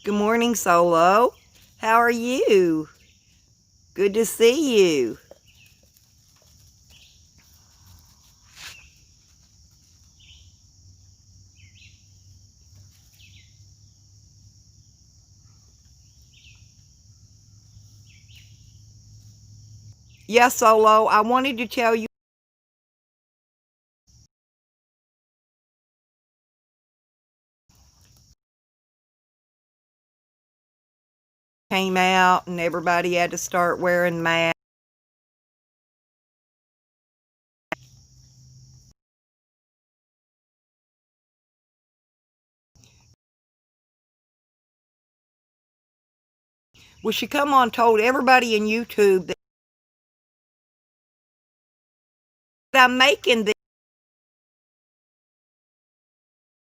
Good morning, Solo. How are you? Good to see you. Yeah, Solo, I wanted to tell you came out and everybody had to start wearing masks. Well, she come on, told everybody in YouTube that I'm making this,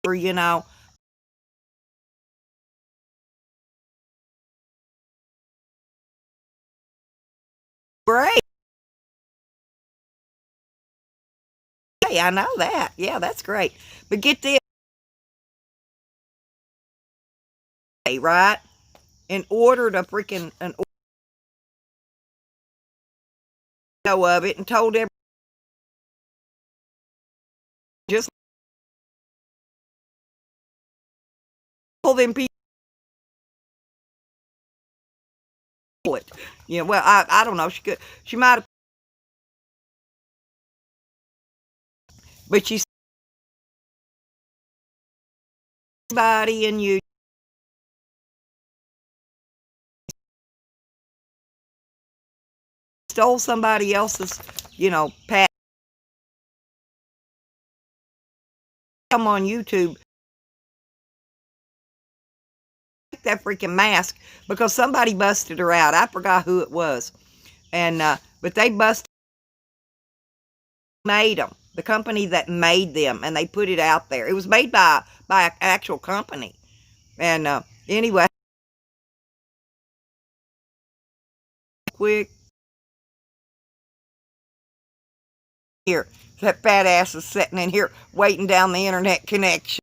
you know. Great. Hey, I know that. Yeah, that's great. But get this, right? And ordered a freaking an order of it and told everybody just pull them people it. Yeah, well, I don't know. She might have, but she's somebody and you stole somebody else's, pat. Come on YouTube, that freaking mask because somebody busted her out. I forgot who it was, and but they made them. The company that made them, and they put it out there. It was made by an actual company, and anyway, quick here, that fat ass is sitting in here waiting down the internet connection.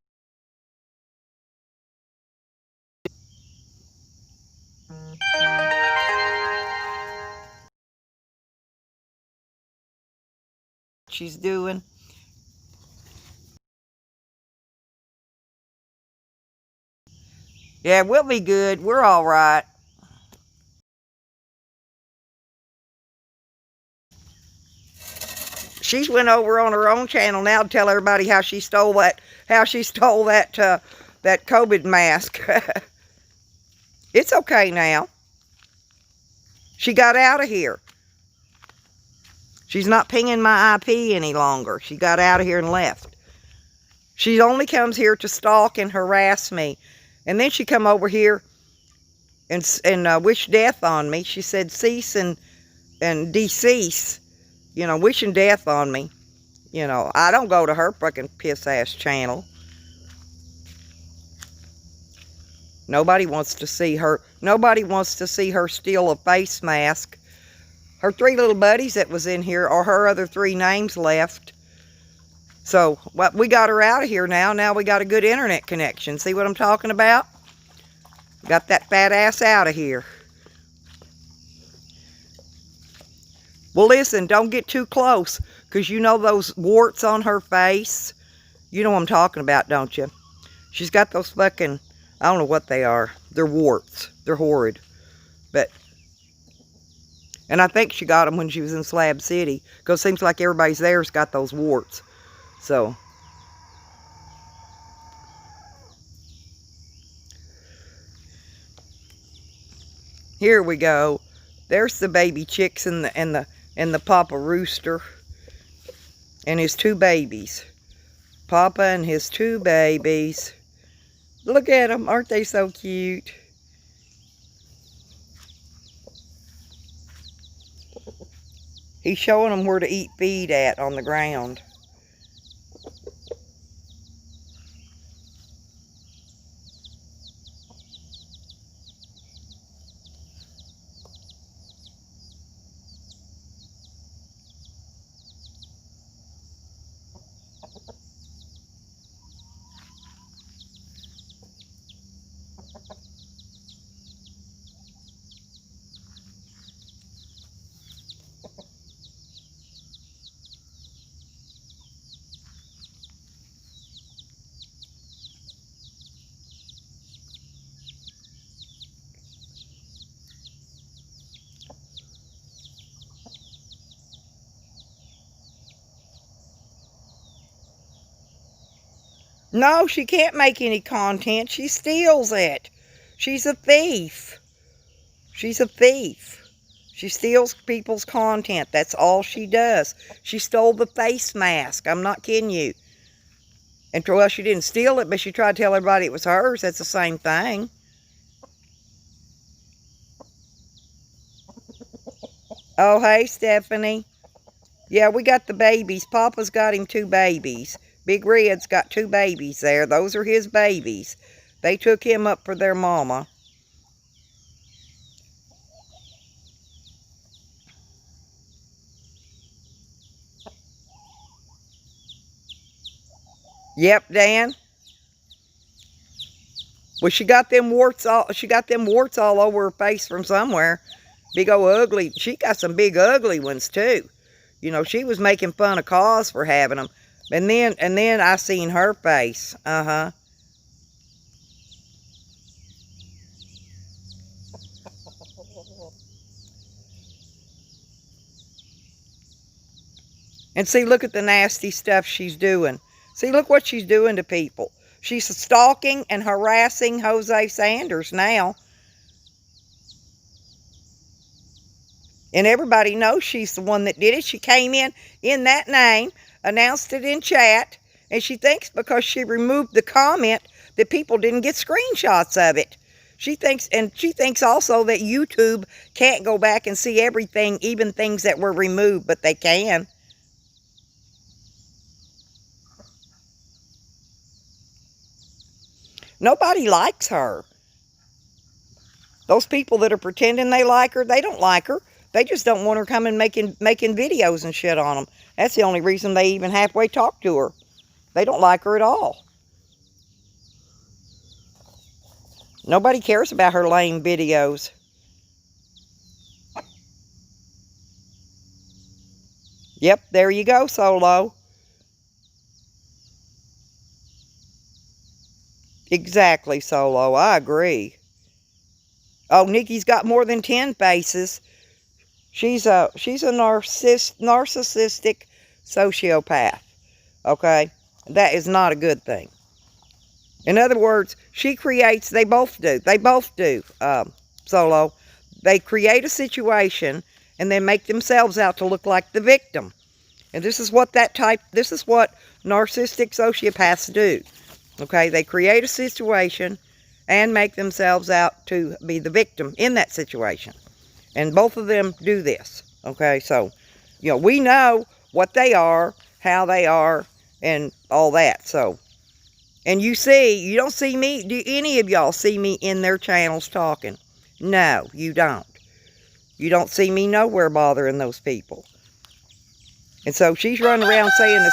She's doing. Yeah, we'll be good. We're all right. She's went over on her own channel now to tell everybody how she stole that that COVID mask. It's okay now. She got out of here. She's not pinging my IP any longer. She got out of here and left. She only comes here to stalk and harass me. And then she come over here and wish death on me. She said cease and decease, wishing death on me. I don't go to her fucking piss-ass channel. Nobody wants to see her. Nobody wants to see her steal a face mask. Her 3 little buddies that was in here, or her other 3 names left. So, we got her out of here now. Now we got a good internet connection. See what I'm talking about? Got that fat ass out of here. Well, listen, don't get too close, because you know those warts on her face? You know what I'm talking about, don't you? She's got those fucking, I don't know what they are. They're warts. They're horrid. And I think she got them when she was in Slab City, because it seems like everybody's there's got those warts. So, here we go. There's the baby chicks and the papa rooster and his 2 babies. Papa and his 2 babies. Look at them. Aren't they so cute? He's showing them where to eat feed at on the ground. No, she can't make any content. She steals it. She's a thief. She's a thief. She steals people's content. That's all she does. She stole the face mask. I'm not kidding you. And well, she didn't steal it, but she tried to tell everybody it was hers. That's the same thing. Oh, hey, Stephanie. Yeah, we got the babies. Papa's got him 2 babies. Big Red's got 2 babies there. Those are his babies. They took him up for their mama. Yep, Dan. Well, she got them warts all over her face from somewhere. Big old ugly. She got some big ugly ones too. You know, she was making fun of Cause for having them. And then I seen her face. Uh-huh. And see, look at the nasty stuff she's doing. See, look what she's doing to people. She's stalking and harassing Jose Sanders now. And everybody knows she's the one that did it. She came in that name, announced it in chat, and she thinks because she removed the comment that people didn't get screenshots of it. She thinks also that YouTube can't go back and see everything, even things that were removed, but they can. Nobody likes her. Those people that are pretending they like her, they don't like her. They just don't want her coming making videos and shit on them. That's the only reason they even halfway talk to her. They don't like her at all. Nobody cares about her lame videos. Yep, there you go, Solo. Exactly, Solo. I agree. Oh, Nikki's got more than 10 faces. She's a narcissistic sociopath. Okay? That is not a good thing. In other words, she creates, they both do, Solo. They create a situation and then make themselves out to look like the victim. And this is what narcissistic sociopaths do. Okay? They create a situation and make themselves out to be the victim in that situation. And both of them do this. Okay? So, you know, we know what they are, how they are, and all that. So, and you don't see me, do any of y'all see me in their channels talking? No, you don't. You don't see me nowhere bothering those people. And so she's running around saying to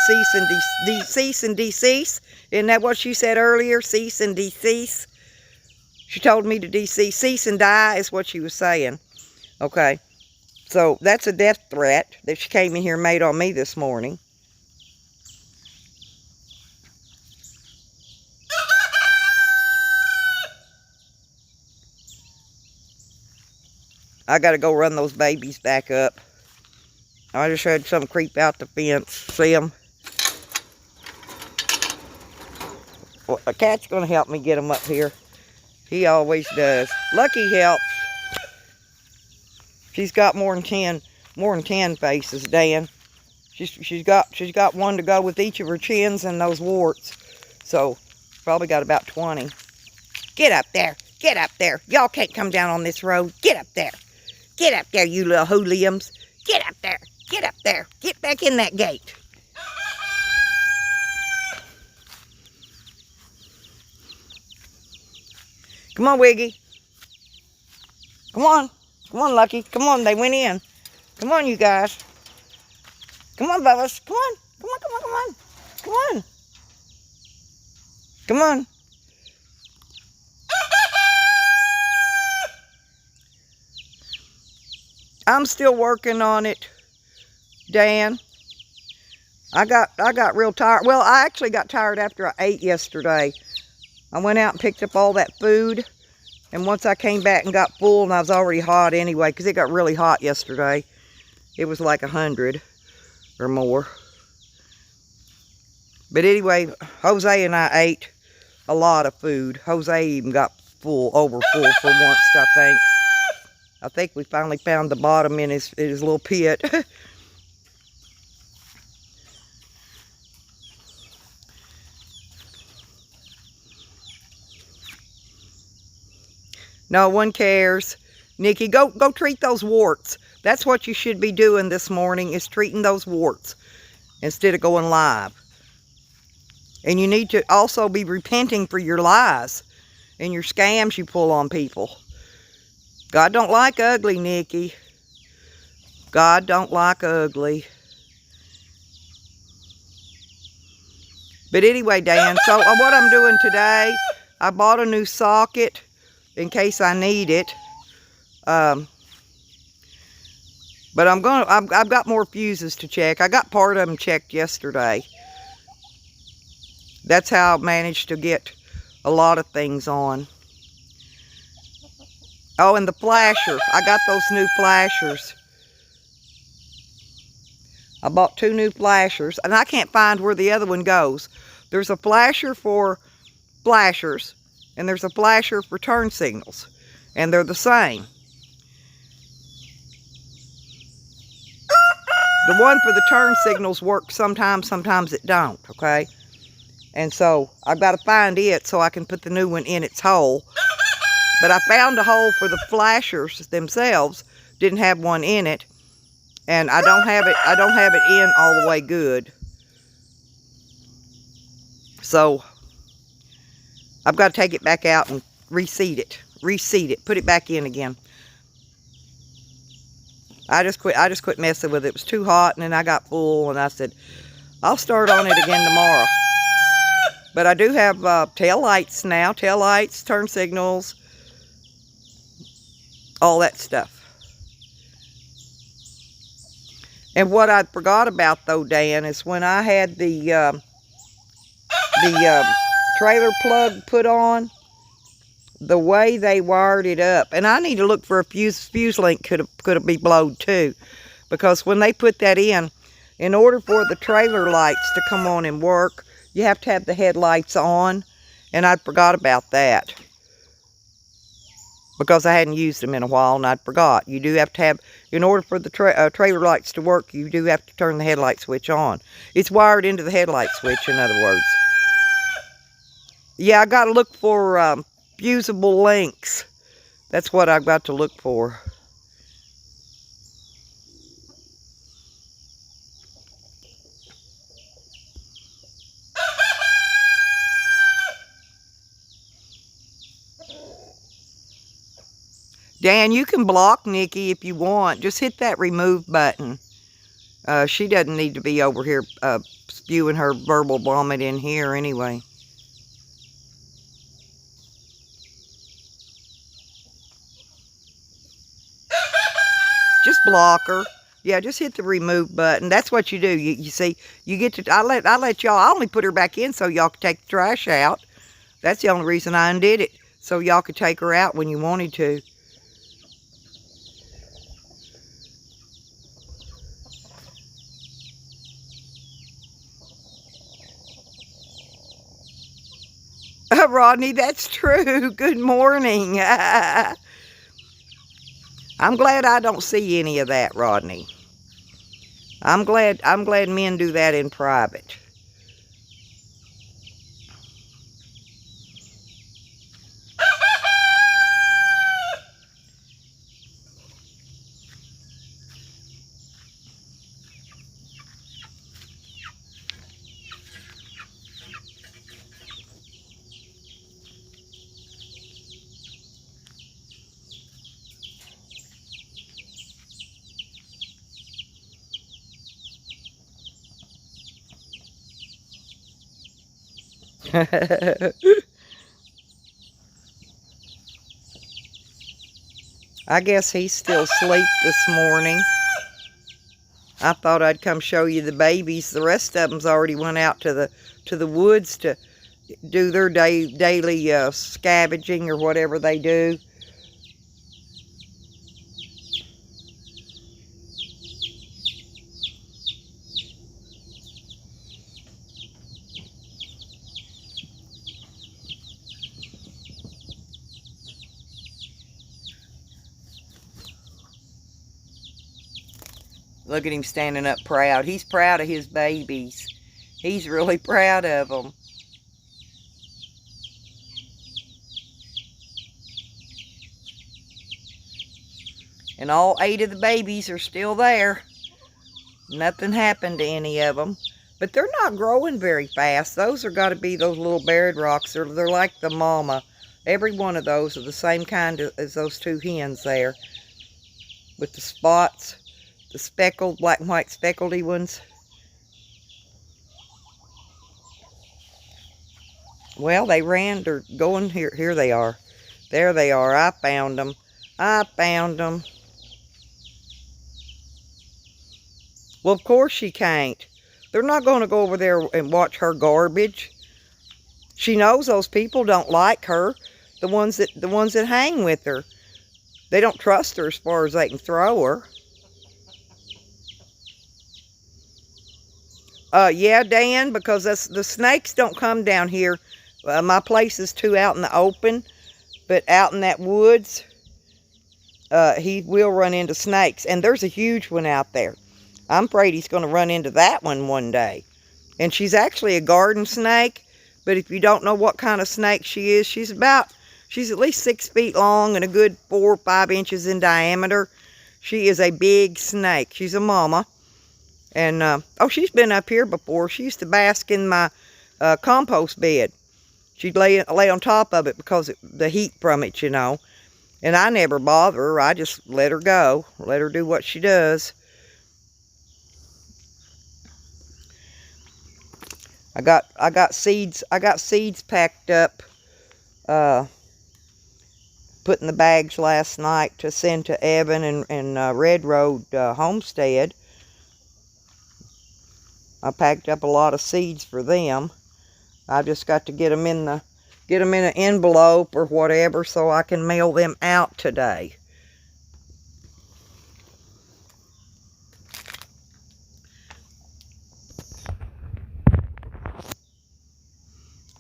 cease and desist. Isn't that what she said earlier? Cease and desist. She told me to cease and die is what she was saying. Okay. So that's a death threat that she came in here and made on me this morning. I got to go run those babies back up. I just had some creep out the fence. See them? Well, a cat's going to help me get them up here. He always does. Lucky helps. She's got more than 10 faces, Dan. She's got one to go with each of her chins and those warts. So, probably got about 20. Get up there. Get up there. Y'all can't come down on this road. Get up there. Get up there, you little hooliums. Get up there. Get up there. Get back in that gate. Come on, Wiggy. Come on. Come on, Lucky. Come on, they went in. Come on, you guys. Come on, Bubba's. Come on. Come on, come on, come on. Come on. Come on. I'm still working on it, Dan. I got real tired. Well, I actually got tired after I ate yesterday. I went out and picked up all that food. And once I came back and got full, and I was already hot anyway, because it got really hot yesterday. It was like 100 or more. But anyway, Jose and I ate a lot of food. Jose even got over full for once, I think. I think we finally found the bottom in his little pit. No one cares. Nikki, go treat those warts. That's what you should be doing this morning, is treating those warts instead of going live. And you need to also be repenting for your lies and your scams you pull on people. God don't like ugly, Nikki. God don't like ugly. But anyway, Dan, so what I'm doing today, I bought a new socket in case I need it. But I've got more fuses to check. I got part of them checked yesterday. That's how I managed to get a lot of things on. Oh, and the flasher. I got those new flashers. I bought 2 new flashers, and I can't find where the other one goes. There's a flasher for flashers, and there's a flasher for turn signals, and they're the same. The one for the turn signals works sometimes, sometimes it don't, okay? And so I've got to find it so I can put the new one in its hole. But I found a hole for the flashers themselves, didn't have one in it, and I don't have it in all the way good. So I've got to take it back out and reseat it, put it back in again. I just quit messing with it. It was too hot, and then I got full, and I said, I'll start on it again tomorrow. But I do have tail lights now, tail lights, turn signals, all that stuff. And what I forgot about, though, Dan, is when I had the trailer plug put on, the way they wired it up, and I need to look for a fuse link could be blowed too, because when they put that in order for the trailer lights to come on and work, you have to have the headlights on, and I forgot about that because I hadn't used them in a while, and I forgot. You do have to have, in order for the trailer lights to work, you do have to turn the headlight switch on. It's wired into the headlight switch, in other words. Yeah, I got to look for fusible links. That's what I've got to look for. Dan, you can block Nikki if you want. Just hit that remove button. She doesn't need to be over here spewing her verbal vomit in here anyway. Just block her. Yeah, just hit the remove button. That's what you do. You see, you get to, I let y'all, I only put her back in so y'all could take the trash out. That's the only reason I undid it. So y'all could take her out when you wanted to. Rodney, that's true. Good morning. I'm glad I don't see any of that, Rodney. I'm glad men do that in private. I guess he's still asleep this morning. I thought I'd come show you the babies. The rest of them's already went out to the woods to do their daily scavenging or whatever they do. Look at him standing up proud. He's proud of his babies. He's really proud of them. And all 8 of the babies are still there. Nothing happened to any of them. But they're not growing very fast. Those are got to be those little buried rocks. They're like the mama. Every one of those are the same kind as those 2 hens there. With the spots, the speckled, black and white speckledy ones. Well, they ran, they're going, here they are. There they are, I found them. I found them. Well, of course she can't. They're not going to go over there and watch her garbage. She knows those people don't like her. The ones that hang with her. They don't trust her as far as they can throw her. Yeah, Dan, because the snakes don't come down here. My place is too out in the open, but out in that woods, he will run into snakes. And there's a huge one out there. I'm afraid he's going to run into that one day. And she's actually a garden snake, but if you don't know what kind of snake she is, she's at least 6 feet long and a good 4 or 5 inches in diameter. She is a big snake. She's a mama. And, oh, she's been up here before. She used to bask in my compost bed. She'd lay on top of it because the heat from it, you know. And I never bother her. I just let her go. Let her do what she does. I got seeds packed up, put in the bags last night to send to Evan and Red Road Homestead. I packed up a lot of seeds for them. I just got to get them in an envelope or whatever so I can mail them out today.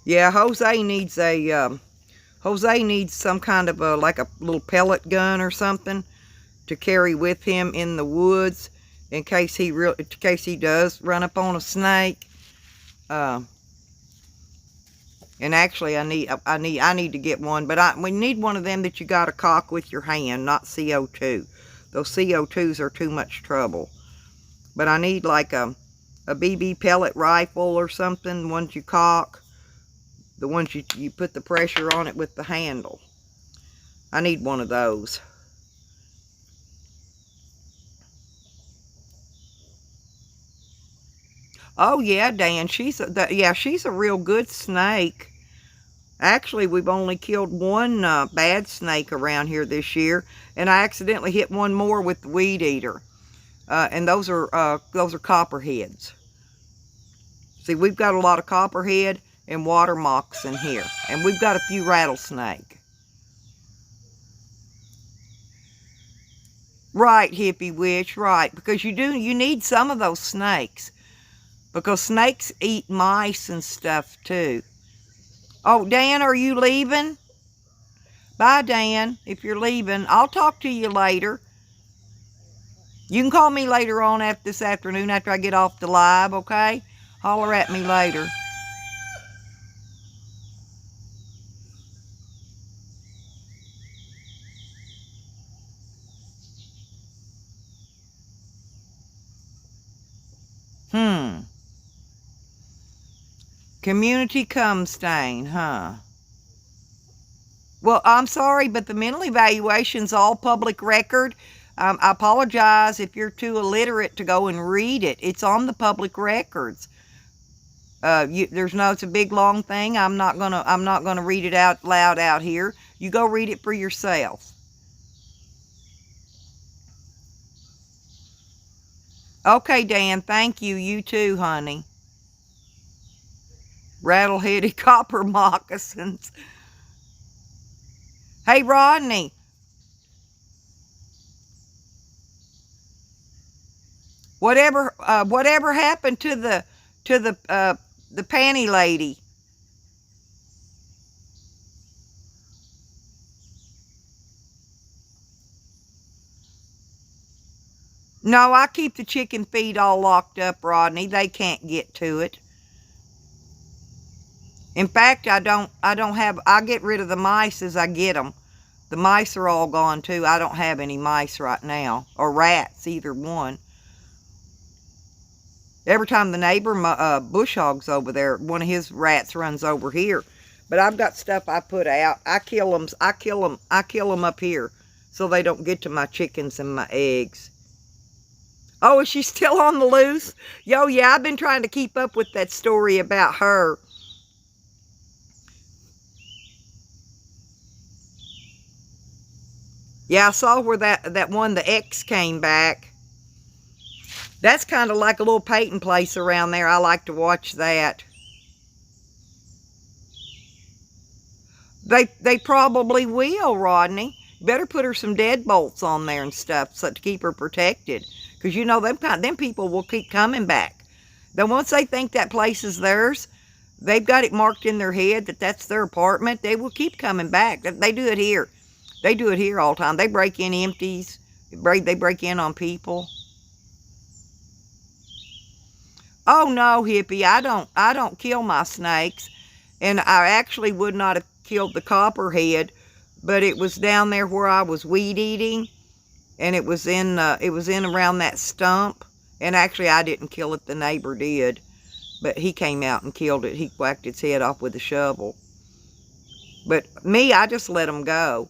Yeah, Jose needs some kind of like a little pellet gun or something to carry with him in the woods in case he does run up on a snake. And actually, I need to get one, but we need one of them that you got to cock with your hand, not CO2. Those CO2s are too much trouble. But I need like a BB pellet rifle or something, ones you cock. The ones you put the pressure on it with the handle. I need one of those. Oh yeah, Dan, she's a real good snake. Actually, we've only killed one bad snake around here this year, and I accidentally hit one more with the weed eater. And those are copperheads. See, we've got a lot of copperhead and water moccasin here, and we've got a few rattlesnake. Right, hippie witch, right, because you need some of those snakes, because snakes eat mice and stuff too. Oh, Dan, are you leaving? Bye, Dan, if you're leaving. I'll talk to you later. You can call me later on this afternoon after I get off the live, okay? Holler at me later. Community cum stain, huh? Well, I'm sorry, but the mental evaluation's all public record. I apologize if you're too illiterate to go and read it. It's on the public records. It's a big long thing. I'm not gonna read it out loud out here. You go read it for yourself. Okay, Dan, thank you. You too, honey. Rattle-headed copper moccasins. Hey, Rodney. Whatever happened to the panty lady? No, I keep the chicken feed all locked up, Rodney. They can't get to it. In fact, I get rid of the mice as I get them. The mice are all gone too. I don't have any mice right now, or rats, either one. Every time the neighbor bush hogs over there, one of his rats runs over here. But I've got stuff I put out. I kill them up here so they don't get to my chickens and my eggs. Oh, is she still on the loose? Yo, yeah, I've been trying to keep up with that story about her. Yeah, I saw where that one, the ex, came back. That's kind of like a little painting place around there. I like to watch that. They probably will, Rodney. Better put her some deadbolts on there and stuff so to keep her protected. Because you know them people will keep coming back. Then once they think that place is theirs, they've got it marked in their head that that's their apartment. They will keep coming back. They do it here. They do it here all the time. They break in empties. They break in on people. Oh no, hippie, I don't kill my snakes. And I actually would not have killed the copperhead, but it was down there where I was weed eating, and it was in around that stump. And actually I didn't kill it, the neighbor did. But he came out and killed it. He whacked its head off with a shovel. But me, I just let them go.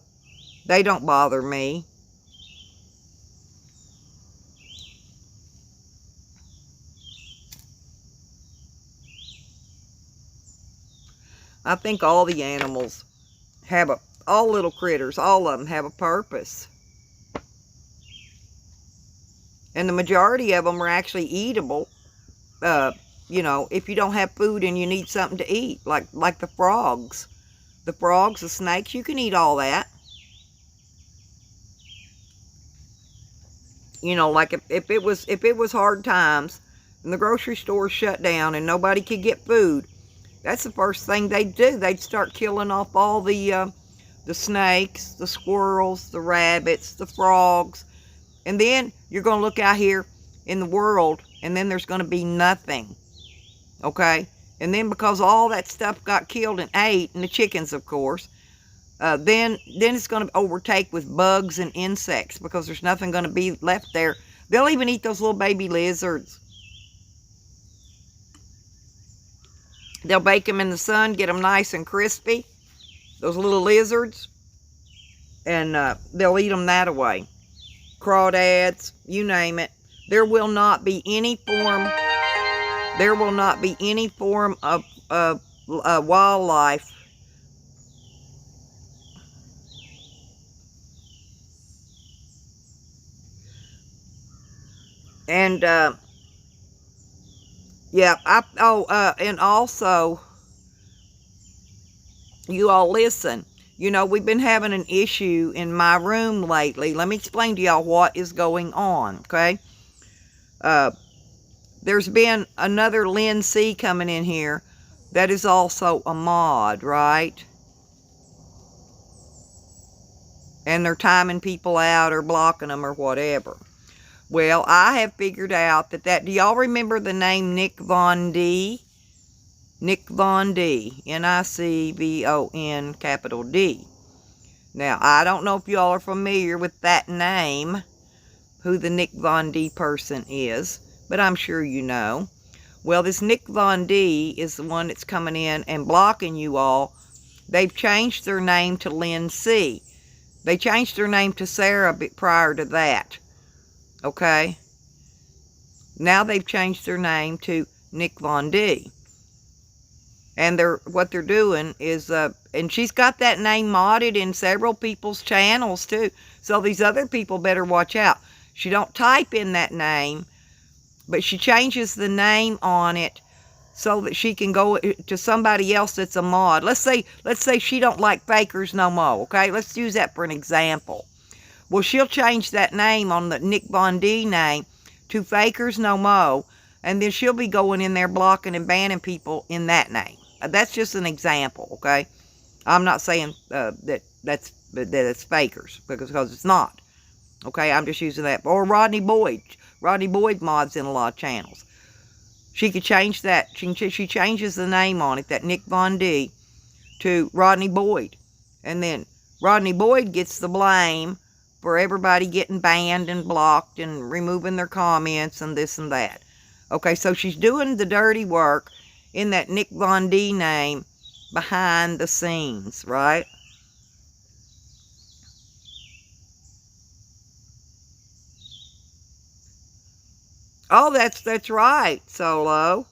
They don't bother me. I think all the animals have all little critters, all of them have a purpose. And the majority of them are actually eatable. You know, if you don't have food and you need something to eat, like the frogs. The frogs, the snakes, you can eat all that. You know, like if it was hard times and the grocery store shut down and nobody could get food, that's the first thing they'd do. They'd start killing off all the snakes, the squirrels, the rabbits, the frogs. And then you're going to look out here in the world, and then there's going to be nothing. Okay? And then because all that stuff got killed and ate, and the chickens, of course, then it's going to overtake with bugs and insects because there's nothing going to be left there. They'll even eat those little baby lizards. They'll bake them in the sun, get them nice and crispy, those little lizards, and they'll eat them that way. Crawdads, you name it. There will not be any form of wildlife and yeah, and also, you all listen. You know, we've been having an issue in my room lately. Let me explain to y'all what is going on, okay? There's been another Lynn C coming in here that is also a mod, right? And they're timing people out or blocking them or whatever. Well, I have figured out that do y'all remember the name Nick Von D? Nick Von D. Nicvon capital D. Now, I don't know if y'all are familiar with that name, who the Nick Von D person is, but I'm sure you know. Well, this Nick Von D is the one that's coming in and blocking you all. They've changed their name to Lynn C. They changed their name to Sarah prior to that. Okay? Now they've changed their name to Nick Von D. And what they're doing is, and she's got that name modded in several people's channels too. So these other people better watch out. She don't type in that name, but she changes the name on it so that she can go to somebody else that's a mod. Let's say she don't like fakers no more, okay? Let's use that for an example. Well, she'll change that name on the Nick Von D name to Fakers No Mo, and then she'll be going in there blocking and banning people in that name. That's just an example, okay? I'm not saying that it's Fakers, because it's not. Okay, I'm just using that. Or Rodney Boyd. Rodney Boyd mods in a lot of channels. She could change that. She changes the name on it, that Nick Von D, to Rodney Boyd. And then Rodney Boyd gets the blame for everybody getting banned and blocked and removing their comments and this and that. Okay, so she's doing the dirty work in that Nick Von D name behind the scenes, right? Oh, that's right, Solo.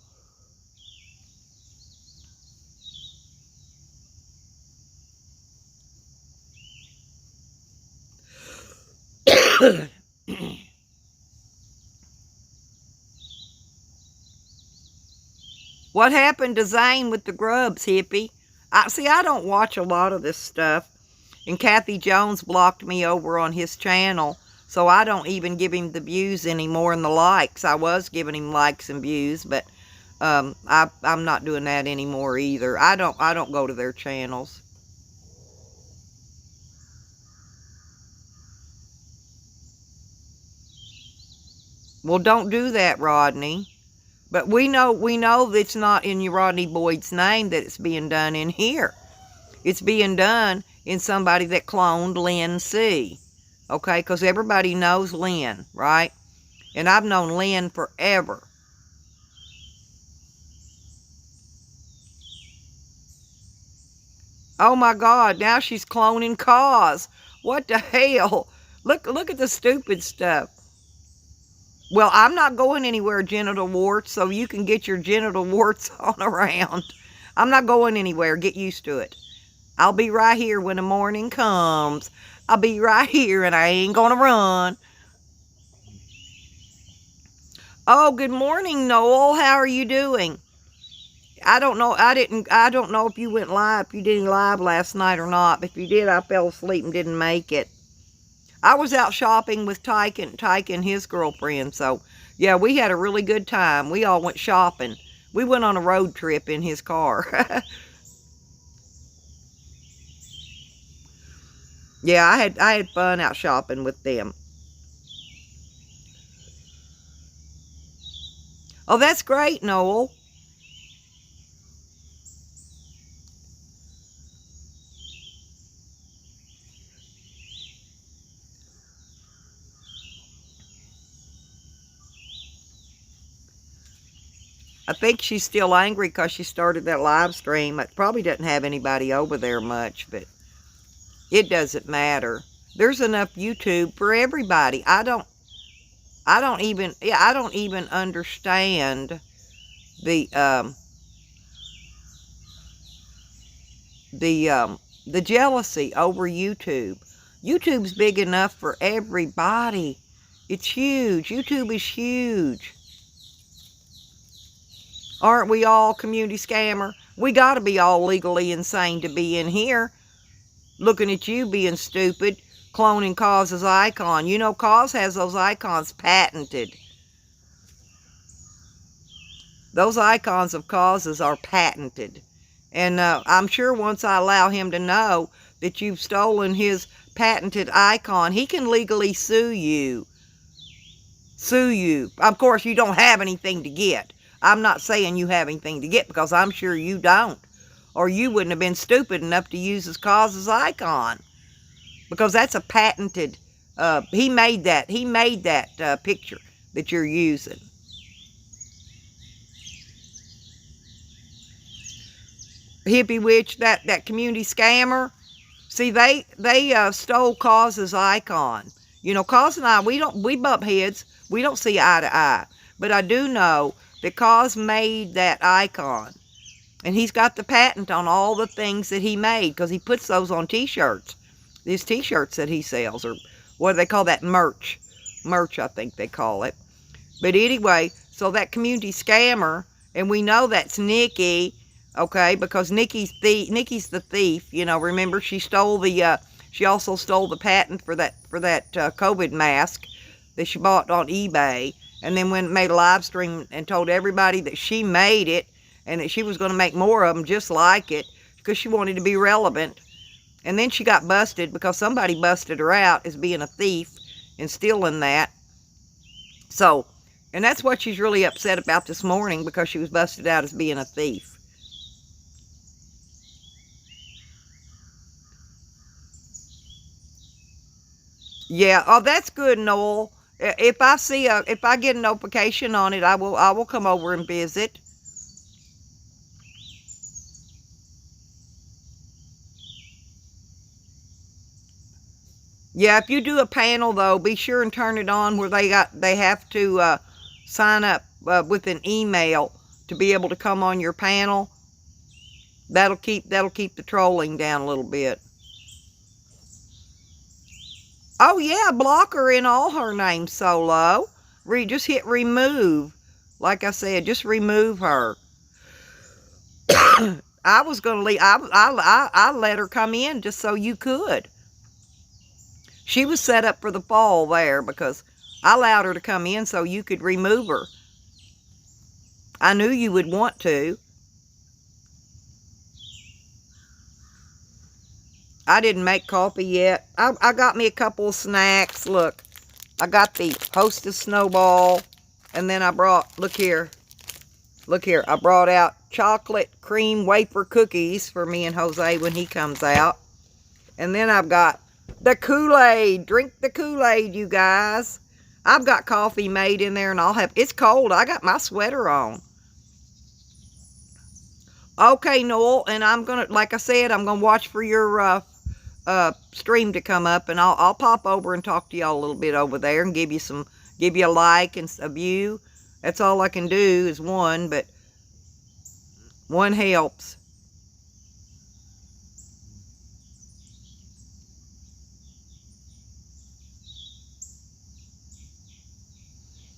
What happened to Zane with the grubs, hippie? I don't watch a lot of this stuff. And Kathy Jones blocked me over on his channel, so I don't even give him the views anymore and the likes. I was giving him likes and views, but I'm not doing that anymore either. I don't go to their channels. Well, don't do that, Rodney. But we know it's not in your Rodney Boyd's name that it's being done in here. It's being done in somebody that cloned Lynn C. Okay, because everybody knows Lynn, right? And I've known Lynn forever. Oh my God, now she's cloning Cause. What the hell? Look at the stupid stuff. Well, I'm not going anywhere, genital warts, so you can get your genital warts on around. I'm not going anywhere. Get used to it. I'll be right here when the morning comes. I'll be right here and I ain't gonna run. Oh, good morning, Noel. How are you doing? I don't know. I don't know if you went live, if you did any live last night or not. If you did, I fell asleep and didn't make it. I was out shopping with Tyke and his girlfriend. So, yeah, we had a really good time. We all went shopping. We went on a road trip in his car. Yeah, I had fun out shopping with them. Oh, that's great, Noel. I think she's still angry because she started that live stream. It probably doesn't have anybody over there much, but it doesn't matter. There's enough YouTube for everybody. I don't even understand the jealousy over YouTube. YouTube's big enough for everybody. It's huge. YouTube is huge. Aren't we all community scammer? We got to be all legally insane to be in here. Looking at you being stupid, cloning Cause's icon. You know Cause has those icons patented. Those icons of Cause's are patented. And I'm sure once I allow him to know that you've stolen his patented icon, he can legally sue you. Sue you. Of course, you don't have anything to get. I'm not saying you have anything to get because I'm sure you don't. Or you wouldn't have been stupid enough to use his Cause's icon. Because that's a patented, he made that picture that you're using. Hippie Witch, that community scammer, see, they stole Cause's icon. You know, Cause and I, we bump heads. We don't see eye to eye. But I do know that Cause made that icon. And he's got the patent on all the things that he made because he puts those on t-shirts. These t-shirts that he sells, or what do they call that? Merch. Merch, I think they call it. But anyway, so that community scammer, and we know that's Nikki, okay, because Nikki's the thief. You know, remember she stole the, she also stole the patent for that COVID mask that she bought on eBay, and then made a live stream and told everybody that she made it and that she was going to make more of them just like it because she wanted to be relevant. And then she got busted because somebody busted her out as being a thief and stealing that. So, and that's what she's really upset about this morning, because she was busted out as being a thief. Yeah, oh, that's good, Noel. If I get a notification on it, I will come over and visit. Yeah, if you do a panel though, be sure and turn it on where they have to sign up with an email to be able to come on your panel. That'll keep the trolling down a little bit. Oh yeah, block her in all her names, Solo. Just hit remove. Like I said, just remove her. I was gonna leave. I let her come in just so you could. She was set up for the fall there because I allowed her to come in so you could remove her. I knew you would want to. I didn't make coffee yet. I got me a couple of snacks. Look, I got the Hostess Snowball, and then I brought, look here, I brought out chocolate cream wafer cookies for me and Jose when he comes out. And then I've got the Kool-Aid. Drink the Kool-Aid, you guys. I've got coffee made in there, and it's cold. I got my sweater on. Okay, Noel, and I'm gonna, like I said, I'm gonna watch for your stream to come up, and I'll pop over and talk to y'all a little bit over there and give you a like and a view. That's all I can do is one, but one helps.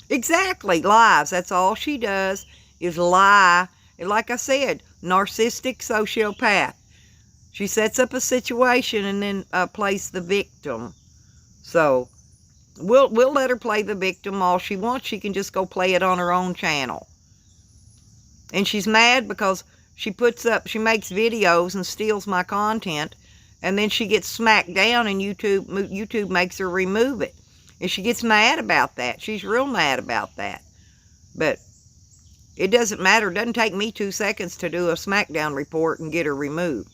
Exactly, lies. That's all she does is lie. And like I said, narcissistic sociopath. She sets up a situation and then plays the victim. So we'll let her play the victim all she wants. She can just go play it on her own channel. And she's mad because she makes videos and steals my content, and then she gets smacked down, and YouTube makes her remove it. And she gets mad about that. She's real mad about that. But it doesn't matter. It doesn't take me 2 seconds to do a SmackDown report and get her removed.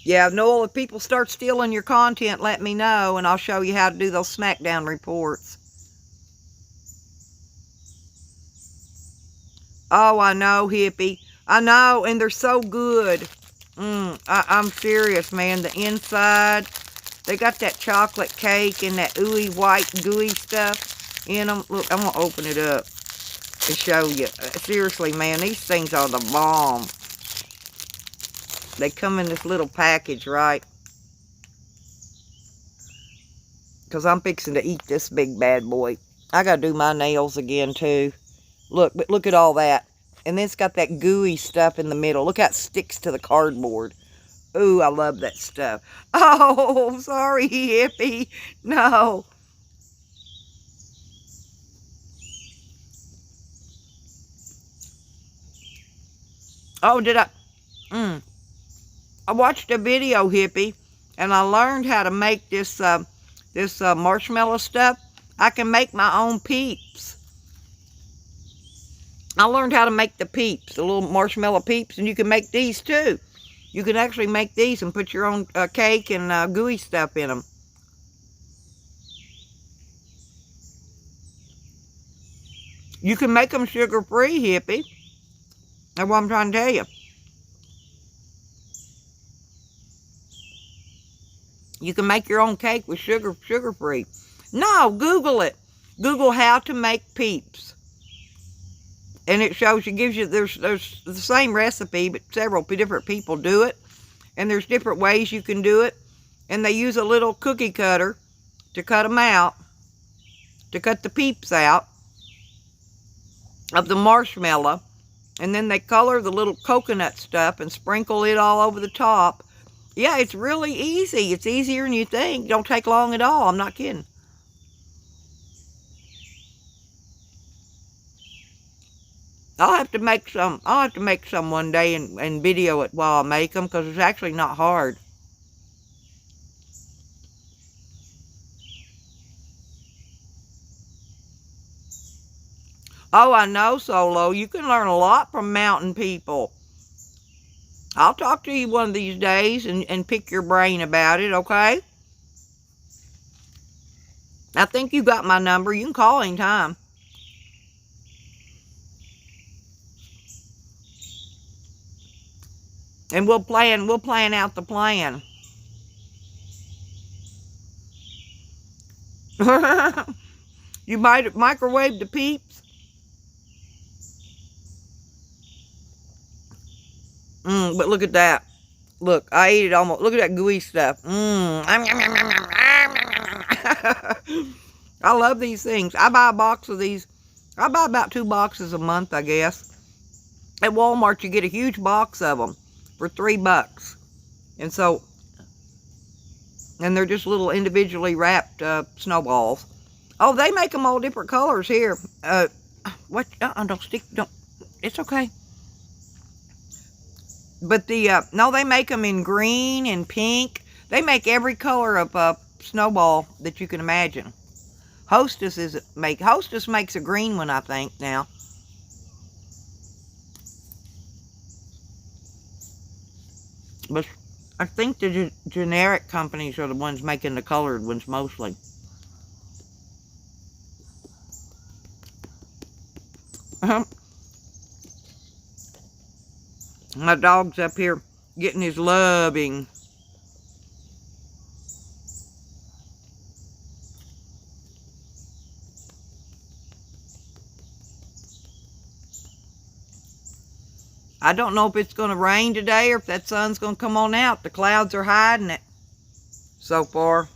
Yeah, Noel, if people start stealing your content, let me know, and I'll show you how to do those SmackDown reports. Oh, I know, hippie. I know, and they're so good. I'm serious, man. The inside, they got that chocolate cake and that ooey white gooey stuff in them. Look, I'm going to open it up and show you. Seriously, man, these things are the bomb. They come in this little package, right? Because I'm fixing to eat this big bad boy. I got to do my nails again, too. Look at all that. And then it's got that gooey stuff in the middle. Look how it sticks to the cardboard. Ooh, I love that stuff. Oh, sorry, hippie. No. Oh, did I? I watched a video, hippie, and I learned how to make this marshmallow stuff. I can make my own peeps. I learned how to make the peeps, the little marshmallow peeps, and you can make these too. You can actually make these and put your own cake and gooey stuff in them. You can make them sugar-free, hippie. That's what I'm trying to tell you. You can make your own cake with sugar-free. No, Google it. Google how to make peeps. And it shows you, gives you, there's the same recipe, but several different people do it. And there's different ways you can do it. And they use a little cookie cutter to cut them out, to cut the peeps out of the marshmallow. And then they color the little coconut stuff and sprinkle it all over the top. Yeah, it's really easy. It's easier than you think. Don't take long at all. I'm not kidding. I'll have to make some. I'll have to make some one day and video it while I make them, because it's actually not hard. Oh, I know, Solo. You can learn a lot from mountain people. I'll talk to you one of these days and pick your brain about it, okay? I think you got my number. You can call anytime. And we'll plan out the plan. You might microwave the peeps. But look at that. Look, I ate it almost. Look at that gooey stuff. I love these things. I buy a box of these. I buy about 2 boxes a month, I guess. At Walmart, you get a huge box of them for $3. And so, and they're just little individually wrapped snowballs. Oh, they make them all different colors here. What? Don't stick. Don't. It's okay. But no, they make them in green and pink. They make every color of snowball that you can imagine. Hostess makes a green one, I think, now. But I think the generic companies are the ones making the colored ones mostly. My dog's up here getting his loving. I don't know if it's going to rain today or if that sun's going to come on out. The clouds are hiding it so far.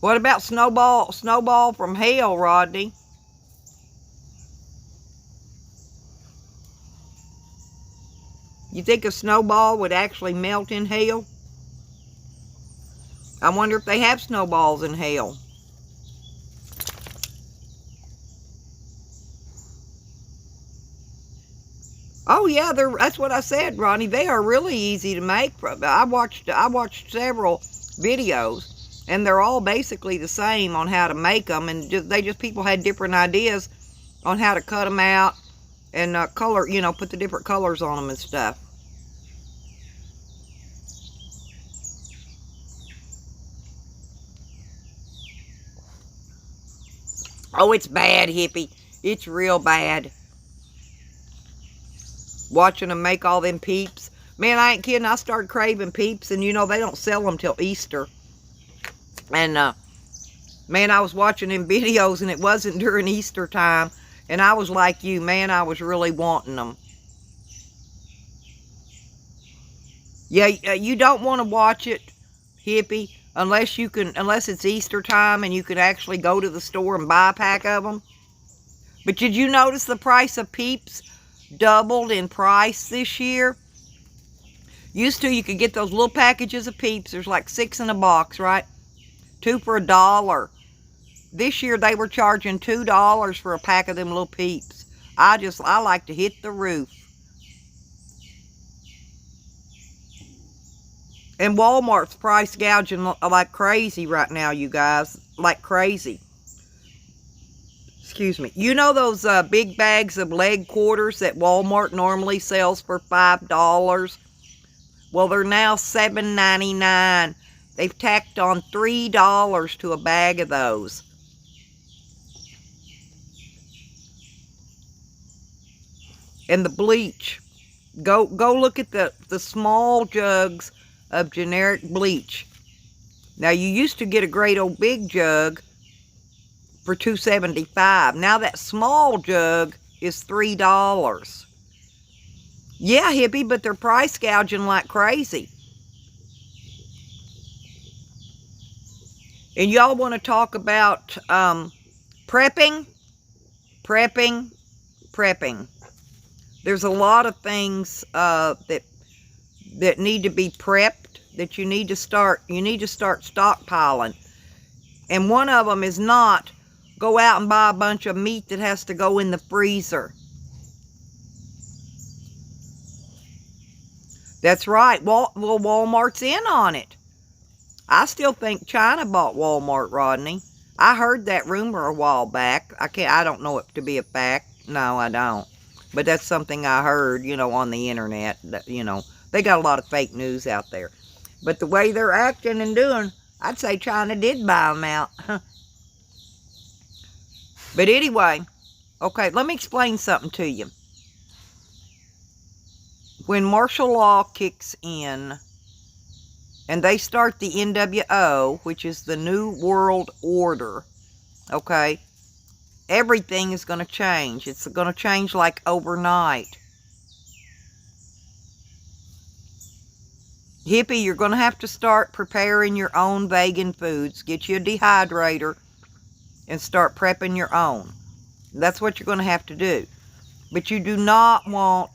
What about Snowball from hell, Rodney? You think a snowball would actually melt in hell? I wonder if they have snowballs in hell. Oh yeah, that's what I said, Ronnie. They are really easy to make. I watched several videos, and they're all basically the same on how to make them, and people had different ideas on how to cut them out and color, put the different colors on them and stuff. Oh, it's bad, hippie. It's real bad. Watching them make all them peeps. Man, I ain't kidding. I started craving peeps, and they don't sell them till Easter. And man, I was watching them videos, and it wasn't during Easter time. And I was like you, man, I was really wanting them. Yeah, you don't want to watch it, hippie, unless it's Easter time and you can actually go to the store and buy a pack of them. But did you notice the price of peeps doubled in price this year? Used to, you could get those little packages of peeps. There's like 6 in a box, right? 2 for $1. This year they were charging $2 for a pack of them little peeps. I like to hit the roof. And Walmart's price gouging like crazy right now, you guys. Like crazy. Excuse me. You know those big bags of leg quarters that Walmart normally sells for $5? Well, they're now $7.99. They've tacked on $3 to a bag of those. And the bleach. Go look at the small jugs of generic bleach. Now, you used to get a great old big jug for $2.75. Now that small jug is $3. Yeah, hippie, but they're price gouging like crazy. And y'all want to talk about prepping? Prepping. There's a lot of things that need to be prepped, that you need to start stockpiling. And one of them is not go out and buy a bunch of meat that has to go in the freezer. That's right. Well, Walmart's in on it. I still think China bought Walmart, Rodney. I heard that rumor a while back. I don't know it to be a fact. No, I don't. But that's something I heard, you know, on the internet. That, you know, they got a lot of fake news out there. But the way they're acting and doing, I'd say China did buy them out. But anyway, okay, let me explain something to you. When martial law kicks in and they start the NWO, which is the New World Order, okay, everything is going to change. It's going to change like overnight. Hippie, you're going to have to start preparing your own vegan foods. Get you a dehydrator and start prepping your own. That's what you're going to have to do. But you do not want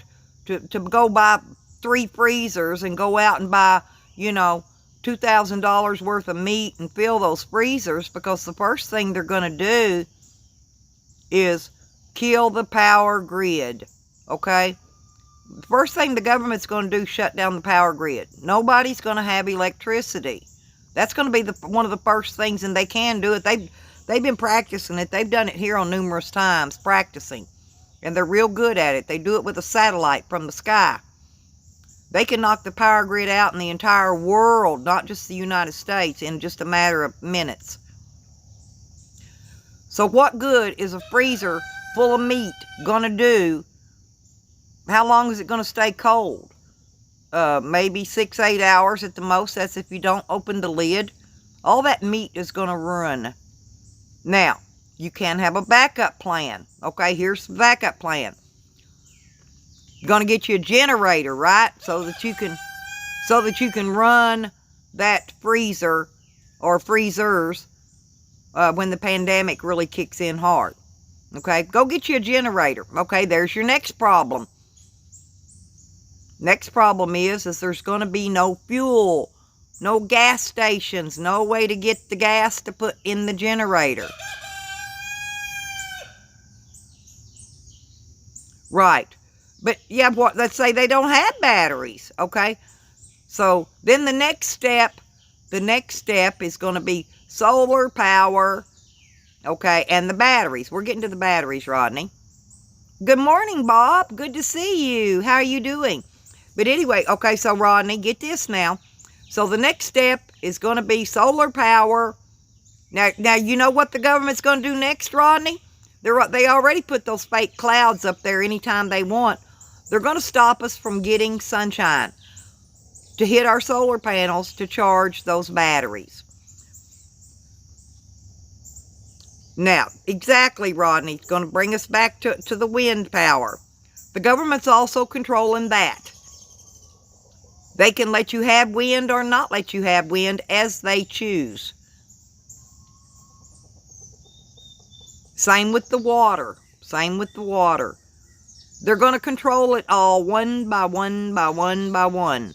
to go buy 3 freezers and go out and buy, you know, $2,000 worth of meat and fill those freezers, because the first thing they're going to do is kill the power grid, okay? The first thing the government's going to do is shut down the power grid. Nobody's going to have electricity. That's going to be one of the first things, and they can do it. They've been practicing it. They've done it here on numerous times, practicing. And they're real good at it. They do it with a satellite from the sky. They can knock the power grid out in the entire world, not just the United States, in just a matter of minutes. So what good is a freezer full of meat going to do? How long is it going to stay cold? Maybe 6-8 hours at the most. That's if you don't open the lid. All that meat is going to ruin. Now, you can have a backup plan. Okay, here's the backup plan. You're going to get you a generator, right? So that you can run that freezer or freezers when the pandemic really kicks in hard. Okay, go get you a generator. Okay, there's your next problem. Next problem is there's going to be no fuel, no gas stations, no way to get the gas to put in the generator. Right. But yeah, let's say they don't have batteries, okay? So then the next step is going to be solar power, okay, and the batteries. We're getting to the batteries, Rodney. Good morning, Bob. Good to see you. How are you doing? But anyway, okay, so Rodney, get this now. So the next step is going to be solar power. Now you know what the government's going to do next, Rodney? They already put those fake clouds up there anytime they want. They're going to stop us from getting sunshine to hit our solar panels to charge those batteries. Now, exactly, Rodney, it's going to bring us back to the wind power. The government's also controlling that. They can let you have wind or not let you have wind as they choose. Same with the water. Same with the water. They're going to control it all one by one by one by one.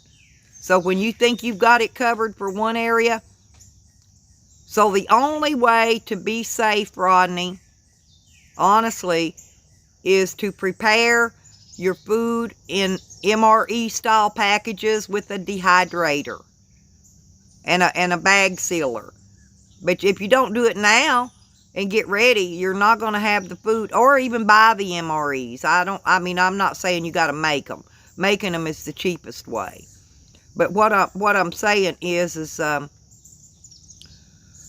So when you think you've got it covered for one area, so the only way to be safe, Rodney, honestly, is to prepare your food in MRE style packages with a dehydrator and a bag sealer. But if you don't do it now and get ready, you're not going to have the food, or even buy the MREs. I'm not saying you got to make them. Making them is the cheapest way. But what I'm saying is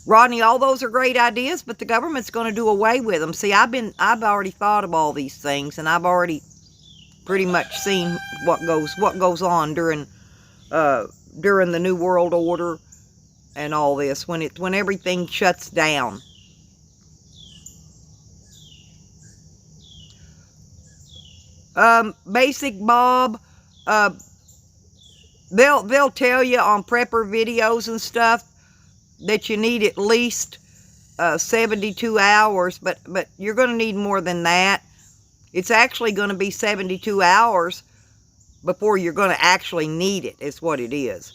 Rodney, all those are great ideas, but the government's going to do away with them. See, I've already thought of all these things, and I've already pretty much seen what goes on during the New World Order and all this, when everything shuts down. Basic Bob, they'll tell you on prepper videos and stuff that you need at least 72 hours, but you're going to need more than that. It's actually going to be 72 hours before you're going to actually need it, is what it is.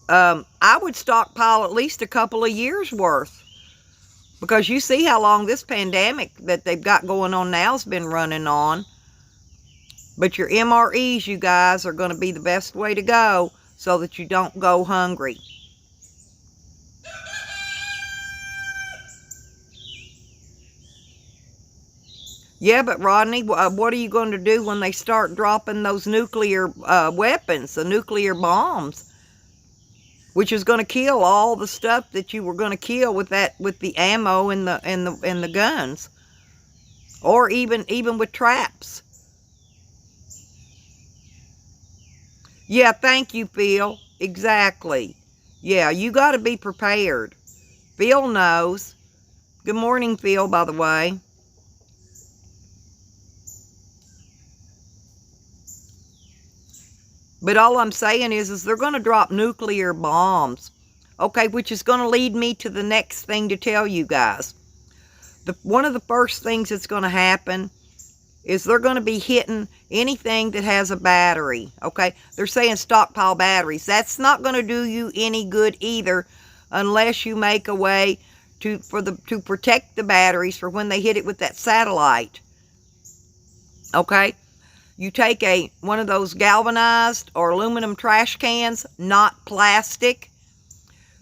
I would stockpile at least a couple of years worth, because you see how long this pandemic that they've got going on now has been running on. But your MREs, you guys, are going to be the best way to go so that you don't go hungry. Yeah, but Rodney, what are you going to do when they start dropping those nuclear weapons, the nuclear bombs, which is going to kill all the stuff that you were going to kill with the ammo and the guns, or even with traps? Yeah, thank you, Phil. Exactly. Yeah, you got to be prepared. Phil knows. Good morning, Phil, by the way. But all I'm saying is they're going to drop nuclear bombs. Okay, which is going to lead me to the next thing to tell you guys. One of the first things that's going to happen is they're going to be hitting anything that has a battery. Okay, they're saying stockpile batteries. That's not going to do you any good either, unless you make a way to protect the batteries for when they hit it with that satellite. Okay. You take one of those galvanized or aluminum trash cans, not plastic,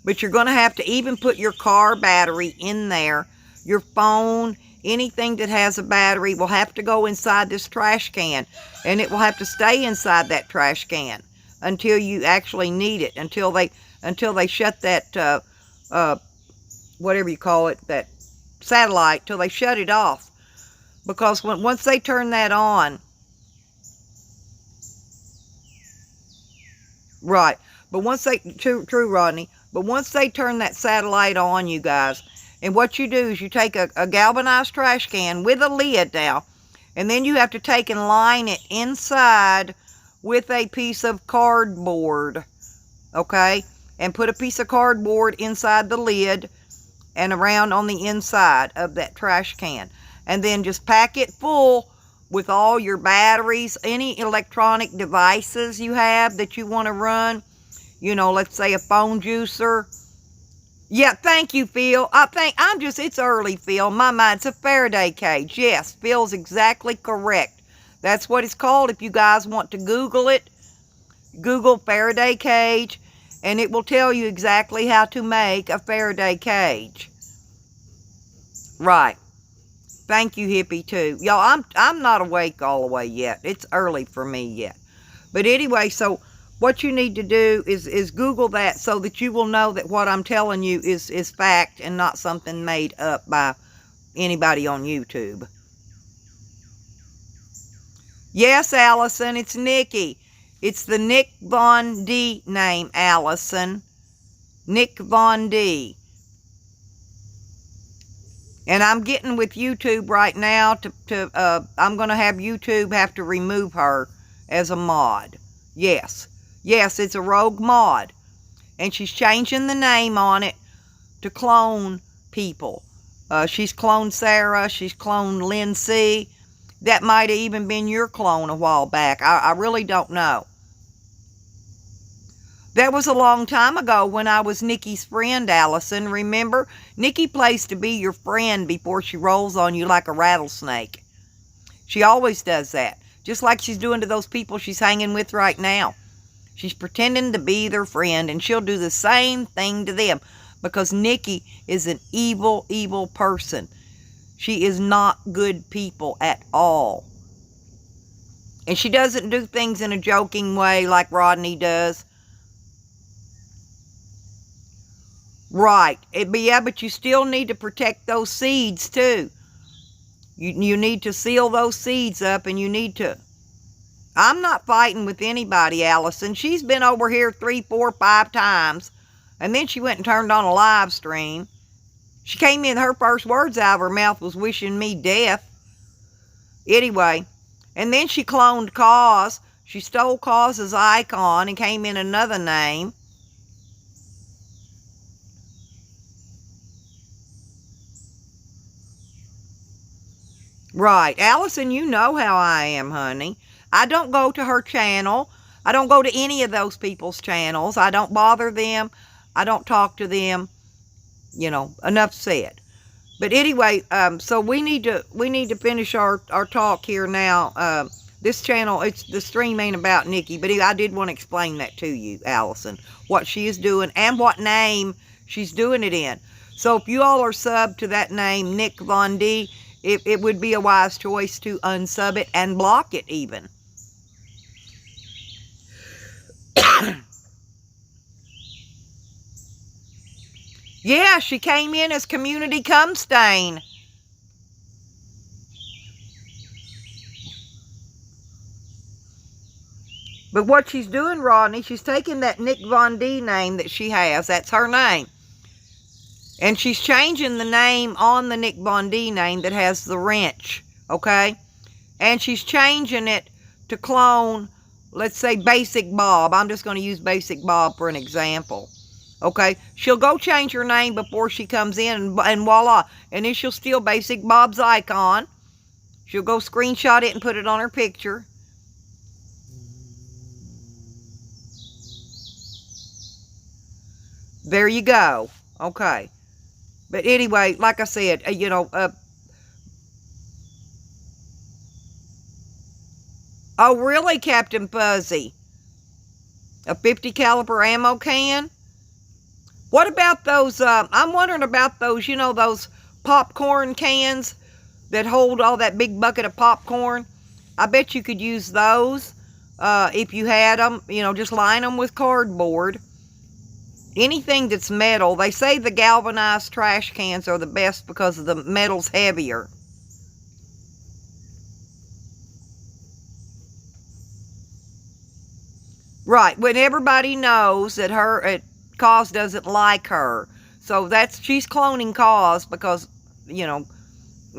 but you're going to have to even put your car battery in there. Your phone, anything that has a battery will have to go inside this trash can, and it will have to stay inside that trash can until you actually need it, until they shut that, whatever you call it, that satellite, till they shut it off. Because once they turn that on, right, but once they, true Rodney, but once they turn that satellite on, you guys, and what you do is you take a galvanized trash can with a lid now, and then you have to take and line it inside with a piece of cardboard, okay, and put a piece of cardboard inside the lid and around on the inside of that trash can, and then just pack it full with all your batteries, any electronic devices you have that you want to run, you know, let's say a phone juicer. Yeah, thank you, Phil. It's early, Phil. My mind, it's a Faraday cage. Yes, Phil's exactly correct. That's what it's called. If you guys want to Google it, Google Faraday cage, and it will tell you exactly how to make a Faraday cage. Right. Thank you, Hippie, too. Y'all, I'm not awake all the way yet. It's early for me yet. But anyway, so what you need to do is Google that so that you will know that what I'm telling you is fact and not something made up by anybody on YouTube. Yes, Allison, it's Nikki. It's the Nick Von D name, Allison. Nick Von D. And I'm getting with YouTube right now I'm going to have YouTube have to remove her as a mod. Yes. Yes, it's a rogue mod. And she's changing the name on it to clone people. She's cloned Sarah. She's cloned Lindsay. That might have even been your clone a while back. I really don't know. That was a long time ago when I was Nikki's friend, Allison. Remember? Nikki plays to be your friend before she rolls on you like a rattlesnake. She always does that. Just like she's doing to those people she's hanging with right now. She's pretending to be their friend, and she'll do the same thing to them. Because Nikki is an evil, evil person. She is not good people at all. And she doesn't do things in a joking way like Rodney does. Right. But you still need to protect those seeds too. You need to seal those seeds up, and you need to... I'm not fighting with anybody, Allison. She's been over here 3, 4, 5 times. And then she went and turned on a live stream. She came in, her first words out of her mouth was wishing me death. Anyway. And then she cloned Cause. She stole Cause's icon and came in another name. Right. Allison, you know how I am, honey. I don't go to her channel. I don't go to any of those people's channels. I don't bother them. I don't talk to them. You know, enough said. But anyway, so we need to finish our talk here now. This channel, the stream ain't about Nikki, but I did want to explain that to you, Allison, what she is doing and what name she's doing it in. So if you all are subbed to that name, Nick Von D, it would be a wise choice to unsub it and block it even. Yeah, she came in as Community Cum Stain. But what she's doing, Rodney, she's taking that Nick Von D name that she has. That's her name. And she's changing the name on the Nick Von D name that has the wrench, okay? And she's changing it to clone, let's say, Basic Bob. I'm just going to use Basic Bob for an example. Okay, she'll go change her name before she comes in, and voila. And then she'll steal Basic Bob's icon. She'll go screenshot it and put it on her picture. There you go. Okay. But anyway, like I said, you know, oh, really, Captain Fuzzy? A 50 caliber ammo can? What about those, I'm wondering about those, you know, those popcorn cans that hold all that big bucket of popcorn? I bet you could use those if you had them, you know, just line them with cardboard. Anything that's metal, they say the galvanized trash cans are the best because the metal's heavier. Right, when everybody knows that Cause doesn't like her. So she's cloning Cause because, you know,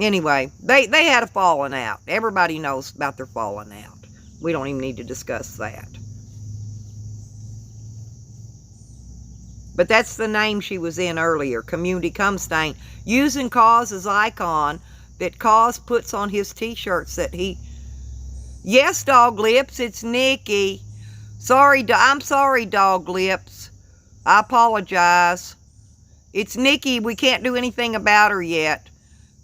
anyway, they had a falling out. Everybody knows about their falling out. We don't even need to discuss that. But that's the name she was in earlier, Community Cum Stain, using Cause's icon that Cause puts on his t-shirts that he... Yes, Dog Lips, it's Nikki. I'm sorry, Dog Lips. I apologize. It's Nikki. We can't do anything about her yet.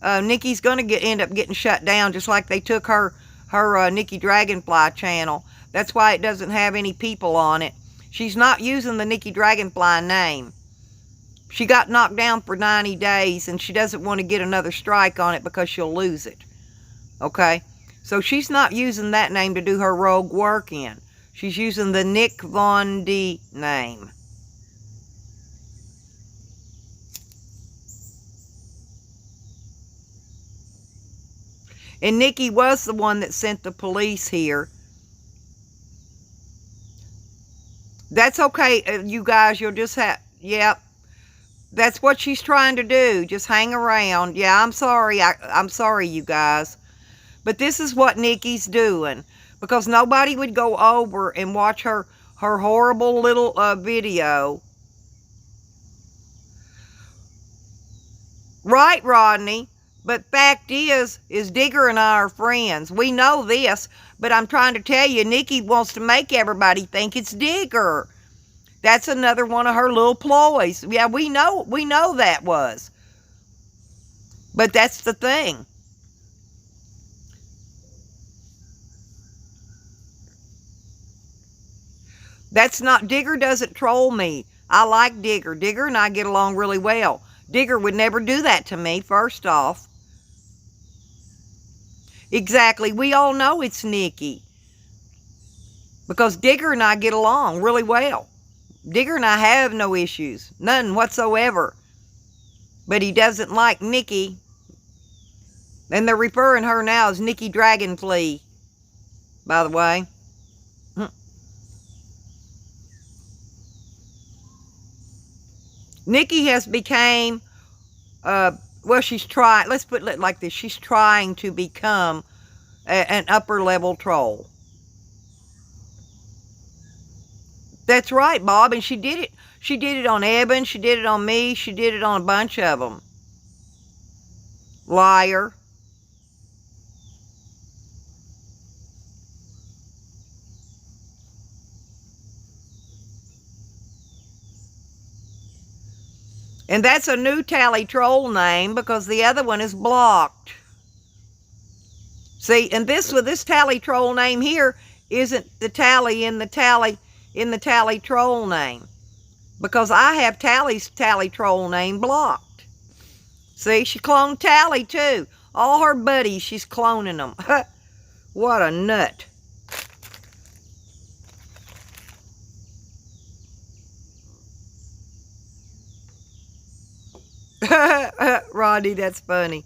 Nikki's going to end up getting shut down, just like they took her Nikki Dragonfly channel. That's why it doesn't have any people on it. She's not using the Nikki Dragonfly name. She got knocked down for 90 days, and she doesn't want to get another strike on it because she'll lose it. Okay? So she's not using that name to do her rogue work in. She's using the Nick Von D name. And Nikki was the one that sent the police here. That's okay, you guys. You'll just have... Yep. That's what she's trying to do. Just hang around. Yeah, I'm sorry. I'm sorry, you guys. But this is what Nikki's doing. Because nobody would go over and watch her horrible little video. Right, Rodney? But fact is Digger and I are friends. We know this, but I'm trying to tell you, Nikki wants to make everybody think it's Digger. That's another one of her little ploys. Yeah, we know that was. But that's the thing. That's not, Digger doesn't troll me. I like Digger. Digger and I get along really well. Digger would never do that to me, first off. Exactly. We all know it's Nikki. Because Digger and I get along really well. Digger and I have no issues. None whatsoever. But he doesn't like Nikki. And they're referring her now as Nikki Dragonfly, by the way. Nikki has became... well, she's trying, let's put it like this, she's trying to become an upper level troll. That's right, Bob, and she did it. She did it on Eben, she did it on me, she did it on a bunch of them. Liar. And that's a new tally troll name because the other one is blocked. See, and this with this tally troll name here isn't the tally in the tally troll name. Because I have Tally's tally troll name blocked. See, she cloned Tally too. All her buddies, she's cloning them. What a nut. Rodney, that's funny.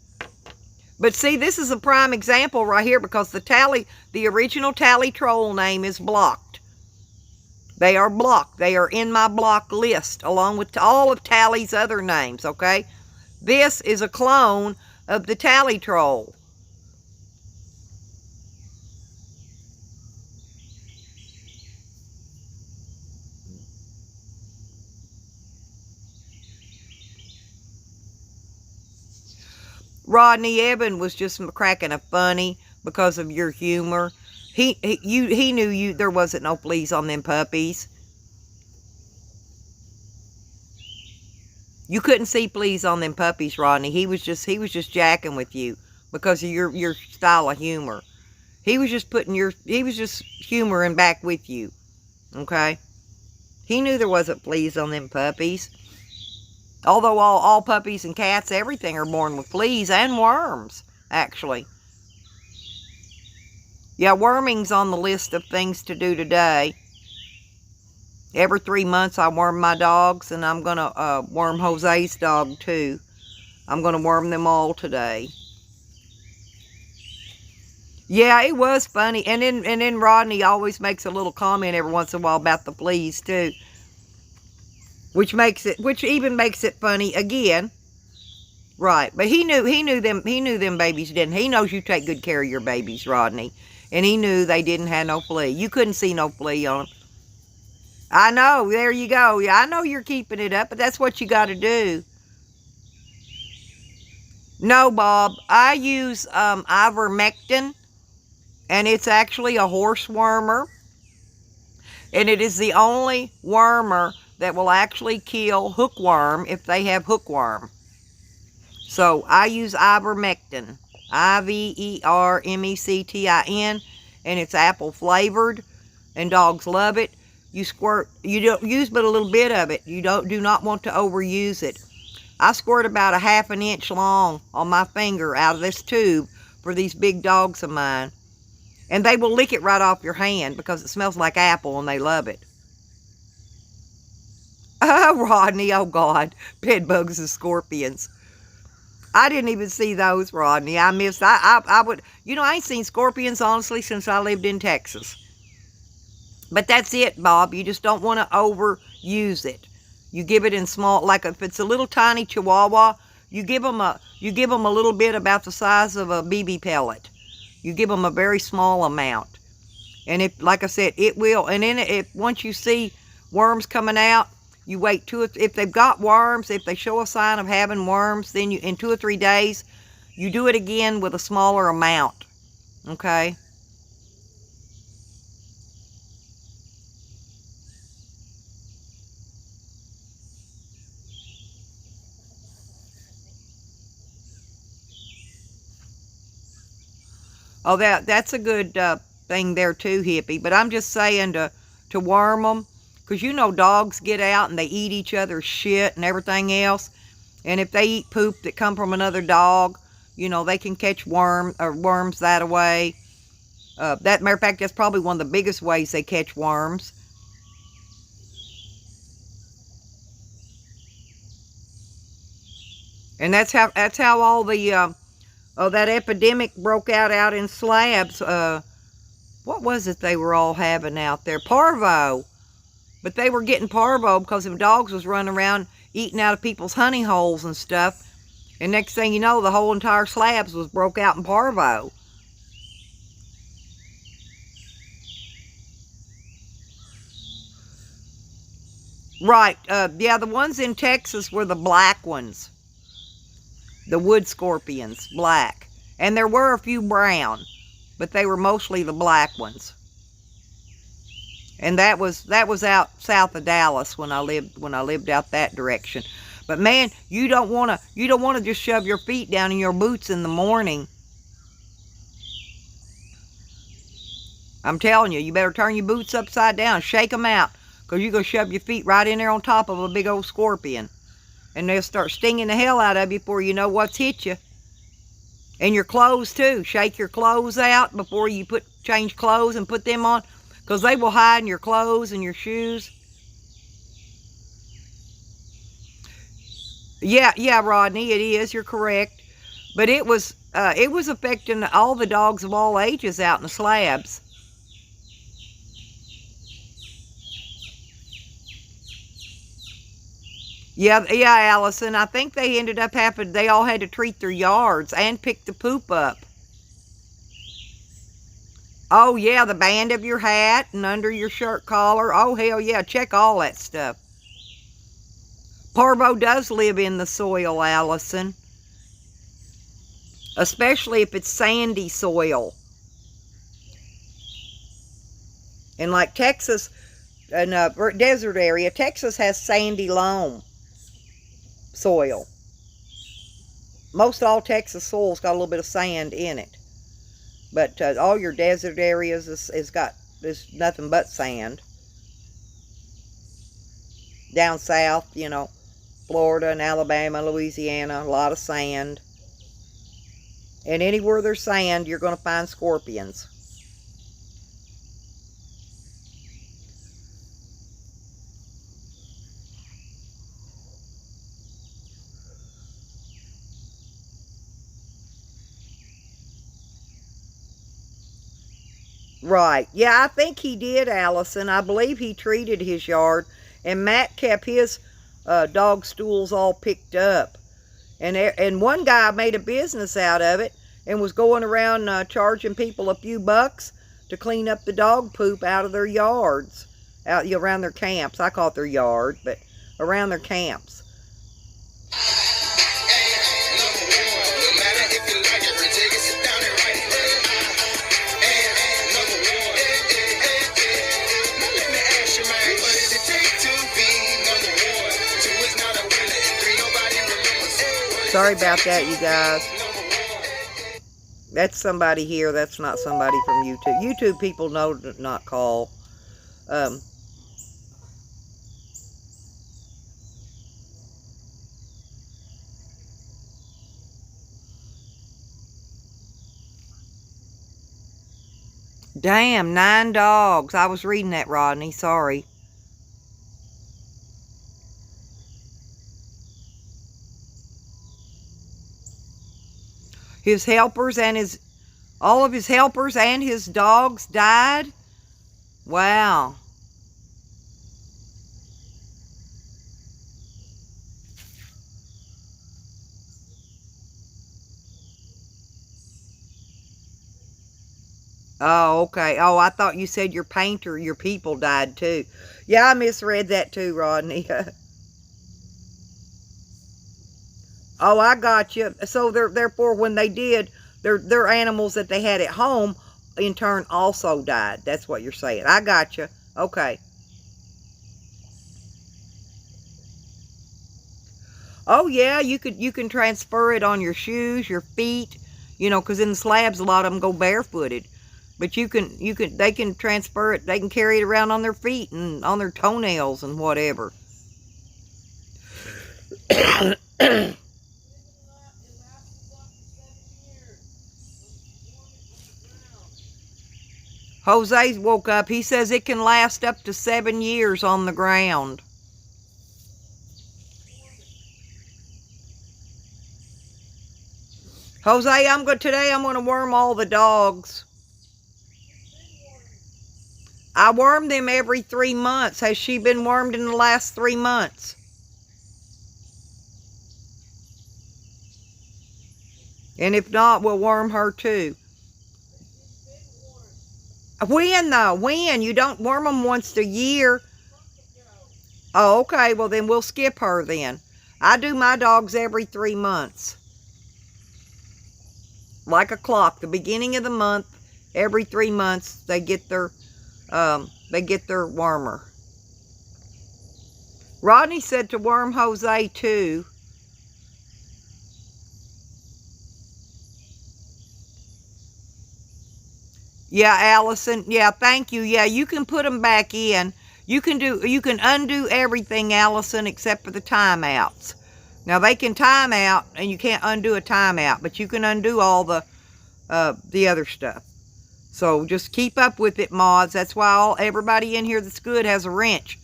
But see, this is a prime example right here because the original tally troll name is blocked. They are blocked. They are in my block list along with all of Tally's other names, okay? This is a clone of the tally troll. Rodney Evan was just cracking a funny because of your humor. He knew there wasn't no fleas on them puppies. You couldn't see fleas on them puppies, Rodney. He was just jacking with you because of your style of humor. He was just humoring back with you. Okay? He knew there wasn't fleas on them puppies. Although all puppies and cats, everything are born with fleas and worms, actually. Yeah, worming's on the list of things to do today. Every 3 months I worm my dogs, and I'm going to worm Jose's dog too. I'm going to worm them all today. Yeah, it was funny. And then Rodney always makes a little comment every once in a while about the fleas too. Which even makes it funny again. Right. But he knew them babies didn't. He knows you take good care of your babies, Rodney. And he knew they didn't have no flea. You couldn't see no flea on them. I know. There you go. Yeah, I know you're keeping it up, but that's what you got to do. No, Bob. I use ivermectin, and it's actually a horse wormer. And it is the only wormer that will actually kill hookworm if they have hookworm. So I use ivermectin, ivermectin, and it's apple flavored, and dogs love it. You don't use but a little bit of it. You do not want to overuse it. I squirt about a ½ an inch long on my finger out of this tube for these big dogs of mine. And they will lick it right off your hand because it smells like apple and they love it. Oh, Rodney, oh God, bed bugs and scorpions. I didn't even see those, Rodney. I would, I ain't seen scorpions, honestly, since I lived in Texas. But that's it, Bob. You just don't want to overuse it. You give it in small, like if it's a little tiny chihuahua, you give them a little bit about the size of a BB pellet. You give them a very small amount. And if, like I said, it will. And then once you see worms coming out, you wait if they've got worms, if they show a sign of having worms, then in 2 or 3 days, you do it again with a smaller amount. Okay? Oh, that's a good thing there too, Hippie. But I'm just saying to worm them. Because dogs get out and they eat each other's shit and everything else. And if they eat poop that come from another dog, they can catch worms that way. Matter of fact, that's probably one of the biggest ways they catch worms. And that's how all the that epidemic broke out in Slabs. What was it they were all having out there? Parvo. But they were getting parvo because them dogs was running around eating out of people's honey holes and stuff. And next thing you know, the whole entire Slabs was broke out in parvo. Right. Yeah, the ones in Texas were the black ones. The wood scorpions, black. And there were a few brown, but they were mostly the black ones. And that was out south of Dallas when I lived out that direction. But man, you don't want to just shove your feet down in your boots in the morning. I'm telling you, you better turn your boots upside down, shake them out, because you're going to shove your feet right in there on top of a big old scorpion. And they'll start stinging the hell out of you before you know what's hit you. And your clothes too. Shake your clothes out before you change clothes and put them on, because they will hide in your clothes and your shoes. Yeah, Rodney, it is. You're correct. But it was affecting all the dogs of all ages out in the slabs. Yeah, Allison. I think they ended up they all had to treat their yards and pick the poop up. Oh, yeah, the band of your hat and under your shirt collar. Oh, hell yeah, check all that stuff. Parvo does live in the soil, Allison. Especially if it's sandy soil. And like Texas, in a desert area, Texas has sandy loam soil. Most all Texas soil's got a little bit of sand in it. But all your desert areas is nothing but sand. Down south, you know, Florida and Alabama, Louisiana, a lot of sand. And anywhere there's sand, you're going to find scorpions. Right. Yeah, I think he did, Allison. I believe he treated his yard. And Matt kept his dog stools all picked up. And one guy made a business out of it and was going around charging people a few bucks to clean up the dog poop out of their yards, out around their camps. I call it their yard, but around their camps. Sorry about that, you guys. That's somebody here. That's not somebody from YouTube. YouTube people know to not call. Damn, 9 dogs. I was reading that, Rodney. Sorry. His helpers and all of his helpers and his dogs died? Wow. Oh, okay. Oh, I thought you said your people died too. Yeah, I misread that too, Rodney. Oh, I got you. So therefore, when they did, their animals that they had at home, in turn, also died. That's what you're saying. I got you. Okay. Oh yeah, you can transfer it on your shoes, your feet, you know, because in the slabs a lot of them go barefooted. But they can transfer it. They can carry it around on their feet and on their toenails and whatever. Jose woke up. He says it can last up to 7 years on the ground. Jose, today I'm going to worm all the dogs. I worm them every 3 months. Has she been wormed in the last 3 months? And if not, we'll worm her too. When though? When? You don't worm them once a year. Oh, okay. Well, then we'll skip her then. I do my dogs every 3 months. Like a clock. The beginning of the month, every 3 months, they get their wormer. Rodney said to worm Jose too. Yeah, Allison. Yeah, thank you. Yeah, you can put them back in. You can undo everything, Allison, except for the timeouts. Now they can time out, and you can't undo a timeout, but you can undo all the other stuff. So just keep up with it, mods. That's why everybody in here that's good has a wrench.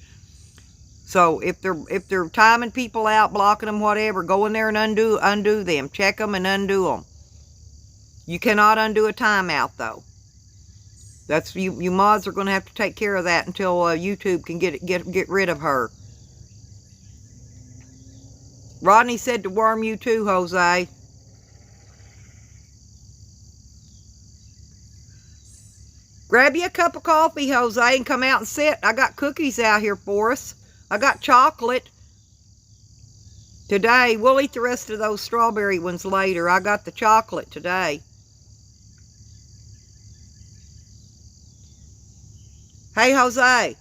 So if they're timing people out, blocking them, whatever, go in there and undo them. Check them and undo them. You cannot undo a timeout though. That's you mods are going to have to take care of that until YouTube can get rid of her. Rodney said to worm you too, Jose. Grab you a cup of coffee, Jose, and come out and sit. I got cookies out here for us. I got chocolate today. We'll eat the rest of those strawberry ones later. I got the chocolate today. Hey, Jose.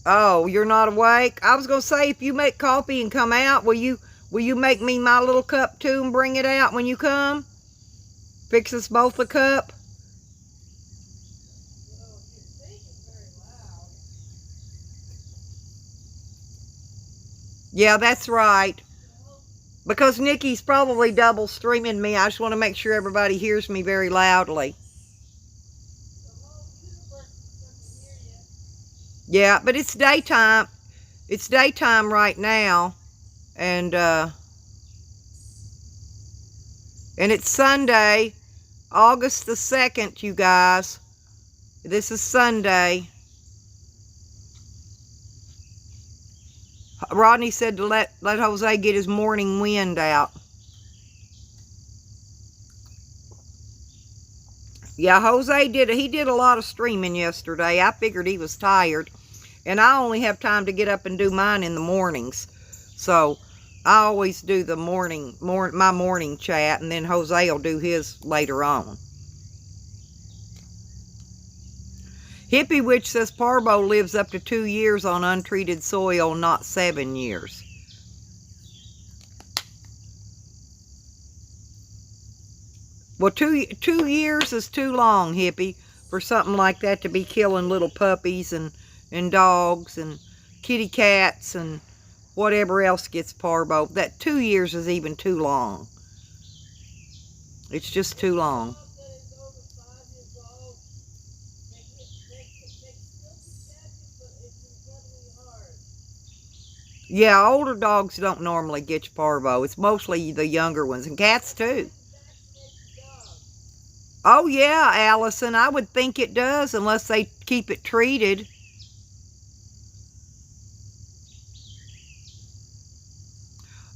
Oh, you're not awake? I was going to say, if you make coffee and come out, will you make me my little cup too and bring it out when you come? Fix us both a cup? Yeah, that's right. Because Nikki's probably double streaming me. I just want to make sure everybody hears me very loudly. Yeah, but it's daytime. It's daytime right now. And it's Sunday, August the 2nd, you guys. This is Sunday. Rodney said to let Jose get his morning wind out. Yeah, Jose did a lot of streaming yesterday. I figured he was tired. And I only have time to get up and do mine in the mornings. So I always do the my morning chat, and then Jose will do his later on. Hippie Witch says Parbo lives up to 2 years on untreated soil, not 7 years. Well, two years is too long, Hippie, for something like that to be killing little puppies and dogs and kitty cats and whatever else gets Parbo. That 2 years is even too long. It's just too long. Yeah, older dogs don't normally get Parvo. It's mostly the younger ones, and cats too. Oh yeah, Allison, I would think it does unless they keep it treated.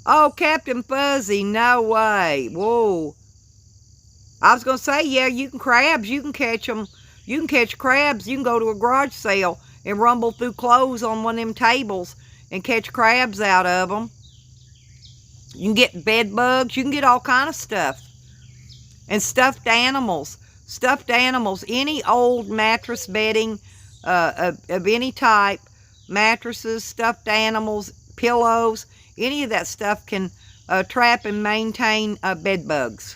Oh, Captain Fuzzy, no way. Whoa. I was going to say, yeah, you can crabs. You can catch them. You can catch crabs. You can go to a garage sale and rumble through clothes on one of them tables and catch crabs out of them. You can get bed bugs. You can get all kind of stuff. And stuffed animals. Stuffed animals. Any old mattress bedding of any type. Mattresses, stuffed animals, pillows. Any of that stuff can trap and maintain bed bugs.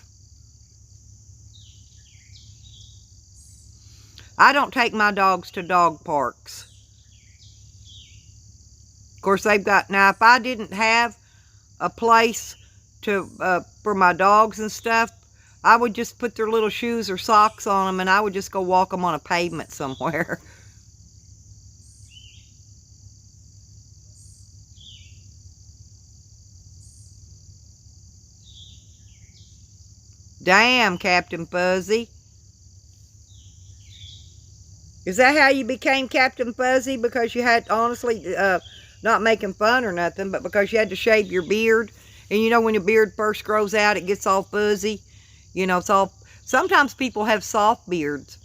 I don't take my dogs to dog parks. Of course, they've got, now if I didn't have a place to for my dogs and stuff, I would just put their little shoes or socks on them and I would just go walk them on a pavement somewhere. Damn, Captain Fuzzy. Is that how you became Captain Fuzzy? Because you had, honestly, not making fun or nothing, but because you had to shave your beard? And you know when your beard first grows out, it gets all fuzzy? You know, it's all, sometimes people have soft beards.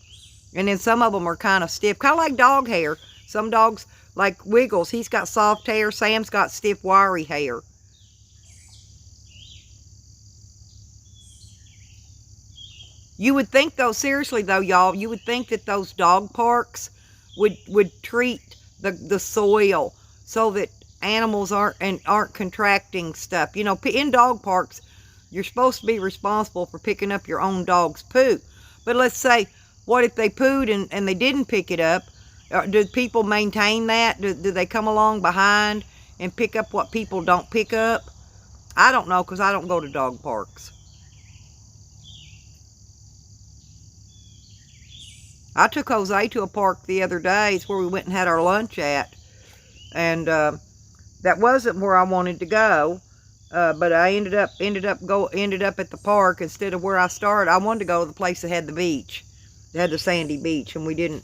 And then some of them are kind of stiff, kind of like dog hair. Some dogs, like Wiggles, he's got soft hair. Sam's got stiff, wiry hair. You would think, though, seriously, though, y'all, you would think that those dog parks would treat the soil so that animals aren't contracting stuff. You know, in dog parks, you're supposed to be responsible for picking up your own dog's poo. But let's say, what if they pooed and they didn't pick it up? Do people maintain that? Do they come along behind and pick up what people don't pick up? I don't know, because I don't go to dog parks. I took Jose to a park the other day. It's where we went and had our lunch at. And that wasn't where I wanted to go. But I ended up at the park instead of where I started. I wanted to go to the place that had the beach. It had the sandy beach, and we didn't.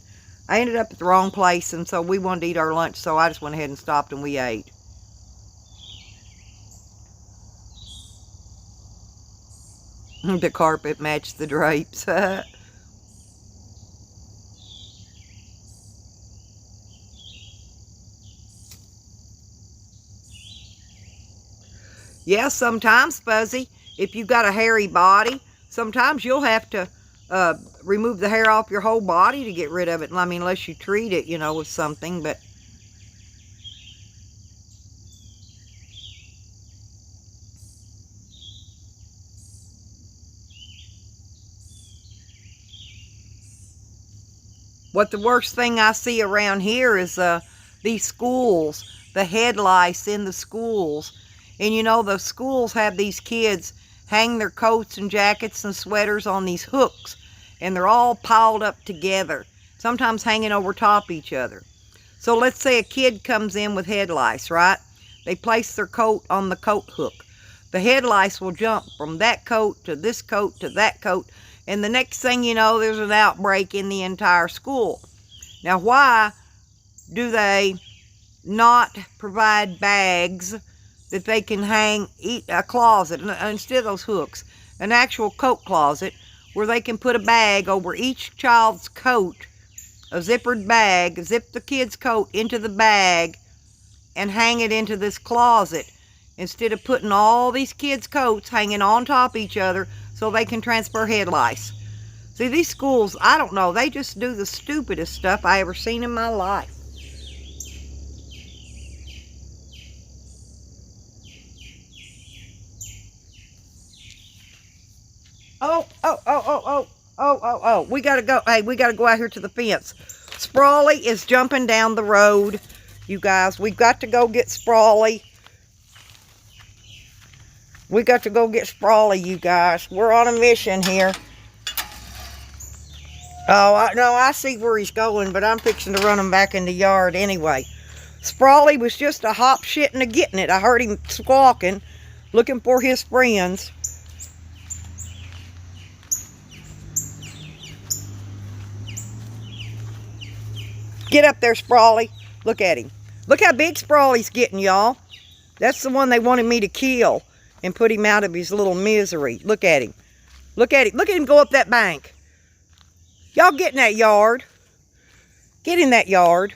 I ended up at the wrong place, and so we wanted to eat our lunch, so I just went ahead and stopped and we ate. The carpet matched the drapes. Yeah, sometimes, Fuzzy, if you've got a hairy body, sometimes you'll have to remove the hair off your whole body to get rid of it. I mean, unless you treat it, you know, with something, but... What the worst thing I see around here is these schools, the head lice in the schools. And you know, the schools have these kids hang their coats and jackets and sweaters on these hooks, and they're all piled up together, sometimes hanging over top each other. So let's say a kid comes in with head lice, right? They place their coat on the coat hook. The head lice will jump from that coat to this coat to that coat, and the next thing you know, there's an outbreak in the entire school. Now, why do they not provide bags that they can hang a closet, instead of those hooks, an actual coat closet where they can put a bag over each child's coat, a zippered bag, zip the kid's coat into the bag and hang it into this closet, instead of putting all these kids' coats hanging on top of each other so they can transfer head lice. See, these schools, I don't know, they just do the stupidest stuff I ever seen in my life. Oh, we gotta go. Hey, we gotta go out here to the fence. Sprawly is jumping down the road, you guys. We've got to go get Sprawly. We got to go get Sprawly, you guys. We're on a mission here. Oh, I see where he's going, but I'm fixing to run him back in the yard anyway. Sprawly was just a hop shit and a getting it. I heard him squawking, looking for his friends. Get up there, Sprawly. Look at him. Look how big Sprawly's getting, y'all. That's the one they wanted me to kill and put him out of his little misery. Look at him. Look at him. Look at him go up that bank. Y'all get in that yard. Get in that yard.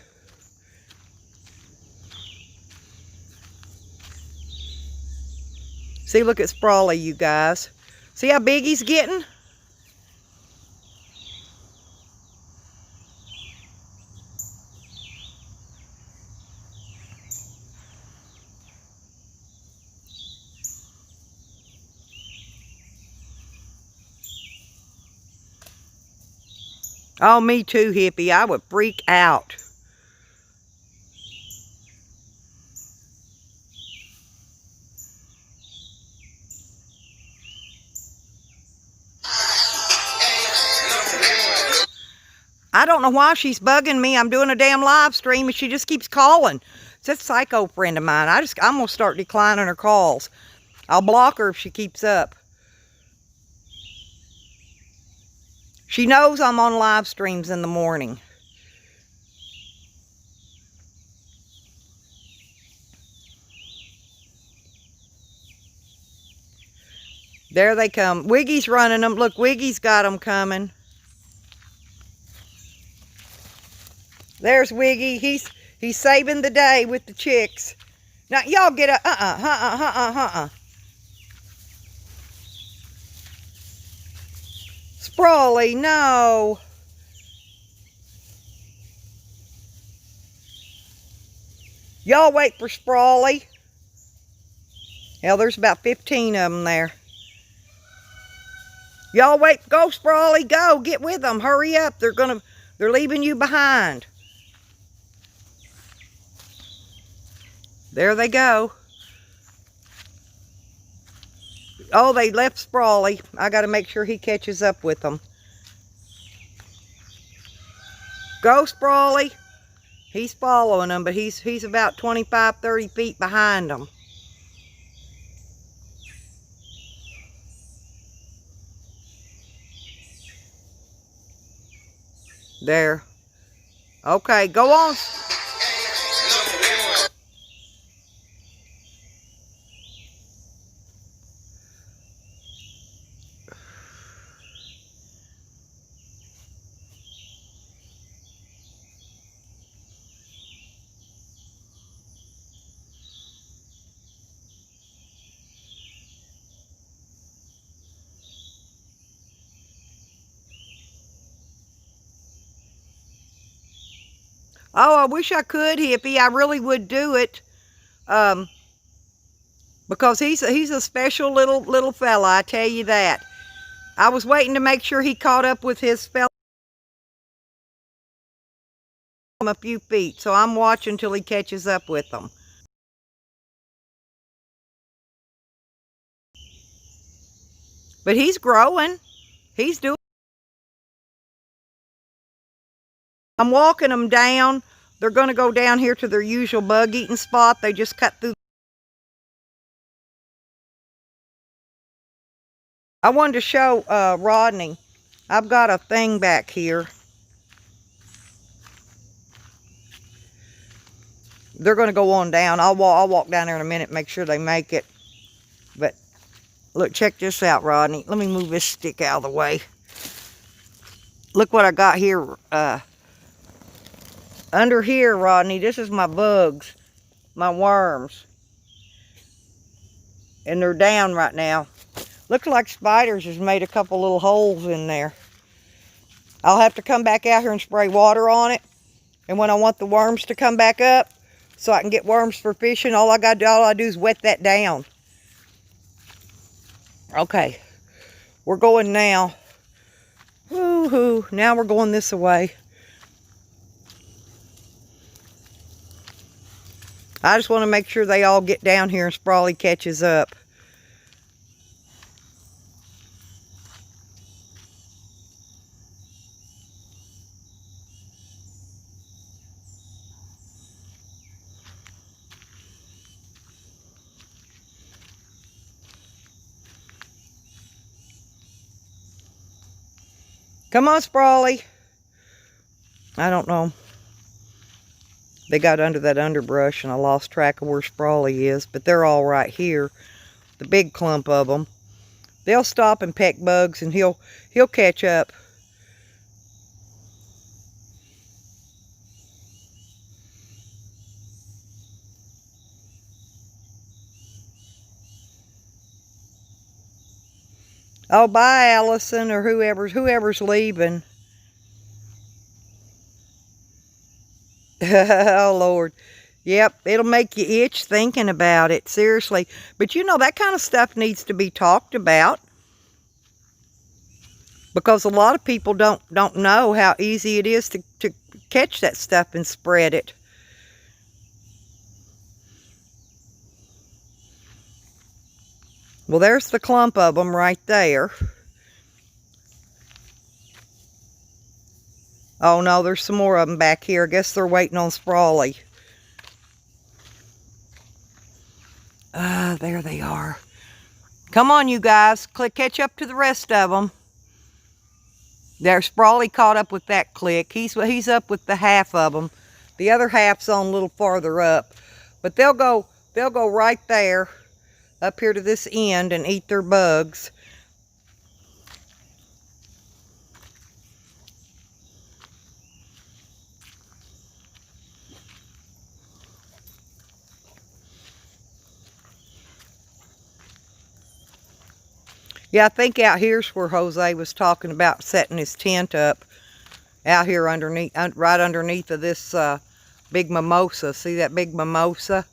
See, look at Sprawly, you guys. See how big he's getting? Oh, me too, hippie. I would freak out. I don't know why she's bugging me. I'm doing a damn live stream and she just keeps calling. It's that psycho friend of mine. I'm going to start declining her calls. I'll block her if she keeps up. She knows I'm on live streams in the morning. There they come. Wiggy's running them. Look, Wiggy's got them coming. There's Wiggy. He's saving the day with the chicks. Now, y'all get up. Sprawly, no. Y'all wait for Sprawley. Hell, there's about 15 of them there. Y'all wait. Go, Sprawley. Go. Get with them. Hurry up. They're leaving you behind. There they go. Oh, they left Sprawley. I got to make sure he catches up with them. Go, Sprawley. He's following them, but he's about 25, 30 feet behind them. There. Okay, go on. Oh, I wish I could, Hippie. I really would do it. Because he's a special little fella, I tell you that. I was waiting to make sure he caught up with his fella a few feet, so I'm watching till he catches up with them. But he's growing. He's doing. I'm walking them down. They're going to go down here to their usual bug eating spot. They just cut through. I wanted to show Rodney. I've got a thing back here. They're going to go on down. I'll walk down there in a minute and make sure they make it. But look, check this out, Rodney. Let me move this stick out of the way. Look what I got here. Under here, Rodney, this is my bugs, my worms. And they're down right now. Looks like spiders has made a couple little holes in there. I'll have to come back out here and spray water on it. And when I want the worms to come back up, so I can get worms for fishing, all I do is wet that down. Okay, we're going now. Woo-hoo, now we're going this way. I just want to make sure they all get down here and Sprawley catches up. Come on, Sprawley. I don't know. They got under that underbrush and I lost track of where Sprawley is, but they're all right here. The big clump of them. They'll stop and peck bugs and he'll catch up. Oh, bye, Allison, or whoever's leaving. Oh, Lord. Yep, it'll make you itch thinking about it, seriously. But you know, that kind of stuff needs to be talked about. Because a lot of people don't know how easy it is to catch that stuff and spread it. Well, there's the clump of them right there. Oh, no, there's some more of them back here. I guess they're waiting on Sprawley. There they are. Come on, you guys. Catch up to the rest of them. There, Sprawley caught up with that click. He's up with the half of them. The other half's on a little farther up. But they'll go right there, up here to this end, and eat their bugs. Yeah, I think out here's where Jose was talking about setting his tent up. Out here underneath, right underneath of this Big mimosa. See that big mimosa?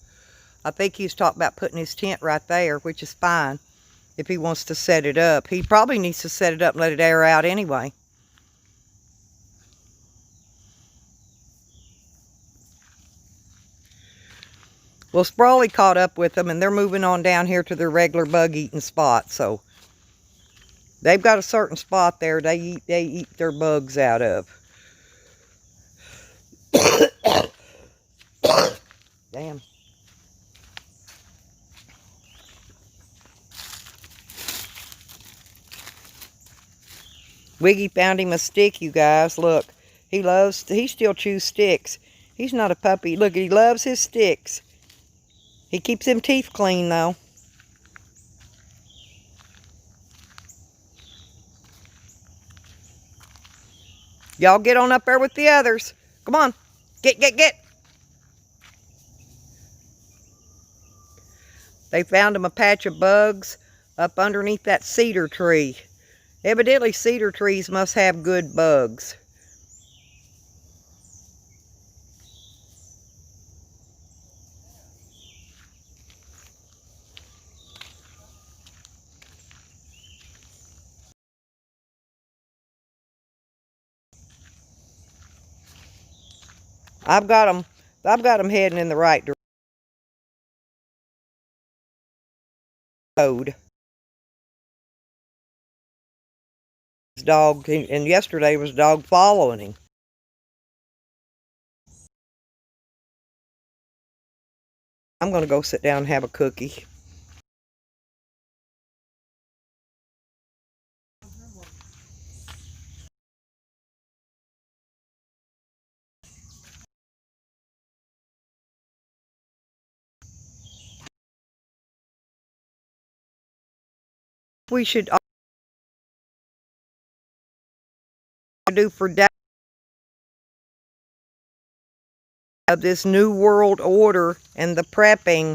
I think he's talking about putting his tent right there, which is fine if he wants to set it up. He probably needs to set it up and let it air out anyway. Well, Sprawley caught up with them, and they're moving on down here to their regular bug-eating spot. So they've got a certain spot there they eat their bugs out of. Damn. Wiggy found him a stick, you guys. Look, he still chews sticks. He's not a puppy. Look, he loves his sticks. He keeps them teeth clean, though. Y'all get on up there with the others. Come on. Get. They found him a patch of bugs up underneath that cedar tree. Evidently, cedar trees must have good bugs. I've got them heading in the right road. His dog, and yesterday was dog following him. I'm going to go sit down and have a cookie. We should do for day of this new world order and the prepping.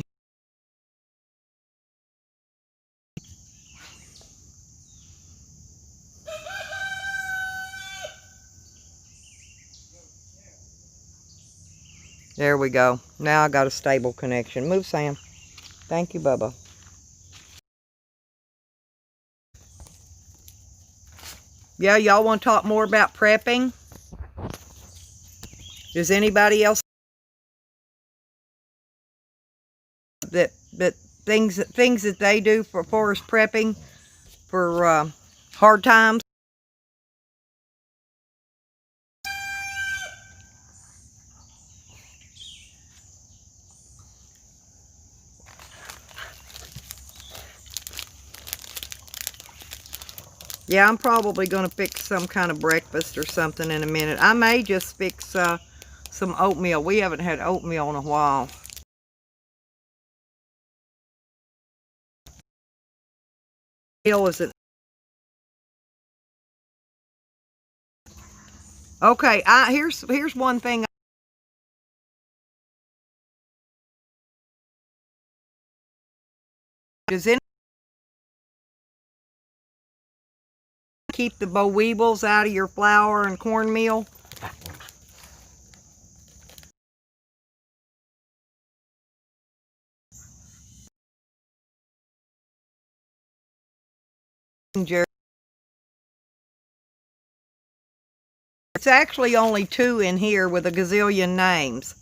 There we go. Now I got a stable connection. Move, Sam. Thank you, Bubba. Yeah, y'all want to talk more about prepping? Does anybody else that things that they do for forest prepping for hard times? Yeah, I'm probably going to fix some kind of breakfast or something in a minute. I may just fix some oatmeal. We haven't had oatmeal in a while. Isn't okay. Here's one thing. Does any keep the boll weevils out of your flour and cornmeal? It's actually only 2 in here with a gazillion names.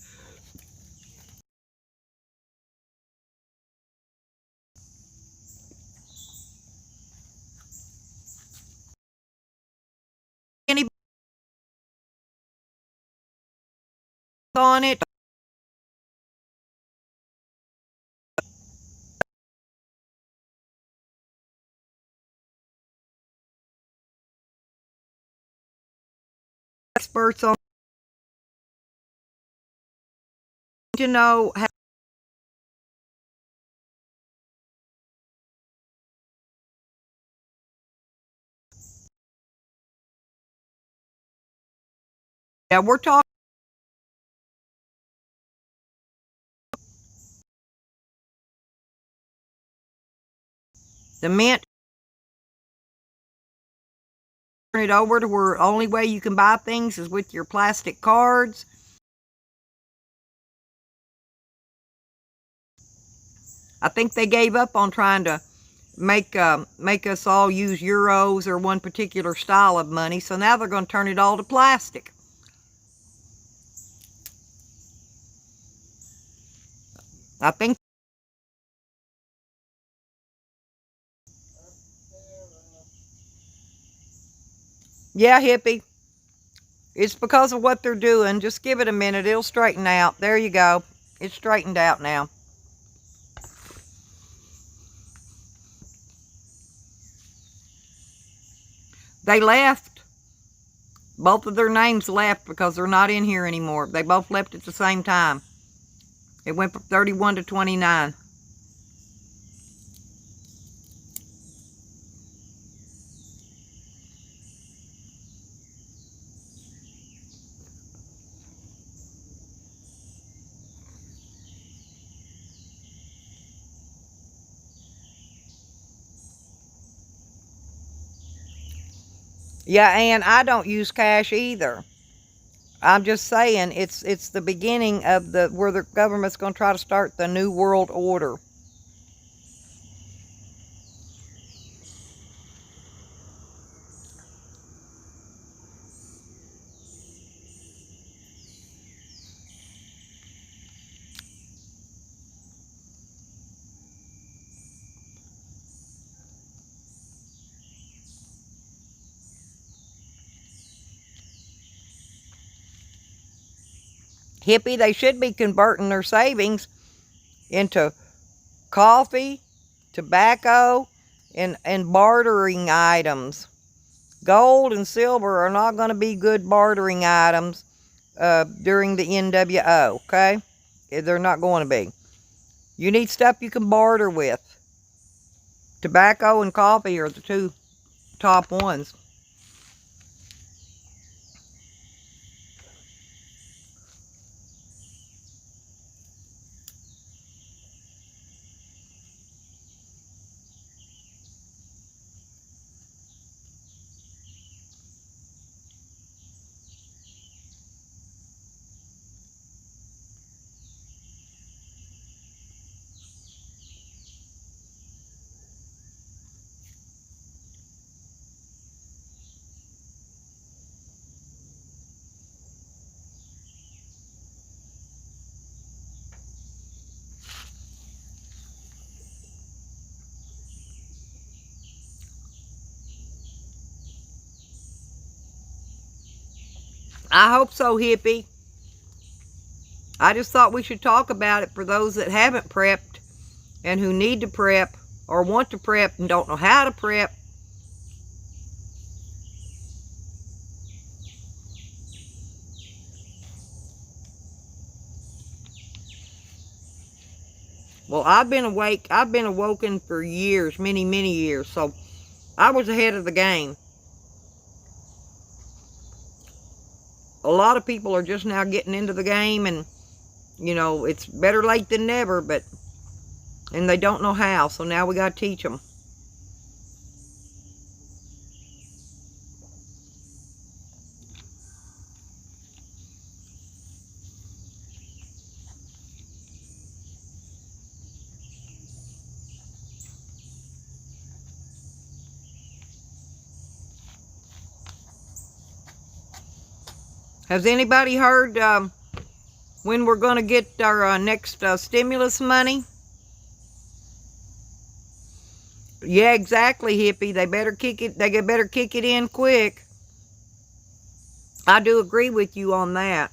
Any on it? Experts on to know how. Yeah, we're talking the mint. Turn it over to where only way you can buy things is with your plastic cards. I think they gave up on trying to make us all use euros or one particular style of money, so now they're going to turn it all to plastic. I think. Yeah, hippie. It's because of what they're doing. Just give it a minute. It'll straighten out. There you go. It's straightened out now. They left. Both of their names left because they're not in here anymore. They both left at the same time. It went from 31 to 29. Yeah, and I don't use cash either. I'm just saying it's the beginning of where the government's going to try to start the New World Order. Hippie, they should be converting their savings into coffee, tobacco, and bartering items. Gold and silver are not going to be good bartering items during the NWO, okay? They're not going to be. You need stuff you can barter with. Tobacco and coffee are the two top ones. I hope so, hippie. I just thought we should talk about it for those that haven't prepped and who need to prep or want to prep and don't know how to prep. Well, I've been awake. I've been awoken for years, many, many years. So I was ahead of the game. A lot of people are just now getting into the game, and, you know, it's better late than never, and they don't know how. So now we got to teach them. Has anybody heard when we're going to get our next stimulus money? Yeah, exactly, hippie. They better kick it. They better kick it in quick. I do agree with you on that.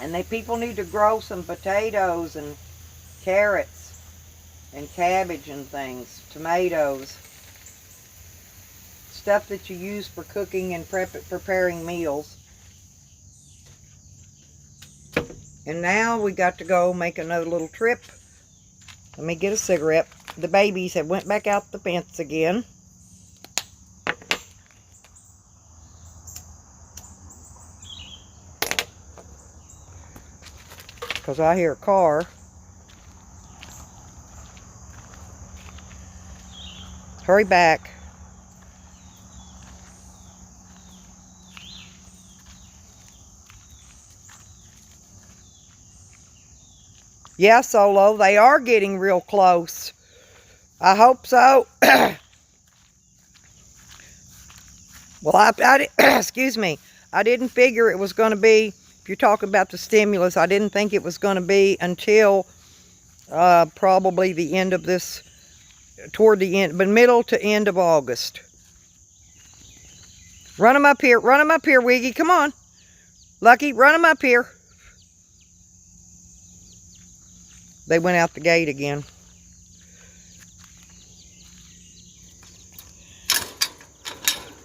And people need to grow some potatoes and carrots and cabbage and things, tomatoes, stuff that you use for cooking and preparing meals. And now we got to go make another little trip. Let me get a cigarette. The babies have went back out the fence again. Because I hear a car. Hurry back. Yeah, Solo, they are getting real close. I hope so. Well, I excuse me. I didn't figure it was going to be, if you're talking about the stimulus, I didn't think it was going to be until probably the end of this, toward the end, but middle to end of August. Run them up here, Wiggy, come on. Lucky, run them up here. They went out the gate again.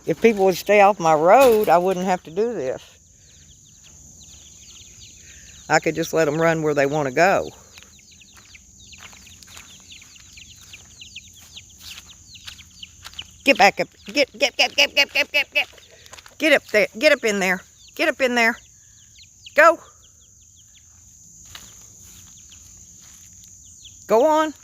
If people would stay off my road, I wouldn't have to do this. I could just let them run where they want to go. Get back up. Get up there. Get up in there. Get up in there. Go. Go on.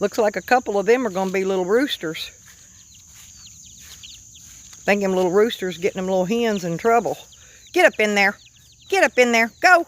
Looks like a couple of them are going to be little roosters. I think them little roosters getting them little hens in trouble. Get up in there. Get up in there. Go.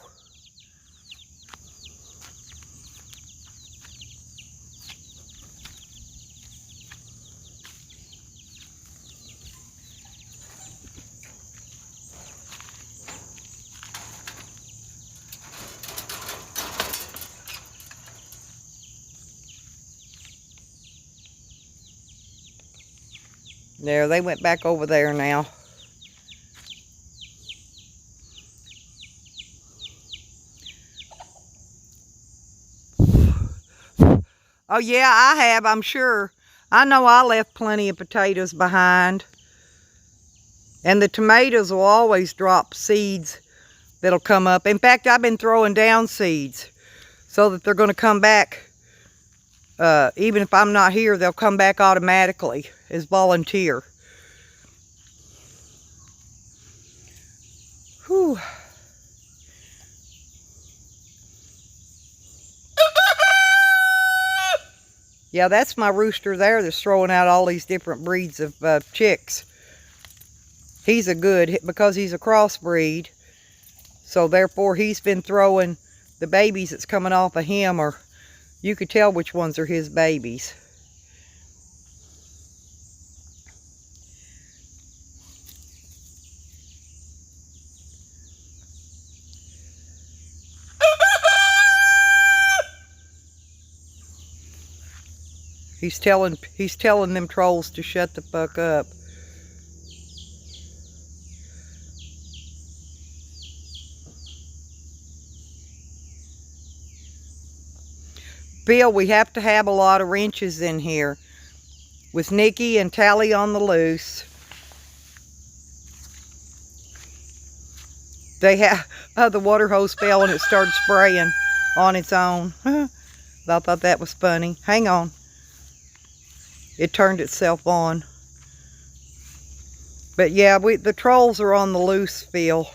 There, they went back over there now. Oh yeah, I have, I'm sure. I know I left plenty of potatoes behind. And the tomatoes will always drop seeds that'll come up. In fact, I've been throwing down seeds so that they're going to come back. Even if I'm not here, they'll come back automatically as volunteer. Whew. Yeah, that's my rooster there that's throwing out all these different breeds of chicks. He's a good, because he's a crossbreed. So therefore he's been throwing the babies that's coming off of him, or you could tell which ones are his babies. He's telling them trolls to shut the fuck up. Bill, we have to have a lot of wrenches in here. With Nikki and Tally on the loose. They have, the water hose fell and it started spraying on its own. I thought that was funny. Hang on. It turned itself on. But yeah, the trolls are on the loose, Phil.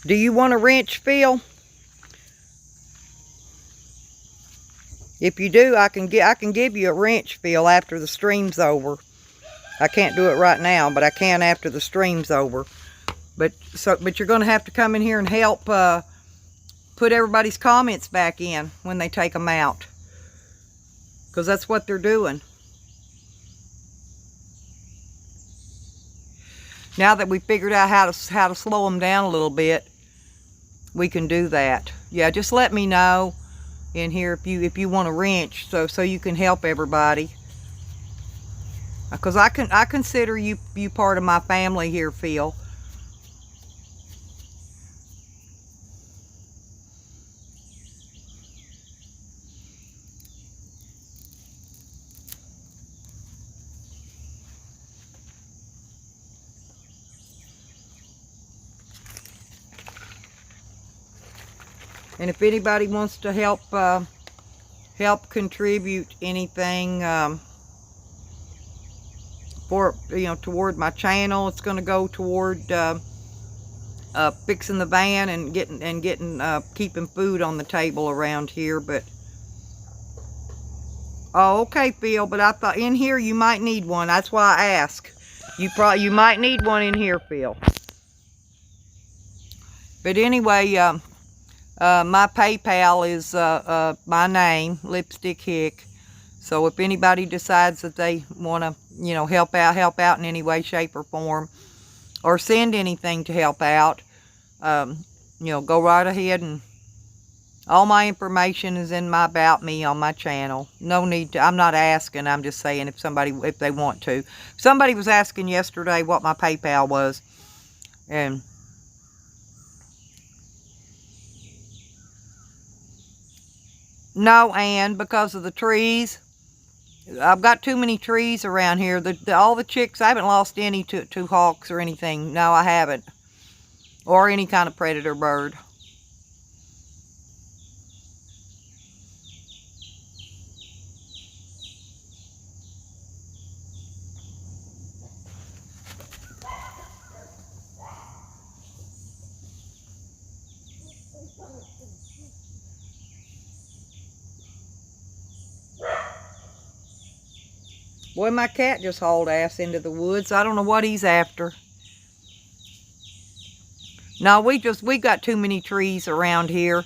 Do you want a wrench, Phil? If you do, I can give you a wrench, Phil, after the stream's over. I can't do it right now, but I can after the stream's over. But you're going to have to come in here and help put everybody's comments back in when they take them out, because that's what they're doing. Now that we figured out how to slow them down a little bit, we can do that. Yeah, just let me know in here if you want a wrench, so you can help everybody. Because I consider you part of my family here, Phil. And if anybody wants to help contribute anything for, toward my channel, it's going to go toward fixing the van and getting keeping food on the table around here. But oh, okay, Phil. But I thought in here you might need one. That's why I asked. You might need one in here, Phil. But anyway, my PayPal is my name, Lipstickhick. So if anybody decides that they want to, help out in any way, shape, or form, or send anything to help out, go right ahead. And all my information is in my About Me on my channel. No need to, I'm not asking, I'm just saying if they want to. Somebody was asking yesterday what my PayPal was. And no, Ann, because of the trees. I've got too many trees around here. All the chicks, I haven't lost any to hawks or anything. No, I haven't. Or any kind of predator bird. Boy, my cat just hauled ass into the woods. I don't know what he's after. No, we got too many trees around here.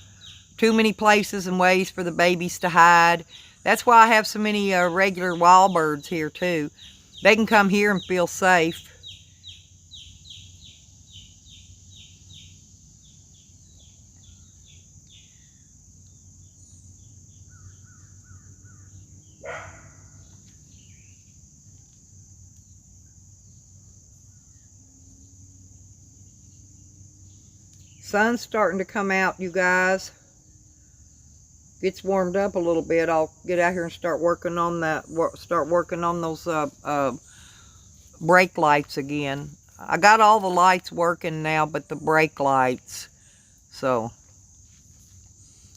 Too many places and ways for the babies to hide. That's why I have so many regular wild birds here too. They can come here and feel safe. Sun's starting to come out, you guys. Gets warmed up a little bit. I'll get out here and start working on those brake lights again. I got all the lights working now, but the brake lights. So,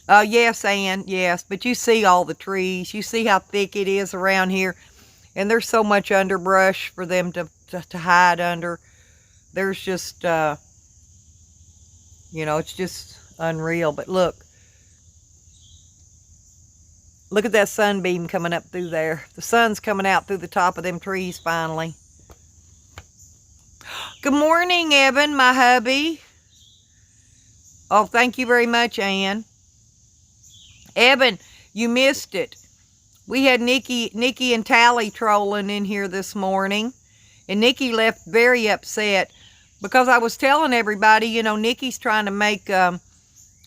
yes, Ann, yes. But you see all the trees. You see how thick it is around here, and there's so much underbrush for them to hide under. There's just it's just unreal. But look at that sunbeam coming up through there. The sun's coming out through the top of them trees finally. Good morning, Evan, my hubby. Oh, thank you very much, Ann. Evan, you missed it. We had Nikki and Tally trolling in here this morning, and Nikki left very upset because I was telling everybody, Nikki's trying to make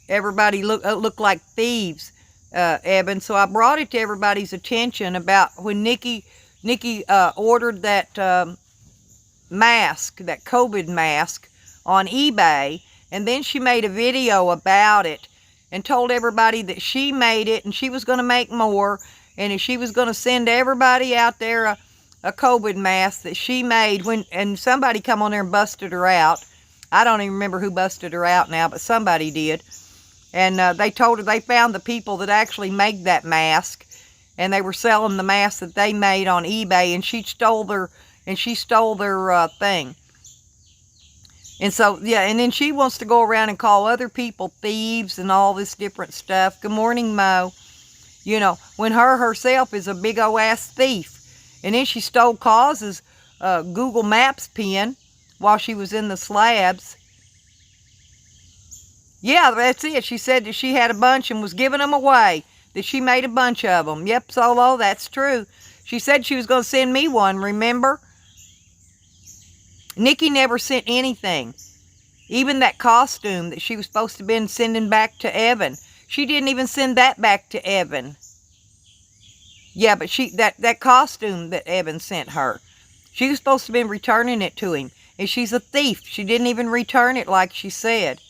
everybody look like thieves, Evan. So I brought it to everybody's attention about when Nikki ordered that mask, that COVID mask on eBay, and then she made a video about it and told everybody that she made it and she was going to make more, and she was going to send everybody out there a COVID mask that she made and somebody come on there and busted her out. I don't even remember who busted her out now, but somebody did. And they told her they found the people that actually made that mask, and they were selling the mask that they made on eBay, and she stole their thing. And so, yeah, and then she wants to go around and call other people thieves and all this different stuff. Good morning, Mo. When herself is a big old ass thief. And then she stole Cause's Google Maps pin while she was in the slabs. Yeah, that's it. She said that she had a bunch and was giving them away. That she made a bunch of them. Yep, Solo, that's true. She said she was going to send me one, remember? Nikki never sent anything. Even that costume that she was supposed to have been sending back to Evan. She didn't even send that back to Evan. Yeah, but that costume that Evan sent her, she was supposed to be returning it to him. And she's a thief. She didn't even return it like she said.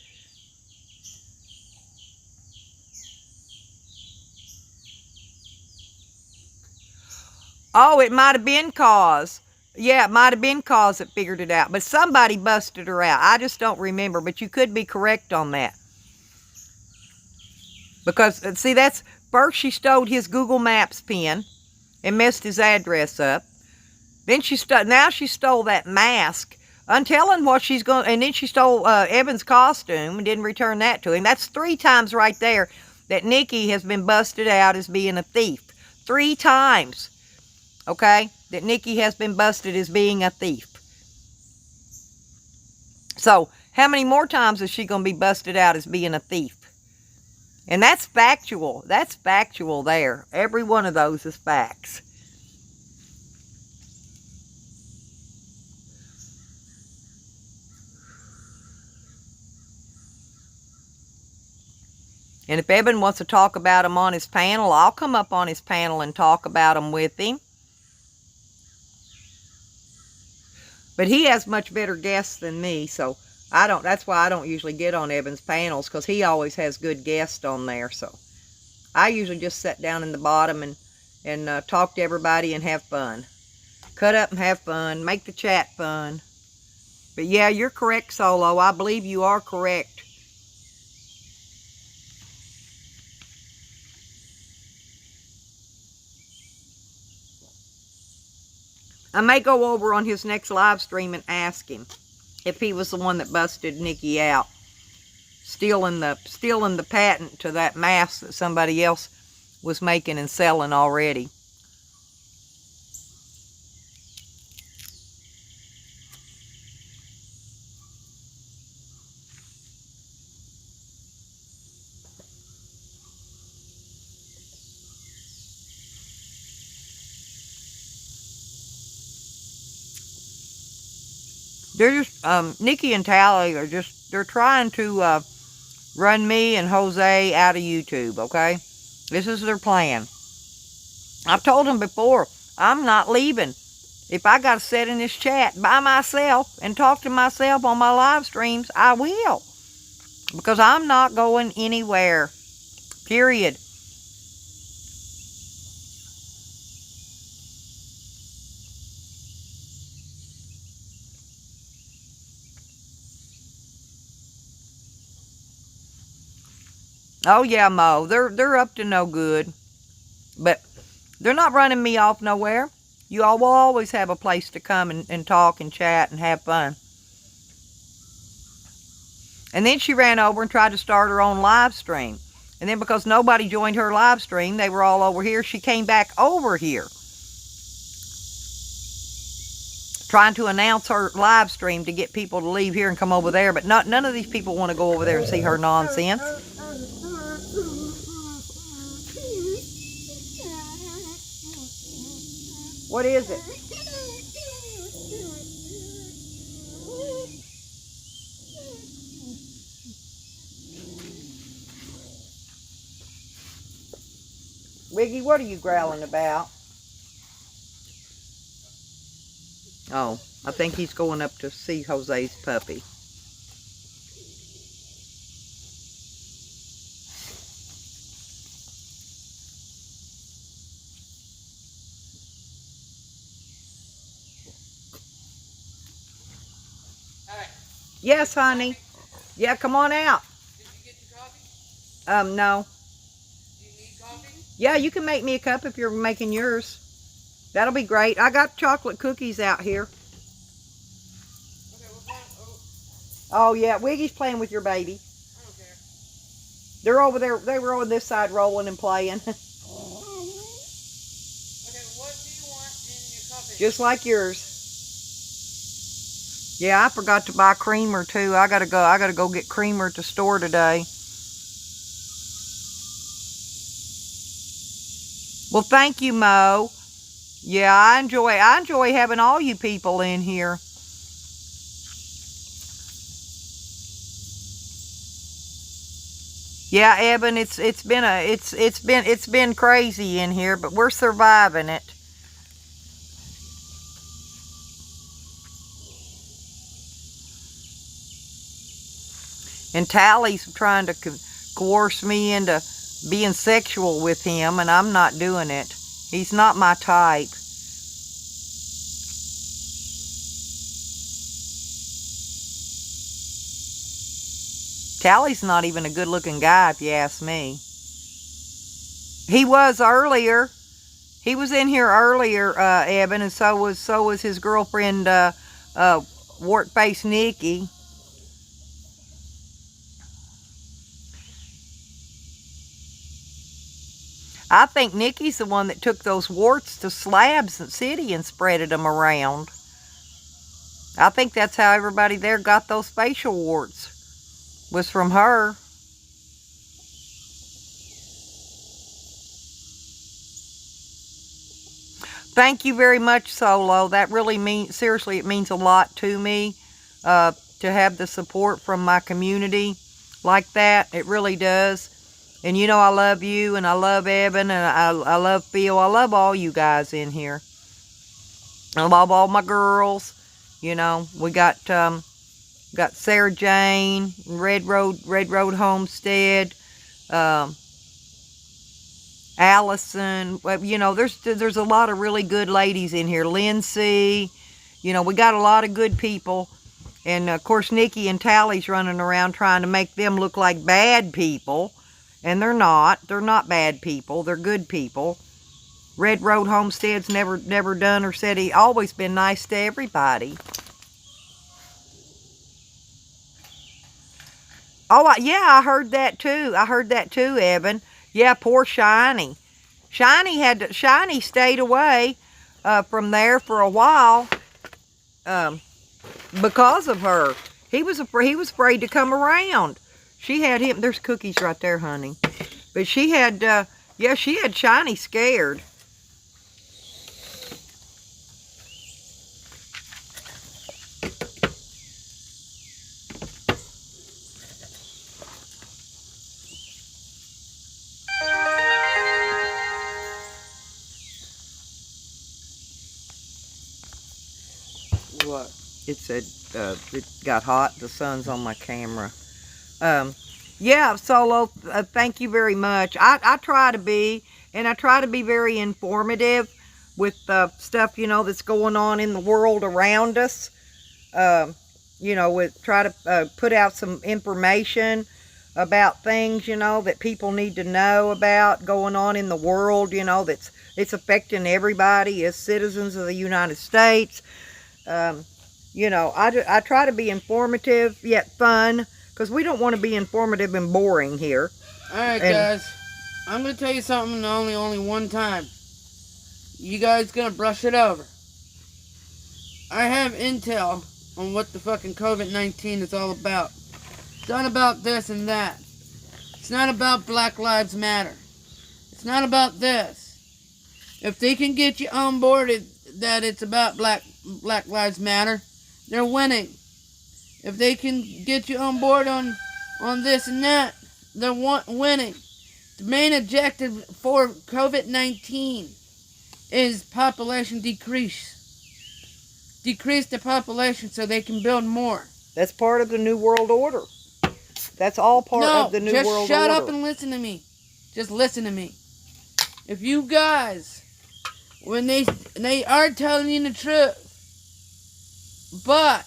Oh, it might have been Cause. Yeah, it might have been Cause that figured it out. But somebody busted her out. I just don't remember. But you could be correct on that. Because, see, that's... First, she stole his Google Maps pin and messed his address up. Then now she stole that mask, untelling what she's going... And then she stole Evan's costume and didn't return that to him. That's 3 times right there that Nikki has been busted out as being a thief. 3 times. Okay? That Nikki has been busted as being a thief. So, how many more times is she going to be busted out as being a thief? And that's factual. That's factual there. Every one of those is facts. And if Evan wants to talk about him on his panel, I'll come up on his panel and talk about him with him. But he has much better guests than me, so that's why I don't usually get on Evan's panels, because he always has good guests on there. So I usually just sit down in the bottom and talk to everybody and have fun. Cut up and have fun. Make the chat fun. But yeah, you're correct, Solo. I believe you are correct. I may go over on his next live stream and ask him if he was the one that busted Nikki out, stealing the patent to that mask that somebody else was making and selling already. They're just, Nikki and Tally are they're trying to run me and Jose out of YouTube, okay? This is their plan. I've told them before, I'm not leaving. If I got to sit in this chat by myself and talk to myself on my live streams, I will. Because I'm not going anywhere. Period. Oh yeah, Mo. They're up to no good. But they're not running me off nowhere. You all will always have a place to come and talk and chat and have fun. And then she ran over and tried to start her own live stream. And then because nobody joined her live stream, they were all over here, she came back over here. Trying to announce her live stream to get people to leave here and come over there. But none of these people want to go over there and see her nonsense. What is it? Wiggy, what are you growling about? Oh, I think he's going up to see Jose's puppy. Yes, honey. Yeah, come on out. Did you get your coffee? No. Do you need coffee? Yeah, you can make me a cup if you're making yours. That'll be great. I got chocolate cookies out here. Okay, we're fine. Oh, yeah. Wiggy's playing with your baby. I don't care. They're over there. They were on this side rolling and playing. Okay, what do you want in your coffee? Just like yours. Yeah, I forgot to buy creamer too. I gotta go get creamer at the store today. Well, thank you, Mo. Yeah, I enjoy having all you people in here. Yeah, Eben, it's been crazy in here, but we're surviving it. And Tally's trying to coerce me into being sexual with him, and I'm not doing it. He's not my type. Tally's not even a good-looking guy, if you ask me. He was earlier. He was in here earlier, Eben, and so was his girlfriend, wart-faced Nikki. I think Nikki's the one that took those warts to Slabs City and spreaded them around. I think that's how everybody there got those facial warts, was from her. Thank you very much, Solo. That really means, seriously, it means a lot to me to have the support from my community like that. It really does. And you know I love you, and I love Eben, and I love Phil. I love all you guys in here. I love all my girls. You know, we got Sarah Jane, Red Road Homestead, Allison. You know, there's a lot of really good ladies in here. Lindsay. You know, we got a lot of good people. And of course Nikki and Tally's running around trying to make them look like bad people. And they're not. They're not bad people. They're good people. Red Road Homestead's never done or said he always been nice to everybody. Oh, yeah, I heard that too. I heard that too, Eben. Yeah, poor Shiny. Shiny stayed away from there for a while because of her. He was afraid to come around. She had him. There's cookies right there, honey. But she had, yeah, she had Shiny scared. What? It said, it got hot. The sun's on my camera. Yeah, Solo, thank you very much. I try to be, and I try to be very informative with stuff, you know, that's going on in the world around us. You know, try to put out some information about things, you know, that people need to know about going on in the world, you know, it's affecting everybody as citizens of the United States. You know, I try to be informative yet fun, because we don't want to be informative and boring here. Alright, guys. I'm going to tell you something only one time. You guys going to brush it over. I have intel on what the fucking COVID-19 is all about. It's not about this and that. It's not about Black Lives Matter. It's not about this. If they can get you on board that it's about Black Lives Matter, they're winning. If they can get you on board on this and that, they're winning. The main objective for COVID-19 is population decrease. Decrease the population so they can build more. That's part of the New World Order. That's all part of the New World Order. Just shut up and listen to me. Just listen to me. If you guys, when they are telling you the truth, but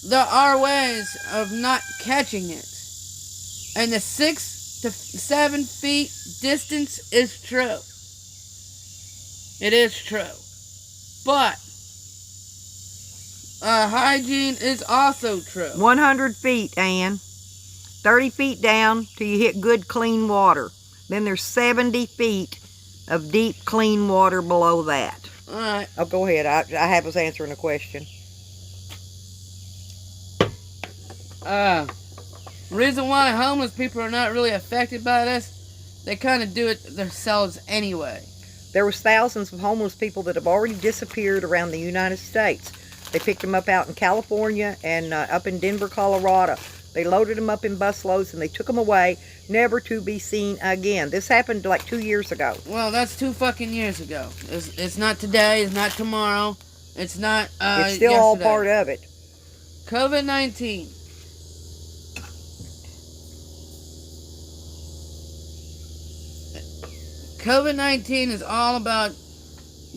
there are ways of not catching it. And the 6 to 7 feet distance is true. It is true. But hygiene is also true. 100 feet, Ann. 30 feet down till you hit good clean water. Then there's 70 feet of deep clean water below that. Alright. Oh, go ahead. I was answering a question. Reason why homeless people are not really affected by this, they kind of do it themselves anyway. There was thousands of homeless people that have already disappeared around the United States. They picked them up out in California and up in Denver, Colorado. They loaded them up in busloads and they took them away, never to be seen again. This happened like 2 years ago. Well, that's 2 fucking years ago. It's not today. It's not tomorrow. It's not It's still yesterday. all part of it. COVID-19. COVID-19 is all about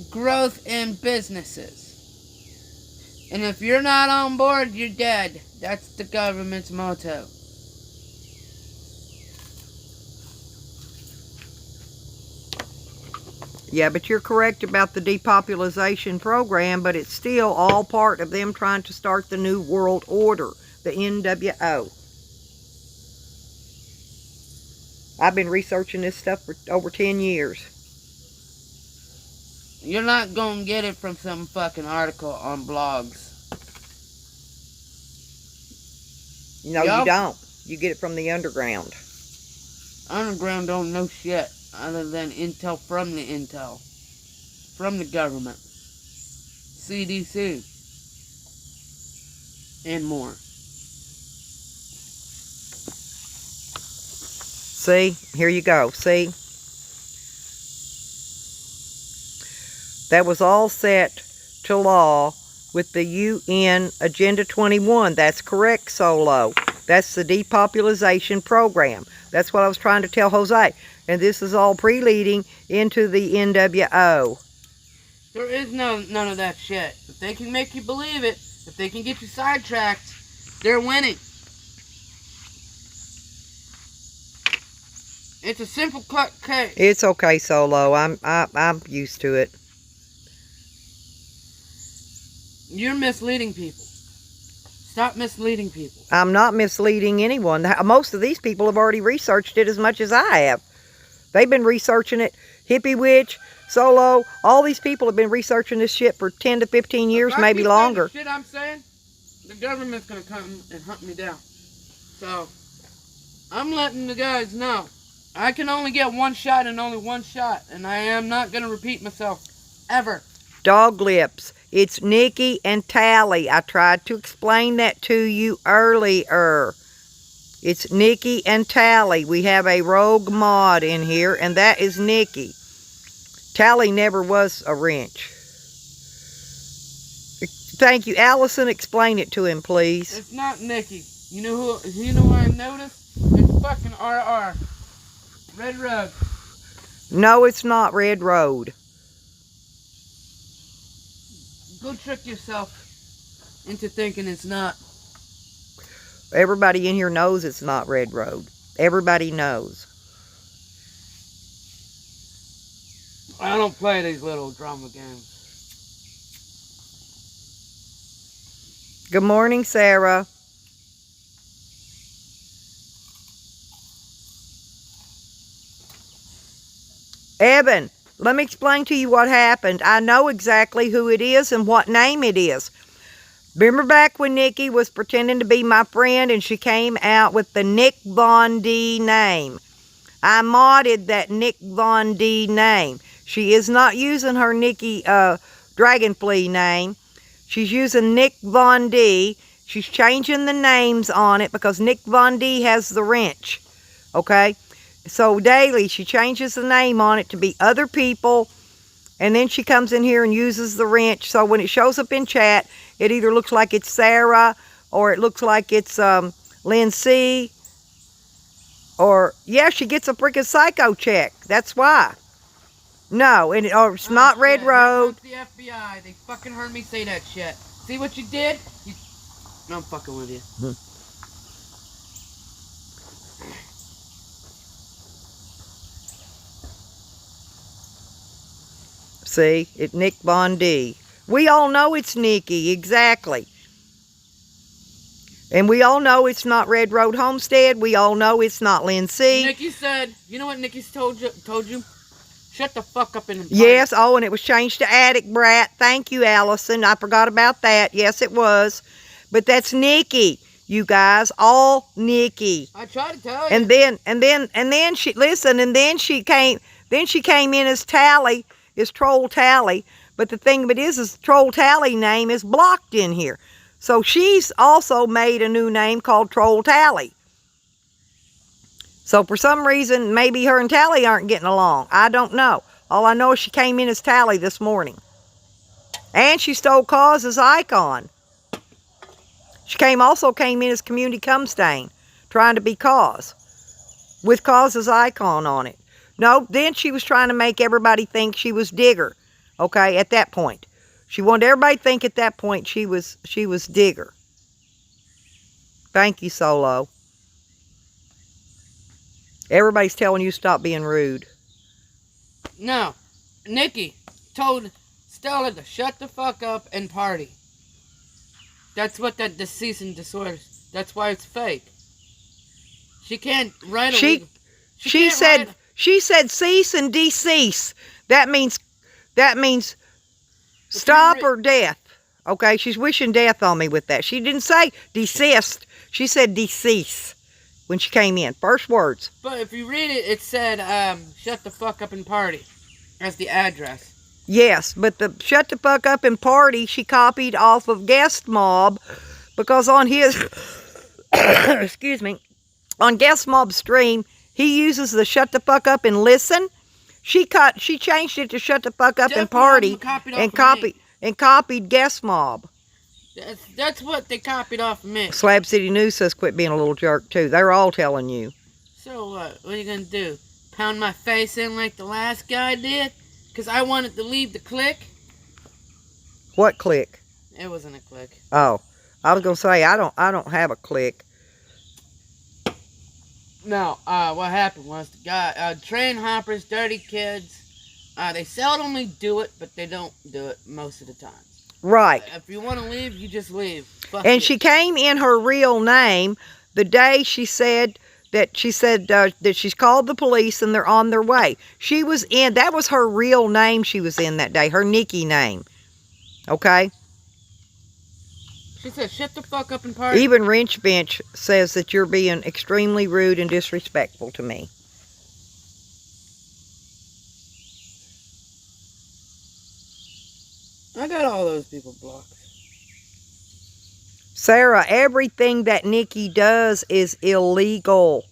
growth in businesses. And if you're not on board, you're dead. That's the government's motto. Yeah, but you're correct about the depopulation program, but it's still all part of them trying to start the New World Order, the NWO. I've been researching this stuff for over 10 years. You're not going to get it from some fucking article on blogs. No, you don't. You get it from the underground. Underground don't know shit other than intel from the intel. From the government. CDC. And more. See? Here you go. See? That was all set to law with the UN Agenda 21. That's correct, Solo. That's the depopulation program. That's what I was trying to tell Jose. And this is all pre-leading into the NWO. There is none of that shit. If they can make you believe it, if they can get you sidetracked, they're winning. It's a simple case. It's okay, Solo. I'm used to it. You're misleading people. Stop misleading people. I'm not misleading anyone. Most of these people have already researched it as much as I have. They've been researching it. Hippie Witch, Solo, all these people have been researching this shit for 10 to 15 years, maybe longer. The shit I'm saying, the government's going to come and hunt me down. So, I'm letting the guys know. I can only get one shot and only one shot. And I am not going to repeat myself. Ever. Dog lips. It's Nikki and Tally. I tried to explain that to you earlier. It's Nikki and Tally. We have a rogue mod in here, and that is Nikki. Tally never was a wrench. Thank you. Allison, explain it to him, please. It's not Nikki. You know who I noticed? It's fucking RR. Red Road. No, it's not Red Road. Go trick yourself into thinking it's not. Everybody in here knows it's not Red Road. Everybody knows. I don't play these little drama games. Good morning, Sarah. Evan, let me explain to you what happened. I know exactly who it is and what name it is. Remember back when Nikki was pretending to be my friend and she came out with the Nick Von D name? I modded that Nick Von D name. She is not using her Nikki Dragonfly name. She's using Nick Von D. She's changing the names on it because Nick Von D has the wrench. Okay? So daily she changes the name on it to be other people, and then she comes in here and uses the wrench. So when it shows up in chat, it either looks like it's Sarah or it looks like it's Lindsay, or yeah, she gets a freaking psycho check. That's why. No, and it's not Red Road. The FBI, they fucking heard me say that shit. See what you did? No, I'm fucking with you. See, it's Nick Von D. We all know it's Nikki, exactly. And we all know it's not Red Road Homestead. We all know it's not Lindsay. Nikki said, you know what Nikki's told you? Shut the fuck up and yes, oh, and it was changed to Attic Brat. Thank you, Allison. I forgot about that. Yes, it was. But that's Nikki, you guys. All Nikki. I tried to tell you. And then she listen, and then she came in as Tally, is Troll Tally. But the thing of it is Troll Tally name is blocked in here. So she's also made a new name called Troll Tally. So for some reason, maybe her and Tally aren't getting along. I don't know. All I know is she came in as Tally this morning. And she stole Cause's icon. She also came in as Community Cumstain, trying to be Cause, with Cause's icon on it. No, then she was trying to make everybody think she was Digger. Okay, at that point. She wanted everybody to think at that point she was Digger. Thank you, Solo. Everybody's telling you stop being rude. No, Nikki told Stella to shut the fuck up and party. That's what the cease and desist is. That's why it's fake. She can't write a She said cease and decease. That means stop or death. Okay, she's wishing death on me with that. She didn't say desist. She said decease when she came in. First words. But if you read it, it said shut the fuck up and party. That's the address. Yes, but the shut the fuck up and party she copied off of Guest Mob, because on his excuse me, on Guest Mob's stream, he uses the shut the fuck up and listen. She changed it to shut the fuck up and party and copied Guest Mob. That's what they copied off of me. Slab City News says quit being a little jerk too. They're all telling you. So what? What are you gonna do? Pound my face in like the last guy did? Because I wanted to leave the clique? What clique? It wasn't a clique. Oh, I was gonna say I don't have a clique. No, what happened was the guy, train hoppers, dirty kids, they seldomly do it, but they don't do it most of the time. Right. If you want to leave, you just leave. Fuck And you. she came in her real name the day she said that she's called the police and they're on their way. She was in, that was her real name she was in that day, her Nikki name. Okay? She said, shut the fuck up and party. Even Wrench Bench says that you're being extremely rude and disrespectful to me. I got all those people blocked. Sarah, everything that Nikki does is illegal.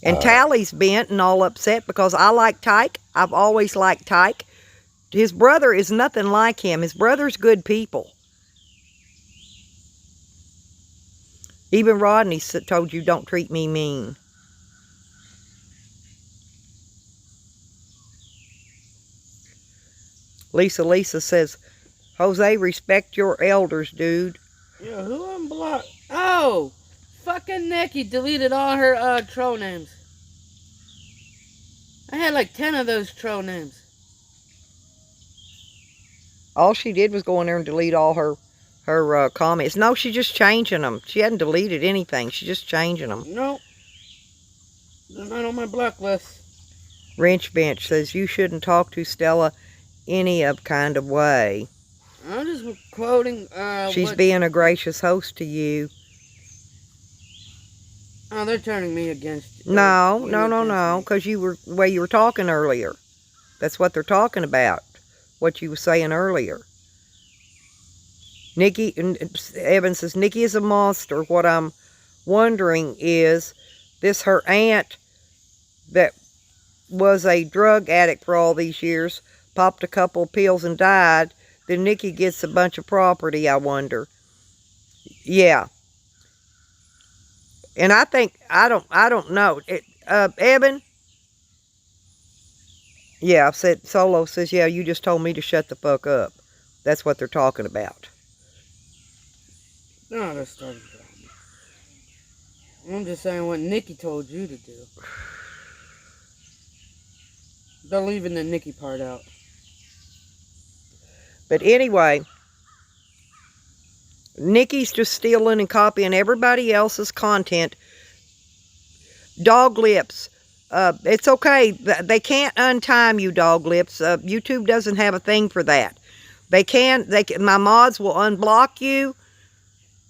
And Tally's bent and all upset because I like Tyke. I've always liked Tyke. His brother is nothing like him. His brother's good people. Even Rodney told you don't treat me mean. Lisa says, Jose, respect your elders, dude. Yeah, who unblocked? Oh, fucking Nikki deleted all her troll names. I had like 10 of those troll names. All she did was go in there and delete all her comments. No, she's just changing them. She hadn't deleted anything. She's just changing them. Nope. They're not on my block list. Wrench Bench says, you shouldn't talk to Stella any kind of way. I'm just quoting, she's being a gracious host to you. Oh, they're turning me against you. No, because you were the way you were talking earlier. That's what they're talking about. What you were saying earlier. Nikki, Evan says, Nikki is a monster. What I'm wondering is, this her aunt that was a drug addict for all these years, popped a couple of pills and died, then Nikki gets a bunch of property, I wonder. Yeah. And I think, I don't know. Evan? Yeah, Solo says, yeah, you just told me to shut the fuck up. That's what they're talking about. No, they're starting to tell me. I'm just saying what Nikki told you to do. They're leaving the Nikki part out. But anyway, Nikki's just stealing and copying everybody else's content. Dog Lips. It's okay. They can't untime you, Dog Lips. YouTube doesn't have a thing for that. They can. My mods will unblock you,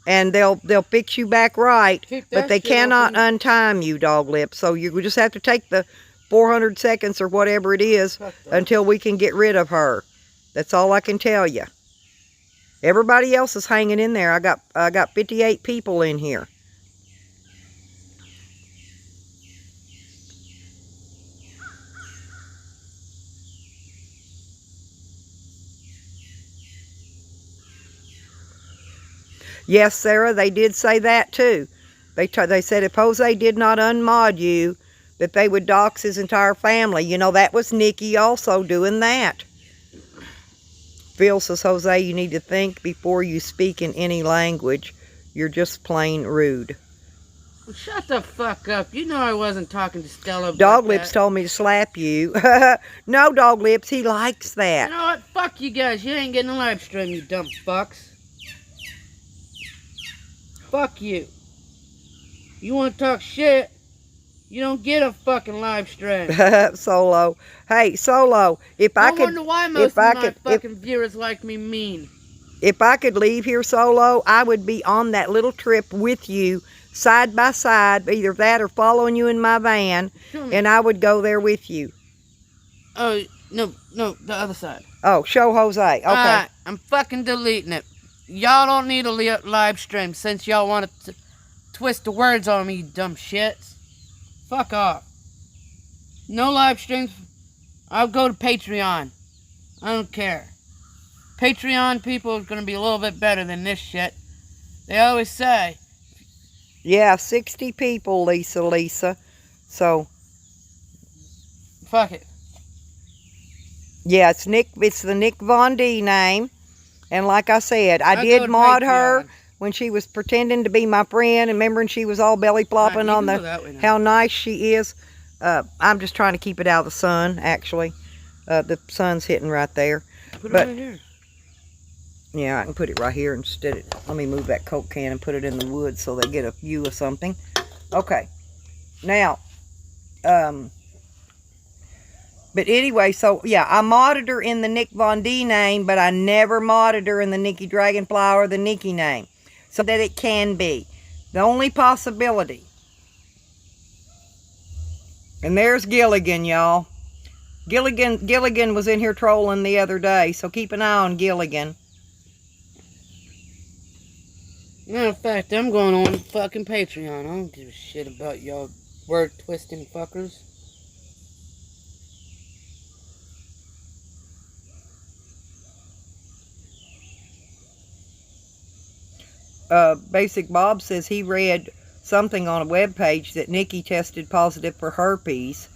and they'll fix you back right. But they cannot untime you, Dog Lips. So you just have to take the 400 seconds or whatever it is until we can get rid of her. That's all I can tell you. Everybody else is hanging in there. I got 58 people in here. Yes, Sarah, they did say that too. They said if Jose did not unmod you, that they would dox his entire family. You know, that was Nikki also doing that. Phil says, Jose, you need to think before you speak in any language. You're just plain rude. Well, shut the fuck up. You know I wasn't talking to Stella. Dog Lips told me to slap you. No, Dog Lips, he likes that. You know what? Fuck you guys. You ain't getting a live stream, you dumb fucks. Fuck you. You want to talk shit? You don't get a fucking live stream. Solo. Hey, Solo, if I could... I wonder why most of my fucking viewers like me mean. If I could leave here, Solo, I would be on that little trip with you, side by side, either that or following you in my van, and I would go there with you. Oh, no, the other side. Oh, show Jose. Okay. Alright, I'm fucking deleting it. Y'all don't need a live stream since y'all want to twist the words on me, you dumb shits. Fuck off. No live streams. I'll go to Patreon. I don't care. Patreon people are going to be a little bit better than this shit. They always say. Yeah, 60 people, Lisa. So. Fuck it. Yeah, it's the Nick Von D name. And like I said, I did mod her when she was pretending to be my friend, and remembering she was all belly flopping on how nice she is. I'm just trying to keep it out of the sun, actually. The sun's hitting right there. Put it right here. Yeah, I can put it right here instead of... Let me move that Coke can and put it in the wood so they get a view of something. Okay. Now, but anyway, so yeah, I modded her in the Nick Von D name, but I never modded her in the Nikki Dragonfly or the Nikki name. So that it can be. The only possibility. And there's Gilligan, y'all. Gilligan was in here trolling the other day, so keep an eye on Gilligan. Matter of fact, I'm going on fucking Patreon. I don't give a shit about y'all word twisting fuckers. Basic Bob says he read something on a webpage that Nikki tested positive for herpes.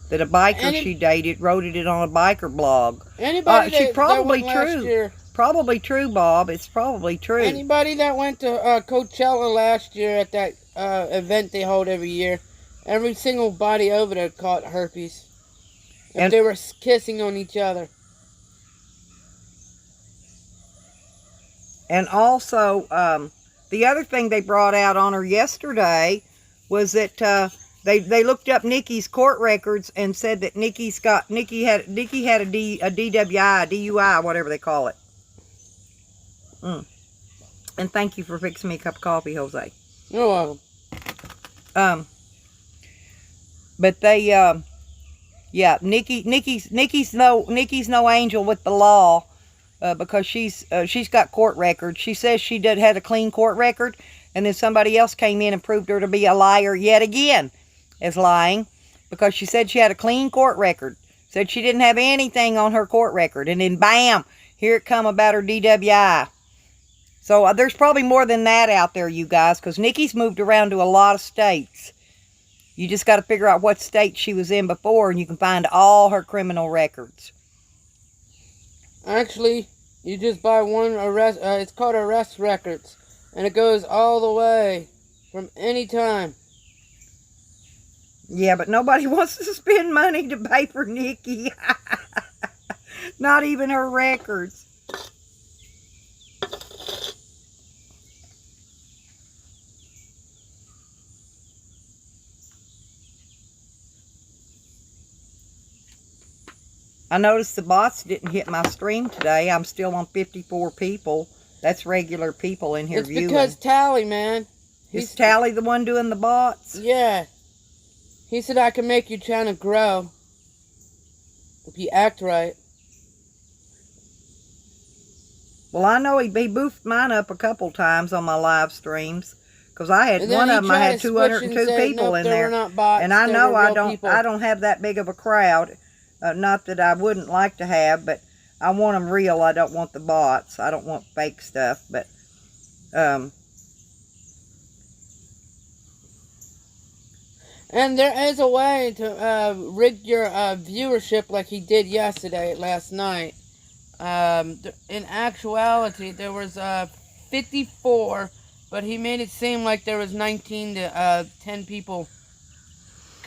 That a biker she dated wrote it on a biker blog. Anybody that probably went last year, probably true, Bob. It's probably true. Anybody that went to Coachella last year at that event they hold every year, every single body over there caught herpes. And they were kissing on each other. And also, the other thing they brought out on her yesterday was that they looked up Nikki's court records and said that Nikki had a DUI, whatever they call it. And thank you for fixing me a cup of coffee, Jose. You're welcome. But they, yeah, Nikki's no angel with the law. Because she's got court records. She says she had a clean court record, and then somebody else came in and proved her to be a liar yet again as lying, because she said she had a clean court record. Said she didn't have anything on her court record, and then bam, here it come about her DWI. So there's probably more than that out there, you guys, because Nikki's moved around to a lot of states. You just got to figure out what state she was in before, and you can find all her criminal records. Actually, you just buy one arrest. It's called arrest records, and it goes all the way from any time. Yeah, but nobody wants to spend money to pay for Nikki. Not even her records. I noticed the bots didn't hit my stream today. I'm still on 54 people. That's regular people in here viewing. It's because Tally, man. Is Tally the one doing the bots? Yeah. He said I can make your channel grow if you act right. Well, I know he boofed mine up a couple times on my live streams. Because I had one of them, I had 202 people in there. And I know I don't have that big of a crowd. Not that I wouldn't like to have, but I want them real. I don't want the bots. I don't want fake stuff. But and there is a way to rig your viewership like he did last night. In actuality, there was 54, but he made it seem like there was 19 to 10 people.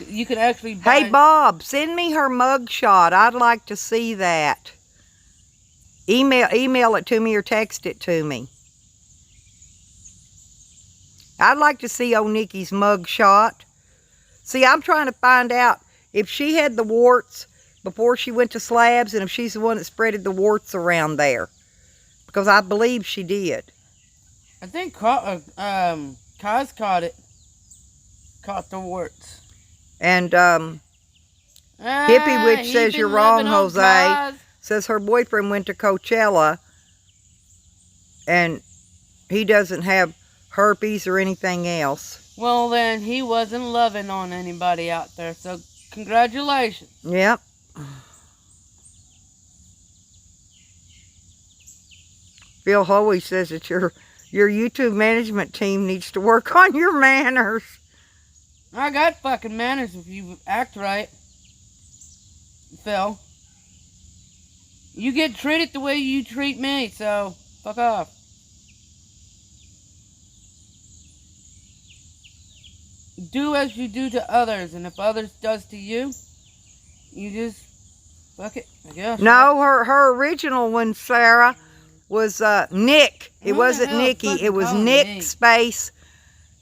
You could actually buy... Hey, Bob, send me her mug shot. I'd like to see that. Email it to me or text it to me. I'd like to see old Nikki's mug shot. See, I'm trying to find out if she had the warts before she went to Slabs and if she's the one that spreaded the warts around there. Because I believe she did. I think Kaz caught it. Caught the warts. And Hippie Witch says you're wrong, Jose. Kaz. Says her boyfriend went to Coachella and he doesn't have herpes or anything else. Well, then he wasn't loving on anybody out there, so congratulations. Yep. Phil Hoey says that your YouTube management team needs to work on your manners. I got fucking manners if you act right, Phil. You get treated the way you treat me, so fuck off. Do as you do to others, and if others does to you, you just fuck it, I guess. No, her original one, Sarah, was Nick. It wasn't Nikki. It was Nick space,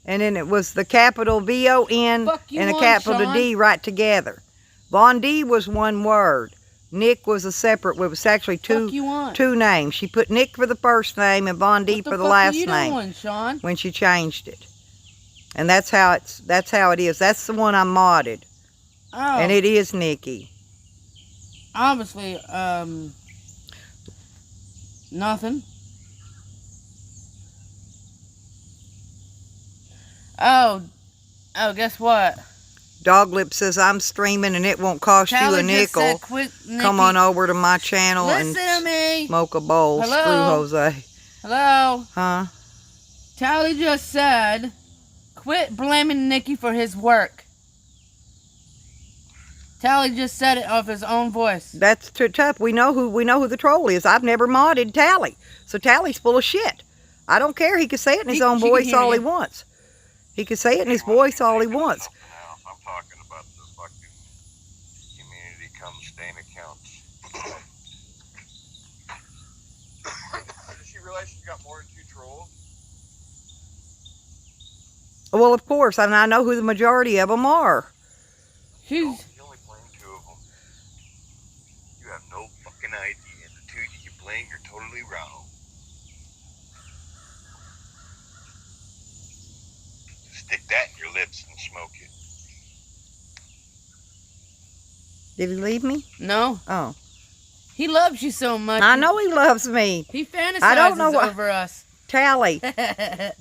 and then it was the capital VON and a capital D right together. Von D was one word. Nick was a separate. It was actually two names. She put Nick for the first name and Von D for the last name Sean? When she changed it. And that's how it is. That's the one I modded. Oh. And it is Nikki. Obviously, nothing. Oh, guess what? Doglip says, I'm streaming and it won't cost you a nickel. Come on over to my channel and smoke a bowl. Hello? Screw Jose. Hello? Huh? Tally just said, quit blaming Nikki for his work. Tally just said it off his own voice. That's too tough. We know who the troll is. I've never modded Tally. So Tally's full of shit. I don't care. He can say it in his own voice all he wants. He can say it in his voice all he wants. I'm talking about the fucking community come stain accounts. Did she realize she's got more than 2 trolls? Well, of course. I mean, I know who the majority of them are. She's... You only blame 2 of them. You have no fucking idea. The 2 that you blame, you're totally wrong. Stick that in your lips and smoke it. Did he leave me? No. Oh. He loves you so much. I know he loves me. He fantasizes I don't know over us. Tally,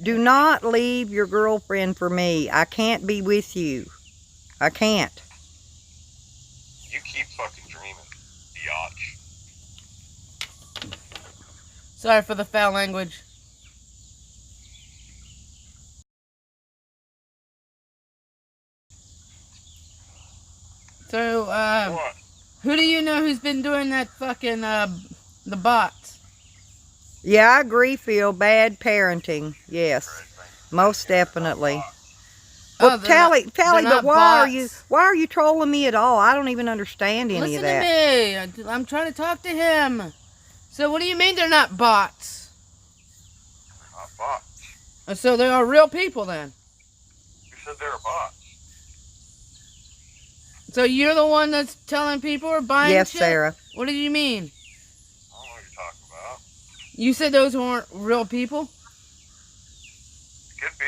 do not leave your girlfriend for me. I can't be with you. I can't. You keep fucking dreaming, biatch. Sorry for the foul language. So, What? who do you know who's been doing that fucking, the bots? Yeah, I agree, Phil. Bad parenting. Yes. Most definitely. Well, Tally, but why are you trolling me at all? I don't even understand any of that. Listen to me. I'm trying to talk to him. So what do you mean they're not bots? They're not bots. So they are real people then? You said they're bots. So you're the one that's telling people or buying Yes, shit? Sarah. What do you mean? I don't know what you're talking about. You said those weren't real people? It could be.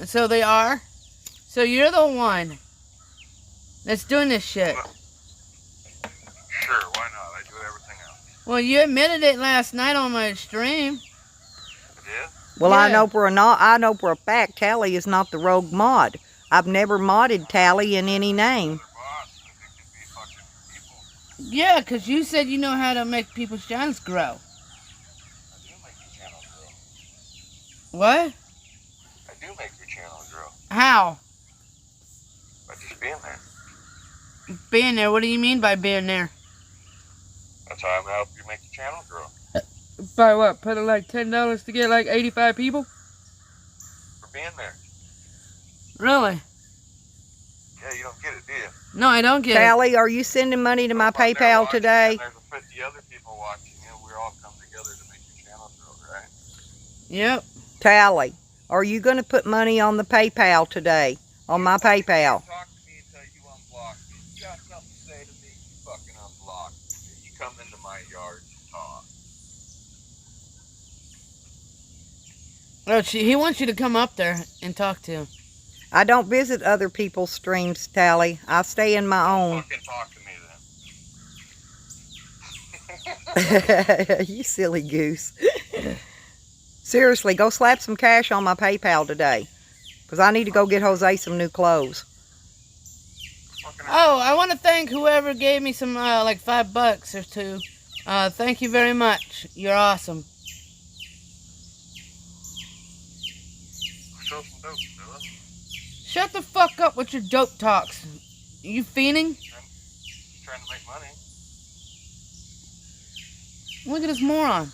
So they are? So you're the one that's doing this shit? Sure, why not? I do everything else. Well, you admitted it last night on my stream. Yeah? Well, Yeah. I know for a fact Tally is not the rogue mod. I've never modded Tally in any name. Other bots, but they could be fucking people. Yeah, because you said you know how to make people's channels grow. I do make your channel grow. What? I do make your channel grow. How? By just being there. Being there? What do you mean by being there? That's how I'm gonna help you make your channel grow. By what? Putting like $10 to get like 85 people? For being there. Really? Yeah, you don't get it, do you? No, I don't get it. Tally, are you sending money to my If I'm there PayPal watching today? you and there's 50 other people watching you. We're all come together to make your channel grow, right? Yep. Tally, are you going to put money on the PayPal today? On my PayPal? You can't talk to me until you unblock me. If you got something to say to me, you fucking unblock me. You come into my yard to talk. Oh, he wants you to come up there and talk to him. I don't visit other people's streams, Tally. I stay in my own. Fucking talk to me then. You silly goose. Seriously, go slap some cash on my PayPal today. Because I need to go get Jose some new clothes. Oh, I want to thank whoever gave me some, like $5 or two. Thank you very much. You're awesome. Show some dope, fella. Shut the fuck up with your dope talks. You fiending? Trying to make money. Look at this moron.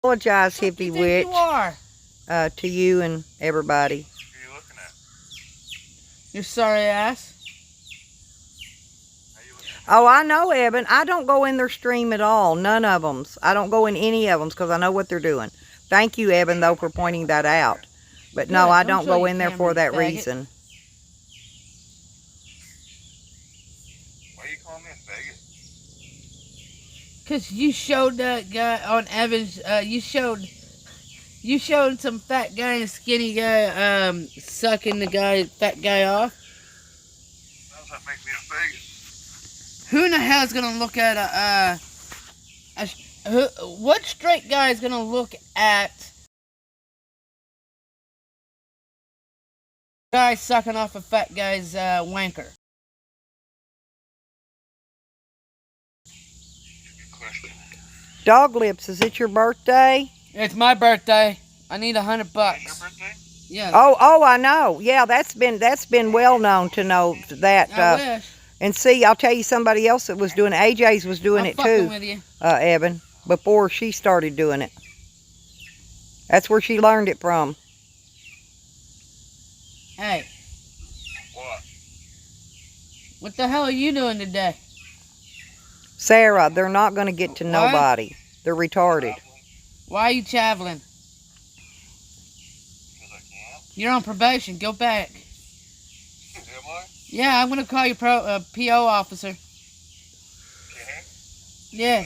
Apologize, What do hippie you think witch, you are? to you and everybody. Who are you looking at? You sorry ass. How you looking at? Oh, I know, Evan. I don't go in their stream at all. None of them. I don't go in any of them because I know what they're doing. Thank you, Evan, though, for pointing that out. But no, Good, I don't don't show go your in there camera, for that faggot. reason. Why you calling me a faggot? Cause you showed that guy on Evans. You showed some fat guy and skinny guy sucking the fat guy off. How does that make me a faggot? Who in the hell is gonna look at what straight guy is gonna look at guy sucking off a fat guy's wanker? Good question. Dog Lips, is it your birthday? It's my birthday. I need $100. Is your birthday? Yeah. Oh, I know. Yeah, that's been well known to know that. I wish. And see, I'll tell you somebody else that was doing it. AJ's was doing I'm it fucking too, with you. Evan, before she started doing it. That's where she learned it from. Hey, What? what the hell are you doing today? Sarah, they're not going to get to What? nobody. They're retarded. Why are you traveling? Because I can't. You're on probation. Go back. Am I? Yeah, I'm gonna call your PO officer. Okay. Yeah,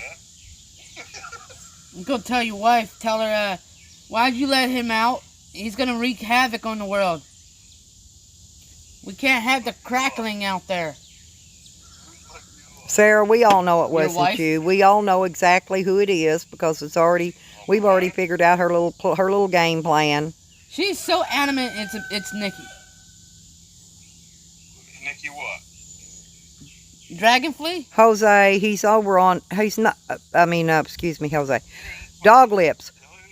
I'm gonna tell your wife. Tell her, why'd you let him out? He's gonna wreak havoc on the world. We can't have the crackling out there. Sarah, we all know it Your wasn't wife? you. We all know exactly who it is because we've already figured out her little game plan. She's so adamant it's Nikki. Nikki what? Dragonflea? Jose, excuse me, Jose. Dog Lips.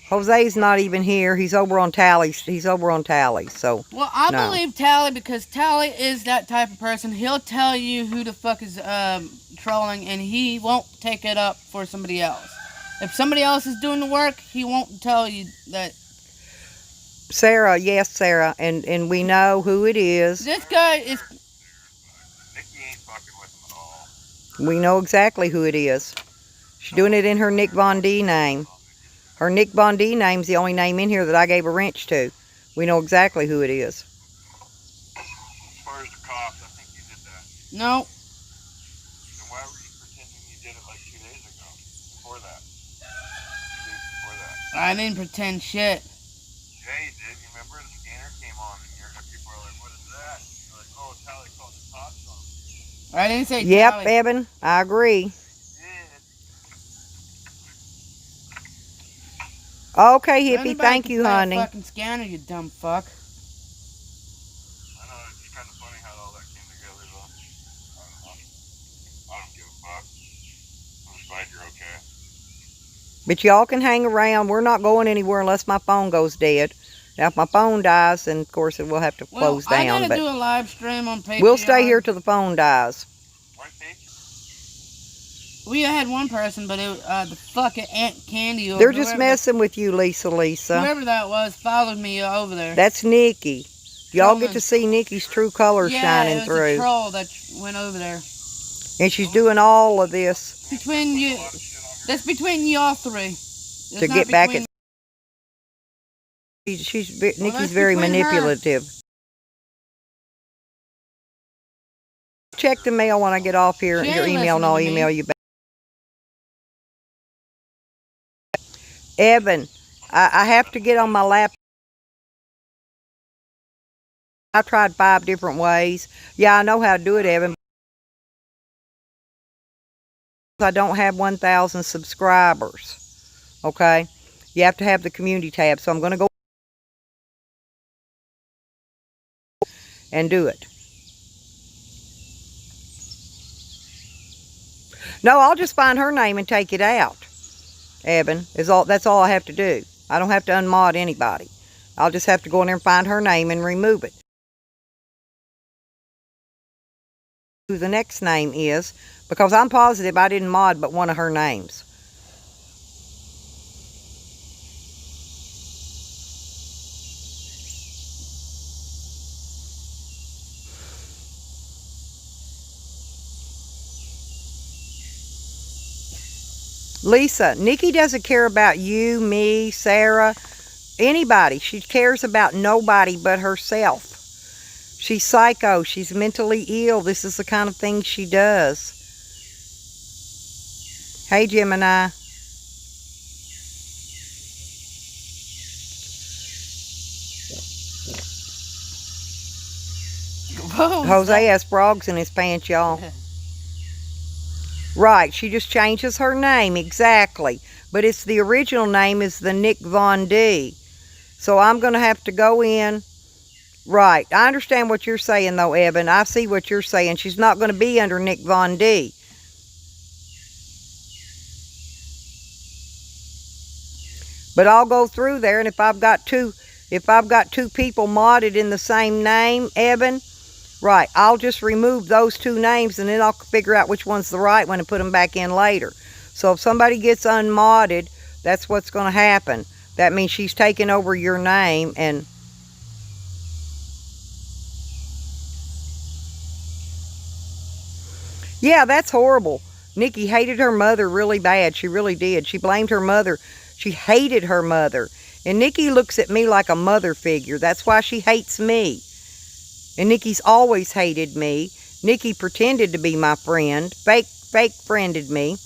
Jose's not even here. He's over on Tally. So, Well, I No. believe Tally because Tally is that type of person. He'll tell you who the fuck is trolling, and he won't take it up for somebody else. If somebody else is doing the work, he won't tell you that. Sarah, yes, Sarah, and we know who it is. This guy is. Nikki ain't fucking with him at all. We know exactly who it is. She's doing it in her Nick Von D name. Her Nick Von D name's the only name in here that I gave a wrench to. We know exactly who it is. As far as the cops, I think you did that. No. Then why were you pretending you did it like 2 days ago? Before that. 2 days before that. I didn't pretend shit. Yeah, you did. You remember the scanner came on and people were like, what is that? You're like, oh, Tally called the cops on me. I didn't say Yep, Charlie. Evan, I agree. Okay, hippie, Anybody thank can you, play honey. a fucking scanner, you dumb fuck. I know, it's kind of funny how all that came together, though. I don't give a fuck. I'm just glad you're okay. But y'all can hang around. We're not going anywhere unless my phone goes dead. Now, if my phone dies, then, of course, it will have to close I down. gotta But do a live stream on Patreon. we'll stay here till the phone dies. Why thank you? We had one person, but it the fucking Aunt Candy. Or They're just whoever messing with you, Lisa. Whoever that was followed me over there. That's Nikki. Y'all get Trolling. to see Nikki's true colors shining it was through. a troll that went over there. And she's doing all of this Between you, that's between y'all three. to get back at... Nikki's very manipulative. Check the mail when I get off here, your email, and I'll email you back. Evan, I have to get on my laptop. I tried 5 different ways. Yeah, I know how to do it, Evan. I don't have 1,000 subscribers. Okay? You have to have the community tab. So I'm going to go and do it. No, I'll just find her name and take it out. Evan, that's all I have to do. I don't have to unmod anybody. I'll just have to go in there and find her name and remove it. Who the next name is, because I'm positive I didn't mod but one of her names. Lisa, Nikki doesn't care about you, me, Sarah, anybody. She cares about nobody but herself. She's psycho. She's mentally ill. This is the kind of thing she does. Hey, Gemini. Jose has frogs in his pants, y'all. Right, she just changes her name, exactly. But it's the original name is the Nick Von D. So I'm going to have to go in. Right, I understand what you're saying, though, Evan. I see what you're saying. She's not going to be under Nick Von D. But I'll go through there, and if I've got two people modded in the same name, Evan, right, I'll just remove those 2 names, and then I'll figure out which one's the right one and put them back in later. So if somebody gets unmodded, that's what's going to happen. That means she's taking over your name, and... Yeah, that's horrible. Nikki hated her mother really bad. She really did. She blamed her mother. She hated her mother. And Nikki looks at me like a mother figure. That's why she hates me. And Nikki's always hated me. Nikki pretended to be my friend. Fake friended me.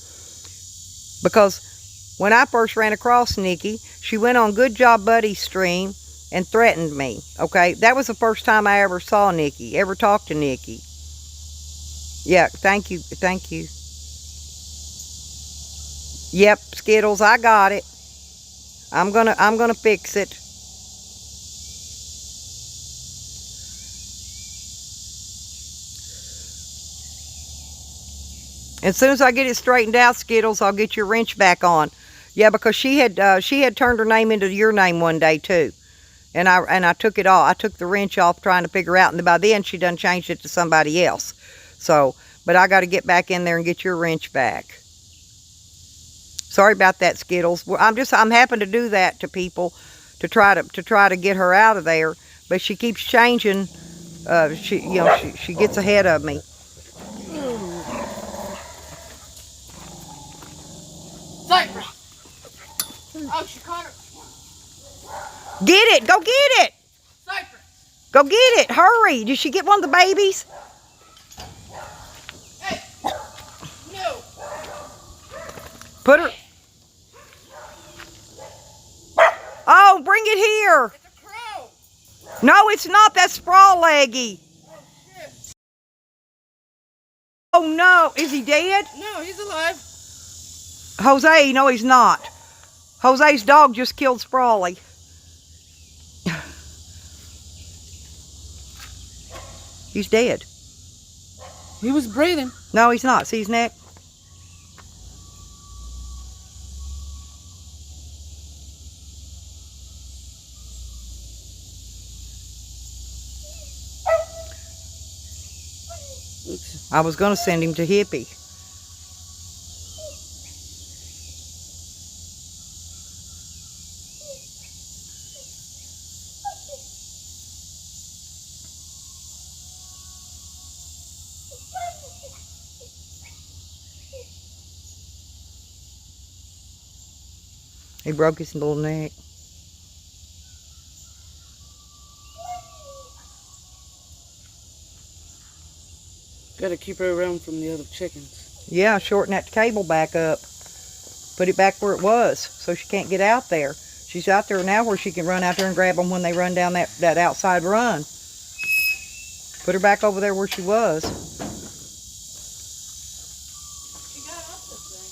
Because when I first ran across Nikki, she went on Good Job Buddy's stream and threatened me. Okay? That was the first time I ever saw Nikki, ever talked to Nikki. Yeah, thank you. Thank you. Yep, Skittles, I got it. I'm gonna fix it. As soon as I get it straightened out, Skittles, I'll get your wrench back on. Yeah, because she had turned her name into your name one day too, and I took it off. I took the wrench off trying to figure out, and by then she done changed it to somebody else. So, but I got to get back in there and get your wrench back. Sorry about that, Skittles. I'm happen to do that to people to try to get her out of there, but she keeps changing. She gets ahead of me. Cypress. Oh, she caught her. Get it! Go get it! Cypress. Go get it! Hurry! Did she get one of the babies? Hey. No. Put her. Oh, bring it here! It's a crow. No, it's not. That's sprawl leggy. Oh no, is he dead? No, he's alive. Jose, no he's not. Jose's dog just killed Sprawley. He's dead. He was breathing. No, he's not. See his neck? Oops. I was going to send him to Hippie. He broke his little neck. Gotta keep her around from the other chickens. Yeah, shorten that cable back up. Put it back where it was so she can't get out there. She's out there now where she can run out there and grab them when they run down that outside run. Put her back over there where she was. She got up this thing.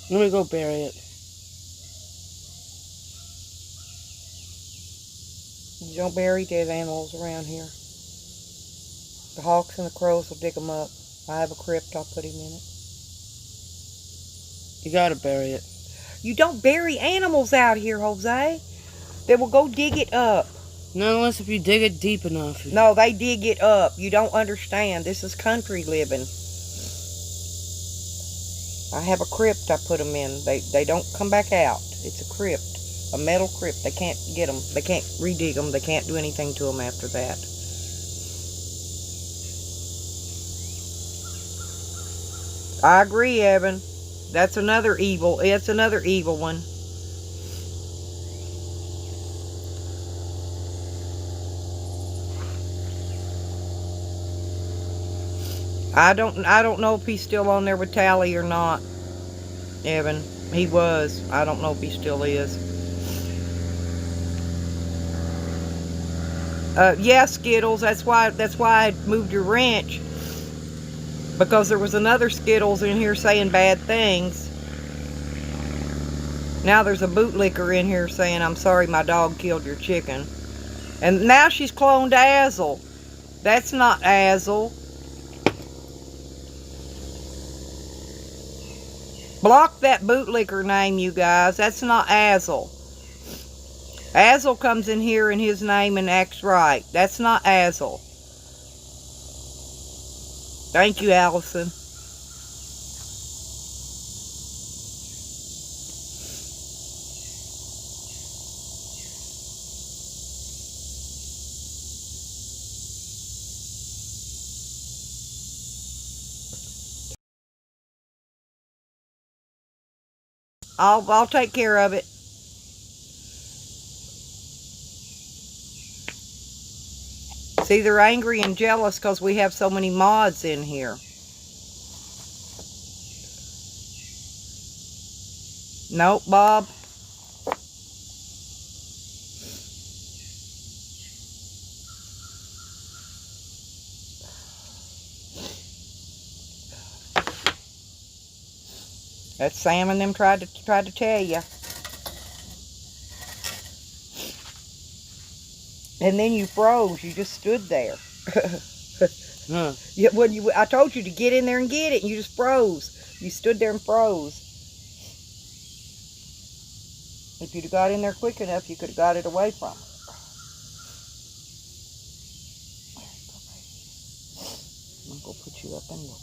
Let me go bury it. You don't bury dead animals around here. The hawks and the crows will dig them up. I have a crypt, I'll put him in it. You gotta bury it. You don't bury animals out here, Jose. They will go dig it up. Not unless if you dig it deep enough. No, they dig it up. You don't understand. This is country living. I have a crypt I put them in. They don't come back out. It's a crypt. A metal crypt. They can't get them. They can't redig them. They can't do anything to them after that. I agree, Evan. That's another evil. It's another evil one. I don't know if he's still on there with Tally or not, Evan. He was. I don't know if he still is. Yeah, Skittles. That's why I moved your wrench. Because there was another Skittles in here saying bad things. Now there's a bootlicker in here saying, I'm sorry my dog killed your chicken. And now she's cloned Azel. That's not Azel. Block that bootlicker name, you guys. That's not Azel. Azel comes in here in his name and acts right. That's not Azel. Thank you, Allison. I'll take care of it. See, they're angry and jealous because we have so many mods in here. Nope, Bob. That's Sam and them tried to tell you. And then you froze. You just stood there. Huh. Yeah, I told you to get in there and get it, and you just froze. You stood there and froze. If you'd have got in there quick enough, you could have got it away from her. I'm going to put you up in a little bit.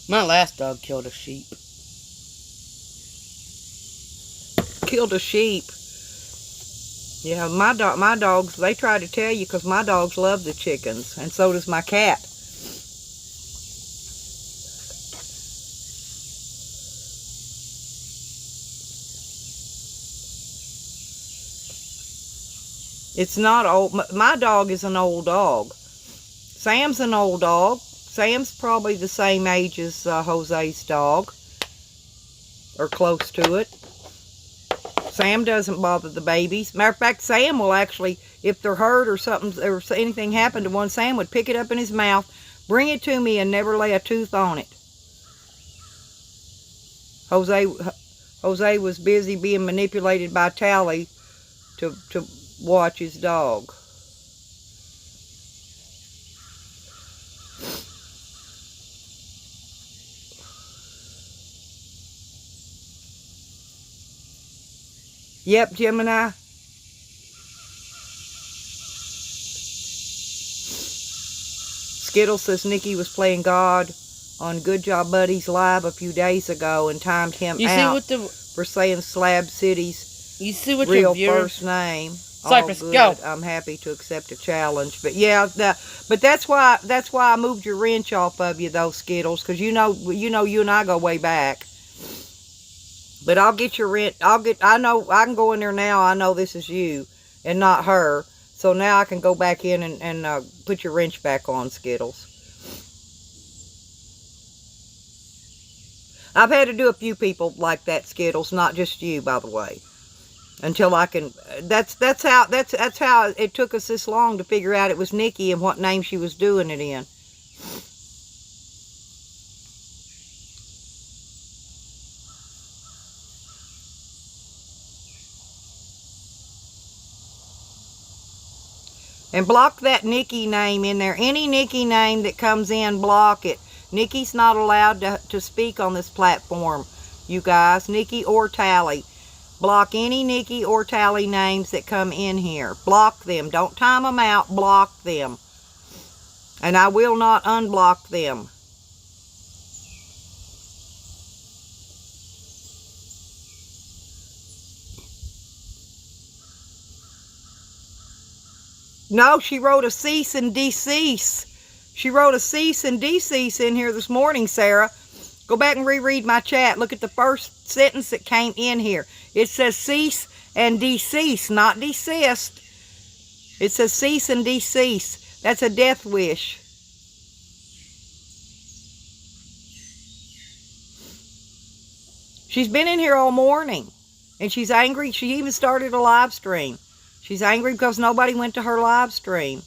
My last dog killed a sheep. Killed a sheep. Yeah, my dogs, they try to tell you because my dogs love the chickens, and so does my cat. It's not old. My dog is an old dog. Sam's an old dog. Sam's probably the same age as Jose's dog, or close to it. Sam doesn't bother the babies. Matter of fact, Sam will actually, if they're hurt or something, or anything happened to one, Sam would pick it up in his mouth, bring it to me, and never lay a tooth on it. Jose was busy being manipulated by Tally to watch his dog. Yep, Gemini. Skittle says Nikki was playing God on Good Job Buddies Live a few days ago and timed him out for saying Slab City's real first name. Cypress, all good. go. I'm happy to accept a challenge. But yeah, but that's why I moved your wrench off of you, those Skittles, because you know you and I go way back. But I'll get your rent. I know I can go in there now. I know this is you and not her. So now I can go back in and put your wrench back on, Skittles. I've had to do a few people like that, Skittles, not just you, by the way. Until I can. That's how it took us this long to figure out it was Nikki and what name she was doing it in. And block that Nikki name in there. Any Nikki name that comes in, block it. Nikki's not allowed to speak on this platform, you guys. Nikki or Tally. Block any Nikki or Tally names that come in here. Block them. Don't time them out. Block them. And I will not unblock them. No, she wrote a cease and decease. She wrote a cease and decease in here this morning, Sarah. Go back and reread my chat. Look at the first sentence that came in here. It says cease and decease, not desist. It says cease and decease. That's a death wish. She's been in here all morning. And she's angry. She even started a live stream. She's angry because nobody went to her live stream.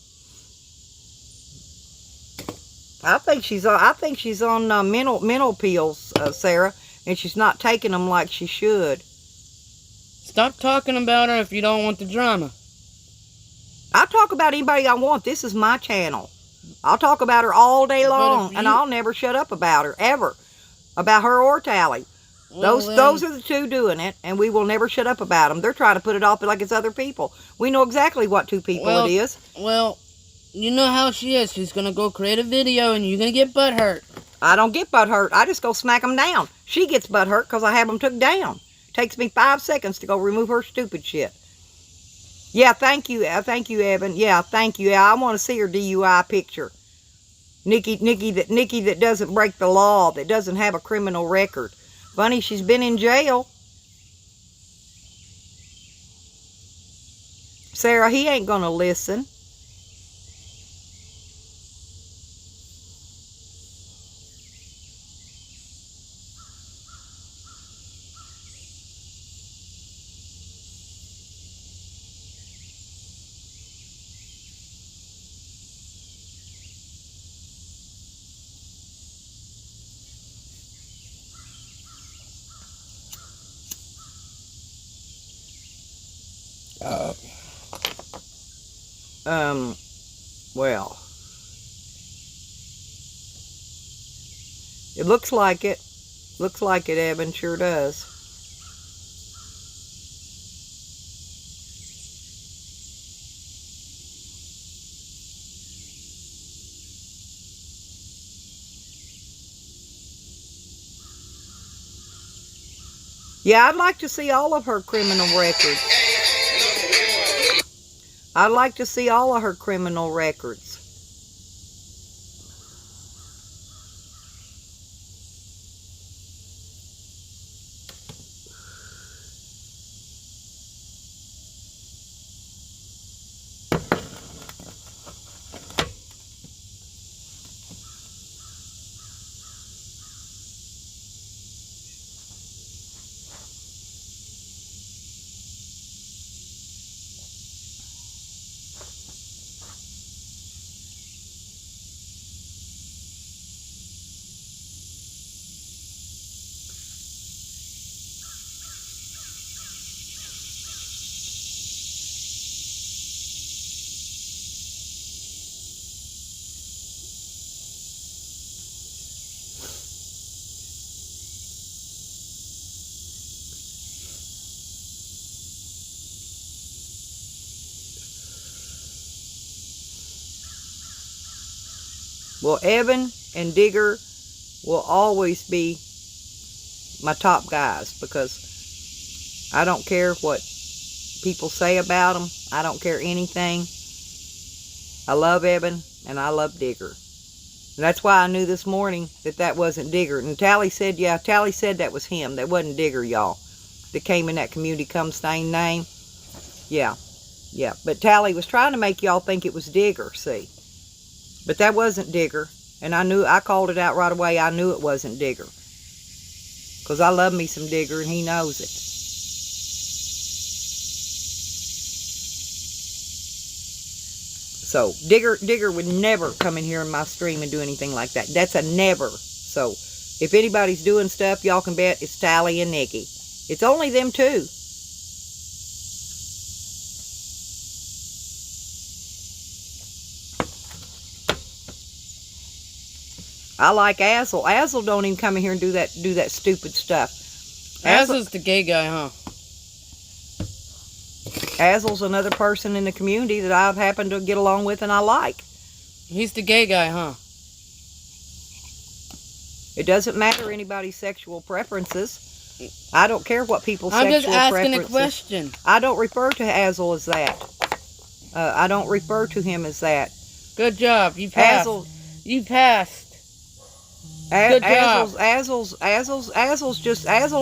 I think she's on mental pills, Sarah, and she's not taking them like she should. Stop talking about her if you don't want the drama. I talk about anybody I want. This is my channel. I'll talk about her all day long, and I'll never shut up about her, ever. About her or Tally. Well, those are the two doing it, and we will never shut up about them. They're trying to put it off like it's other people. We know exactly what two people it is. Well, you know how she is. She's going to go create a video, and you're going to get butthurt. I don't get butthurt. I just go smack them down. She gets butthurt because I have them took down. Takes me 5 seconds to go remove her stupid shit. Yeah, thank you, Evan. Yeah, thank you. Yeah, I want to see her DUI picture. Nikki that doesn't break the law, that doesn't have a criminal record. Funny, she's been in jail. Sarah, he ain't gonna listen. Well, it looks like it. Looks like it, Evan, sure does. Yeah, I'd like to see all of her criminal records. I'd like to see all of her criminal records. Well, Evan and Digger will always be my top guys, because I don't care what people say about them. I don't care anything. I love Evan and I love Digger. And that's why I knew this morning that that wasn't Digger. And Tally said, yeah, Tally said that was him. That wasn't Digger, y'all. That came in that community come stain name. Yeah. Yeah. But Tally was trying to make y'all think it was Digger, see. But that wasn't Digger. And I called it out right away. I knew it wasn't Digger. Because I love me some Digger and he knows it. So, Digger would never come in here in my stream and do anything like that. That's a never. So, if anybody's doing stuff, y'all can bet it's Tally and Nikki. It's only them two. I like Azel. Azel don't even come in here and do that stupid stuff. Azel's the gay guy, huh? Azel's another person in the community that I've happened to get along with and I like. He's the gay guy, huh? It doesn't matter anybody's sexual preferences. I don't care what people's I'm sexual just preferences. asking a question. I don't refer to Azel as that. I don't refer to him as that. Good job. You passed. You passed. Good job. Azel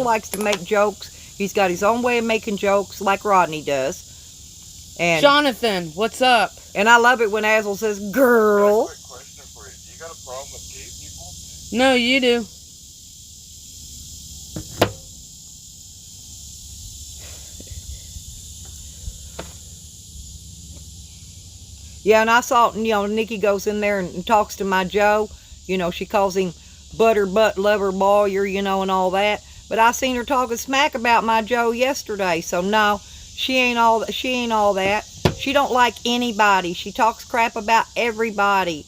likes to make jokes. He's got his own way of making jokes like Rodney does. And Jonathan, what's up? And I love it when Azel says, girl. Quick question for you. Do you got a problem with gay people? No, you do. Yeah, and I saw, Nikki goes in there and talks to my Joe. She calls him butter butt lover lawyer, and all that. But I seen her talking smack about my Joe yesterday. So no, she ain't all that. She don't like anybody. She talks crap about everybody.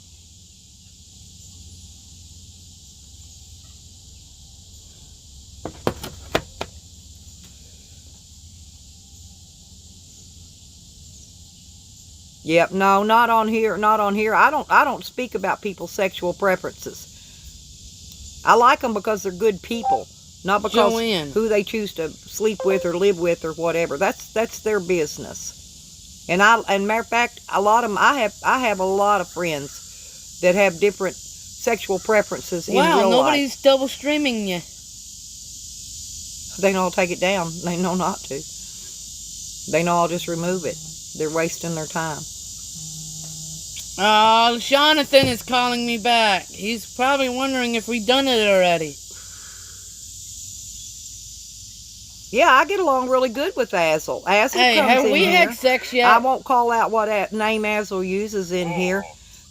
Yep, no, not on here. I don't speak about people's sexual preferences. I like them because they're good people, not because who they choose to sleep with or live with or whatever. That's their business. And matter of fact, a lot of them, I have a lot of friends that have different sexual preferences in real life. Wow, nobody's double streaming you. They know I'll take it down. They know not to. They know I'll just remove it. They're wasting their time. Oh, Jonathan is calling me back. He's probably wondering if we done it already. Yeah, I get along really good with Azel. Azel Hey, comes have in we here. had sex yet? I won't call out what name Azel uses in here.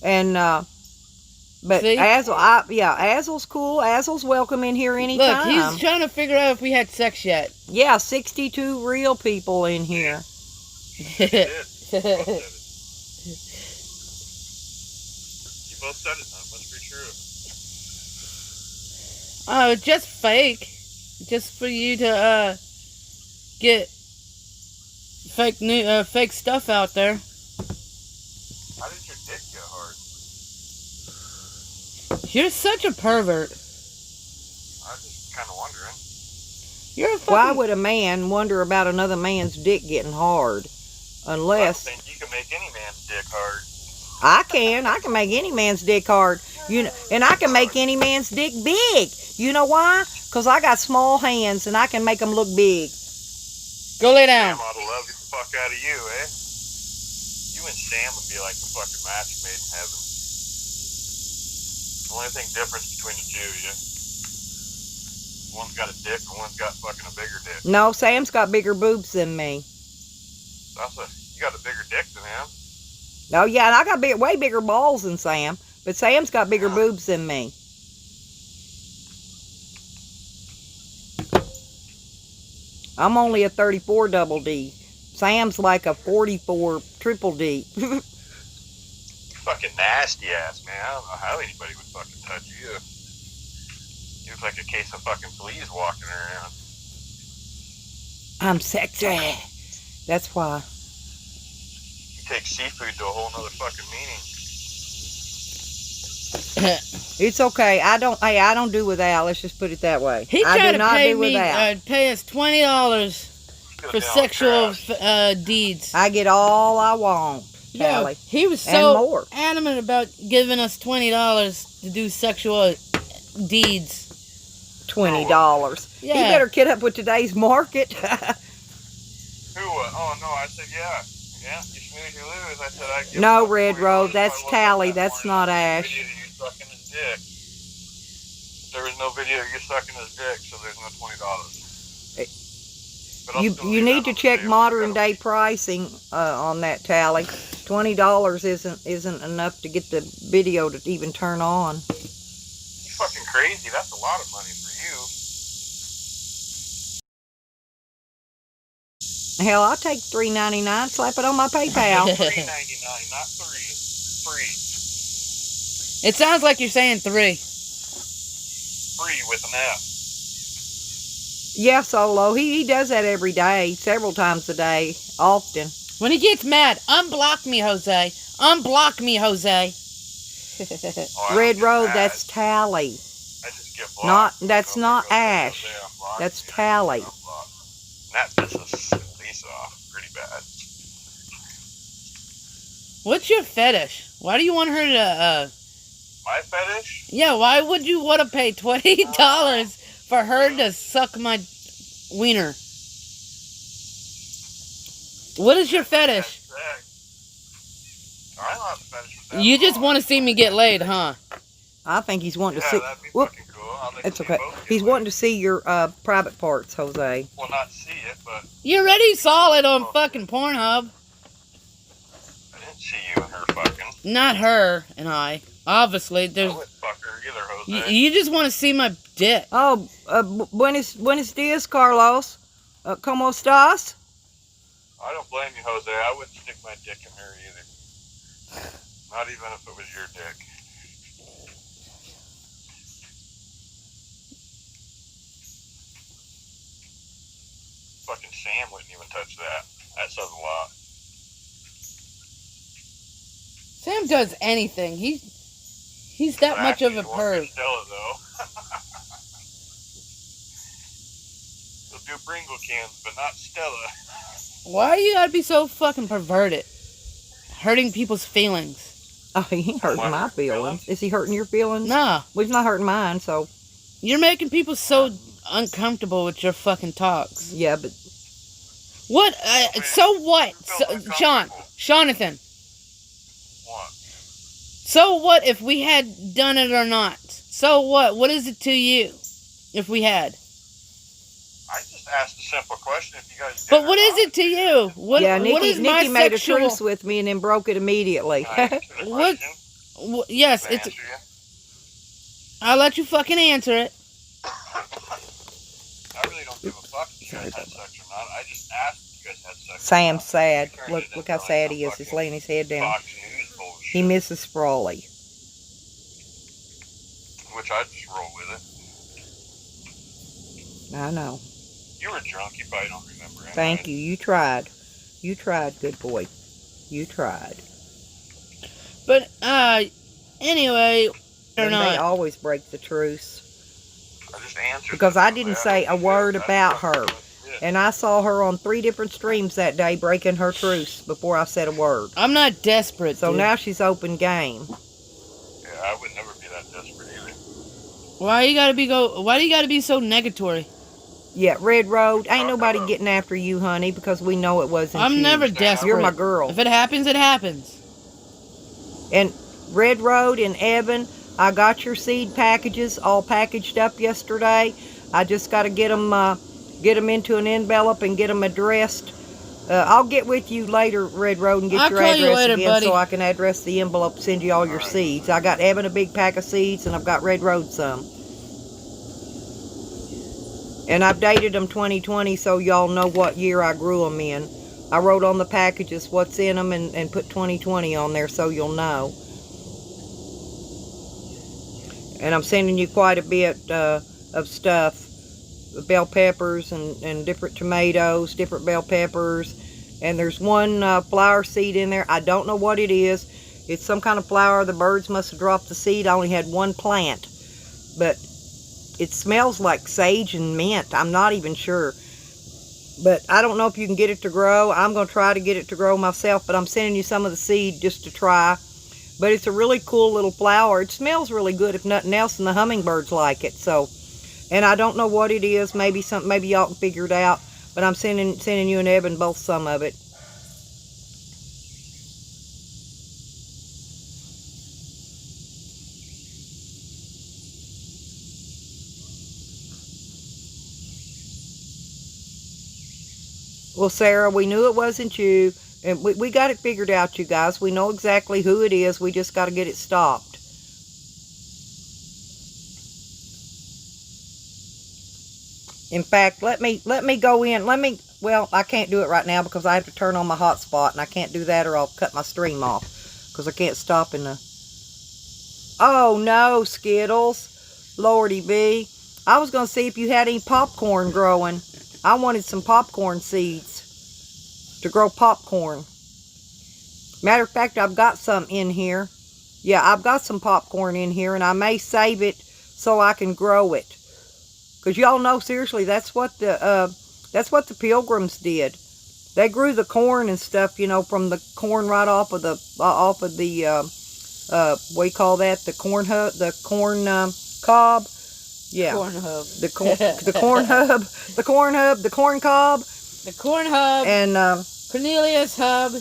And, but See? Azel's cool. Azel's welcome in here anytime. Look, he's trying to figure out if we had sex yet. Yeah, 62 real people in here. You both said it, that must be true. Oh, just fake. Just for you to get fake stuff out there. How did your dick get hard? You're such a pervert. I was just kind of wondering. You're a fucking... Why would a man wonder about another man's dick getting hard? Unless... I don't think you can make any man's dick hard. I can make any man's dick hard. You know, and I can make any man's dick big. You know why? Because I got small hands and I can make them look big. Go lay down. Sam ought to love the fuck out of you, eh? You and Sam would be like the fucking match made in heaven. The only thing difference between the two of you, one's got a dick and one's got fucking a bigger dick. No, Sam's got bigger boobs than me. You got a bigger dick than him. Oh yeah, and I got way bigger balls than Sam. But Sam's got bigger boobs than me. I'm only a 34 double D. Sam's like a 44 triple D. Fucking nasty ass, man. I don't know how anybody would fucking touch you. You look like a case of fucking fleas walking around. I'm sexy. That's why. You take seafood to a whole nother fucking meaning. It's okay. I don't do without. Let's just put it that way. He I tried do to not pay do me, without. pay us $20 for sexual deeds. I get all I want, Callie. Yeah, he was and so more. adamant about giving us $20 to do sexual deeds. $20. Yeah. He better get up with today's market. Who? Oh no, I said yeah. Yeah, you snooze, you lose. I said I'd give No, him Red $40 Road, if that's I woke up Tally, that that's morning not and Ash. video of you sucking his dick. There was no video of you sucking his dick, so there's no $20. But I'll still You leave need that to on the check table. modern day pricing on that, Tally. $20 isn't enough to get the video to even turn on. You fucking crazy. That's a lot of money for you. Hell, I'll take $3.99, slap it on my PayPal. $3.99, not $3. Free. It sounds like you're saying 3. Free with an F. Yeah, Solo, he does that every day, several times a day, often. When he gets mad, unblock me, Jose. Unblock me, Jose. Oh, Red Road, that's Tally. I just get blocked. That's not Nobody goes, Ash. "Hey, I'm blocked." That's Yeah, Tally. I'm blocked. That pisses Lisa off pretty bad. What's your fetish? Why do you want her to, My fetish? Yeah, why would you want to pay $20 for her to suck my wiener? What is your fetish? I don't have a fetish with that. You just want to see me get laid, huh? I think he's wanting to Yeah, see... that'd be Whoop, fucking cool. I'd like it's to see okay. both of you He's laid. wanting to see your private parts, Jose. Well, not see it, but You already saw it on fucking Pornhub. I didn't see you and her fucking. Not her and I. Obviously, I there's... wouldn't fuck her either, Jose. You just want to see my dick. Oh, buenos dias, Carlos. ¿Cómo estás? I don't blame you, Jose. I wouldn't stick my dick in her either. Not even if it was your dick. Fucking Sam wouldn't even touch that. That says a lot. Sam does anything. He's that much of a perv. Stella, though. He'll do Pringle cans, but not Stella. Why you gotta be so fucking perverted? Hurting people's feelings. Oh, he ain't hurting my feelings. Is he hurting your feelings? Nah. Well, he's not hurting mine, so. You're making people so uncomfortable with your fucking talks. Yeah, but. What? So what? Jonathan. What? So what if we had done it or not? So what? What is it to you if we had? I just asked a simple question if you guys did But or what is not. it to you? What, Yeah, what is my Nikki made sexual... a truce with me and then broke it immediately. Can I answer the What? question? Yes, Can I it's... answer you? I'll let you fucking answer it. I really don't give a fuck if you guys had sex or not. I just asked if you guys had sex. Sam's sad. Turned Look, it look how into sad some he is. He's fucking laying his head down. Fox News bullshit, He misses Sprawley. which I just roll with it. I know. You were drunk. You probably don't remember. Anyway. Thank you. You tried. You tried, good boy. You tried. But, anyway, or And they not. always break the truce. I just answered Because it. I didn't say a word about her. And I saw her on 3 different streams that day breaking her truce before I said a word. I'm not desperate, So dude. now she's open game. Yeah, I would never be that desperate either. Why do you gotta be so negatory? Yeah, Red Road, ain't nobody getting after you, honey, because we know it wasn't you. I'm never desperate. You're my girl. If it happens, it happens. And Red Road and Evan, I got your seed packages all packaged up yesterday. I just got to get them into an envelope and get them addressed. I'll get with you later, Red Road, and get I'll your call address you later, again buddy. so I can address the envelope, send you all your seeds. I got Evan a big pack of seeds, and I've got Red Road some. And I've dated them 2020 so y'all know what year I grew them in. I wrote on the packages what's in them and put 2020 on there so you'll know. And I'm sending you quite a bit of stuff. Bell peppers and different tomatoes, different bell peppers. And there's one flower seed in there. I don't know what it is. It's some kind of flower. The birds must have dropped the seed. I only had one plant. But it smells like sage and mint. I'm not even sure. But I don't know if you can get it to grow. I'm going to try to get it to grow myself. But I'm sending you some of the seed just to try. But it's a really cool little flower. It smells really good if nothing else. And the hummingbirds like it. So, and I don't know what it is. Maybe something. Maybe y'all can figure it out. But I'm sending you and Evan both some of it. Well, Sarah, we knew it wasn't you. And we got it figured out, you guys. We know exactly who it is. We just got to get it stopped. In fact, let me go in. Well, I can't do it right now because I have to turn on my hotspot. And I can't do that or I'll cut my stream off. Because I can't stop in the... Oh, no, Skittles. Lordy B. I was going to see if you had any popcorn growing. I wanted some popcorn seeds to grow popcorn. Matter of fact, I've got some in here. Yeah, I've got some popcorn in here, and I may save it so I can grow it. Because y'all know, seriously, that's what the Pilgrims did. They grew the corn and stuff, you know, from the corn right off of the what do you call that? The corn hub, the corn cob. Yeah. Corn hub. The corn hub, the corn hub, the corn cob. The corn hub. And Cornelius hub.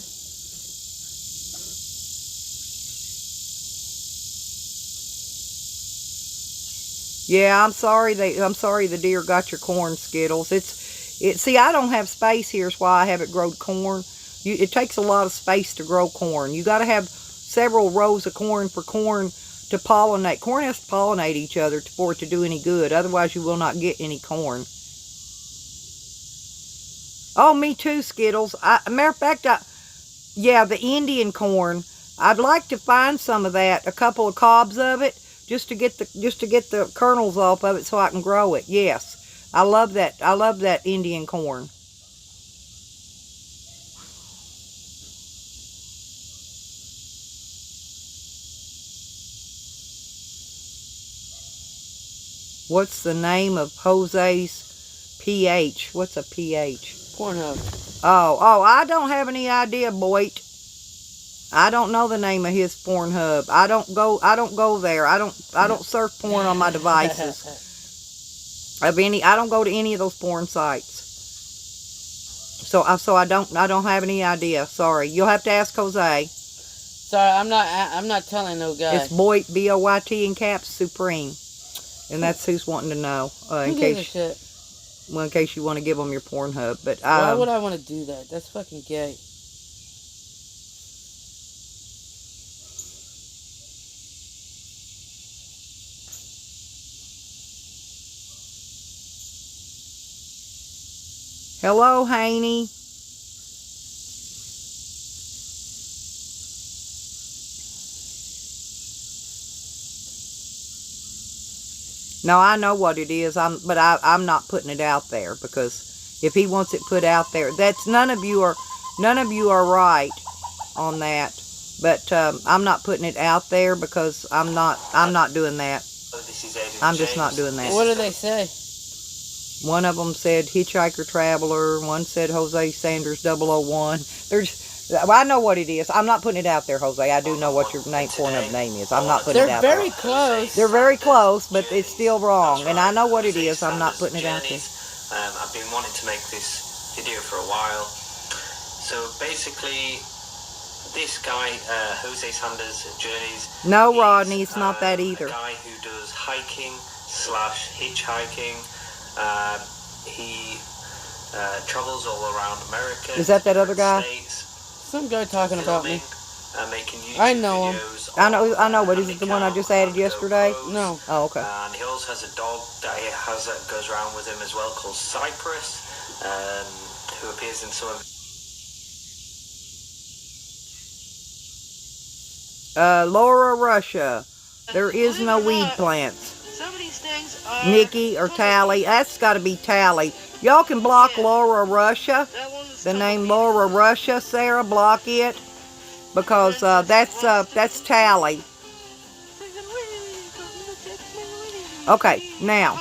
yeah, I'm sorry the deer got your corn, Skittles. See, I don't have space here is why I haven't grown corn. It takes a lot of space to grow corn. You got to have several rows of corn for corn to pollinate. Corn has to pollinate each other for it to do any good. Otherwise, you will not get any corn. Oh, me too, Skittles. Matter of fact, yeah, the Indian corn. I'd like to find some of that, a couple of cobs of it, just to get the kernels off of it so I can grow it. Yes, I love that. I love that Indian corn. What's the name of Jose's pH? What's a pH? Corn hub. Oh, I don't have any idea, Boyd. I don't know the name of his Pornhub. I don't go there. I don't surf porn on my devices. I don't go to any of those porn sites. So I don't have any idea. Sorry. You'll have to ask Jose. Sorry, I'm not telling no guy. It's Boyd, B-O-Y-T in caps, Supreme. And that's who's wanting to know. Who gives a shit? Well, in case you want to give them your Pornhub. But why would I want to do that? That's fucking gay. Hello, Haney. No, I know what it is. But I'm not putting it out there, because if he wants it put out there, that's none of you are right on that. But I'm not putting it out there because I'm not doing that. I'm just not doing that. What do they say? One of them said Hitchhiker Traveler. One said Jose Sanders 001. I know what it is. I'm not putting it out there, Jose. I do know what your Pornhub name is. I'm not putting it out there. They're very close. They're very close, but it's still wrong. And I know what it is. I'm not putting it out there. I've been wanting to make this video for a while. So basically, this guy, Jose Sanders Journeys. No, Rodney, it's not that either. A guy who does hiking / hitchhiking. He travels all around America. Is that other guy? States, some guy talking about me. Making YouTube I know him. I know, but is it the one I just added yesterday? No. Oh, okay. And he also has a dog that he has that goes around with him as well, called Cypress, who appears in some of... Laura Russia. There is no weed plants. Some of these things are... Nikki or Tally. That's got to be Tally. Y'all can block Laura Russia. The name Laura Russia, Sarah, block it. Because that's Tally. Okay, now.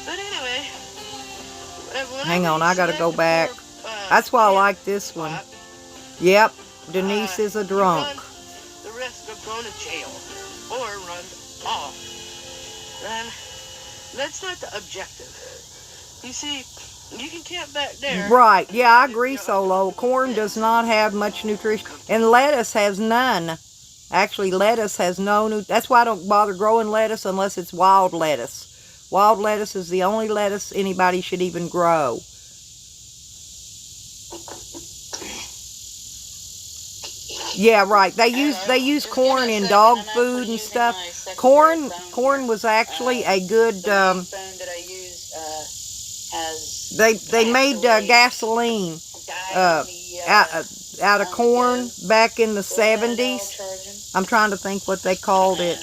But anyway, hang on, I gotta go back. That's why I like this one. Yep, Denise is a drunk. The risk of going to jail or run off. Then that's not the objective. You see, you can camp back there. Right, yeah, I agree, Solo. Corn does not have much nutrition, and lettuce has none. Actually, lettuce has no that's why I don't bother growing lettuce unless it's wild lettuce. Wild lettuce is the only lettuce anybody should even grow. Yeah, right. They use corn in dog food and stuff. Corn was actually a good. They made gasoline out of corn back in the 70s. I'm trying to think what they called it.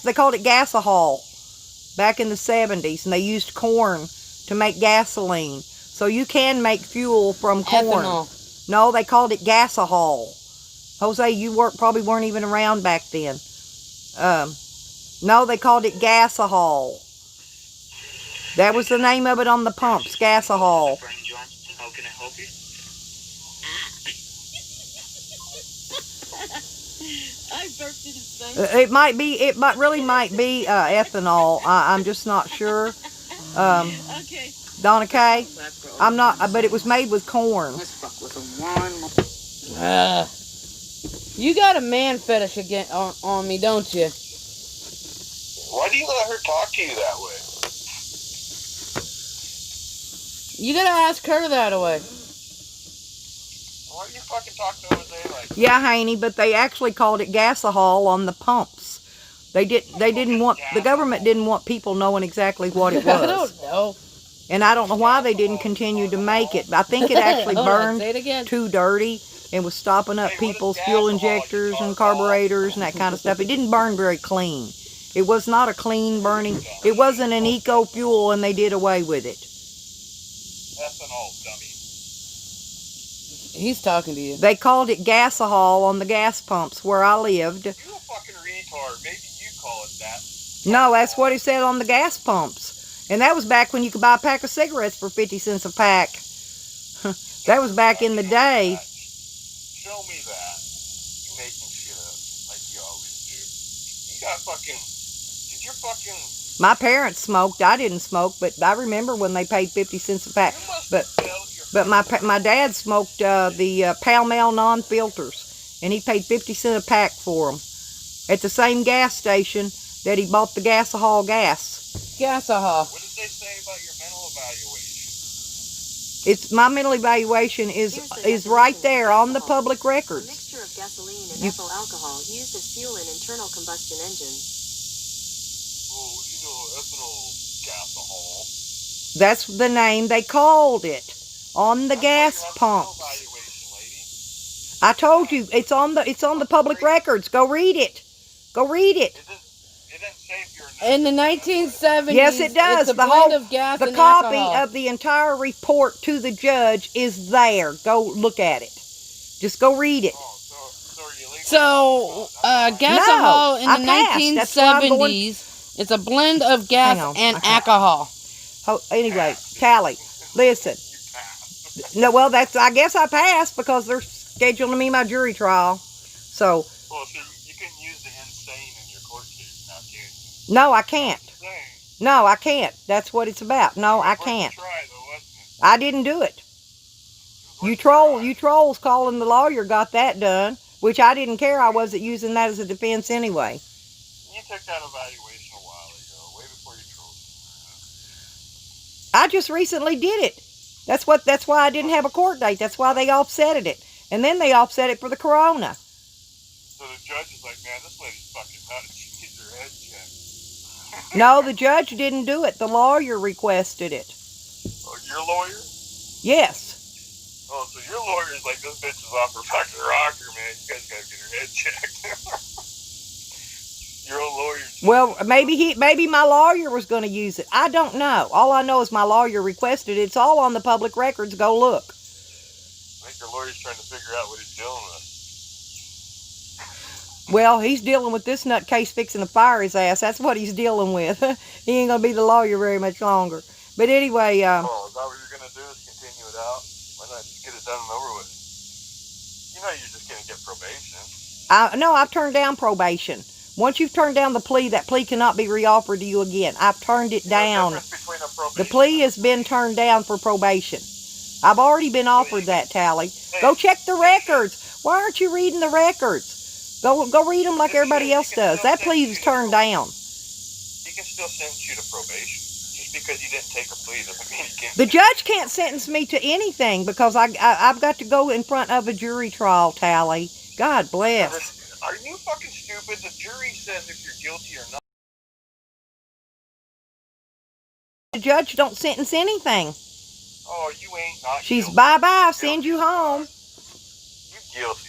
They called it gasohol back in the 70s, and they used corn to make gasoline. So you can make fuel from corn. Ethanol. No, they called it gasohol. Jose, you probably weren't even around back then. No, they called it gasohol. That was the name of it on the pumps, gasohol. How can I help you? I burped in his face. It might really be ethanol. I'm just not sure. Okay. Donna Kay? I'm not, but it was made with corn. Let's fuck with him one. You got a man fetish again on me, don't you? Why do you let her talk to you that way? You gotta ask her that way. Why do you fucking talk to Jose like that? Yeah, Haney, but they actually called it gasohol on the pumps. The government didn't want people knowing exactly what it was. I don't know. And I don't know why they didn't continue to make it. I think it actually burned too dirty and was stopping up people's fuel injectors and carburetors and that kind of stuff. It didn't burn very clean. It was not a clean burning. It wasn't an eco fuel, and they did away with it. Ethanol, dummy. He's talking to you. They called it gasohol on the gas pumps where I lived. You a fucking retard. Maybe you call it that. No, that's what it said on the gas pumps. And that was back when you could buy a pack of cigarettes for 50 cents a pack. That was back in the day. Show me that. You making shit up like you always do. You got fucking. Did your fucking. My parents smoked. I didn't smoke, but I remember when they paid 50 cents a pack. You must But have failed your. my dad smoked the Pall Mall non-filters, and he paid 50 cents a pack for them at the same gas station that he bought the gasohol gas. Gasohol. What did they say about your mental evaluation? It's my mental evaluation is right there on the public A records. mixture of gasoline and ethyl alcohol used as fuel in internal combustion engines. Oh, you know, ethanol gasohol. That's the name they called it on the gas pumps. I told you it's on the public records. Go read it. Go read it. It didn't say if you're In the 1970s, Yes, it does. it's a The blend whole of gas the and copy alcohol. of the entire report to the judge is there. Go look at it. Just go read it. Oh, so are you legal? So, gasohol in I the passed. That's why I'm going- 1970s, it's a blend of gas Hang on, and okay. alcohol. Oh, anyway, Callie, listen. You passed. No, well, I guess I passed because they're scheduling me my jury trial. So, Well, so you can use the insane in your court case now, can't you? no, I can't. Insane. No, I can't. That's what it's about. No, I Worth a can't. try, though, wasn't it? I didn't do it. It was You worth a try. trolls calling the lawyer got that done, which I didn't care. I wasn't using that as a defense anyway. You took that evaluation a while ago, way before you trolled. I just recently did it. That's why I didn't have a court date. That's why they offsetted it. And then they offset it for the corona. So the judge is like, man, this lady's fucking nuts. She needs her head checked. No, the judge didn't do it. The lawyer requested it. Oh, your lawyer? Yes. Oh, so your lawyer is like, this bitch is off her fucking rocker, man. You guys gotta get her head checked. Your own lawyer. Well, maybe my lawyer was going to use it. I don't know. All I know is my lawyer requested it. It's all on the public records. Go look. I think your lawyer's trying to figure out what he's dealing with. Well, he's dealing with this nutcase fixing to fire his ass. That's what he's dealing with. He ain't going to be the lawyer very much longer. But anyway, Oh, is that what you're going to do, is continue it out? Why not just get it done and over with? You know you're just going to get probation. no, I've turned down probation. Once you've turned down the plea, that plea cannot be reoffered to you again. I've turned it down. The plea has been turned down for probation. I've already been offered that, Tally. Go check the records. Why aren't you reading the records? Go read them like everybody else does. That plea was turned down. He can still sentence you to probation. Just because you didn't take a plea doesn't mean he can't. The judge can't sentence me to anything because I've got to go in front of a jury trial, Tally. God bless. Are you fucking stupid? The jury says if you're guilty or not. The judge don't sentence anything. Oh, you ain't not She's guilty. bye-bye, send you home. You guilty.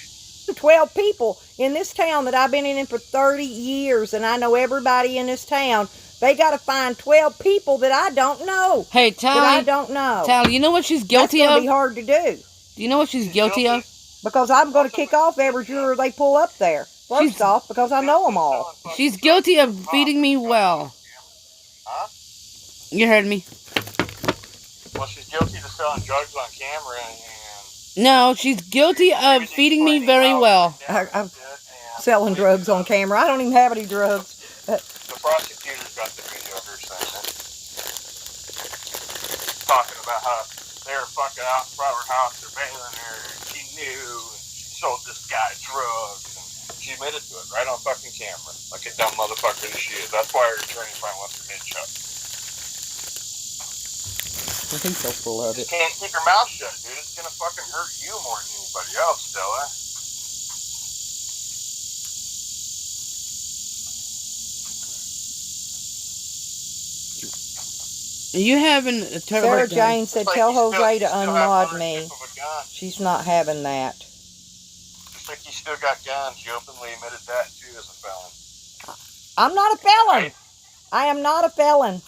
12 people in this town that I've been in for 30 years, and I know everybody in this town. They got to find 12 people that I don't know. Hey, That I Tally, don't know. Tally, you know what she's guilty That's going to of? be hard to do. Do you know what she's guilty of? Because I'm going to kick off every juror they pull up there. First off, because I know them all. She's guilty of feeding me well. Huh? You heard me. Well, she's guilty of selling drugs on camera and No, she's guilty of feeding me very well. I'm selling drugs on camera. I don't even have any drugs. The prosecutor's got the video of her saying it. Talking about how they were fucking out in front of her house, surveilling her, and she knew, and she sold this guy drugs, and she admitted to it right on fucking camera, like a dumb motherfucker that she is. That's why her attorney probably wants to bitch up. He's so full of it. You can't keep your mouth shut, dude. It's gonna fucking hurt you more than anybody else, Stella. You having a terrible Sarah day. Jane said, Just like tell you still- Jose to you still have unmod ownership me. of a gun. She's not having that. Just like you still got guns. You openly admitted that too as a felon. I'm not a felon. Right? I am not a felon.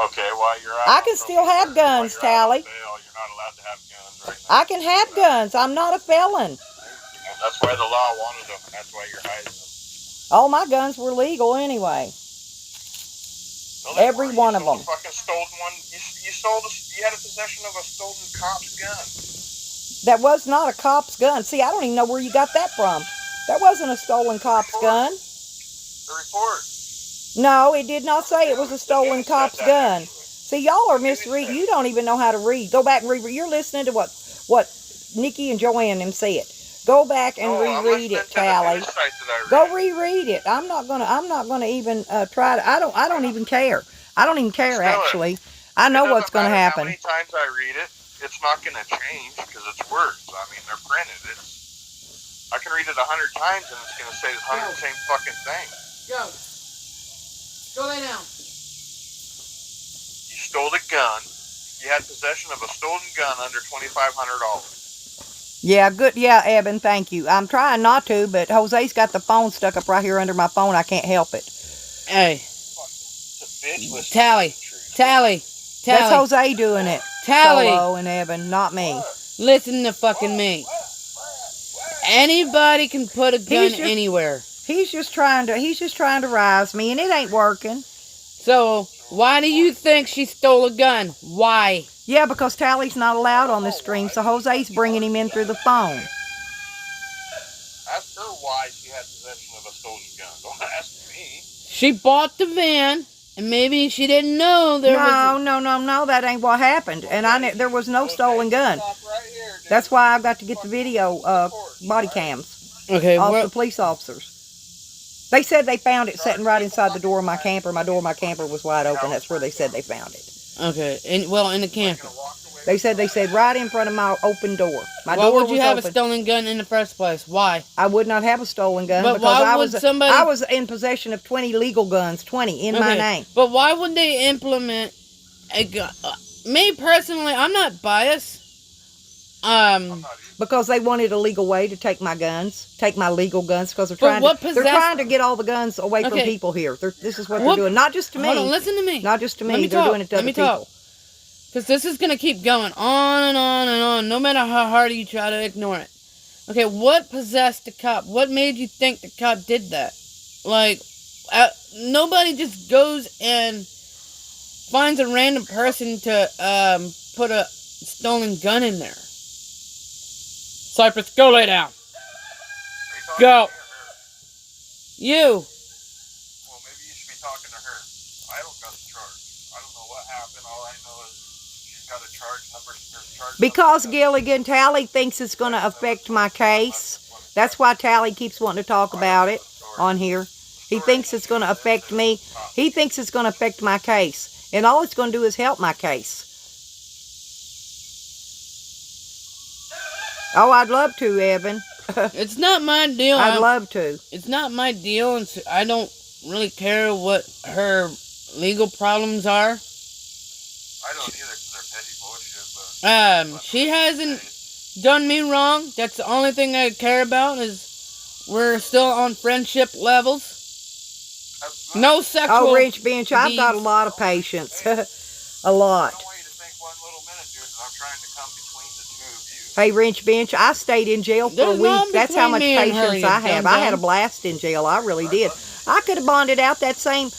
Okay, while you're out I on can still probation, have guns, while you're out on Tally. bail, you're not allowed to have guns right now. I can have guns. I'm not a felon. And that's why the law wanted them, and that's why you're hiding them. All my guns were legal anyway. No, they Every weren't. one You of sold them. a fucking stolen one. You had a possession of a stolen cop's gun. That was not a cop's gun. See, I don't even know where you got that from. That wasn't a stolen cop's gun. The report. No, it did not say it was a stolen news said cop's that, gun. actually. See, y'all are The news misreading. said You don't even know how to read. Go back and read. You're listening to what Nikki and Joanne them said. Go back and No, I'm reread listening it, to the Tally. news site that I read. Go reread it. I'm not gonna even try to. I don't even care. I don't even care Still, actually. I know what's gonna happen. How many times I read it, it's not gonna change because it's words. I mean, they're printed. I can read it 100 times and it's gonna say the 100 same fucking thing. Go lay down. You stole a gun. You had possession of a stolen gun under $2,500. Yeah, good. Yeah, Eben, thank you. I'm trying not to, but Jose's got the phone stuck up right here under my phone. I can't help it. Hey, It's a bitch listening Tally, to the truth. Tally, That's Tally, Jose doing it. Tally. Solo and Eben, not me. Listen to fucking me. Anybody can put a gun just- anywhere. He's just trying to rise me, and it ain't working. So, why do you think she stole a gun? Why? Yeah, because Tally's not allowed on this stream, so Jose's bringing him in through the phone. Ask her why she had possession of a stolen gun. Don't ask me. She bought the van, and maybe she didn't know there was... No, that ain't what happened. And there was no stolen gun. That's why I've got to get the video body cams Okay, off the police officers. They said they found it sitting right inside the door of my camper. My door of my camper was wide open. That's where they said they found it. Okay, in the camper. They said right in front of my open door. My Why door would you was have open. a stolen gun in the first place? Why? I would not have a stolen gun But because why would somebody... I was in possession of 20 legal guns, 20 in my name. But why would they implement a gun? Me personally, I'm not biased. Because they wanted a legal way to take my guns, take my legal guns, because they're But trying to get all the guns away from people here. This is what they're doing. Not just to me. Hold on, listen to me. Not just to me. Let me They're talk. doing it to other people. Because this is going to keep going on and on and on, no matter how hard you try to ignore it. Okay, what possessed the cop? What made you think the cop did that? Like, nobody just goes and finds a random person to put a stolen gun in there. Cypress, go lay down. Go. You. Well, maybe you should be talking to her. I don't got the charge. I don't know what happened. All I know is she's got a charge number. Because Gilligan, Tally thinks it's going to affect my case. That's why Tally keeps wanting to talk about it on here. He thinks it's going to affect me. He thinks it's going to affect my case. And all it's going to do is help my case. Oh, I'd love to, Evan. It's not my deal. I'd love to. It's not my deal, and I don't really care what her legal problems are. I don't either, because they're petty bullshit. But She hasn't done me wrong. That's the only thing I care about, is we're still on friendship levels. No sexual. Oh, Rich Bench, I've got a lot of patience. A lot. I don't want you to think one little minute, dude, that I'm trying to come between the two of you. Hey, Wrench Bench, I stayed in jail for a week. That's how much patience I have. I had a blast in jail. I really did. I could have bonded out that same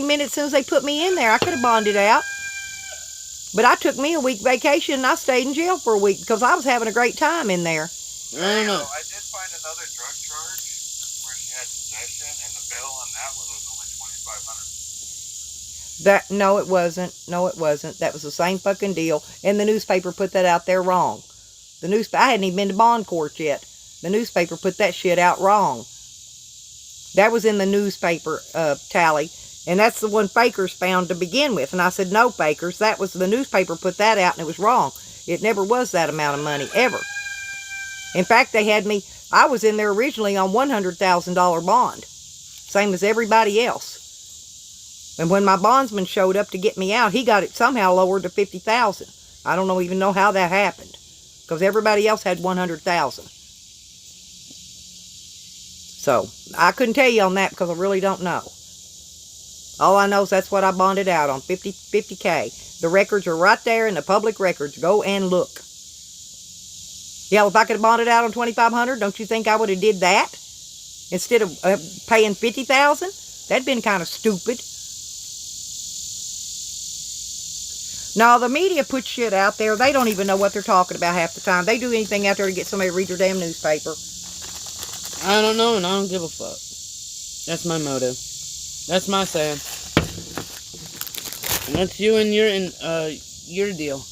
minute as soon as they put me in there. I could have bonded out. But I took me a week vacation and I stayed in jail for a week because I was having a great time in there. I don't know. I did find another drug charge where she had possession, and the bail on that one was only $2,500. No, it wasn't. No, it wasn't. That was the same fucking deal. And the newspaper put that out there wrong. I hadn't even been to bond court yet. The newspaper put that shit out wrong. That was in the newspaper, Tally. And that's the one Fakers found to begin with. And I said, no, Fakers. That was the newspaper put that out and it was wrong. It never was that amount of money, ever. In fact, they had me, I was in there originally on $100,000 bond. Same as everybody else. And when my bondsman showed up to get me out, he got it somehow lowered to $50,000. I don't even know how that happened. Because everybody else had $100,000. So, I couldn't tell you on that because I really don't know. All I know is that's what I bonded out on, $50K. The records are right there in the public records. Go and look. Yeah, if I could have bonded out on $2,500, don't you think I would have did that? Instead of paying $50,000? That'd been kind of stupid. No, the media puts shit out there. They don't even know what they're talking about half the time. They do anything out there to get somebody to read their damn newspaper. I don't know, and I don't give a fuck. That's my motive. That's my saying. And that's you and your deal.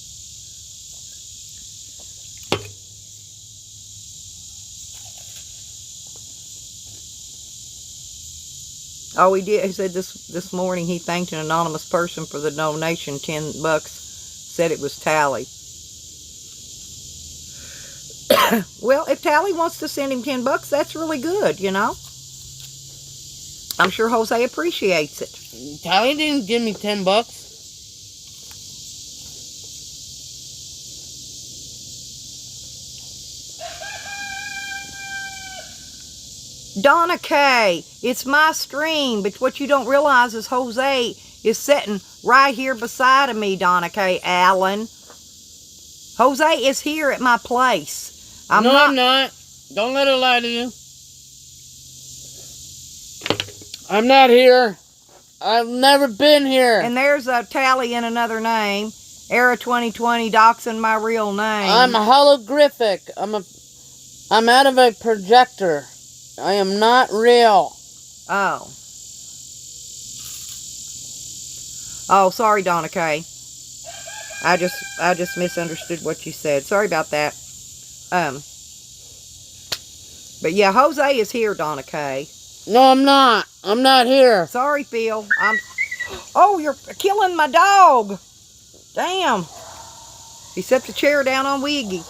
Oh, he did. He said this morning he thanked an anonymous person for the donation, $10. Said it was Tally. Well, if Tally wants to send him $10, that's really good, you know. I'm sure Jose appreciates it. Tally didn't give me $10. Donna K, it's my stream, but what you don't realize is Jose is sitting right here beside of me, Donna K. Allen. Jose is here at my place. I'm not. Don't let her lie to you. I'm not here. I've never been here. And there's a Tally in another name. Era 2020 doxing my real name. I'm holographic. I'm out of a projector. I am not real. Oh. Oh, sorry, Donna K. I just misunderstood what you said. Sorry about that. But yeah, Jose is here, Donna K. No, I'm not. I'm not here. Sorry, Phil. Oh, you're killing my dog. Damn. He set the chair down on Wiggy.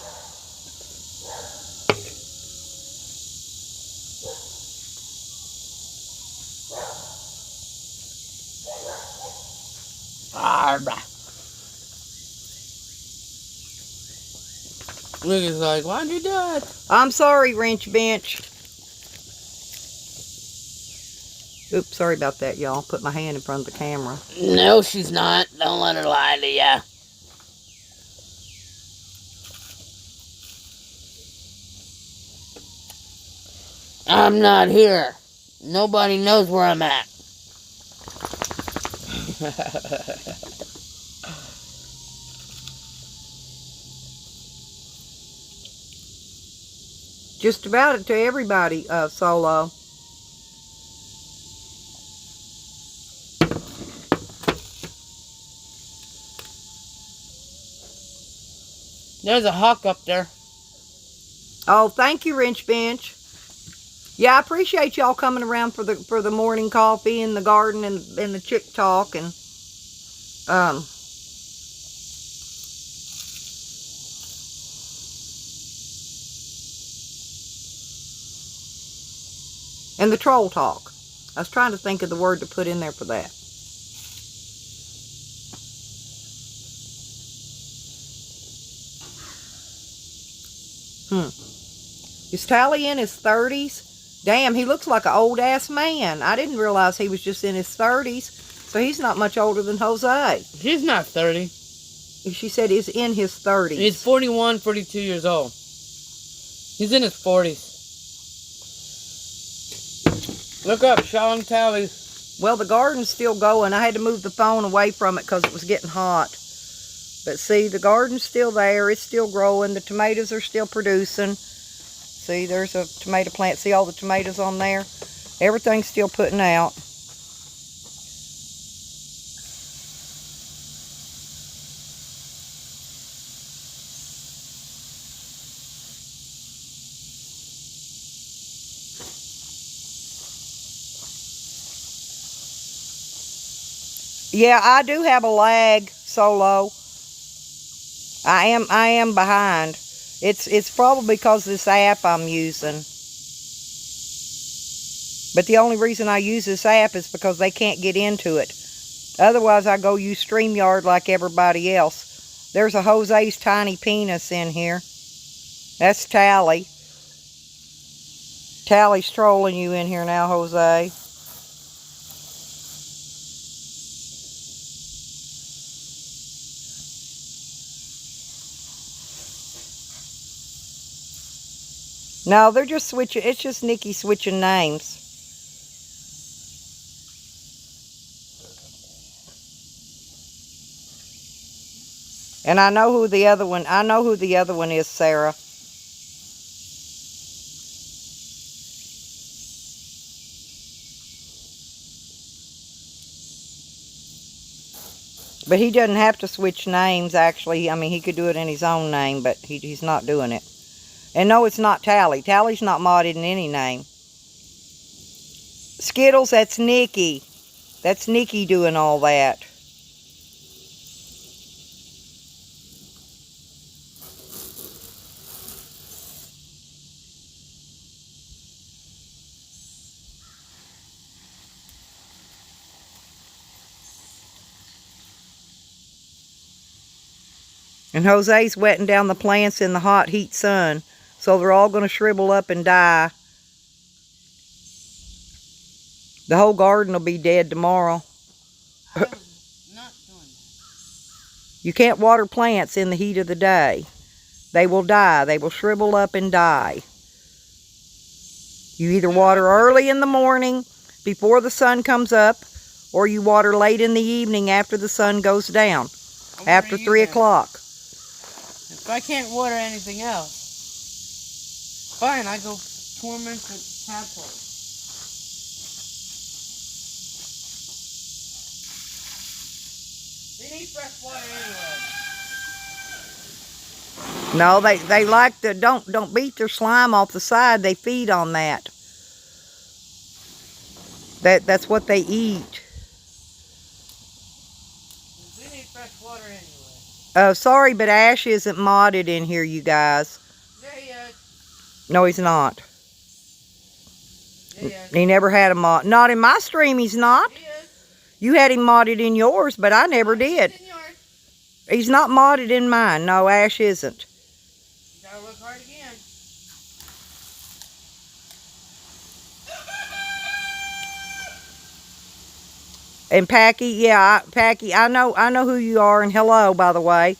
Wiggy's like, why'd you do it? I'm sorry, Wrench Bench. Oops, sorry about that, y'all. Put my hand in front of the camera. No, she's not. Don't let her lie to ya. I'm not here. Nobody knows where I'm at. Just about it to everybody, Solo. There's a hawk up there. Oh, thank you, Wrench Bench. Yeah, I appreciate y'all coming around for the morning coffee in the garden and the chick talk and the troll talk. I was trying to think of the word to put in there for that. Is Tally in his 30s? Damn, he looks like an old-ass man. I didn't realize he was just in his 30s. So he's not much older than Jose. He's not 30. She said he's in his 30s. He's 41, 42 years old. He's in his 40s. Look up, Sean Tally. Well, the garden's still going. I had to move the phone away from it because it was getting hot. But see, the garden's still there. It's still growing. The tomatoes are still producing. See, there's a tomato plant. See all the tomatoes on there? Everything's still putting out. Yeah, I do have a lag, Solo. I am behind. It's probably because of this app I'm using. But the only reason I use this app is because they can't get into it. Otherwise, I go use StreamYard like everybody else. There's a Jose's tiny penis in here. That's Tally. Tally's trolling you in here now, Jose. No, they're just switching. It's just Nikki switching names. And I know who the other one, is, Sarah. But he doesn't have to switch names, actually. I mean, he could do it in his own name, but he's not doing it. And no, it's not Tally. Tally's not modded in any name. Skittles, that's Nikki. That's Nikki doing all that. And Jose's wetting down the plants in the hot heat sun. So they're all going to shrivel up and die. The whole garden will be dead tomorrow. I was not doing that. You can't water plants in the heat of the day. They will die. They will shrivel up and die. You either water early in the morning before the sun comes up, or you water late in the evening after the sun goes down, after 3 o'clock. If I can't water anything else, fine, I go torment the tadpoles. They need fresh water anyway. No, they like to, don't beat their slime off the side. They feed on that. That's what they eat. They need fresh water anyway. Sorry, but Ash isn't modded in here, you guys. Yeah, he is. No, he's not. Yeah, he is. He never had a mod. Not in my stream, he's not. He is. You had him modded in yours, but I never did. He's in yours. He's not modded in mine. No, Ash isn't. You gotta look hard again. And Packy, yeah, Packy, I know who you are, and hello, by the way.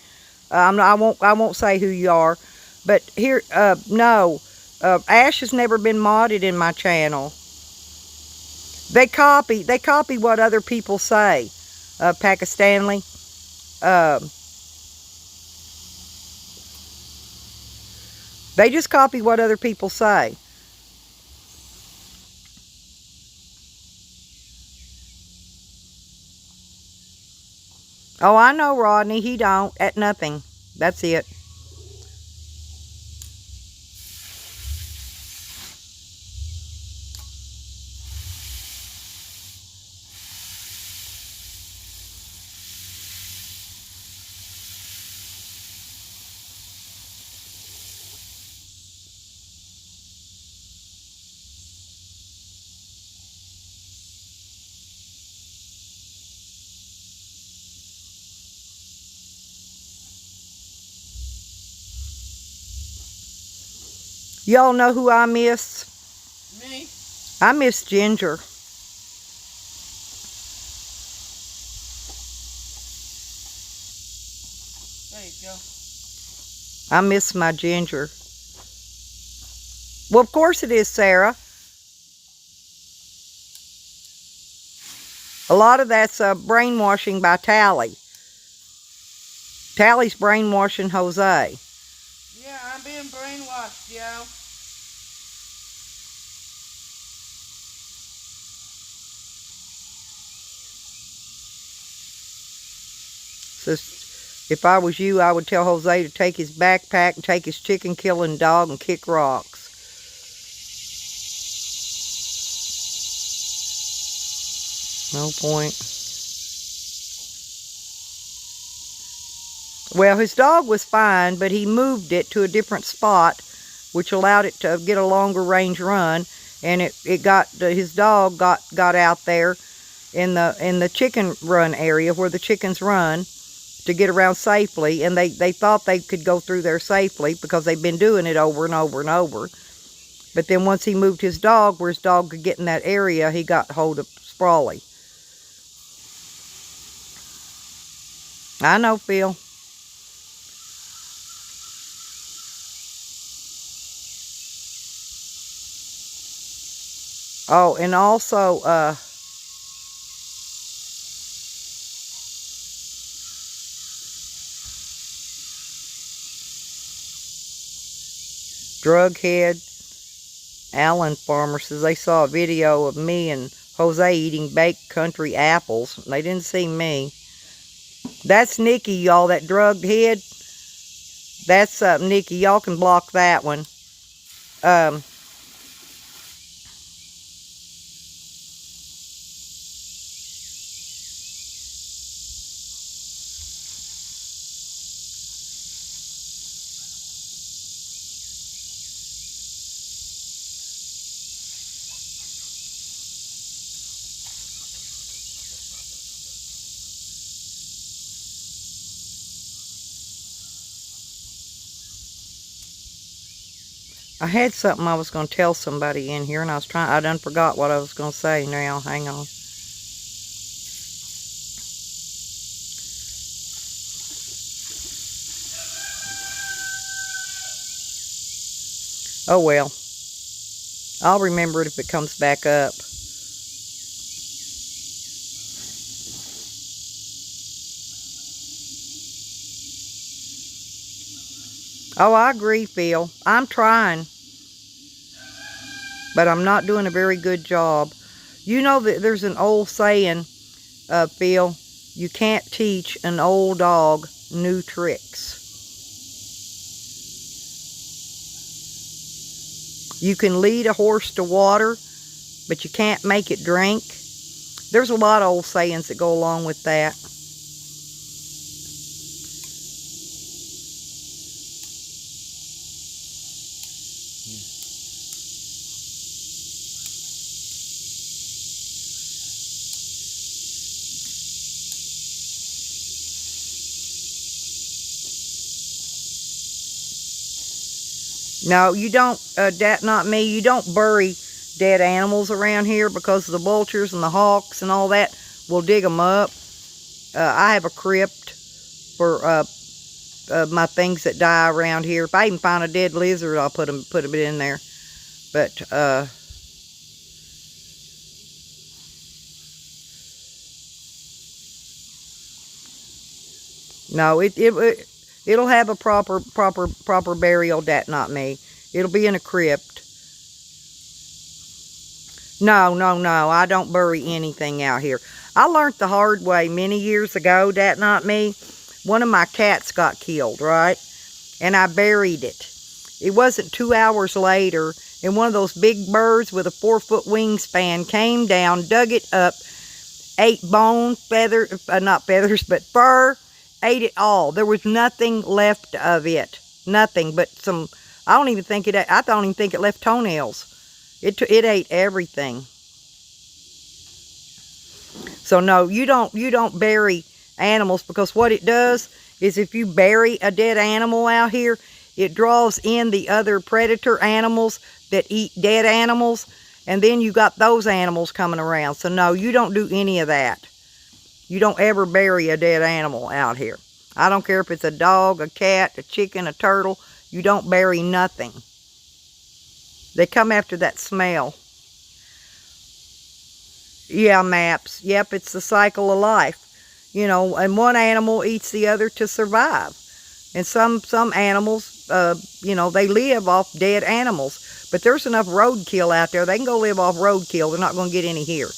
I won't say who you are, but here, no, Ash has never been modded in my channel. They copy what other people say. Pakistanly, they just copy what other people say. Oh, I know, Rodney. He don't. At nothing. That's it. Y'all know who I miss? Me? I miss Ginger. There you go. I miss my Ginger. Well, of course it is, Sarah. A lot of that's brainwashing by Tally. Tally's brainwashing Jose. Yeah, I'm being brainwashed, yo. So if I was you, I would tell Jose to take his backpack and take his chicken killing dog and kick rocks. No point. Well, his dog was fine, but he moved it to a different spot, which allowed it to get a longer range run, and his dog got out there in the chicken run area where the chickens run to get around safely, and they thought they could go through there safely because they've been doing it over and over and over. But then once he moved his dog where his dog could get in that area, he got hold of Sprawley. I know, Phil. Oh, and also, Drughead Allen Farmer says they saw a video of me and Jose eating baked country apples. They didn't see me. That's Nikki, y'all, that drug head. That's Nikki. Y'all can block that one. I had something I was going to tell somebody in here, and I done forgot what I was going to say now. Hang on. Oh well. I'll remember it if it comes back up. Oh, I agree, Phil. I'm trying. But I'm not doing a very good job. You know that there's an old saying, Phil, you can't teach an old dog new tricks. You can lead a horse to water, but you can't make it drink. There's a lot of old sayings that go along with that. No, you don't, not me, you don't bury dead animals around here because the vultures and the hawks and all that will dig them up. I have a crypt for my things that die around here. If I even find a dead lizard, I'll put them in there. But no, it'll have a proper burial. That not me. It'll be in a crypt. No, I don't bury anything out here. I learned the hard way many years ago, that not me. One of my cats got killed, right? And I buried it. It wasn't 2 hours later, and one of those big birds with a 4-foot wingspan came down, dug it up, ate bone, feather, not feathers, but fur, ate it all. There was nothing left of it. Nothing but some, I don't even think it left toenails. It ate everything. So no, you don't bury animals, because what it does is if you bury a dead animal out here, it draws in the other predator animals that eat dead animals, and then you got those animals coming around. So no, you don't do any of that. You don't ever bury a dead animal out here. I don't care if it's a dog, a cat, a chicken, a turtle. You don't bury nothing. They come after that smell. Yeah, Maps. Yep, it's the cycle of life. You know, and one animal eats the other to survive. And some animals, you know, they live off dead animals. But there's enough roadkill out there. They can go live off roadkill. They're not going to get any here.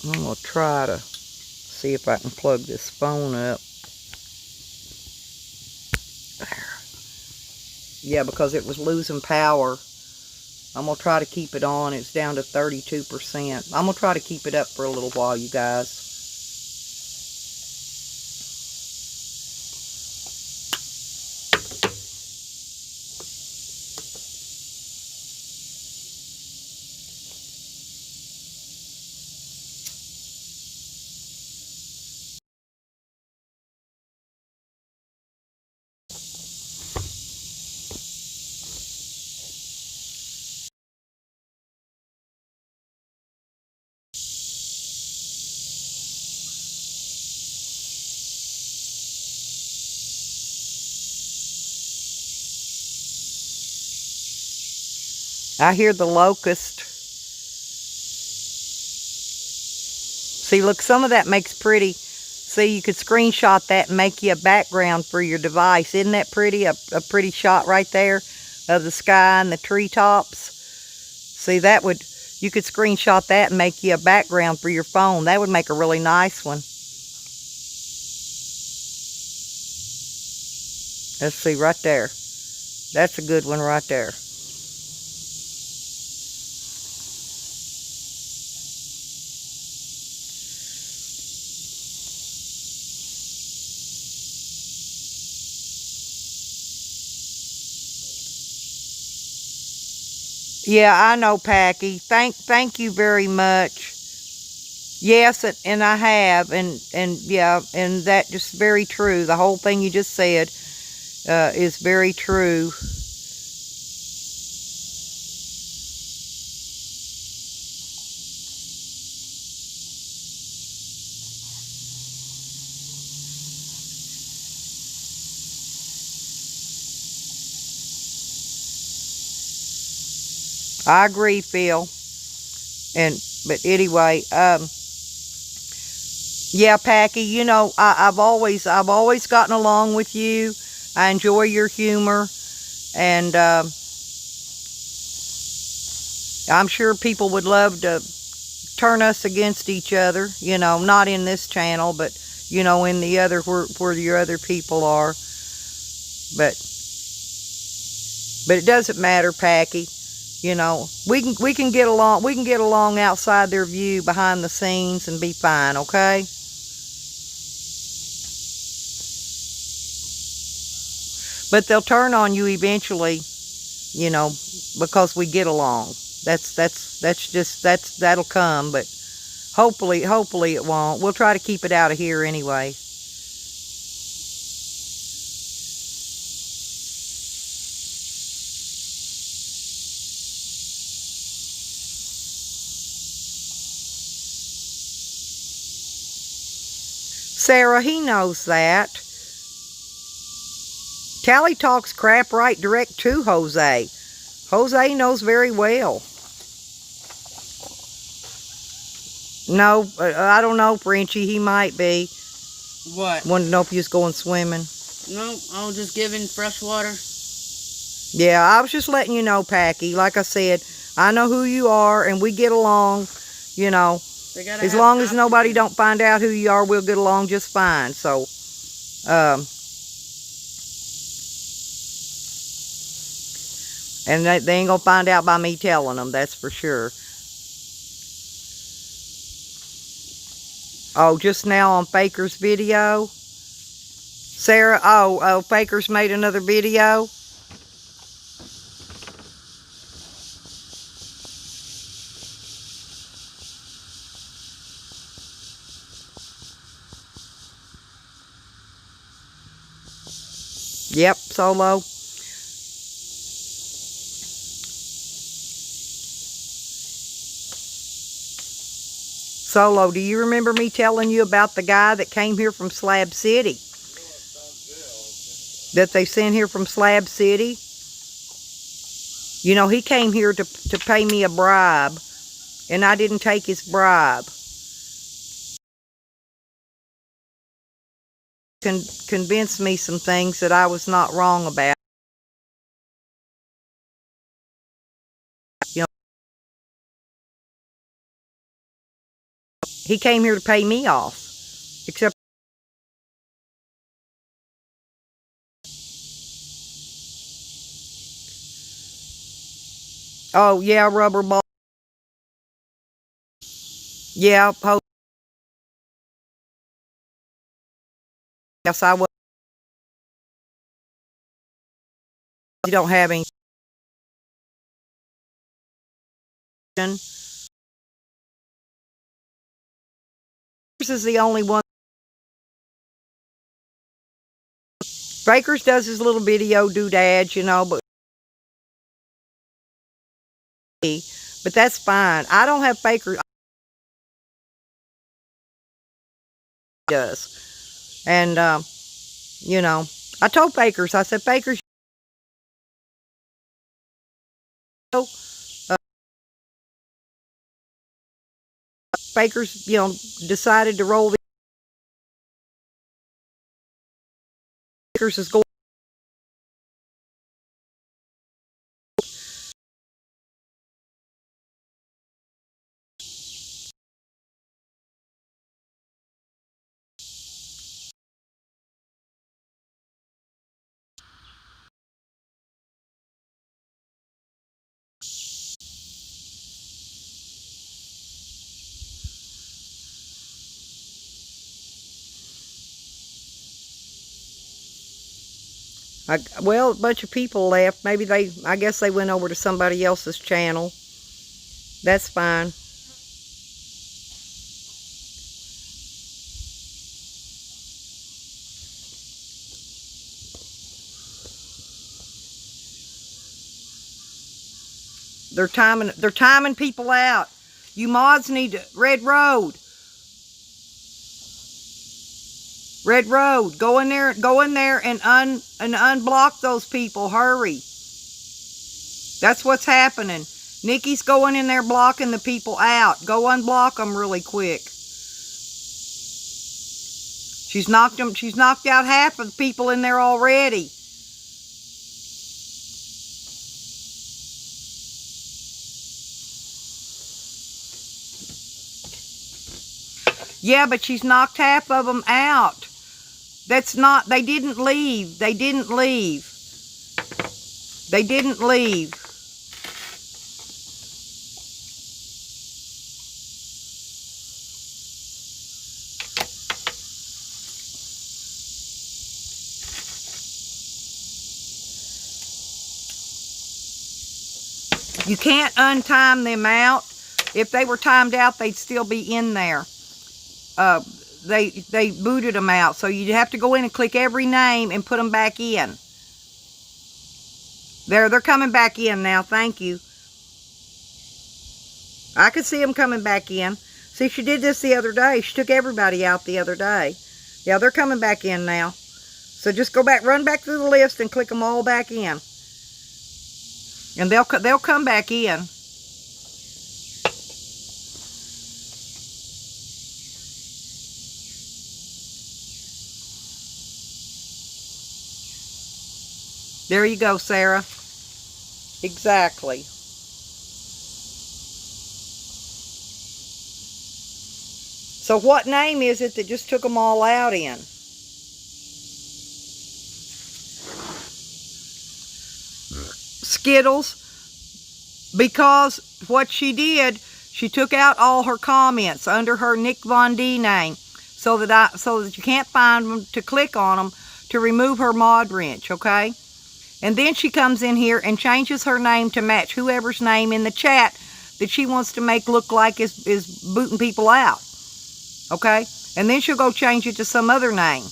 I'm going to try to see if I can plug this phone up. There. Yeah, because it was losing power. I'm going to try to keep it on. It's down to 32%. I'm going to try to keep it up for a little while, you guys. I hear the locust. See, look, some of that makes pretty. See, you could screenshot that and make you a background for your device. Isn't that pretty? A pretty shot right there of the sky and the treetops. See, that would, you could screenshot that and make you a background for your phone. That would make a really nice one. Let's see, right there. That's a good one right there. Yeah, I know, Packy. Thank you very much. Yes, and I have, and yeah, and that just very true. The whole thing you just said is very true. I agree, Phil. But anyway, yeah, Packy, you know, I've always gotten along with you. I enjoy your humor, and I'm sure people would love to turn us against each other. You know, not in this channel, but you know, in the other where your other people are. But it doesn't matter, Packy. You know, we can get along. We can get along outside their view, behind the scenes, and be fine. Okay. But they'll turn on you eventually, you know, because we get along. That'll come. But hopefully it won't. We'll try to keep it out of here anyway. Sarah, he knows that. Tally talks crap right direct to Jose. Jose knows very well. No, I don't know, Frenchie. He might be. What? Wanted to know if you was going swimming. No, I was just giving fresh water. Yeah, I was just letting you know, Packy. Like I said, I know who you are, and we get along, you know. As long as nobody don't find out who you are, we'll get along just fine. So, and they ain't gonna find out by me telling them, that's for sure. Oh, just now on Faker's video? Sarah, oh, Faker's made another video? Yep, Solo. Solo, do you remember me telling you about the guy that came here from Slab City? That they sent here from Slab City? You know, he came here to pay me a bribe, and I didn't take his bribe. Convince me some things that I was not wrong about. You know, he came here to pay me off. Except, oh yeah, rubber ball. Yeah, yes, I was. You don't have any. This is the only one. Baker's does his little video doodads, you know, but that's fine. I don't have Baker. Does, and you know, I told Bakers. I said, Bakers, fakers, you know, decided to roll the fakers is going. Well, a bunch of people left. Maybe I guess they went over to somebody else's channel. That's fine. They're timing people out. You mods need to, Red Road. Red Road, go in there and unblock those people. Hurry. That's what's happening. Nikki's going in there blocking the people out. Go unblock them really quick. She's knocked out half of the people in there already. Yeah, but she's knocked half of them out. That's not, they didn't leave. They didn't leave. They didn't leave. You can't untime them out. If they were timed out, they'd still be in there. They booted them out, so you'd have to go in and click every name and put them back in. They're coming back in now. Thank you. I could see them coming back in. See, she did this the other day. She took everybody out the other day. Yeah, they're coming back in now. So just go back, run back through the list and click them all back in. And they'll come back in. There you go, Sarah. Exactly. So what name is it that just took them all out in? Skittles. Because what she did, she took out all her comments under her Nick Von D name, so that you can't find them to click on them to remove her mod wrench, okay? And then she comes in here and changes her name to match whoever's name in the chat that she wants to make look like is booting people out. Okay? And then she'll go change it to some other name.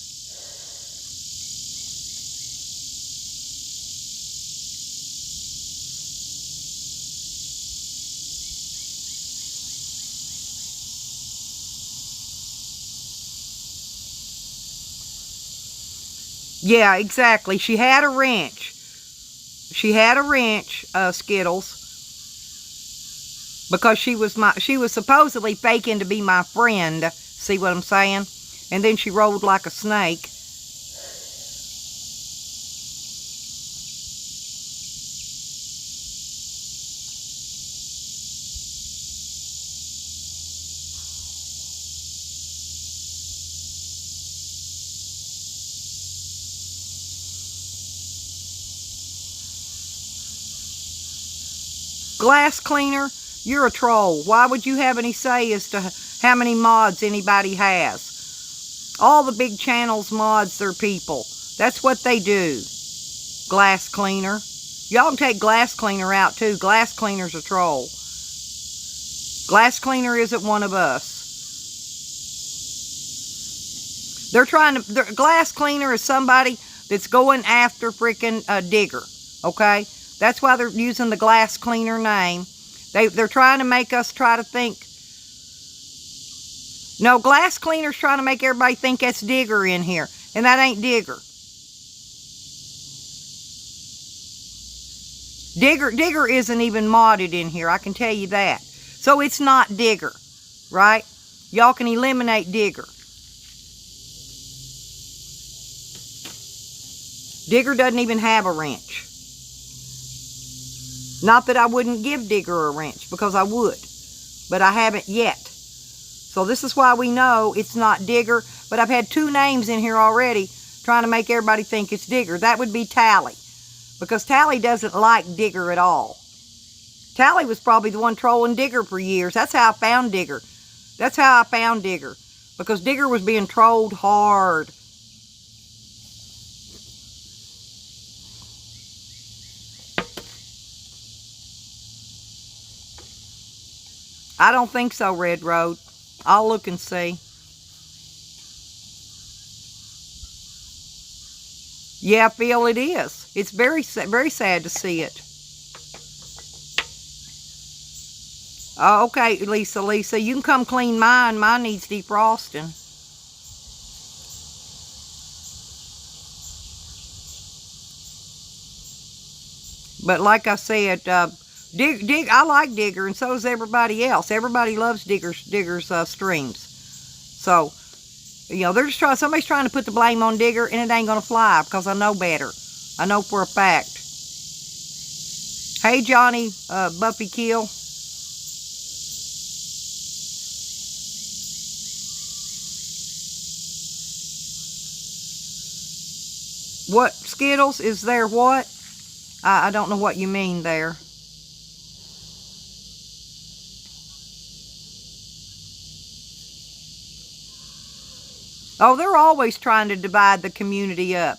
Yeah, exactly. She had a wrench. She had a wrench, Skittles, because she was supposedly faking to be my friend. See what I'm saying? And then she rolled like a snake. Glass cleaner, you're a troll. Why would you have any say as to how many mods anybody has? All the big channels mods their people. That's what they do. Glass cleaner. Y'all can take glass cleaner out too. Glass cleaner's a troll. Glass cleaner isn't one of us. Glass cleaner is somebody that's going after freaking Digger. Okay? That's why they're using the glass cleaner name. They're trying to make us try to think. No, glass cleaner's trying to make everybody think that's Digger in here. And that ain't Digger. Digger isn't even modded in here. I can tell you that. So it's not Digger. Right? y'all can eliminate Digger. Digger doesn't even have a wrench. Not that I wouldn't give Digger a wrench, because I would. But I haven't yet. So this is why we know it's not Digger. But I've had 2 names in here already trying to make everybody think it's Digger. That would be Tally. Because Tally doesn't like Digger at all. Tally was probably the one trolling Digger for years. That's how I found Digger. That's how I found Digger. Because Digger was being trolled hard. I don't think so, Red Road. I'll look and see. Yeah, Phil, it is. It's very sad to see it. Oh, okay, Lisa, you can come clean mine. Mine needs defrosting. But like I said, I like Digger, and so does everybody else. Everybody loves Digger's streams. So, you know, they're just somebody's trying to put the blame on Digger, and it ain't gonna fly, because I know better. I know for a fact. Hey, Johnny, Buffy Kill. What, Skittles? Is there what? I don't know what you mean there. Oh, they're always trying to divide the community up.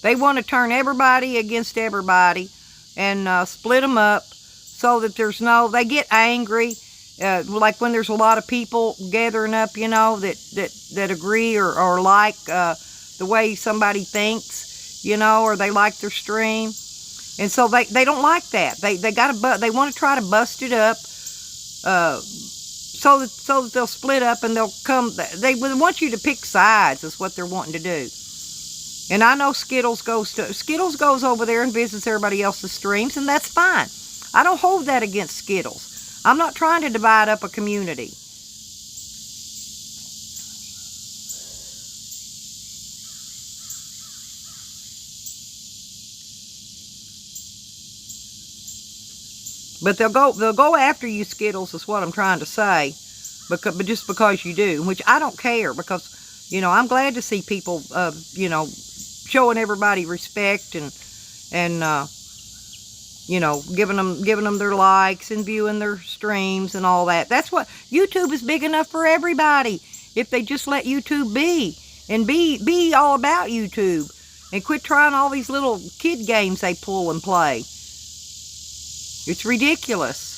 They want to turn everybody against everybody and split them up so that there's no... They get angry, like when there's a lot of people gathering up, you know, that agree or like the way somebody thinks, you know, or they like their stream. And so they don't like that. They want to try to bust it up so that they'll split up and they'll come. They want you to pick sides is what they're wanting to do. And I know Skittles goes over there and visits everybody else's streams, and that's fine. I don't hold that against Skittles. I'm not trying to divide up a community. But they'll go after you, Skittles, is what I'm trying to say. But just because you do, which I don't care, because, you know, I'm glad to see people, you know, showing everybody respect and you know, giving them their likes and viewing their streams and all that. That's what YouTube is big enough for everybody. If they just let YouTube be and be all about YouTube and quit trying all these little kid games they pull and play. It's ridiculous.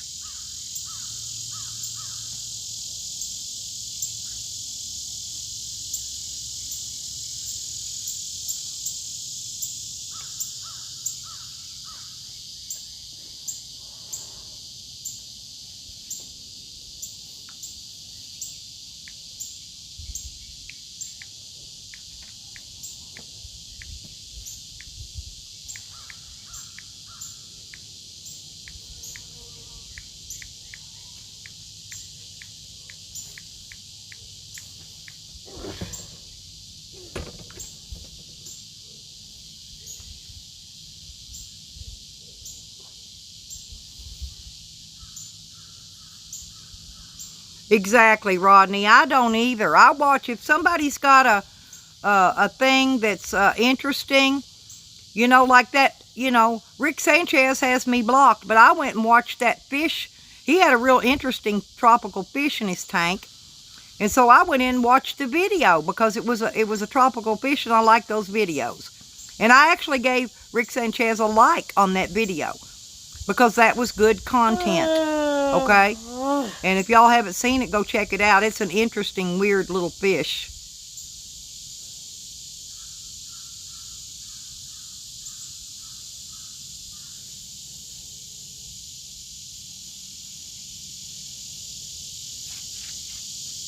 Exactly, Rodney. I don't either. I watch if somebody's got a thing that's interesting, you know, like that. You know, Rick Sanchez has me blocked, but I went and watched that fish. He had a real interesting tropical fish in his tank, and so I went in and watched the video because it was a tropical fish, and I like those videos. And I actually gave Rick Sanchez a like on that video because that was good content. Okay. And if y'all haven't seen it, go check it out. It's an interesting, weird little fish.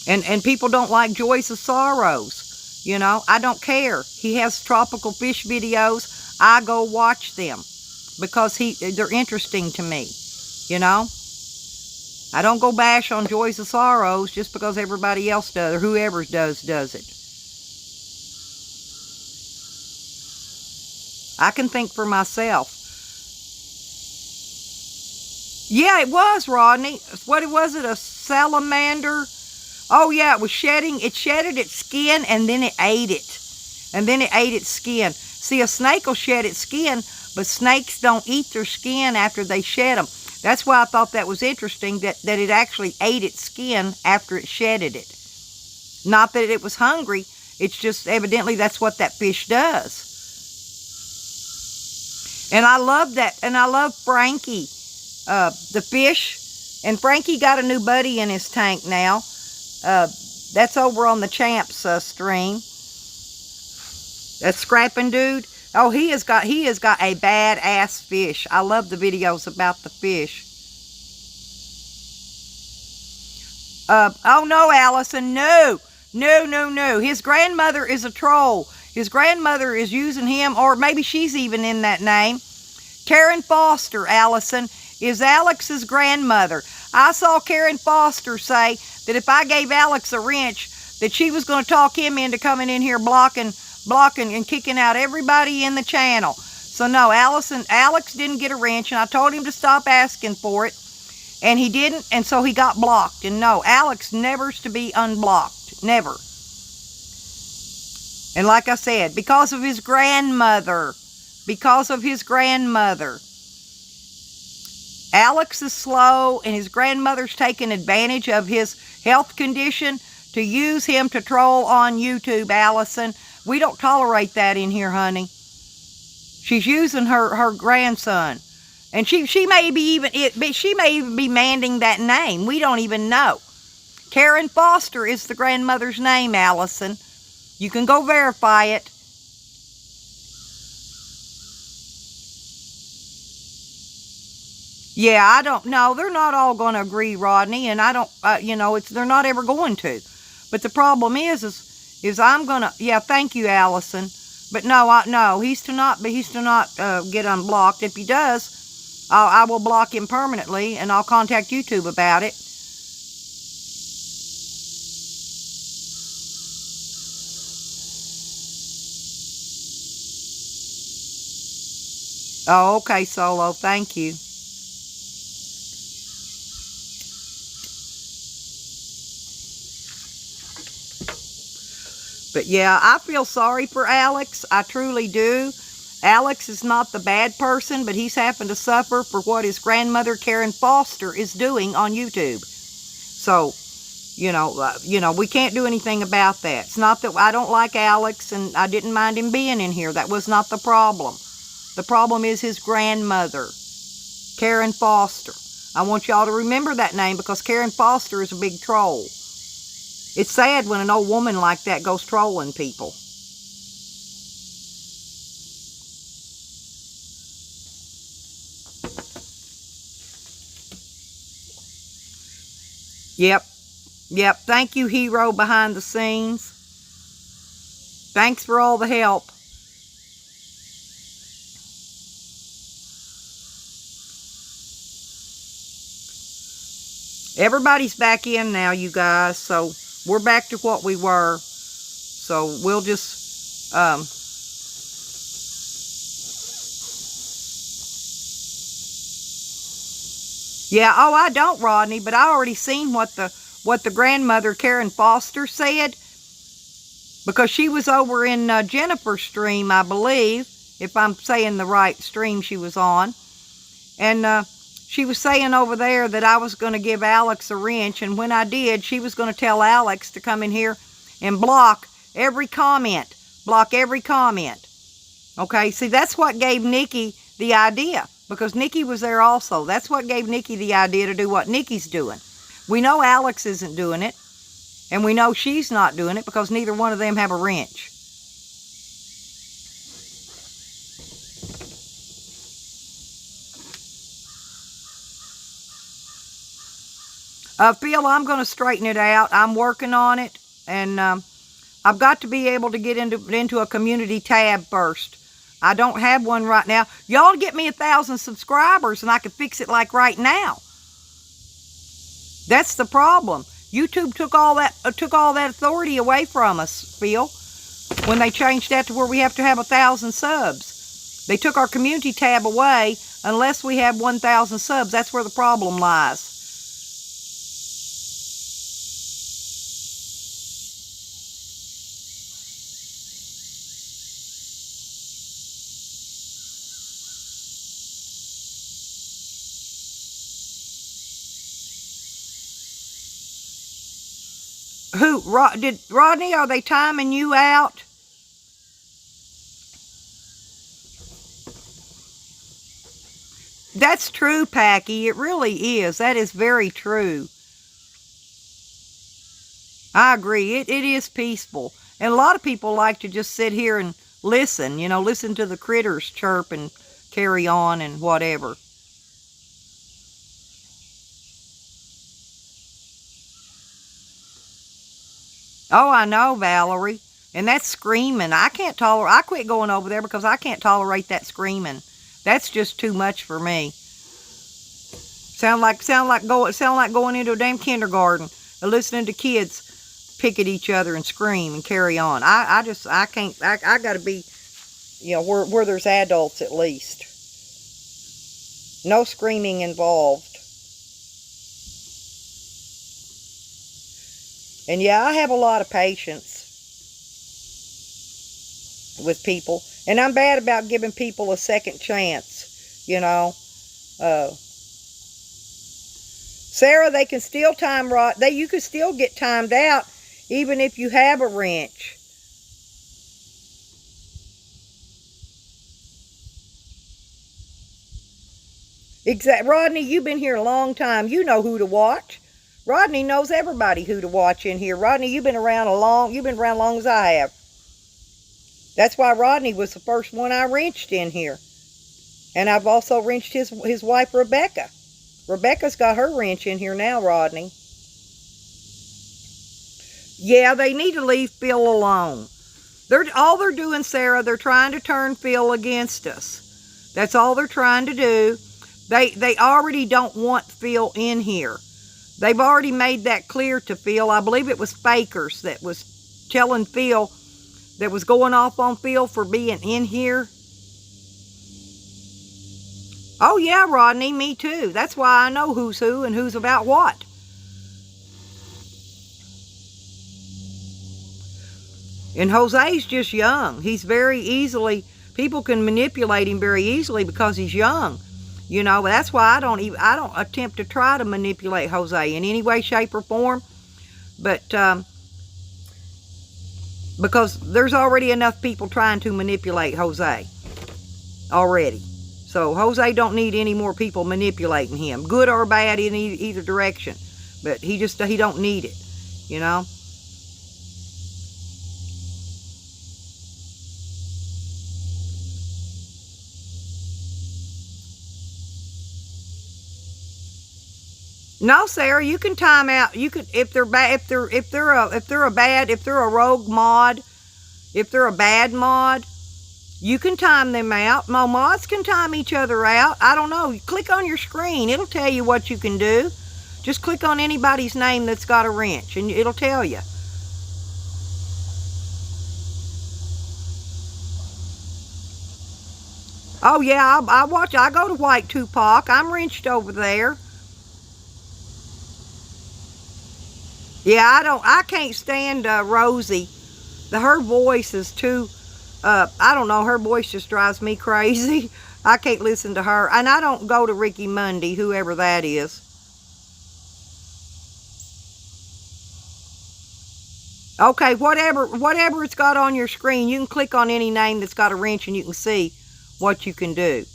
And people don't like Joys of Sorrows. You know, I don't care. He has tropical fish videos. I go watch them because they're interesting to me. You know? I don't go bash on joys and sorrows just because everybody else does, or whoever does it. I can think for myself. Yeah, it was, Rodney. What was it, a salamander? Oh, yeah, it was shedding. It shedded its skin, and then it ate it. And then it ate its skin. See, a snake will shed its skin, but snakes don't eat their skin after they shed them. That's why I thought that was interesting, that it actually ate its skin after it shedded it. Not that it was hungry. It's just evidently that's what that fish does. And I love that. And I love Frankie, the fish. And Frankie got a new buddy in his tank now. That's over on the Champs stream. That Scrapping Dude. Oh, he has got a badass fish. I love the videos about the fish. Oh no, Allison, no. No. His grandmother is a troll. His grandmother is using him, or maybe she's even in that name. Karen Foster, Allison, is Alex's grandmother. I saw Karen Foster say that if I gave Alex a wrench, that she was going to talk him into coming in here blocking and kicking out everybody in the channel. So no, Alex didn't get a wrench, and I told him to stop asking for it, and he didn't, and so he got blocked. And no, Alex never's to be unblocked. Never. And like I said, because of his grandmother. Because of his grandmother. Alex is slow, and his grandmother's taking advantage of his health condition to use him to troll on YouTube, Allison. We don't tolerate that in here, honey. She's using her grandson. And she may even be manning that name. We don't even know. Karen Foster is the grandmother's name, Allison. You can go verify it. Yeah, I don't know. They're not all going to agree, Rodney, and I don't, they're not ever going to. But the problem is I'm going to, yeah, thank you, Allison. But no, he's to not get unblocked. If he does, I will block him permanently, and I'll contact YouTube about it. Oh, okay, Solo. Thank you. But yeah, I feel sorry for Alex. I truly do. Alex is not the bad person, but he's having to suffer for what his grandmother, Karen Foster, is doing on YouTube. So, we can't do anything about that. It's not that I don't like Alex and I didn't mind him being in here. That was not the problem. The problem is his grandmother, Karen Foster. I want y'all to remember that name because Karen Foster is a big troll. It's sad when an old woman like that goes trolling people. Yep. Thank you, hero behind the scenes. Thanks for all the help. Everybody's back in now, you guys, so we're back to what we were. So we'll just yeah, oh, I don't, Rodney, but I already seen what the grandmother, Karen Foster, said, because she was over in Jennifer's stream, I believe, if I'm saying the right stream she was on. And she was saying over there that I was going to give Alex a wrench, and when I did, she was going to tell Alex to come in here and block every comment. Block every comment. Okay, see, that's what gave Nikki the idea, because Nikki was there also. That's what gave Nikki the idea to do what Nikki's doing. We know Alex isn't doing it, and we know she's not doing it because neither one of them have a wrench. Phil, I'm going to straighten it out. I'm working on it, and I've got to be able to get into a community tab first. I don't have one right now. Y'all get me 1,000 subscribers, and I could fix it like right now. That's the problem. YouTube took all that authority away from us, Phil, when they changed that to where we have to have 1,000 subs. They took our community tab away unless we have 1,000 subs. That's where the problem lies. Did Rodney, are they timing you out? That's true, Packy. It really is. That is very true. I agree. It is peaceful. And a lot of people like to just sit here and listen, you know, listen to the critters chirp and carry on and whatever. Oh, I know, Valerie. And that's screaming. I quit going over there because I can't tolerate that screaming. That's just too much for me. Sound like going into a damn kindergarten and listening to kids pick at each other and scream and carry on. I can't. I got to be, you know, where there's adults at least. No screaming involved. And yeah, I have a lot of patience with people. And I'm bad about giving people a second chance, you know. Sarah, they can still time right. You can still get timed out even if you have a wrench. Rodney, you've been here a long time. You know who to watch. Rodney knows everybody who to watch in here. Rodney, you've been around long as I have. That's why Rodney was the first one I wrenched in here. And I've also wrenched his wife, Rebecca. Rebecca's got her wrench in here now, Rodney. Yeah, they need to leave Phil alone. All they're doing, Sarah, they're trying to turn Phil against us. That's all they're trying to do. They already don't want Phil in here. They've already made that clear to Phil. I believe it was Fakers that was telling Phil, that was going off on Phil for being in here. Oh yeah, Rodney, me too. That's why I know who's who and who's about what. And Jose's just young. He's very easily, people can manipulate him very easily because he's young. You know, that's why I don't attempt to try to manipulate Jose in any way, shape, or form. But because there's already enough people trying to manipulate Jose already. So Jose don't need any more people manipulating him, good or bad in either direction. But he don't need it, you know. No, Sarah, you can time out. You could, if they're bad, if they're a rogue mod, if they're a bad mod, you can time them out. Mods can time each other out. I don't know. You click on your screen. It'll tell you what you can do. Just click on anybody's name that's got a wrench, and it'll tell you. Oh yeah, I go to White Tupac. I'm wrenched over there. Yeah, I can't stand Rosie. Her voice is too, I don't know, her voice just drives me crazy. I can't listen to her. And I don't go to Ricky Mundy, whoever that is. Okay, whatever it's got on your screen, you can click on any name that's got a wrench and you can see what you can do.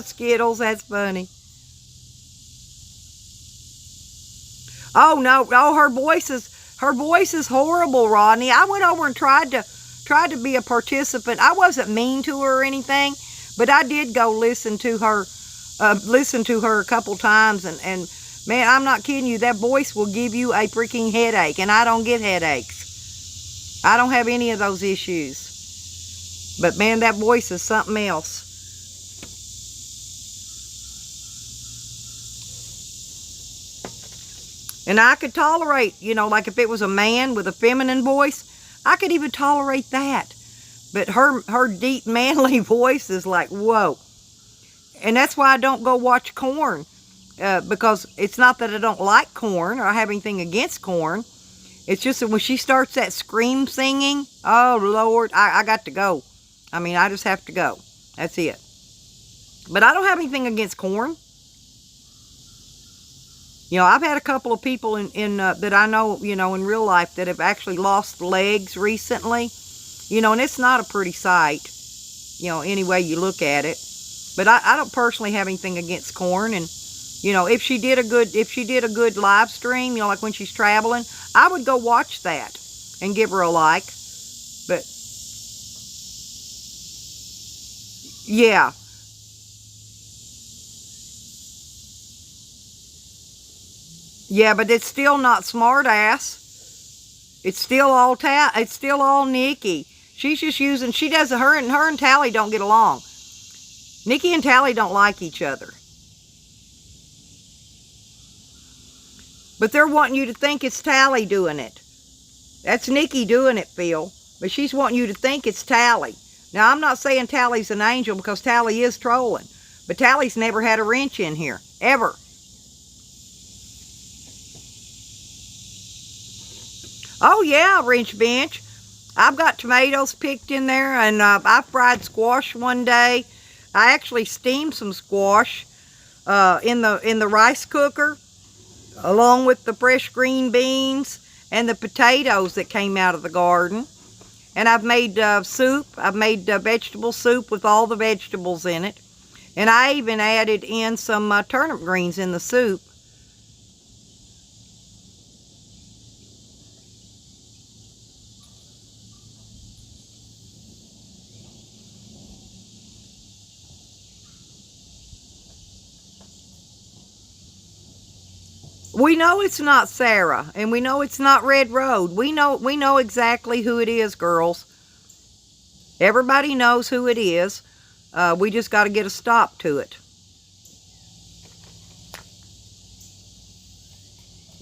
Skittles, that's funny. Oh no, her voice is horrible, Rodney. I went over and tried to be a participant. I wasn't mean to her or anything, but I did go listen to her a couple times, and man, I'm not kidding you, that voice will give you a freaking headache, and I don't get headaches. I don't have any of those issues. But man, that voice is something else. And I could tolerate, you know, like if it was a man with a feminine voice, I could even tolerate that. But her deep manly voice is like, whoa. And that's why I don't go watch corn. Because it's not that I don't like corn or I have anything against corn. It's just that when she starts that scream singing, oh Lord, I got to go. I mean, I just have to go. That's it. But I don't have anything against corn. You know, I've had a couple of people in that I know, you know, in real life that have actually lost legs recently. You know, and it's not a pretty sight, you know, any way you look at it. But I don't personally have anything against corn. And, you know, if she did a good live stream, you know, like when she's traveling, I would go watch that and give her a like. But, yeah. Yeah, but it's still not smart ass. It's still all Nikki. She's just using, her and Tally don't get along. Nikki and Tally don't like each other. But they're wanting you to think it's Tally doing it. That's Nikki doing it, Phil. But she's wanting you to think it's Tally. Now, I'm not saying Tally's an angel because Tally is trolling. But Tally's never had a wrench in here. Ever. Oh, yeah, wrench bench. I've got tomatoes picked in there, and I fried squash one day. I actually steamed some squash in the rice cooker, along with the fresh green beans and the potatoes that came out of the garden. And I've made soup. I've made vegetable soup with all the vegetables in it. And I even added in some turnip greens in the soup. We know it's not Sarah, and we know it's not Red Road. We know exactly who it is, girls. Everybody knows who it is. We just got to get a stop to it.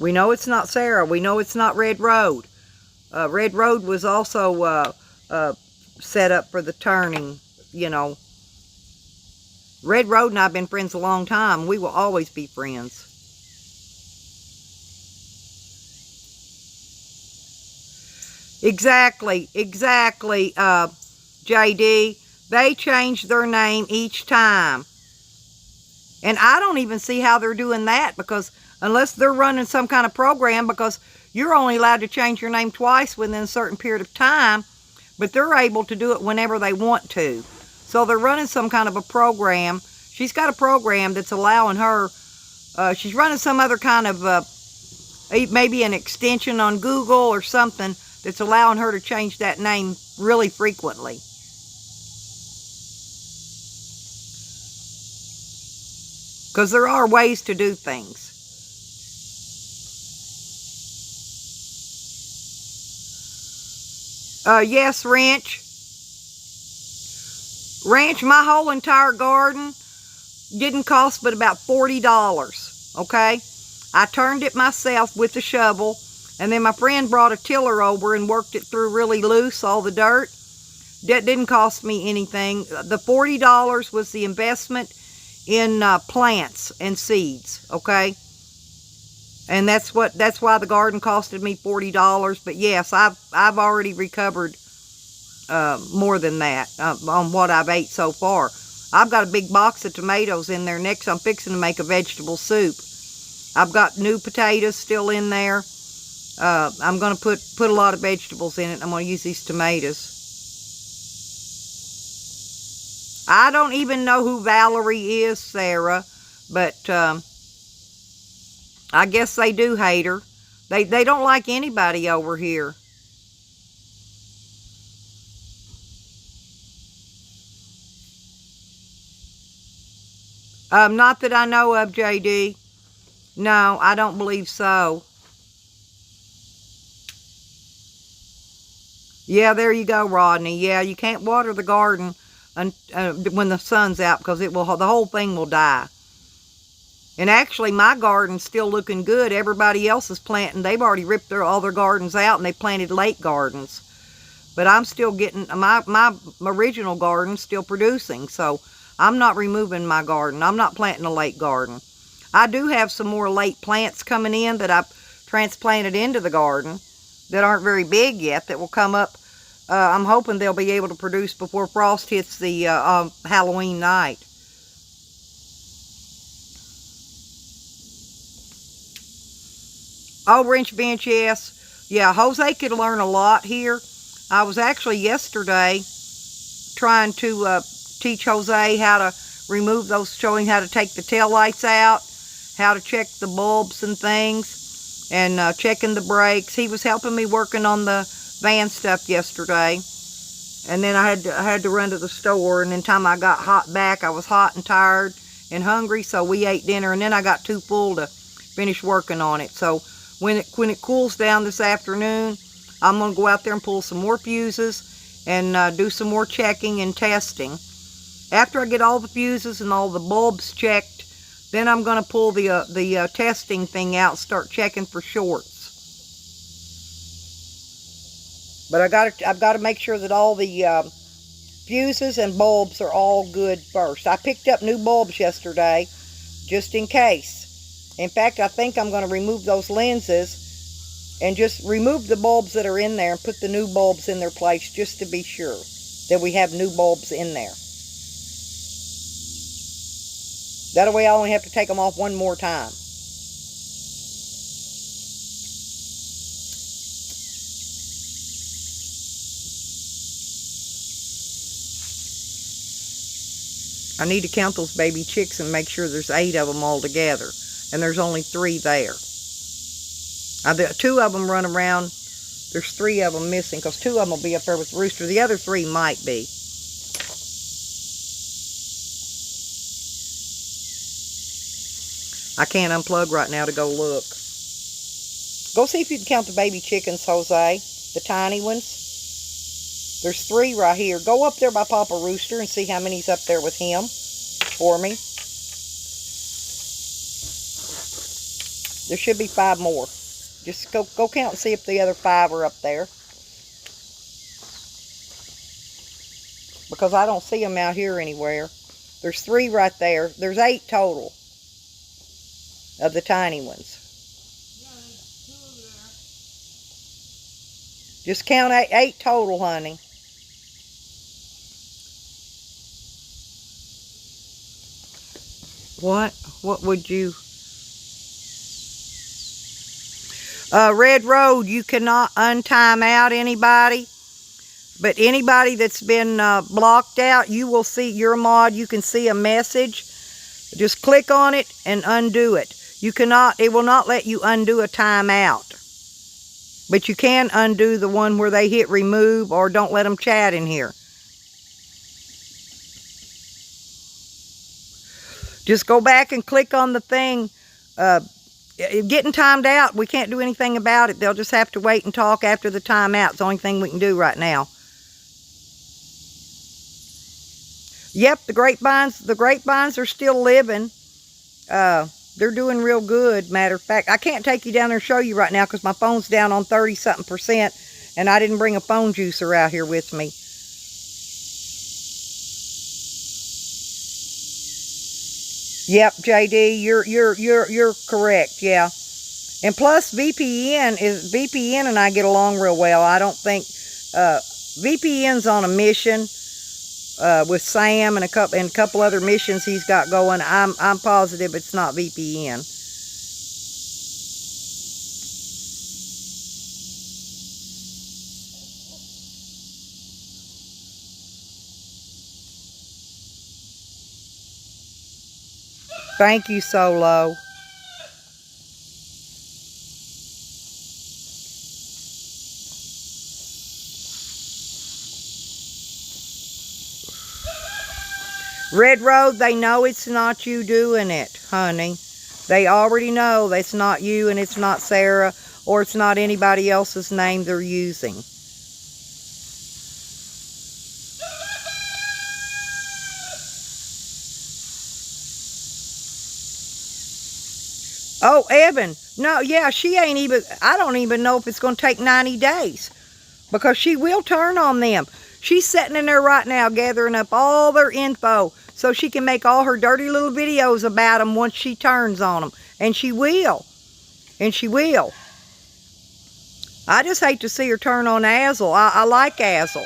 We know it's not Sarah. We know it's not Red Road. Red Road was also set up for the turning, you know. Red Road and I have been friends a long time. We will always be friends. Exactly, JD. They change their name each time. And I don't even see how they're doing that, because unless they're running some kind of program, because you're only allowed to change your name twice within a certain period of time, but they're able to do it whenever they want to. So they're running some kind of a program. She's got a program that's allowing her, she's running some other kind of, maybe an extension on Google or something, that's allowing her to change that name really frequently. Because there are ways to do things. Yes, Ranch. Ranch, my whole entire garden didn't cost but about $40, okay? I turned it myself with a shovel. And then my friend brought a tiller over and worked it through really loose, all the dirt. That didn't cost me anything. The $40 was the investment in plants and seeds, okay? And that's why the garden costed me $40. But yes, I've already recovered more than that on what I've ate so far. I've got a big box of tomatoes in there. Next, I'm fixing to make a vegetable soup. I've got new potatoes still in there. I'm going to put a lot of vegetables in it. I'm going to use these tomatoes. I don't even know who Valerie is, Sarah, but I guess they do hate her. They don't like anybody over here. Not that I know of, JD. No, I don't believe so. Yeah, there you go, Rodney. Yeah, you can't water the garden when the sun's out because the whole thing will die. And actually, my garden's still looking good. Everybody else is planting. They've already ripped all their gardens out and they planted late gardens. But I'm still getting, my original garden's still producing. So I'm not removing my garden. I'm not planting a late garden. I do have some more late plants coming in that I've transplanted into the garden that aren't very big yet that will come up. I'm hoping they'll be able to produce before frost hits the Halloween night. Oh, wrench bench, yes. Yeah, Jose could learn a lot here. I was actually yesterday trying to teach Jose how to remove those, showing how to take the tail lights out, how to check the bulbs and things, and checking the brakes. He was helping me working on the van stuff yesterday. And then I had to run to the store, and then time I got back, I was hot and tired and hungry, so we ate dinner, and then I got too full to finish working on it. So when it cools down this afternoon, I'm going to go out there and pull some more fuses and do some more checking and testing. After I get all the fuses and all the bulbs checked, then I'm going to pull the testing thing out and start checking for shorts. But I've got to make sure that all the fuses and bulbs are all good first. I picked up new bulbs yesterday, just in case. In fact, I think I'm going to remove those lenses and just remove the bulbs that are in there and put the new bulbs in their place just to be sure that we have new bulbs in there. That way I only have to take them off one more time. I need to count those baby chicks and make sure there's 8 of them all together. And there's only 3 there. 2 of them run around. There's 3 of them missing because 2 of them will be up there with the rooster. The other 3 might be. I can't unplug right now to go look. Go see if you can count the baby chickens, Jose. The tiny ones. There's 3 right here. Go up there by Papa Rooster and see how many's up there with him for me. There should be 5 more. Just go count and see if the other 5 are up there. Because I don't see them out here anywhere. There's 3 right there. There's 8 total of the tiny ones. Just count 8 total, honey. What would you... Red Road, you cannot untime out anybody. But anybody that's been blocked out, you will see your mod. You can see a message. Just click on it and undo it. You cannot, it will not let you undo a timeout. But you can undo the one where they hit remove or don't let them chat in here. Just go back and click on the thing. Getting timed out, we can't do anything about it. They'll just have to wait and talk after the timeout. It's the only thing we can do right now. Yep, the grapevines are still living. They're doing real good. Matter of fact, I can't take you down there and show you right now because my phone's down on 30-something% and I didn't bring a phone juicer out here with me. Yep, JD, you're correct. Yeah, and plus VPN and I get along real well. I don't think VPN's on a mission with Sam and a couple other missions he's got going. I'm positive it's not VPN. Thank you, Solo. Red Road, they know it's not you doing it, honey. They already know that's not you and it's not Sarah or it's not anybody else's name they're using. Oh, Evan. No, yeah, she ain't even, I don't even know if it's going to take 90 days. Because she will turn on them. She's sitting in there right now gathering up all their info so she can make all her dirty little videos about them once she turns on them. And she will. And she will. I just hate to see her turn on Azel. I like Azel.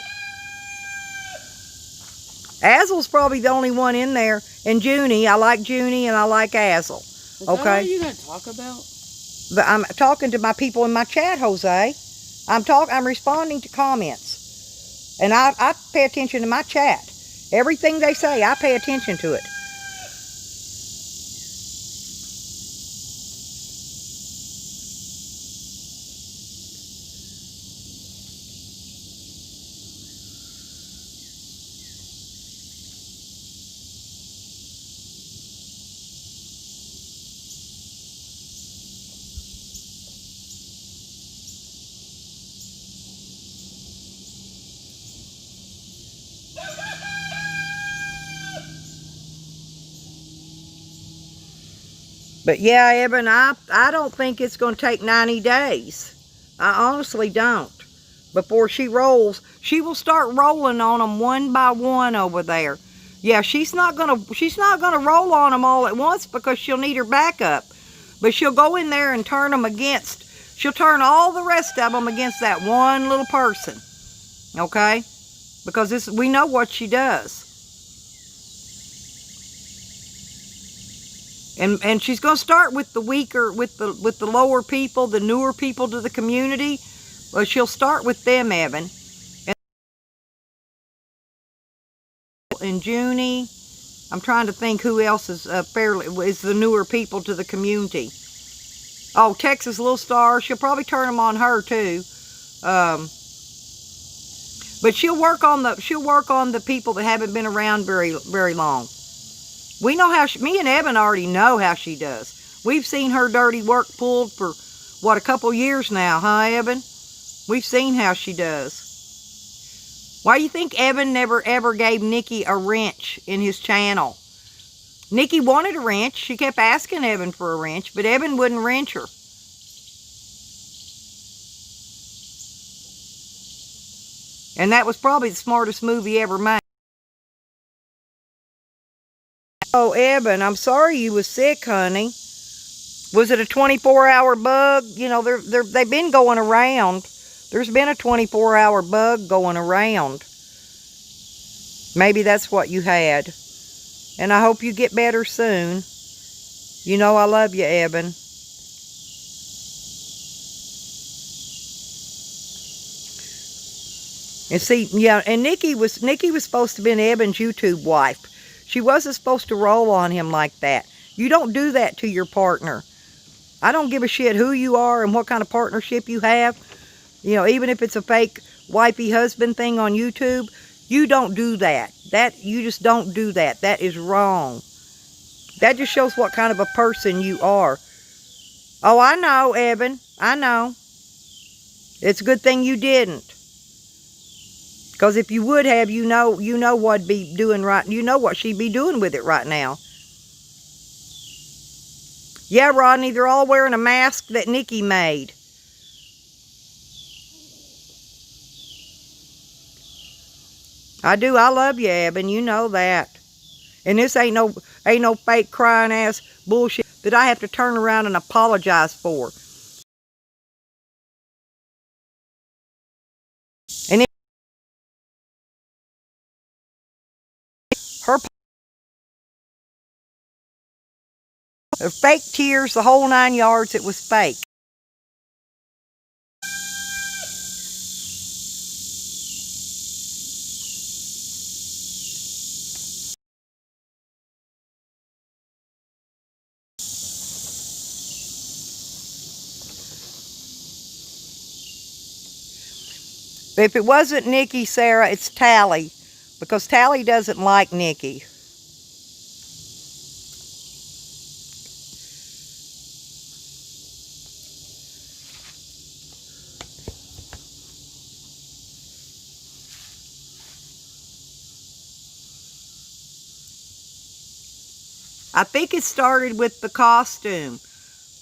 Azel's probably the only one in there. And Junie. I like Junie and I like Azel. Is that what you're going to talk about? But I'm talking to my people in my chat, Jose. I'm responding to comments. And I pay attention to my chat. Everything they say, I pay attention to it. But yeah, Evan, I don't think it's going to take 90 days. I honestly don't. Before she rolls, she will start rolling on them one by one over there. Yeah, she's not gonna roll on them all at once because she'll need her backup. But she'll go in there and turn them against. She'll turn all the rest of them against that one little person. Okay? Because we know what she does. And she's going to start with the weaker, with the lower people, the newer people to the community. Well, she'll start with them, Evan. And Junie, I'm trying to think who else is is the newer people to the community. Oh, Texas Little Star, she'll probably turn them on her too. But she'll work on the people that haven't been around very long. We know how me and Evan already know how she does. We've seen her dirty work pulled for, what, a couple years now, huh, Evan? We've seen how she does. Why do you think Evan never ever gave Nikki a wrench in his channel? Nikki wanted a wrench. She kept asking Evan for a wrench, but Evan wouldn't wrench her. And that was probably the smartest move he ever made. Oh, Evan, I'm sorry you was sick, honey. Was it a 24-hour bug? You know, they've been going around. There's been a 24-hour bug going around. Maybe that's what you had. And I hope you get better soon. You know I love you, Evan. And see, yeah, and Nikki was supposed to be Evan's YouTube wife. She wasn't supposed to roll on him like that. You don't do that to your partner. I don't give a shit who you are and what kind of partnership you have. You know, even if it's a fake wifey husband thing on YouTube, you don't do that. You just don't do that. That is wrong. That just shows what kind of a person you are. Oh, I know, Evan. I know. It's a good thing you didn't. Because if you would have, you know what'd be doing right. You know what she'd be doing with it right now. Yeah, Rodney, they're all wearing a mask that Nikki made. I do. I love you, Evan. You know that. And this ain't no fake crying ass bullshit that I have to turn around and apologize for. And her fake tears, the whole 9 yards, it was fake. But if it wasn't Nikki, Sarah, it's Tally. Because Tally doesn't like Nikki. I think it started with the costume.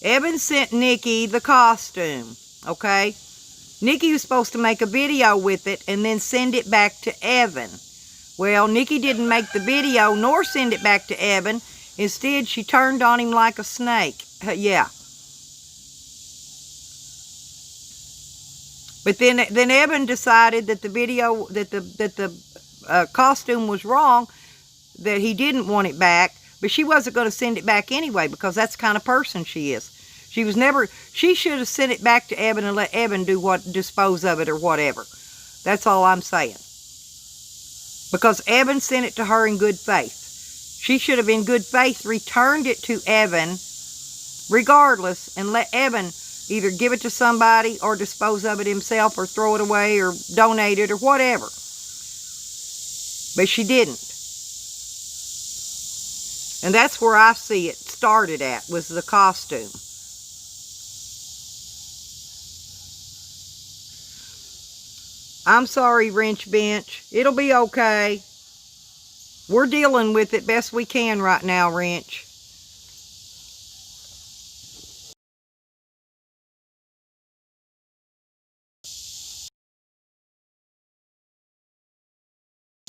Evan sent Nikki the costume, okay? Nikki was supposed to make a video with it and then send it back to Evan. Well, Nikki didn't make the video nor send it back to Evan. Instead, she turned on him like a snake. Yeah. But then Evan decided that the video, that the costume was wrong, that he didn't want it back, but she wasn't going to send it back anyway because that's the kind of person she is. She should have sent it back to Evan and let Evan dispose of it or whatever. That's all I'm saying. Because Evan sent it to her in good faith. She should have in good faith returned it to Evan regardless and let Evan either give it to somebody or dispose of it himself or throw it away or donate it or whatever. But she didn't. And that's where I see it started at, was the costume. I'm sorry, Wrench Bench. It'll be okay. We're dealing with it best we can right now, Wrench.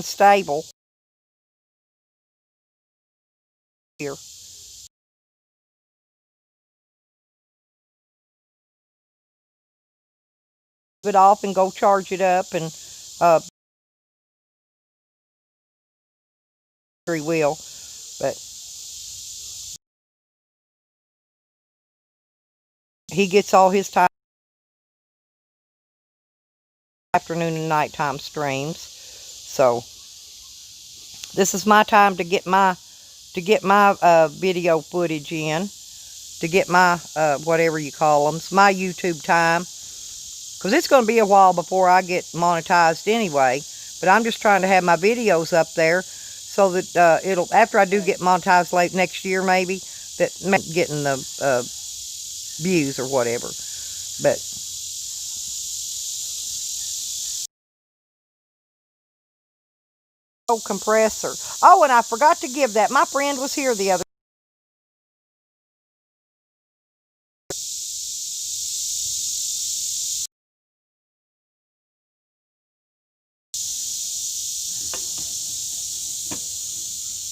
Stable. Here. It off and go charge it up and we will, but he gets all his time afternoon and nighttime streams, so this is my time to get my video footage in, to get my whatever you call them, my YouTube time. Because it's going to be a while before I get monetized anyway. But I'm just trying to have my videos up there so that it'll, after I do get monetized late next year maybe, that getting the views or whatever. But oh, compressor. Oh, and I forgot to give that. My friend was here the other.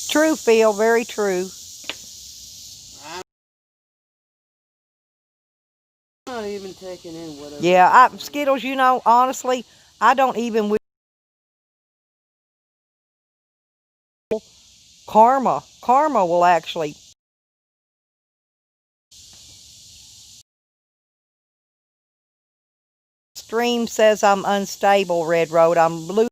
True, Phil, very true. I'm not even taking in whatever. Yeah, Skittles, you know, honestly, I don't even wish karma. Karma will actually. Stream says I'm unstable, Red Road. I'm blue.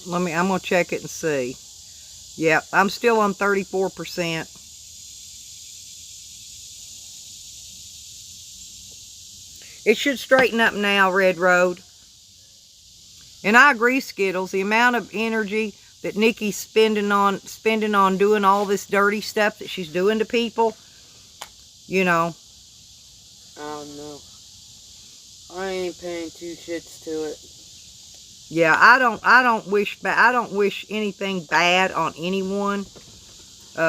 I'm going to check it and see. Yeah, I'm still on 34%. It should straighten up now, Red Road. And I agree, Skittles. The amount of energy that Nikki's spending on doing all this dirty stuff that she's doing to people, you know. Oh no. I ain't paying two shits to it. Yeah, I don't wish anything bad on anyone,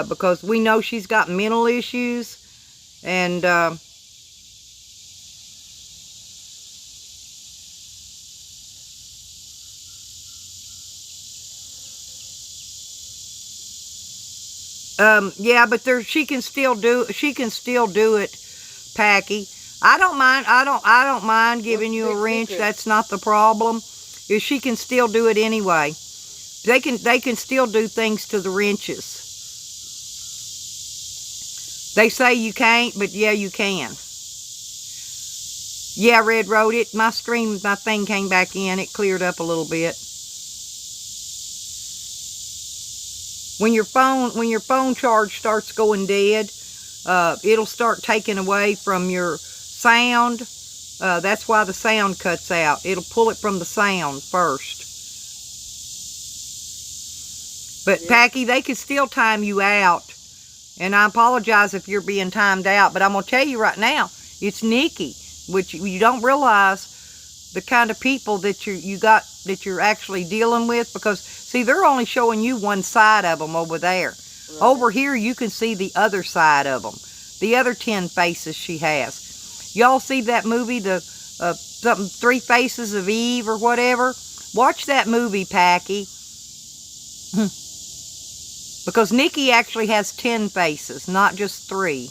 because we know she's got mental issues, and yeah, but she can still do it, Packy. I don't mind giving you a wrench. That's not the problem. Is she can still do it anyway. They can still do things to the wrenches. They say you can't, but yeah, you can. Yeah, Red Road, my thing came back in. It cleared up a little bit. When your phone charge starts going dead, it'll start taking away from your sound. That's why the sound cuts out. It'll pull it from the sound first. But yeah. Packy, they can still time you out. And I apologize if you're being timed out. But I'm going to tell you right now, it's Nikki. Which you don't realize the kind of people that you got that you're actually dealing with, because see, they're only showing you one side of them over there. Right. Over here you can see the other side of them, the other 10 faces she has. Y'all see that movie, the something 3 Faces of Eve or whatever? Watch that movie, Packy. Because Nikki actually has 10 faces, not just 3.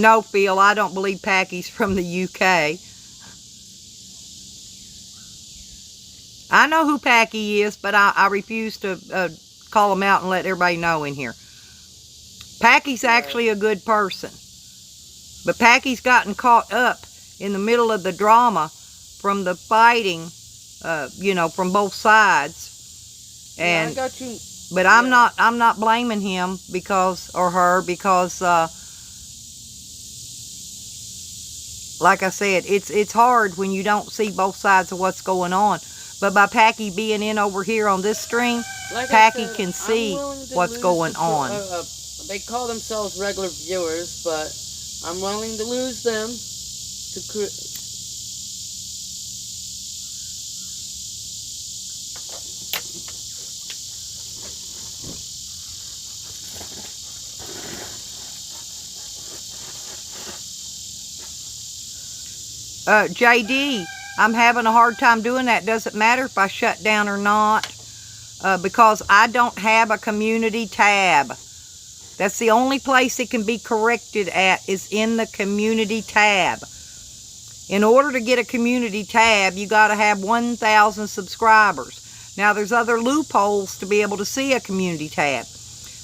No, Phil, I don't believe Packy's from the UK. I know who Packy is, but I refuse to call him out and let everybody know in here. Packy's actually a good person. But Packy's gotten caught up in the middle of the drama from the fighting, you know, from both sides. And yeah, I got you. But I'm not blaming him because, or her, because like I said, it's hard when you don't see both sides of what's going on. But by Packy being in over here on this stream, like Packy can see what's going on. They call themselves regular viewers, but I'm willing to lose them to JD, I'm having a hard time doing that. Doesn't matter if I shut down or not, because I don't have a community tab. That's the only place it can be corrected at, is in the community tab. In order to get a community tab, you got to have 1,000 subscribers. Now, there's other loopholes to be able to see a community tab.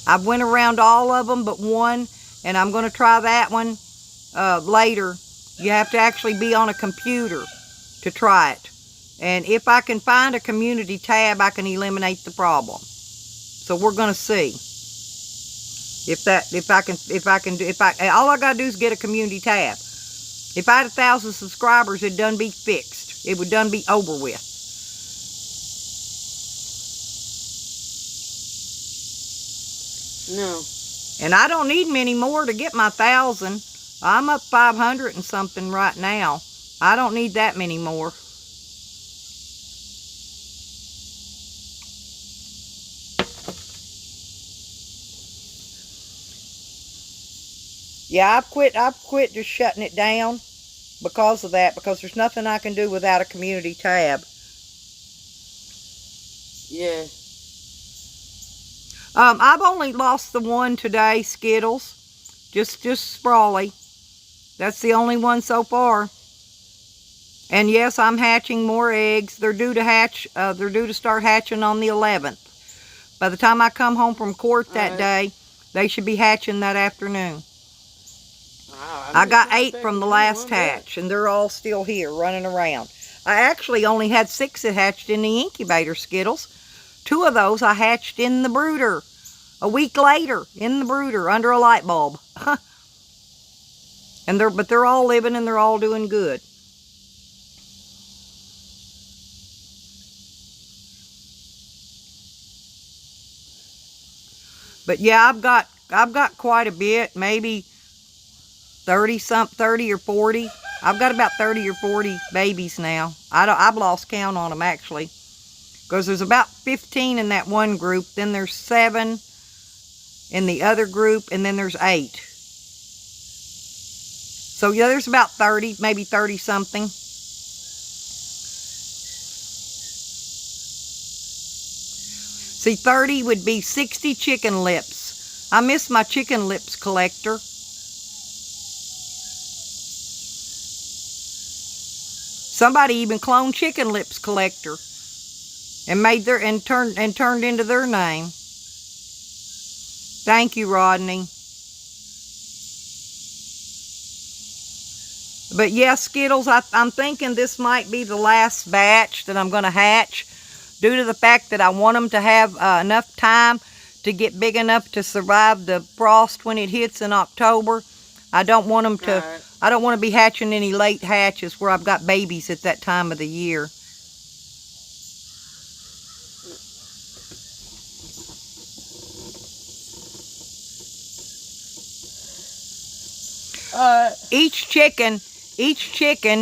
I've went around all of them but one, and I'm going to try that one later. You have to actually be on a computer to try it. And if I can find a community tab, I can eliminate the problem. So we're going to see. All I gotta do is get a community tab. If I had 1,000 subscribers, it'd done be fixed. It would done be over with. No. And I don't need many more to get my 1,000. I'm up 500 and something right now. I don't need that many more. Yeah, I've quit just shutting it down because of that, because there's nothing I can do without a community tab. Yeah. I've only lost the one today, Skittles. Just Sprawly. That's the only one so far. And yes, I'm hatching more eggs. They're due to hatch, they're due to start hatching on the 11th. By the time I come home from court that day, they should be hatching that afternoon. I got 8 from the last hatch, and they're all still here running around. I actually only had 6 that hatched in the incubator, Skittles. 2 of those I hatched in the brooder. A week later, in the brooder, under a light bulb. But they're all living and they're all doing good. But yeah, I've got quite a bit, maybe 30 or 40. I've got about 30 or 40 babies now. I've lost count on them actually, because there's about 15 in that one group, then there's 7 in the other group, and then there's 8. So yeah, there's about 30, maybe 30 something. See, 30 would be 60 chicken lips. I miss my chicken lips collector. Somebody even cloned Chicken Lips Collector and made turned into their name. Thank you, Rodney. But yeah, Skittles, I'm thinking this might be the last batch that I'm going to hatch, due to the fact that I want them to have enough time to get big enough to survive the frost when it hits in October. I don't want them to. I don't want to be hatching any late hatches where I've got babies at that time of the year. Each chicken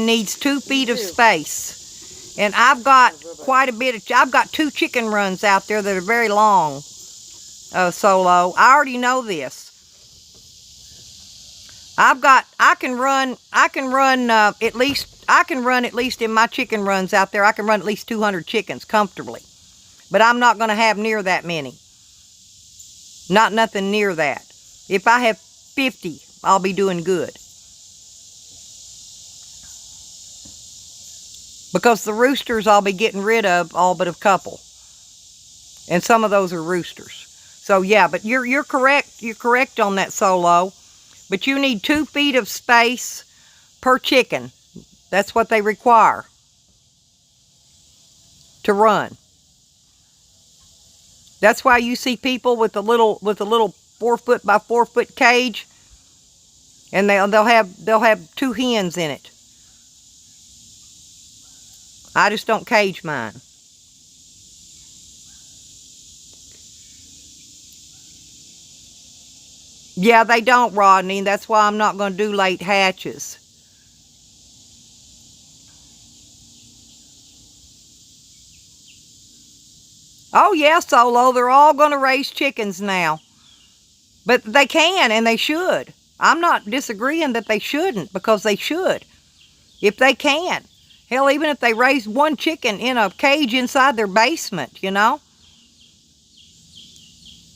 needs 2 feet of space. And I've got quite a bit of, I've got 2 chicken runs out there that are very long, Solo. I already know this. I can run at least in my chicken runs out there, I can run at least 200 chickens comfortably. But I'm not going to have near that many. Not nothing near that. If I have 50, I'll be doing good. Because the roosters I'll be getting rid of all but a couple. And some of those are roosters. So yeah, but you're correct. You're correct on that, Solo. But you need 2 feet of space per chicken. That's what they require to run. That's why you see people with a little 4 foot by 4 foot cage, and they'll have 2 hens in it. I just don't cage mine. Yeah, they don't, Rodney. That's why I'm not going to do late hatches. Oh, yeah, Solo. They're all going to raise chickens now. But they can, and they should. I'm not disagreeing that they shouldn't, because they should. If they can. Hell, even if they raise 1 chicken in a cage inside their basement, you know.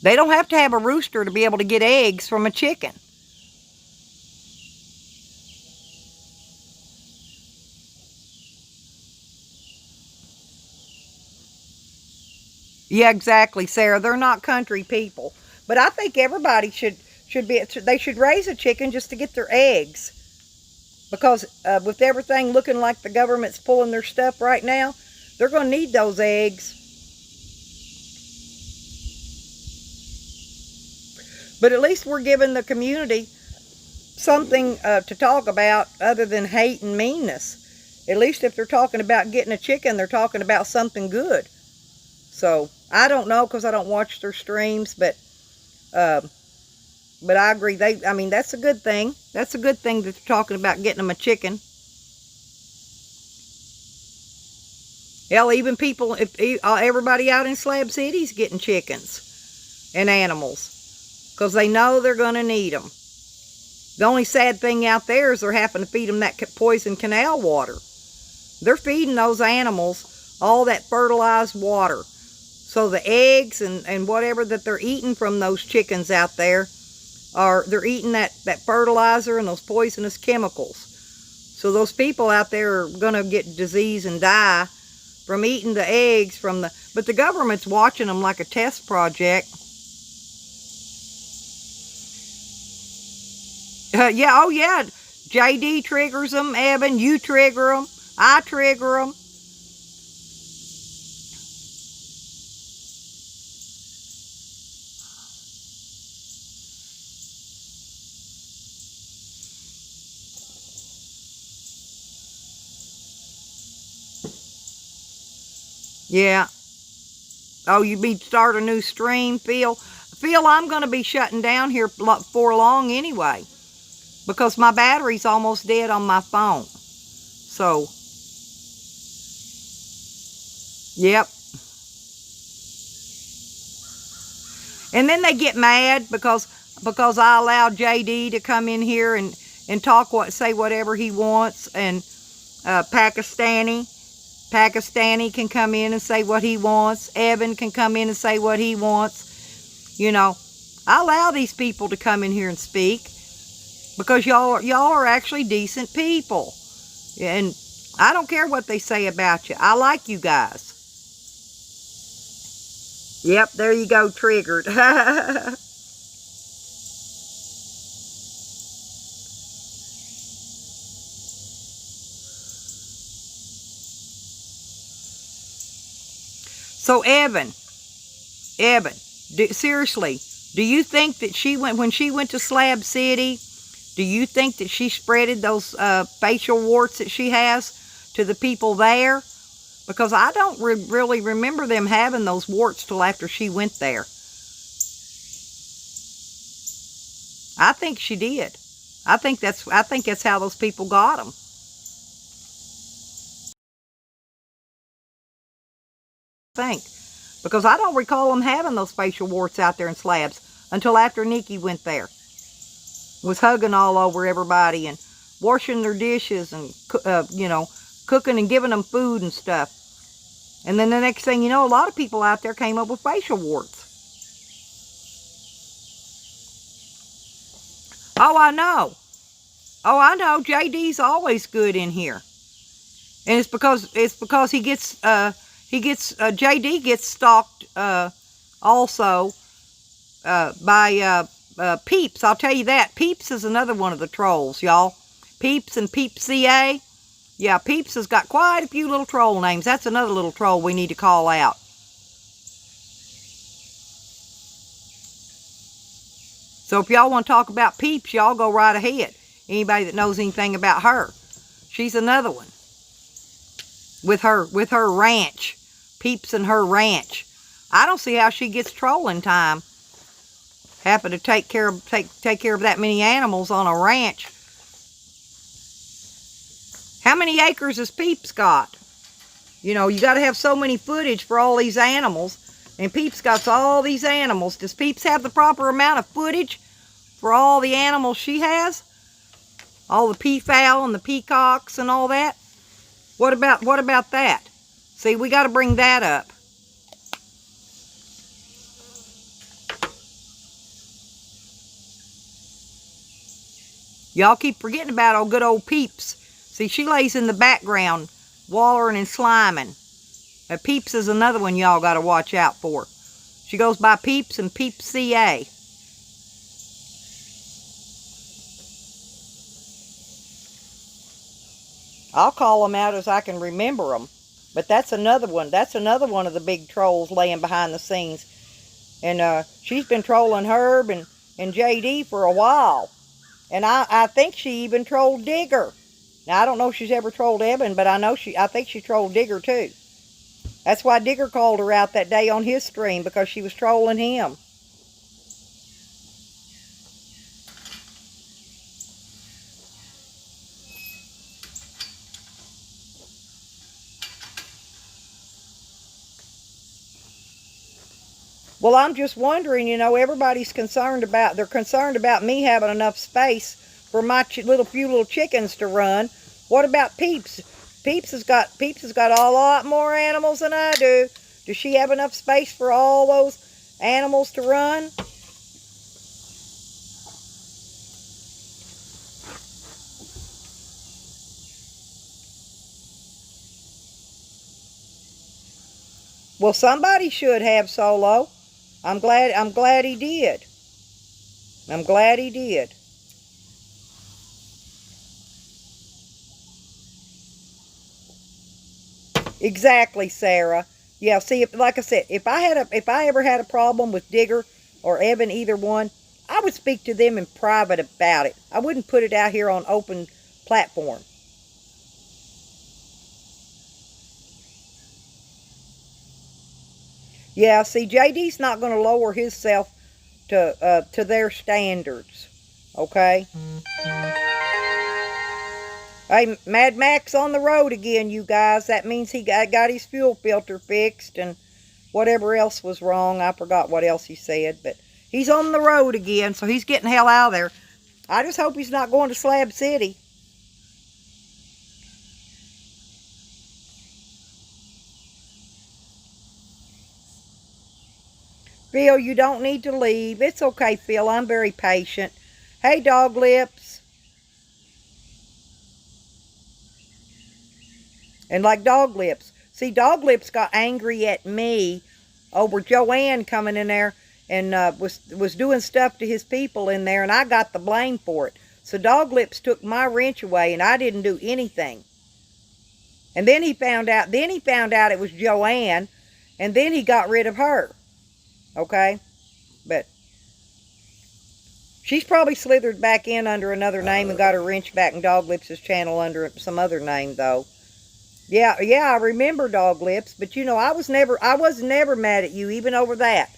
They don't have to have a rooster to be able to get eggs from a chicken. Yeah, exactly, Sarah. They're not country people. But I think everybody should raise a chicken just to get their eggs. Because with everything looking like the government's pulling their stuff right now, they're going to need those eggs. But at least we're giving the community something to talk about other than hate and meanness. At least if they're talking about getting a chicken, they're talking about something good. So, I don't know because I don't watch their streams, but I agree. I mean, that's a good thing. That's a good thing that they're talking about getting them a chicken. Hell, even people, everybody out in Slab City's getting chickens and animals because they know they're going to need them. The only sad thing out there is they're having to feed them that poison canal water. They're feeding those animals all that fertilized water. So the eggs and whatever that they're eating from those chickens out there, they're eating that fertilizer and those poisonous chemicals. So those people out there are going to get disease and die from eating the eggs but the government's watching them like a test project. Yeah, oh yeah, JD triggers them, Evan, you trigger them, I trigger them. Yeah. Oh, you be start a new stream, Phil? Phil, I'm going to be shutting down here for long anyway. Because my battery's almost dead on my phone. So. Yep. And then they get mad because I allowed JD to come in here and say whatever he wants. And Pakistani can come in and say what he wants. Evan can come in and say what he wants. You know, I allow these people to come in here and speak because y'all are actually decent people. And I don't care what they say about you. I like you guys. Yep, there you go, triggered. So Evan, seriously, do you think that when she went to Slab City, do you think that she spreaded those facial warts that she has to the people there? Because I don't really remember them having those warts till after she went there. I think she did. I think that's how those people got them. Because I don't recall them having those facial warts out there in Slabs until after Nikki went there. Was hugging all over everybody and washing their dishes and, you know, cooking and giving them food and stuff. And then the next thing you know, a lot of people out there came up with facial warts. Oh, I know. Oh, I know. JD's always good in here. And it's because he gets JD gets stalked also by Peeps. I'll tell you that. Peeps is another one of the trolls, y'all. Peeps and Peeps CA. Yeah, Peeps has got quite a few little troll names. That's another little troll we need to call out. So if y'all want to talk about Peeps, y'all go right ahead. Anybody that knows anything about her. She's another one. With her ranch. Peeps and her ranch. I don't see how she gets trolling time. Happen to take care of that many animals on a ranch. How many acres has Peeps got? You know, you got to have so many footage for all these animals. And Peeps got all these animals. Does Peeps have the proper amount of footage for all the animals she has? All the peafowl and the peacocks and all that? What about that? See, we got to bring that up. Y'all keep forgetting about old good old Peeps. See, she lays in the background, wallering and sliming. Peeps is another one y'all got to watch out for. She goes by Peeps and Peeps CA. I'll call them out as I can remember them. But that's another one. That's another one of the big trolls laying behind the scenes. And she's been trolling Herb and JD for a while. And I think she even trolled Digger. Now, I don't know if she's ever trolled Evan, but I think she trolled Digger too. That's why Digger called her out that day on his stream, because she was trolling him. Well, I'm just wondering, you know, everybody's concerned about me having enough space for my few little chickens to run. What about Peeps? Peeps has got a lot more animals than I do. Does she have enough space for all those animals to run? Well, somebody should have, Solo. I'm glad he did. I'm glad he did. Exactly, Sarah. Yeah, see, like I said, if I ever had a problem with Digger or Evan, either one, I would speak to them in private about it. I wouldn't put it out here on open platform. Yeah, see, JD's not going to lower himself to their standards. Okay? Hey, Mad Max on the road again, you guys. That means he got his fuel filter fixed and whatever else was wrong. I forgot what else he said, but he's on the road again, so he's getting hell out of there. I just hope he's not going to Slab City. Phil, you don't need to leave. It's okay, Phil. I'm very patient. Hey, Dog Lips. And like Dog Lips. See, Dog Lips got angry at me over Joanne coming in there and was doing stuff to his people in there, and I got the blame for it. So Dog Lips took my wrench away, and I didn't do anything. And then he found out it was Joanne, and then he got rid of her. Okay? But she's probably slithered back in under another name and got her wrench back in Dog Lips' channel under some other name, though. Yeah, I remember Dog Lips, but you know, I was never mad at you, even over that.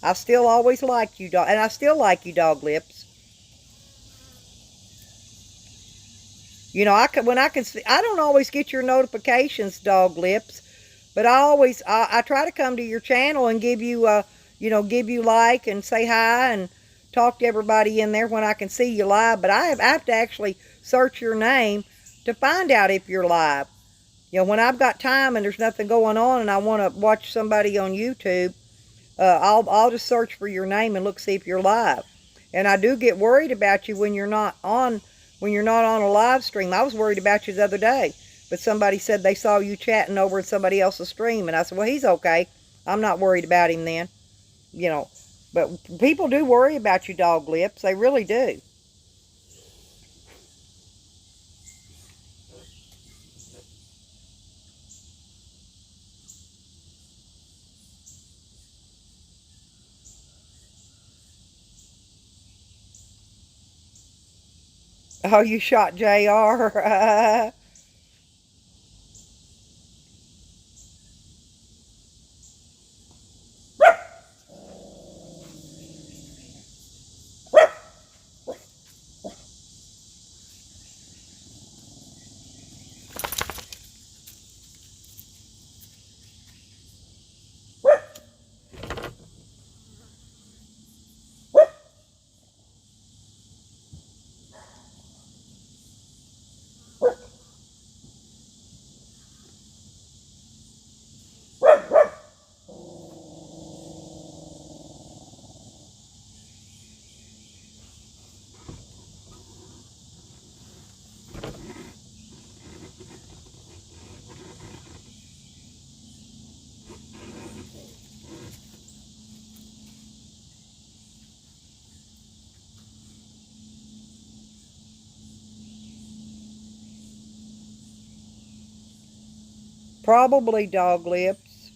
I still always liked you, and I still like you, Dog Lips. You know, when I can see, I don't always get your notifications, Dog Lips, but I try to come to your channel and give you, give you like and say hi and talk to everybody in there when I can see you live. But I have to actually search your name to find out if you're live. You know, when I've got time and there's nothing going on and I want to watch somebody on YouTube, I'll just search for your name and look see if you're live. And I do get worried about you when you're not on a live stream. I was worried about you the other day, but somebody said they saw you chatting over in somebody else's stream, and I said, well, he's okay. I'm not worried about him then, you know. But people do worry about you, Dog Lips. They really do. Oh, you shot JR. Probably, Dog Lips.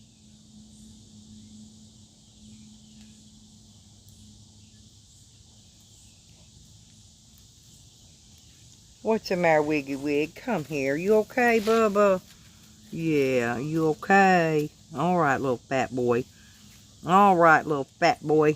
What's the matter, Wiggy Wig? Come here. You okay, Bubba? Yeah, you okay? All right, little fat boy. All right, little fat boy.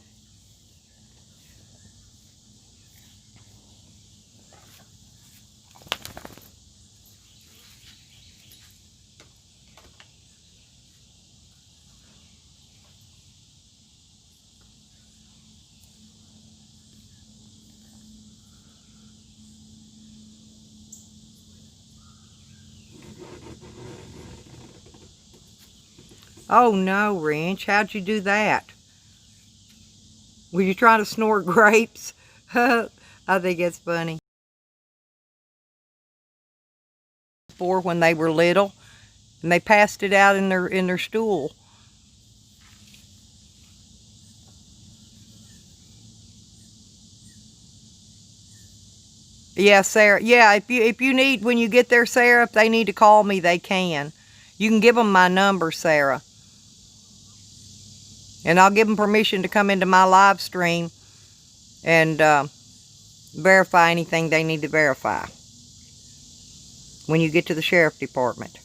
Oh, no, Wrench. How'd you do that? Were you trying to snort grapes? I think it's funny. For when they were little, and they passed it out in their stool. Yeah, Sarah. Yeah, if you need, when you get there, Sarah, if they need to call me, they can. You can give them my number, Sarah. And I'll give them permission to come into my live stream and verify anything they need to verify when you get to the sheriff department.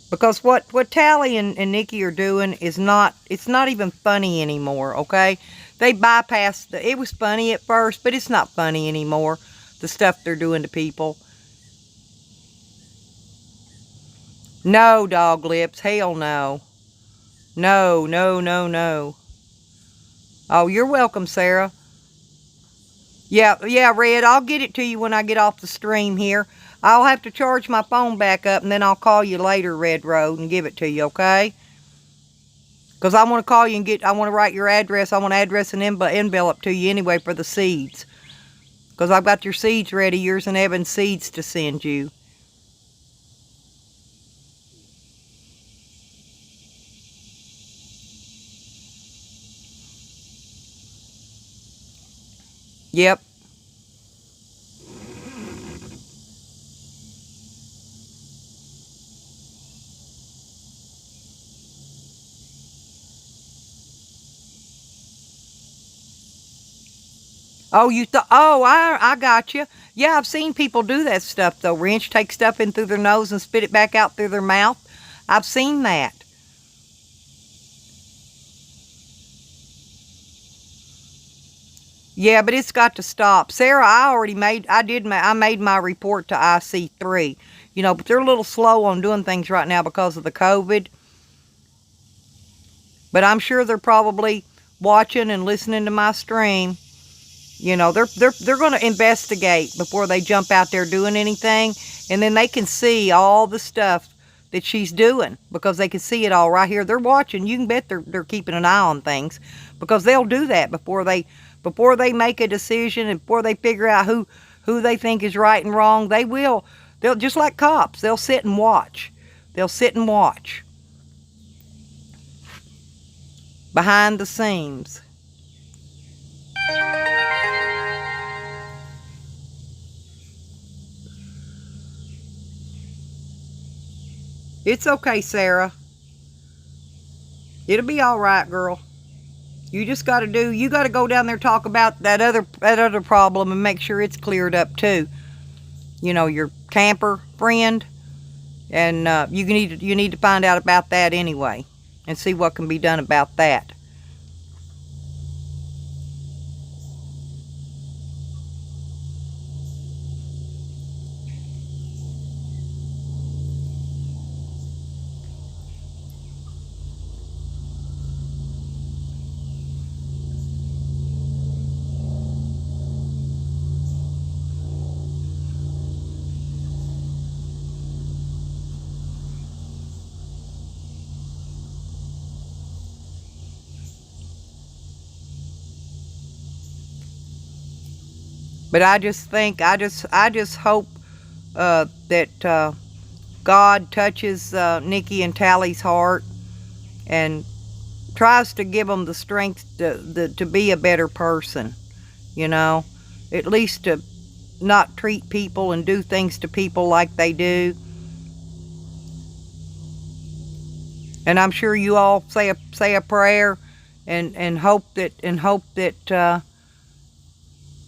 Because what Tally and Nikki are doing is it's not even funny anymore, okay? They bypassed it was funny at first, but it's not funny anymore, the stuff they're doing to people. No, Dog Lips, hell no. No, no, no, no. Oh, you're welcome, Sarah. Yeah, Red, I'll get it to you when I get off the stream here. I'll have to charge my phone back up, and then I'll call you later, Red Road, and give it to you, okay? Because I want to call you and I want to write your address. I want to address an envelope to you anyway for the seeds. Because I've got your seeds ready, yours and Evan's seeds to send you. Yep. Oh, I got you. Yeah, I've seen people do that stuff, though. Wrench, take stuff in through their nose and spit it back out through their mouth. I've seen that. Yeah, but it's got to stop. Sarah, I made my report to IC3. You know, but they're a little slow on doing things right now because of the COVID. But I'm sure they're probably watching and listening to my stream. You know, they're going to investigate before they jump out there doing anything. And then they can see all the stuff that she's doing because they can see it all right here. They're watching. You can bet they're keeping an eye on things because they'll do that before they make a decision and before they figure out who they think is right and wrong. They'll just like cops. They'll sit and watch. They'll sit and watch behind the scenes. It's okay, Sarah. It'll be all right, girl. You just got to go down there and talk about that other problem and make sure it's cleared up too. You know, your camper friend, and you need to find out about that anyway and see what can be done about that. But I just hope that God touches Nikki and Tally's heart and tries to give them the strength to be a better person, you know, at least to not treat people and do things to people like they do. And I'm sure you all say a prayer and hope that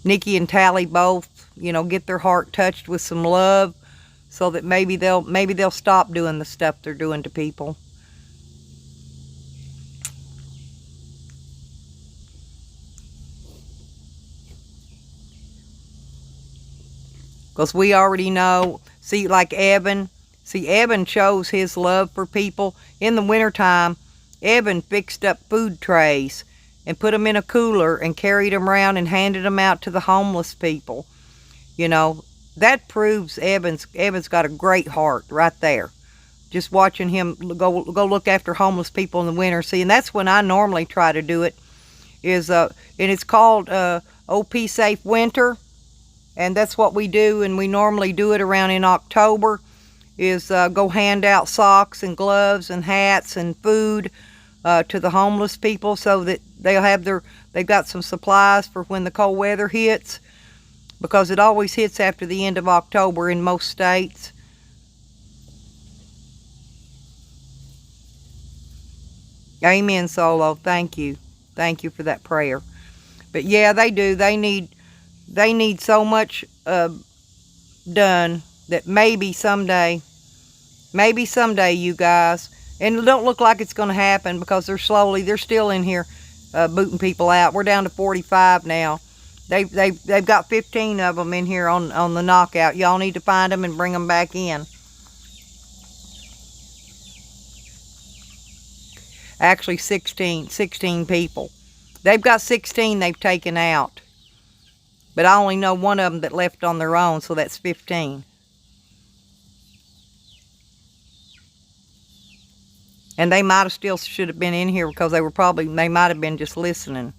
Nikki and Tally both, you know, get their heart touched with some love, so that maybe they'll stop doing the stuff they're doing to people. Because we already know, like Evan shows his love for people. In the wintertime, Evan fixed up food trays and put them in a cooler and carried them around and handed them out to the homeless people. You know, that proves Evan's got a great heart right there. Just watching him go look after homeless people in the winter. See, and that's when I normally try to do it. And it's called OP Safe Winter. And that's what we do, and we normally do it around in October, is go hand out socks and gloves and hats and food to the homeless people, so that they've got some supplies for when the cold weather hits, because it always hits after the end of October in most states. Amen, Solo. Thank you for that prayer. But yeah, they do. They need so much done that maybe someday, you guys, and it don't look like it's going to happen because they're still in here booting people out. We're down to 45 now. They've got 15 of them in here on the knockout. Y'all need to find them and bring them back in. Actually 16 people. They've got 16 they've taken out. But I only know one of them that left on their own, so that's 15. And they might have should have been in here because they might have been just listening.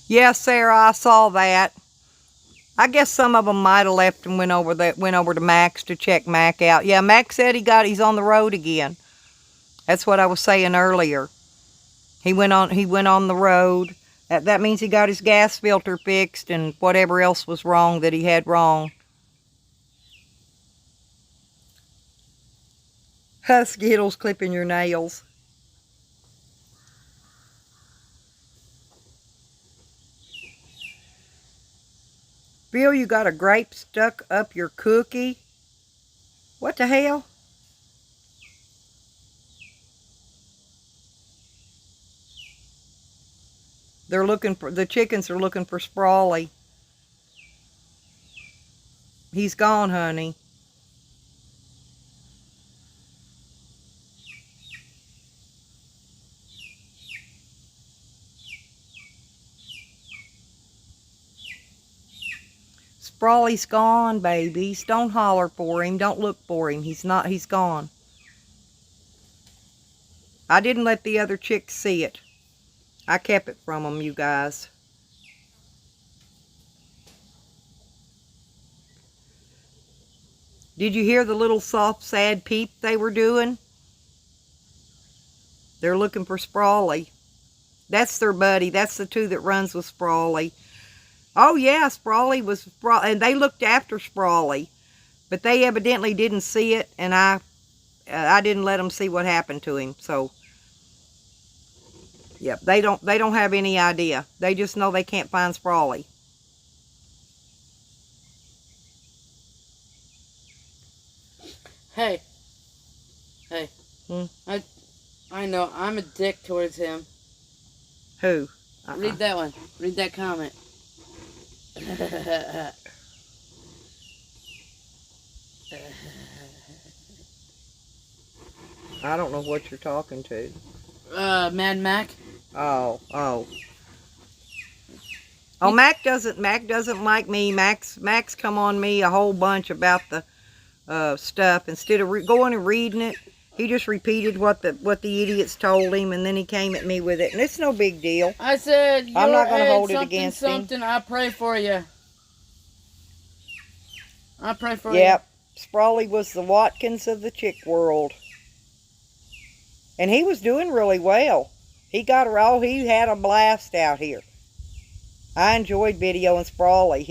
Yeah, Sarah, I saw that. I guess some of them might have left and went over to Mac's to check Mac out. Yeah, Mac said he's on the road again. That's what I was saying earlier. He went on the road. That means he got his gas filter fixed and whatever else was wrong that he had wrong. Skittles clipping your nails. Bill, you got a grape stuck up your cookie? What the hell? The chickens are looking for Sprawley. He's gone, honey. Sprawley's gone, babies. Don't holler for him. Don't look for him. He's gone. I didn't let the other chicks see it. I kept it from them, you guys. Did you hear the little soft, sad peep they were doing? They're looking for Sprawley. That's their buddy. That's the two that runs with Sprawley. Oh, yeah, Sprawley was... And they looked after Sprawley. But they evidently didn't see it, and I didn't let them see what happened to him. So, yep, they don't have any idea. They just know they can't find Sprawley. Hey. I know, I'm a dick towards him. Who? Read that one. Read that comment. I don't know what you're talking to. Mad Mac. Oh. Oh, Mac doesn't like me. Mac's come on me a whole bunch about the stuff. Instead of going and reading it, he just repeated what the idiots told him, and then he came at me with it, and it's no big deal. I said, I'm not going to hold it something, against something. him. I pray for you. I pray for you. Yep, Sprawley was the Watkins of the chick world, and he was doing really well. He got her all. He had a blast out here. I enjoyed videoing Sprawley.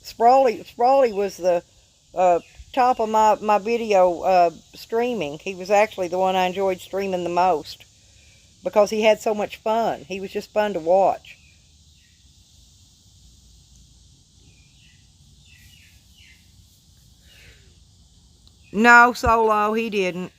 Sprawley was the top of my video streaming. He was actually the one I enjoyed streaming the most because he had so much fun. He was just fun to watch. No, Solo, he didn't.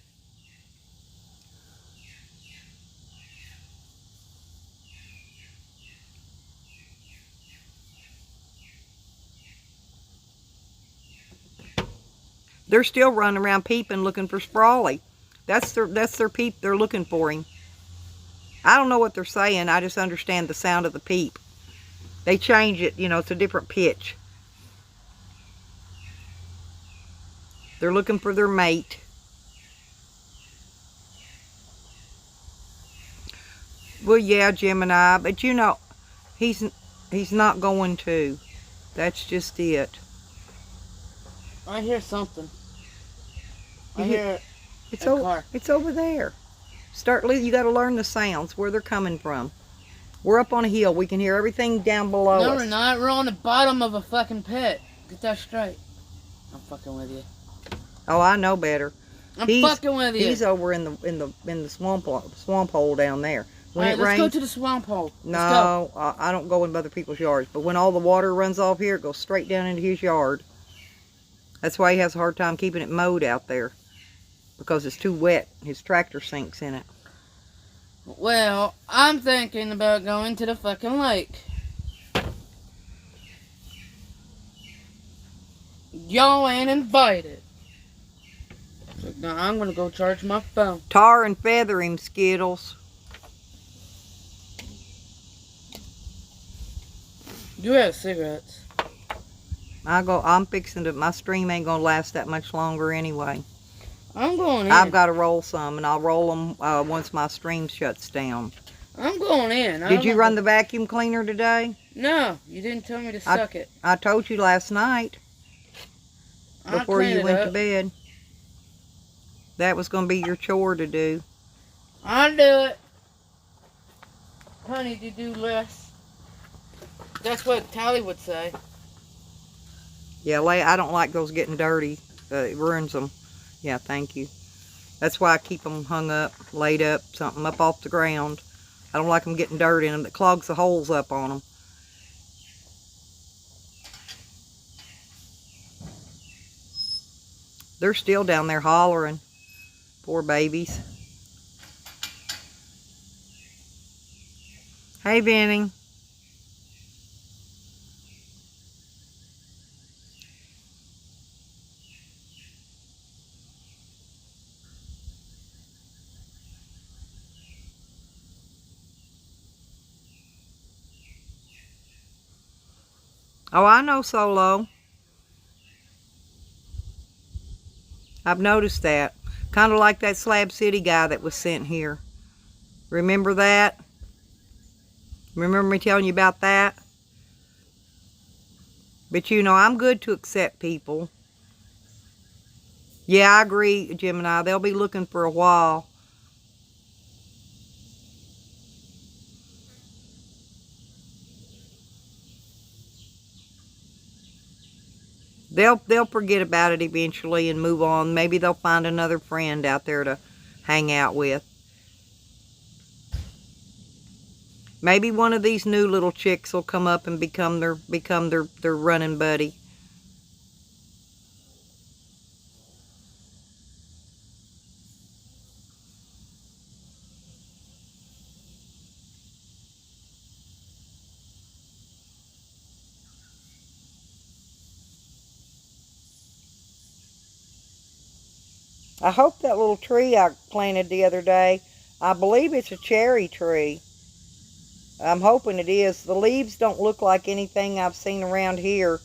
They're still running around peeping, looking for Sprawley. That's their peep. They're looking for him. I don't know what they're saying. I just understand the sound of the peep. They change it, it's a different pitch. They're looking for their mate. Well, yeah, Gemini, but he's not going to. That's just it. I hear something. I hear it's a car. It's over there. You got to learn the sounds, where they're coming from. We're up on a hill. We can hear everything down below us. No, we're not. We're on the bottom of a fucking pit. Get that straight. I'm fucking with you. Oh, I know better. I'm fucking with you. He's over in the swamp hole down there. When all right, let's go to the swamp hole. No, I don't go in other people's yards. But when all the water runs off here, it goes straight down into his yard. That's why he has a hard time keeping it mowed out there. Because it's too wet. His tractor sinks in it. Well, I'm thinking about going to the fucking lake. Y'all ain't invited. So now I'm going to go charge my phone. Tar and feather him, Skittles. You have cigarettes. I'm fixing to, my stream ain't going to last that much longer anyway. I'm going in. I've got to roll some, and I'll roll them once my stream shuts down. I'm going in. Did you run the vacuum cleaner today? No, you didn't tell me to suck it. I told you last night before you went to bed. That was going to be your chore to do. I'll do it. honey-to-do list. That's what Tally would say. Yeah, I don't like those getting dirty. It ruins them. Yeah, thank you. That's why I keep them hung up, laid up, something up off the ground. I don't like them getting dirty in them. That clogs the holes up on them. They're still down there hollering. Poor babies. Hey, Vinny. Oh, I know, Solo. I've noticed that. Kind of like that Slab City guy that was sent here. Remember that? Remember me telling you about that? But you know, I'm good to accept people. Yeah, I agree, Gemini. They'll be looking for a while. They'll forget about it eventually and move on. Maybe they'll find another friend out there to hang out with. Maybe one of these new little chicks will come up and become their running buddy. I hope that little tree I planted the other day, I believe it's a cherry tree. I'm hoping it is. The leaves don't look like anything I've seen around here.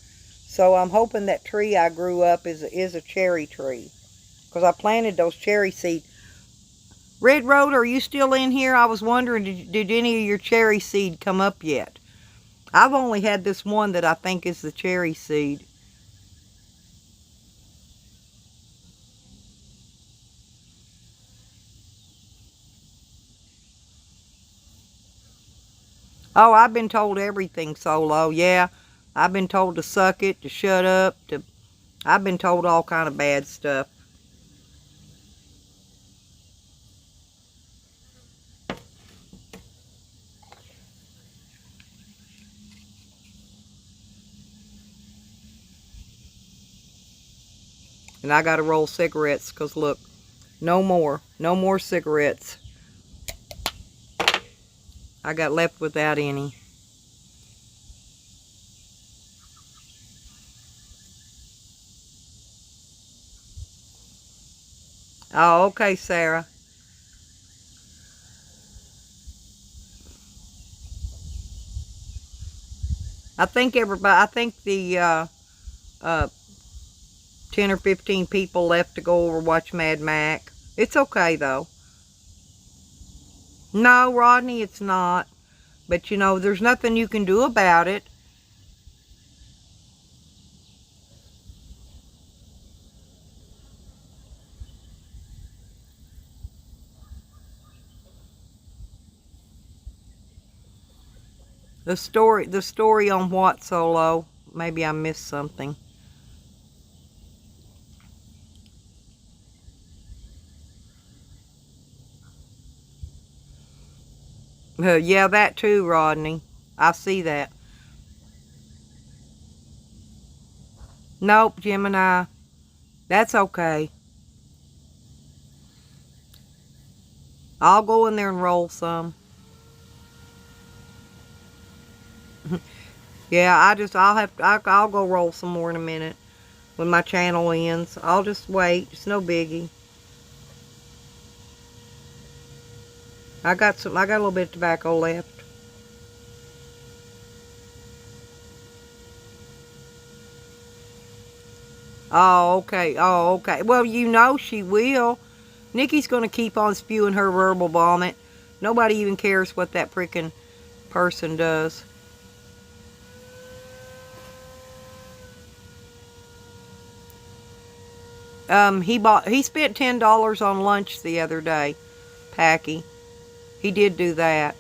So I'm hoping that tree I grew up is a cherry tree. Because I planted those cherry seeds. Red Road, are you still in here? I was wondering, did any of your cherry seed come up yet? I've only had this one that I think is the cherry seed. Oh, I've been told everything, Solo. Yeah, I've been told to suck it, to shut up, I've been told all kind of bad stuff. And I got to roll cigarettes because, look, no more cigarettes. I got left without any. Oh, okay, Sarah. I think the 10 or 15 people left to go over watch Mad Mac. It's okay, though. No, Rodney, it's not. But, you know, there's nothing you can do about it. The story on what, Solo? Maybe I missed something. Yeah, that too, Rodney. I see that. Nope, Gemini. That's okay. I'll go in there and roll some. Yeah, I'll go roll some more in a minute. When my channel ends. I'll just wait. It's no biggie. I got a little bit of tobacco left. Oh, okay. Oh, okay. Well, you know she will. Nikki's going to keep on spewing her verbal vomit. Nobody even cares what that freaking person does. He spent $10 on lunch the other day, Packy. He did do that.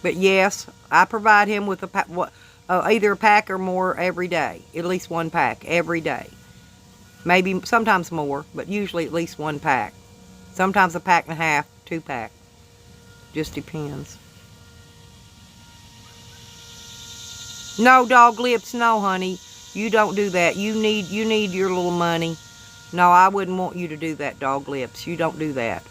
But yes, I provide him with either a pack or more every day. At least one pack every day. Maybe sometimes more, but usually at least one pack. Sometimes a pack and a half, 2-pack. Just depends. No, Dog Lips, no, honey. You don't do that. You need your little money. No, I wouldn't want you to do that, Dog Lips. You don't do that.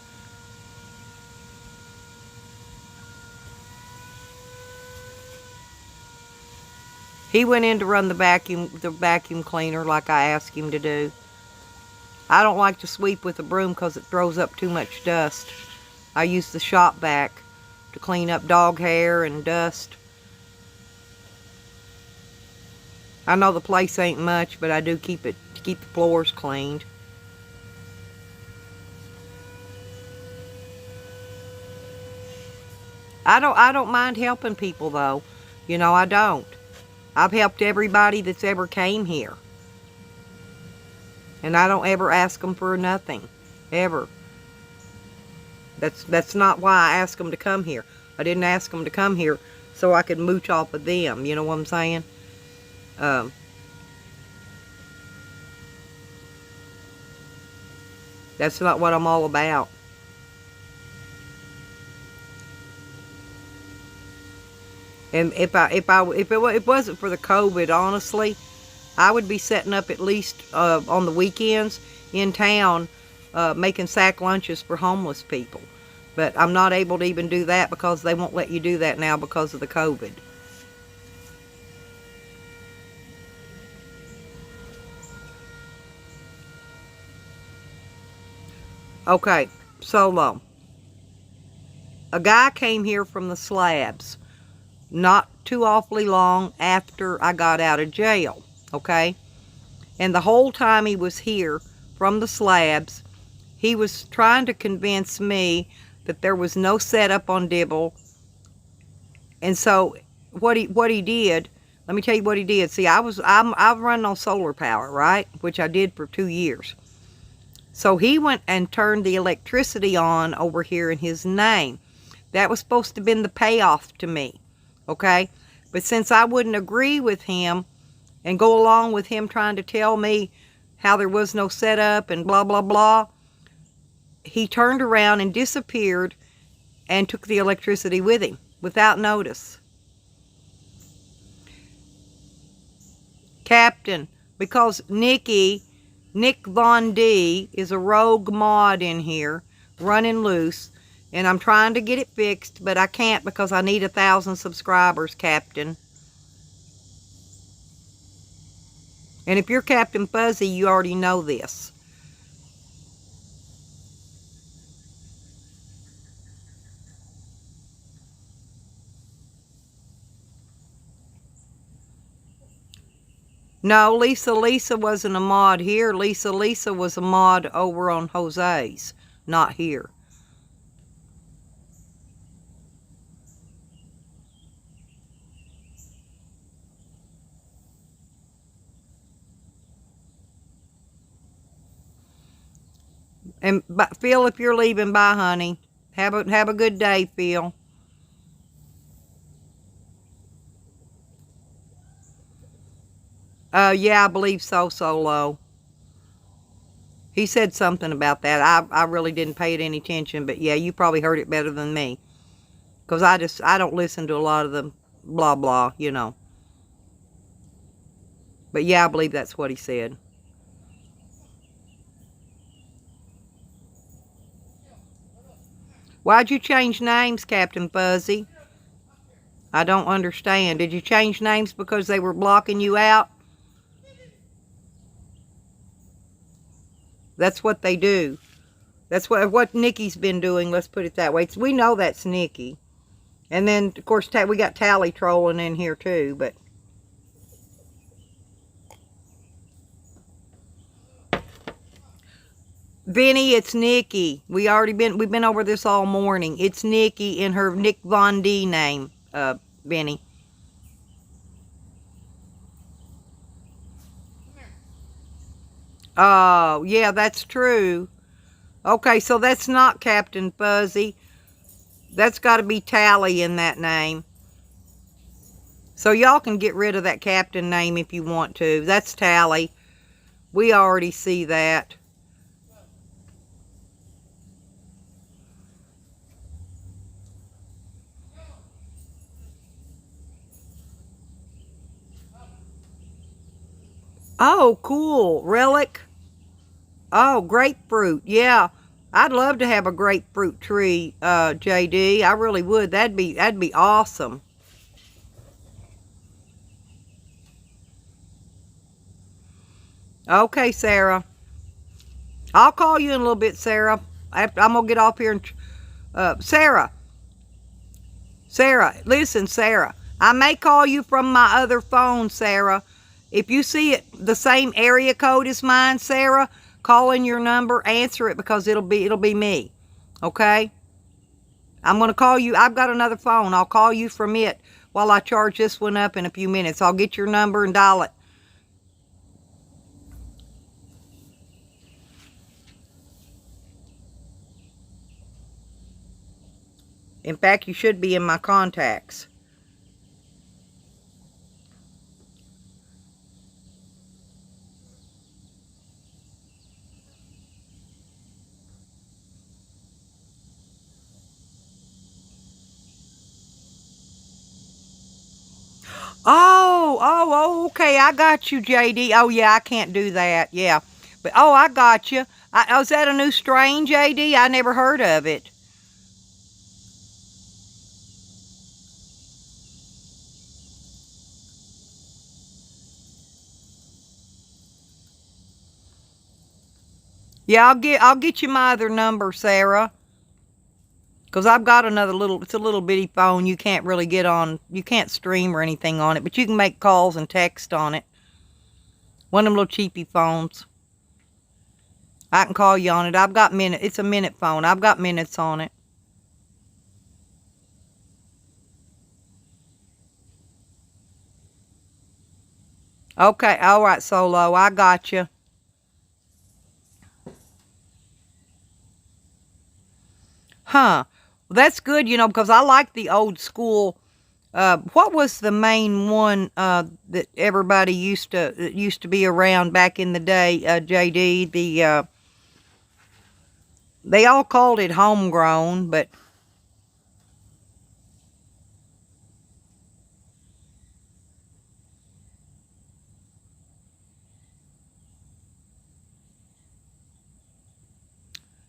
He went in to run the vacuum cleaner like I asked him to do. I don't like to sweep with a broom because it throws up too much dust. I use the shop vac to clean up dog hair and dust. I know the place ain't much, but I do keep the floors cleaned. I don't mind helping people though. You know, I don't. I've helped everybody that's ever came here. And I don't ever ask them for nothing. Ever. That's not why I asked them to come here. I didn't ask them to come here so I could mooch off of them. You know what I'm saying? That's not what I'm all about. And if it wasn't for the COVID, honestly, I would be setting up at least on the weekends in town, making sack lunches for homeless people. But I'm not able to even do that because they won't let you do that now because of the COVID. Okay, Solo. A guy came here from the slabs not too awfully long after I got out of jail, okay? And the whole time he was here from the slabs, he was trying to convince me that there was no setup on Dibble. And so what he did, let me tell you what he did. See, I've run on solar power, right? Which I did for 2 years. So he went and turned the electricity on over here in his name. That was supposed to have been the payoff to me, okay? But since I wouldn't agree with him and go along with him trying to tell me how there was no setup and blah, blah, blah, he turned around and disappeared and took the electricity with him without notice. Captain, because Nick Von D is a rogue mod in here, running loose, and I'm trying to get it fixed, but I can't because I need 1,000 subscribers, Captain. And if you're Captain Fuzzy, you already know this. No, Lisa wasn't a mod here. Lisa was a mod over on Jose's, not here. And Phil, if you're leaving, bye, honey. Have a good day, Phil. Yeah, I believe so, Solo. He said something about that. I really didn't pay it any attention, but yeah, you probably heard it better than me. Because I don't listen to a lot of the blah blah, you know. But yeah, I believe that's what he said. Why'd you change names, Captain Fuzzy? I don't understand. Did you change names because they were blocking you out? That's what they do. That's what Nikki's been doing, let's put it that way. We know that's Nikki. And then, of course, we got Tally trolling in here too, but... Vinny, it's Nikki. We've been over this all morning. It's Nikki in her Nick Von D name, Vinny. Oh, yeah, that's true. Okay, so that's not Captain Fuzzy. That's got to be Tally in that name. So y'all can get rid of that captain name if you want to. That's Tally. We already see that. Oh, cool. Relic. Oh, grapefruit. Yeah. I'd love to have a grapefruit tree, JD. I really would. That'd be awesome. Okay, Sarah. I'll call you in a little bit, Sarah. I'm going to get off here and... Sarah. Sarah, listen, Sarah. I may call you from my other phone, Sarah. If you see it, the same area code as mine, Sarah, call in your number, answer it because it'll be me. Okay? I'm going to call you. I've got another phone. I'll call you from it while I charge this one up in a few minutes. I'll get your number and dial it. In fact, you should be in my contacts. Oh, okay. I got you, JD. Oh, yeah, I can't do that. Yeah. But, oh, I got you. Is that a new strain, JD? I never heard of it. Yeah, I'll get you my other number, Sarah. Because I've got another it's a little bitty phone. You can't really get on, you can't stream or anything on it, but you can make calls and text on it. One of them little cheapy phones. I can call you on it. I've got minutes. It's a minute phone. I've got minutes on it. Okay, all right, Solo. I got you. Huh. Well, that's good, you know, because I like the old school. What was the main one that everybody used to be around back in the day, JD? They all called it homegrown, but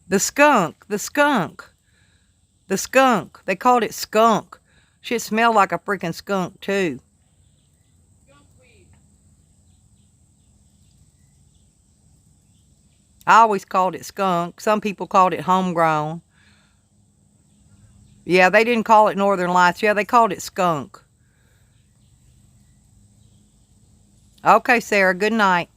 the skunk. They called it skunk. Shit smelled like a freaking skunk too. I always called it skunk. Some people called it homegrown. Yeah, they didn't call it Northern Lights. Yeah, they called it skunk. Okay, Sarah, good night.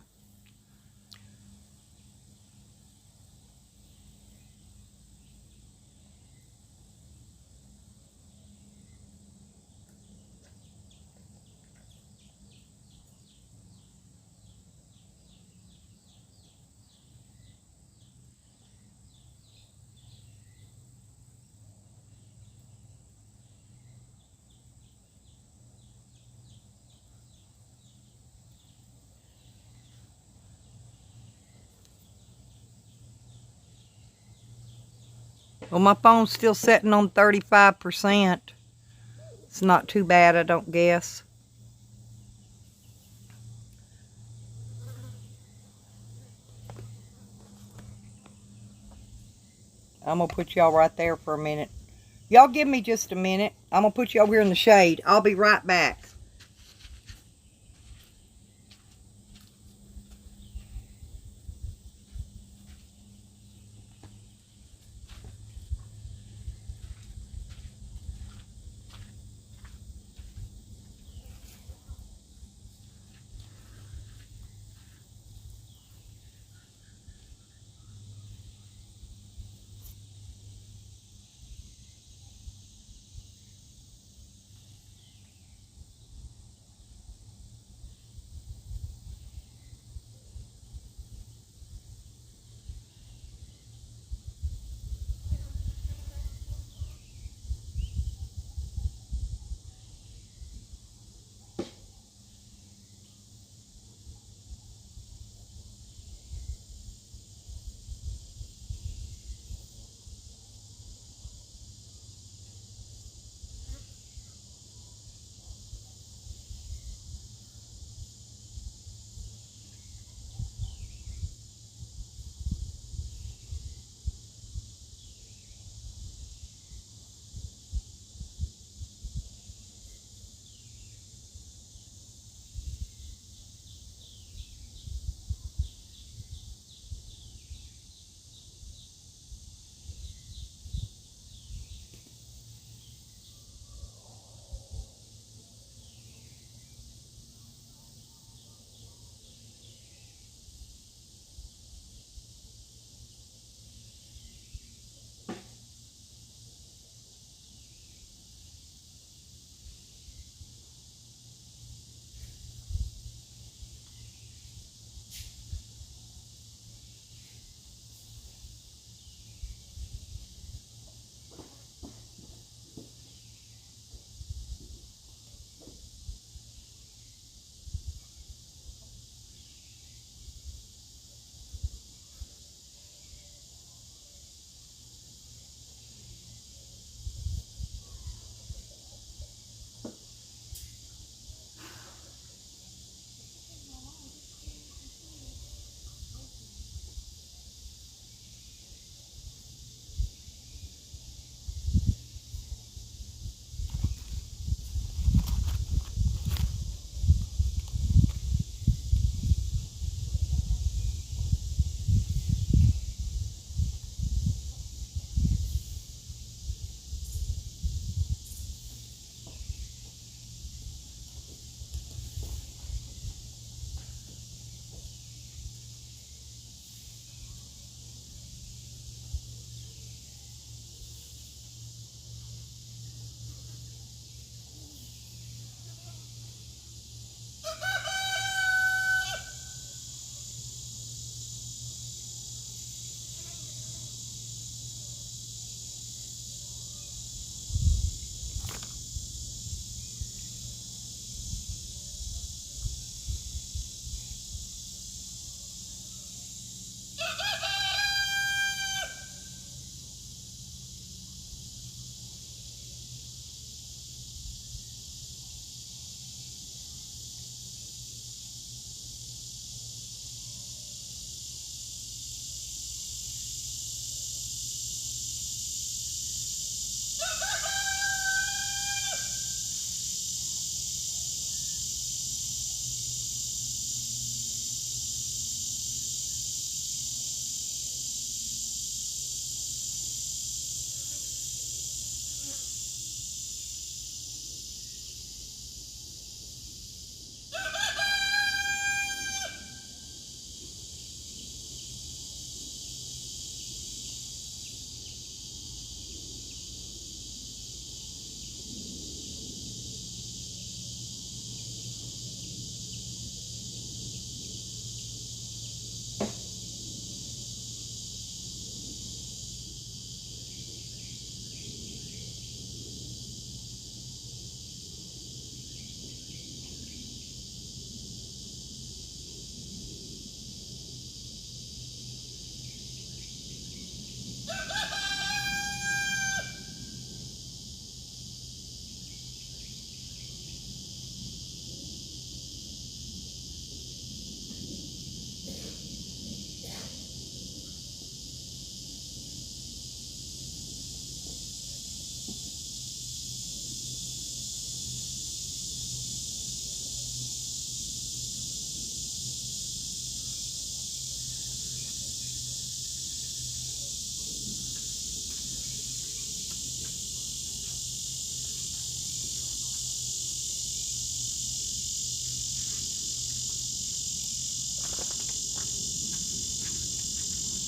Well, my phone's still sitting on 35%. It's not too bad, I don't guess. I'm going to put y'all right there for a minute. Y'all give me just a minute. I'm going to put you over here in the shade. I'll be right back.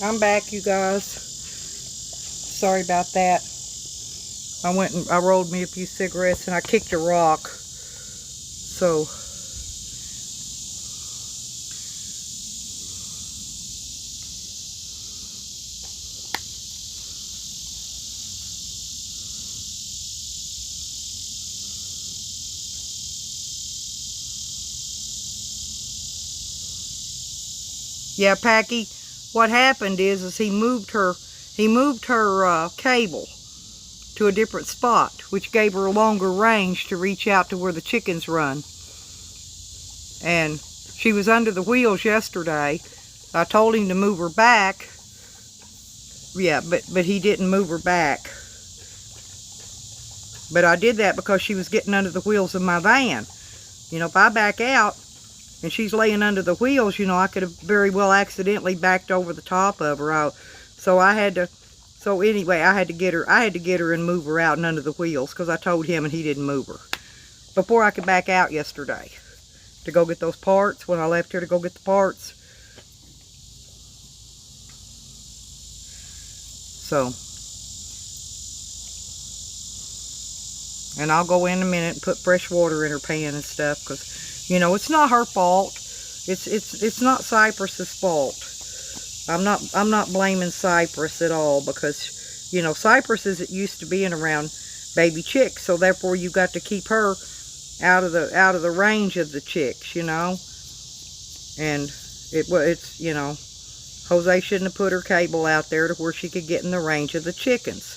I'm back, you guys. Sorry about that. I went and I rolled me a few cigarettes and I kicked a rock. So, yeah, Packy, what happened is he moved her cable to a different spot, which gave her a longer range to reach out to where the chickens run. And she was under the wheels yesterday. I told him to move her back. Yeah, but he didn't move her back. But I did that because she was getting under the wheels of my van. You know, if I back out and she's laying under the wheels, you know, I could have very well accidentally backed over the top of her. So anyway, I had to get her and move her out and under the wheels because I told him and he didn't move her. Before I could back out yesterday to go get those parts, when I left here to go get the parts. So, and I'll go in a minute and put fresh water in her pan and stuff because, you know, it's not her fault. It's not Cypress's fault. I'm not blaming Cypress at all because, you know, Cypress isn't used to being around baby chicks, so therefore you got to keep her out of the range of the chicks, you know. And it's you know, Jose shouldn't have put her cable out there to where she could get in the range of the chickens.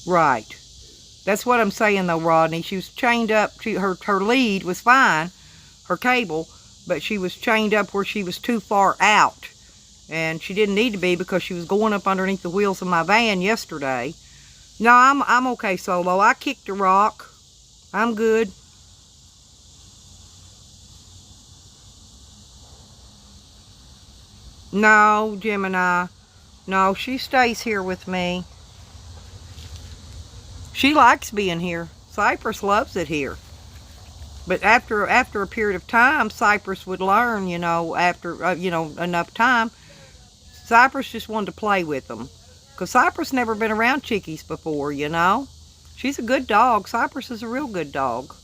Right. That's what I'm saying though, Rodney. She was chained up. Her lead was fine, her cable, but she was chained up where she was too far out. And she didn't need to be because she was going up underneath the wheels of my van yesterday. No, I'm okay, Solo. I kicked a rock. I'm good. No, Gemini. No, she stays here with me. She likes being here. Cypress loves it here. But after a period of time, Cypress would learn, you know, after, you know, enough time. Cypress just wanted to play with them. Because Cypress never been around chickies before, you know. She's a good dog. Cypress is a real good dog.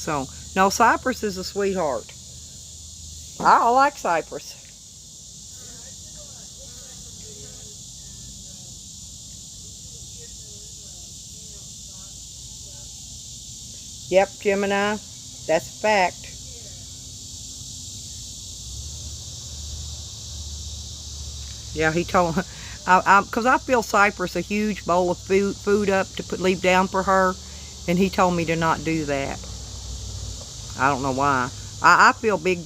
So, no, Cypress is a sweetheart. I like Cypress. Yep, Gemini. That's a fact. Yeah, he told, because I feel Cypress a huge bowl of food up to leave down for her, and he told me to not do that. I don't know why. I feel big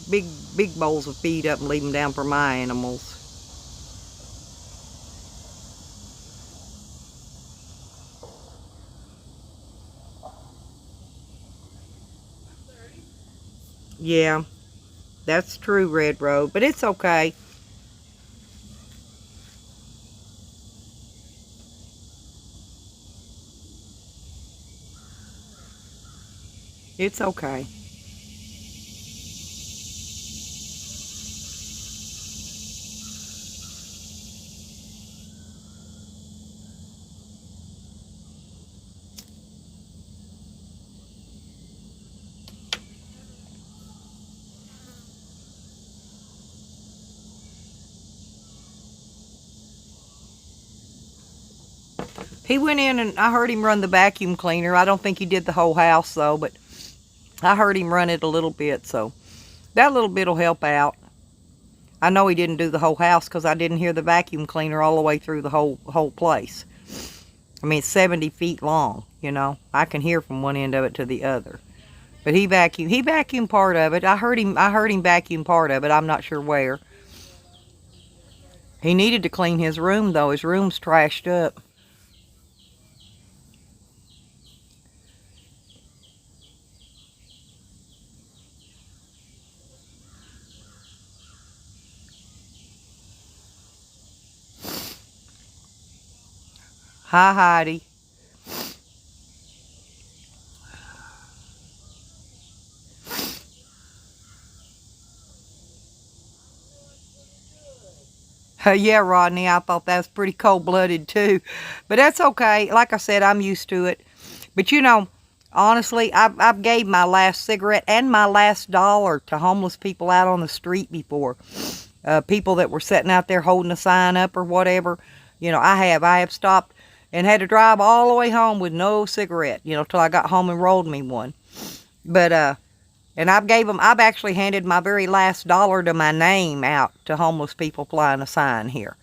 bowls of feed up and leave them down for my animals. Yeah, that's true, Red Road, but it's okay. It's okay. He went in and I heard him run the vacuum cleaner. I don't think he did the whole house though, but I heard him run it a little bit, so that little bit will help out. I know he didn't do the whole house because I didn't hear the vacuum cleaner all the way through the whole place. I mean, it's 70 feet long, you know. I can hear from one end of it to the other. But he vacuumed part of it. I heard him vacuum part of it. I'm not sure where. He needed to clean his room though. His room's trashed up. Hi, Heidi. Yeah, Rodney, I thought that was pretty cold-blooded too. But that's okay. Like I said, I'm used to it. But you know, honestly, I've gave my last cigarette and my last dollar to homeless people out on the street before. People that were sitting out there holding a sign up or whatever. You know, I have stopped and had to drive all the way home with no cigarette, you know, till I got home and rolled me one. But, and I've actually handed my very last dollar to my name out to homeless people flying a sign here.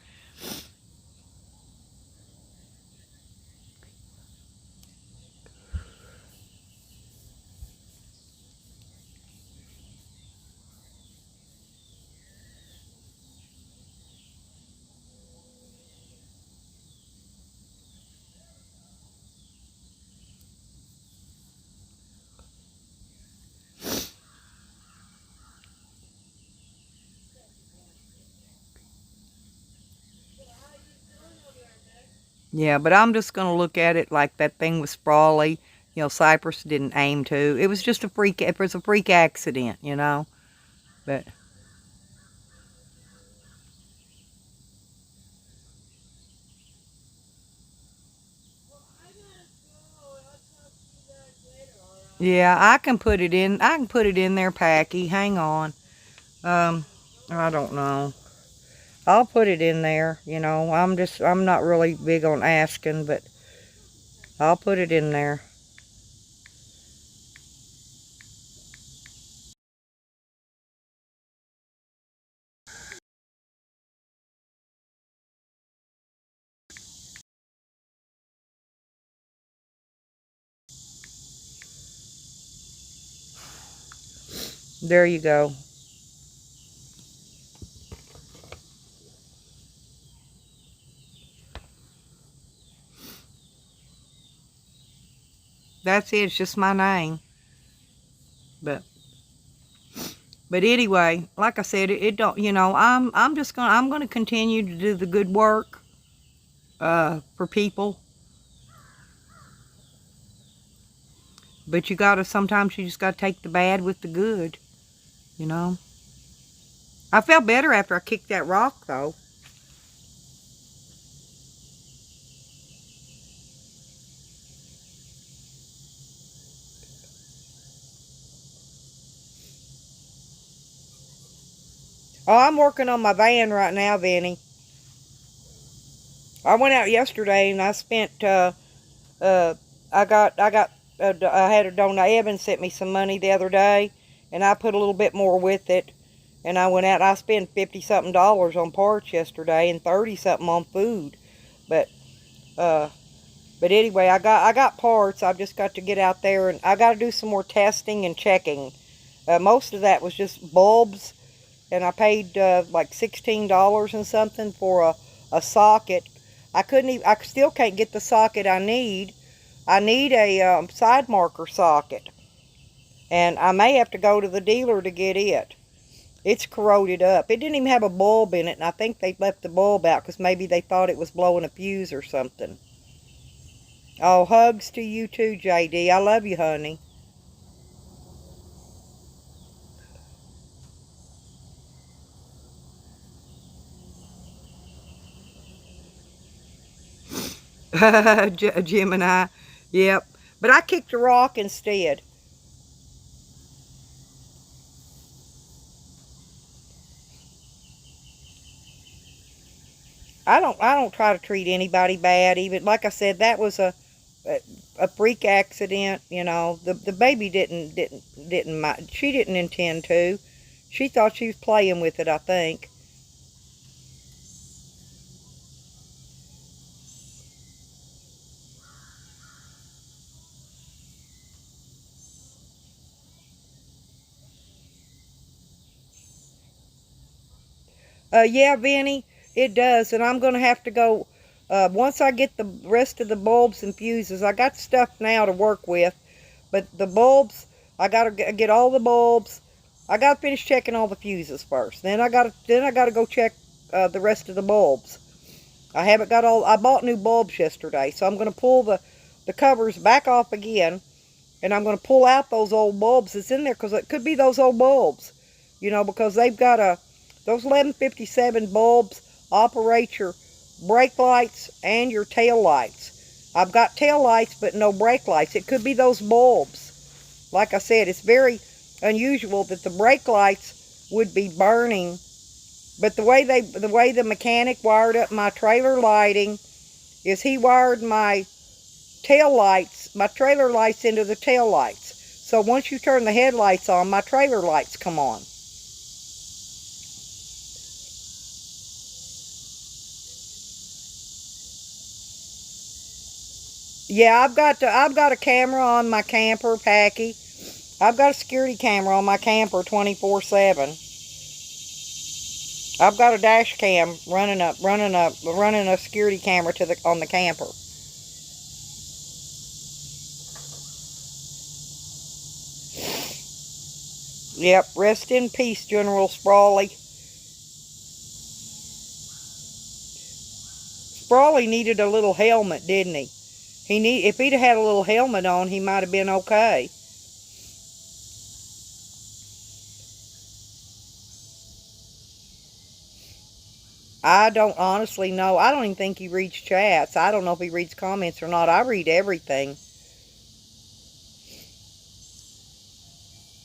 Yeah, but I'm just going to look at it like that thing was sprawly. You know, Cypress didn't aim to. It was just a freak, it was a freak accident, you know. But yeah, I can put it in. I can put it in there, Packy. Hang on. I don't know. I'll put it in there. You know, I'm not really big on asking, but I'll put it in there. There you go. That's it. It's just my name. But anyway, like I said, it don't. You know, I'm gonna continue to do the good work for people. But sometimes you just gotta take the bad with the good. You know. I felt better after I kicked that rock, though. Oh, I'm working on my van right now, Vinny. I went out yesterday and I spent, uh, I had a donut. Evan sent me some money the other day and I put a little bit more with it. And I went out and I spent $50-something on parts yesterday and 30-something on food. But, uh, but anyway, I got parts. I've just got to get out there and I got to do some more testing and checking. Most of that was just bulbs. And I paid like $16 and something for a socket. I still can't get the socket I need. I need a side marker socket. And I may have to go to the dealer to get it. It's corroded up. It didn't even have a bulb in it, and I think they left the bulb out because maybe they thought it was blowing a fuse or something. Oh, hugs to you too, JD. I love you, honey. Gemini. Yep. But I kicked a rock instead. I don't try to treat anybody bad. Even like I said, that was a freak accident. You know, the baby didn't mind. She didn't intend to. She thought she was playing with it, I think. Yeah, Vinny, it does, and I'm gonna have to go. Once I get the rest of the bulbs and fuses, I got stuff now to work with, but the bulbs, I gotta get all the bulbs. I gotta finish checking all the fuses first. Then I gotta go check the rest of the bulbs. I haven't got all, I bought new bulbs yesterday, so I'm going to pull the covers back off again, and I'm going to pull out those old bulbs that's in there, because it could be those old bulbs, you know, because they've got those 1157 bulbs operate your brake lights and your tail lights. I've got tail lights, but no brake lights. It could be those bulbs. Like I said, it's very unusual that the brake lights would be burning. But the way the mechanic wired up my trailer lighting is he wired my tail lights, my trailer lights into the tail lights. So once you turn the headlights on, my trailer lights come on. Yeah, I've got a camera on my camper, Packy. I've got a security camera on my camper 24/7. I've got a dash cam running a security camera on the camper. Yep, rest in peace, General Sprawley. Sprawley needed a little helmet, didn't he? If he'd had a little helmet on, he might have been okay. I don't honestly know. I don't even think he reads chats. I don't know if he reads comments or not. I read everything.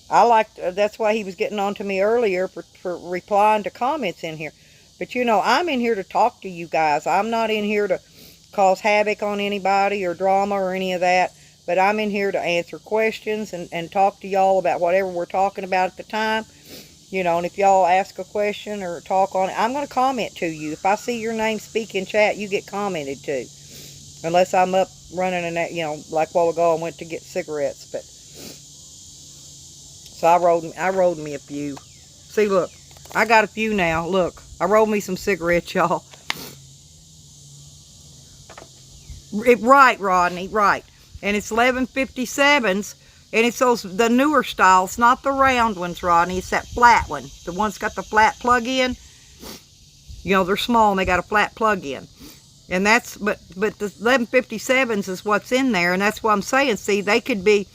That's why he was getting on to me earlier for replying to comments in here. But you know, I'm in here to talk to you guys. I'm not in here to cause havoc on anybody or drama or any of that. But I'm in here to answer questions and talk to y'all about whatever we're talking about at the time. You know, and if y'all ask a question or talk on it, I'm going to comment to you. If I see your name speak in chat, you get commented to. Unless I'm up running, you know, like a while ago I went to get cigarettes. But so I rolled me a few. See, look, I got a few now. Look, I rolled me some cigarettes, y'all. Right, Rodney, right. And it's 1157s. And it's the newer styles, not the round ones, Rodney. It's that flat one. The one's got the flat plug-in. You know, they're small and they got a flat plug-in. And that's, but the 1157s is what's in there. And that's what I'm saying. See, they could be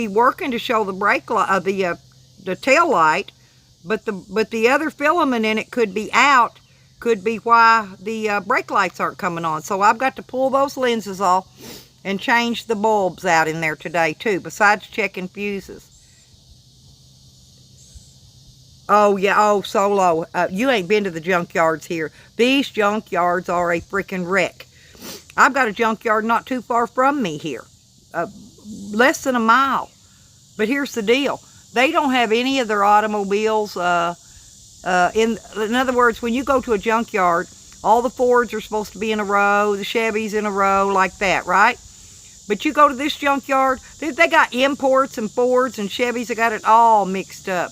working to show the brake light, the tail light, but the other filament in it could be out. Could be why the brake lights aren't coming on. So I've got to pull those lenses off and change the bulbs out in there today too, besides checking fuses. Oh yeah, oh Solo, you ain't been to the junkyards here. These junkyards are a freaking wreck. I've got a junkyard not too far from me here, less than a mile. But here's the deal: they don't have any of their automobiles. In other words, when you go to a junkyard, all the Fords are supposed to be in a row, the Chevys in a row, like that, right? But you go to this junkyard, they got imports and Fords and Chevys. They got it all mixed up.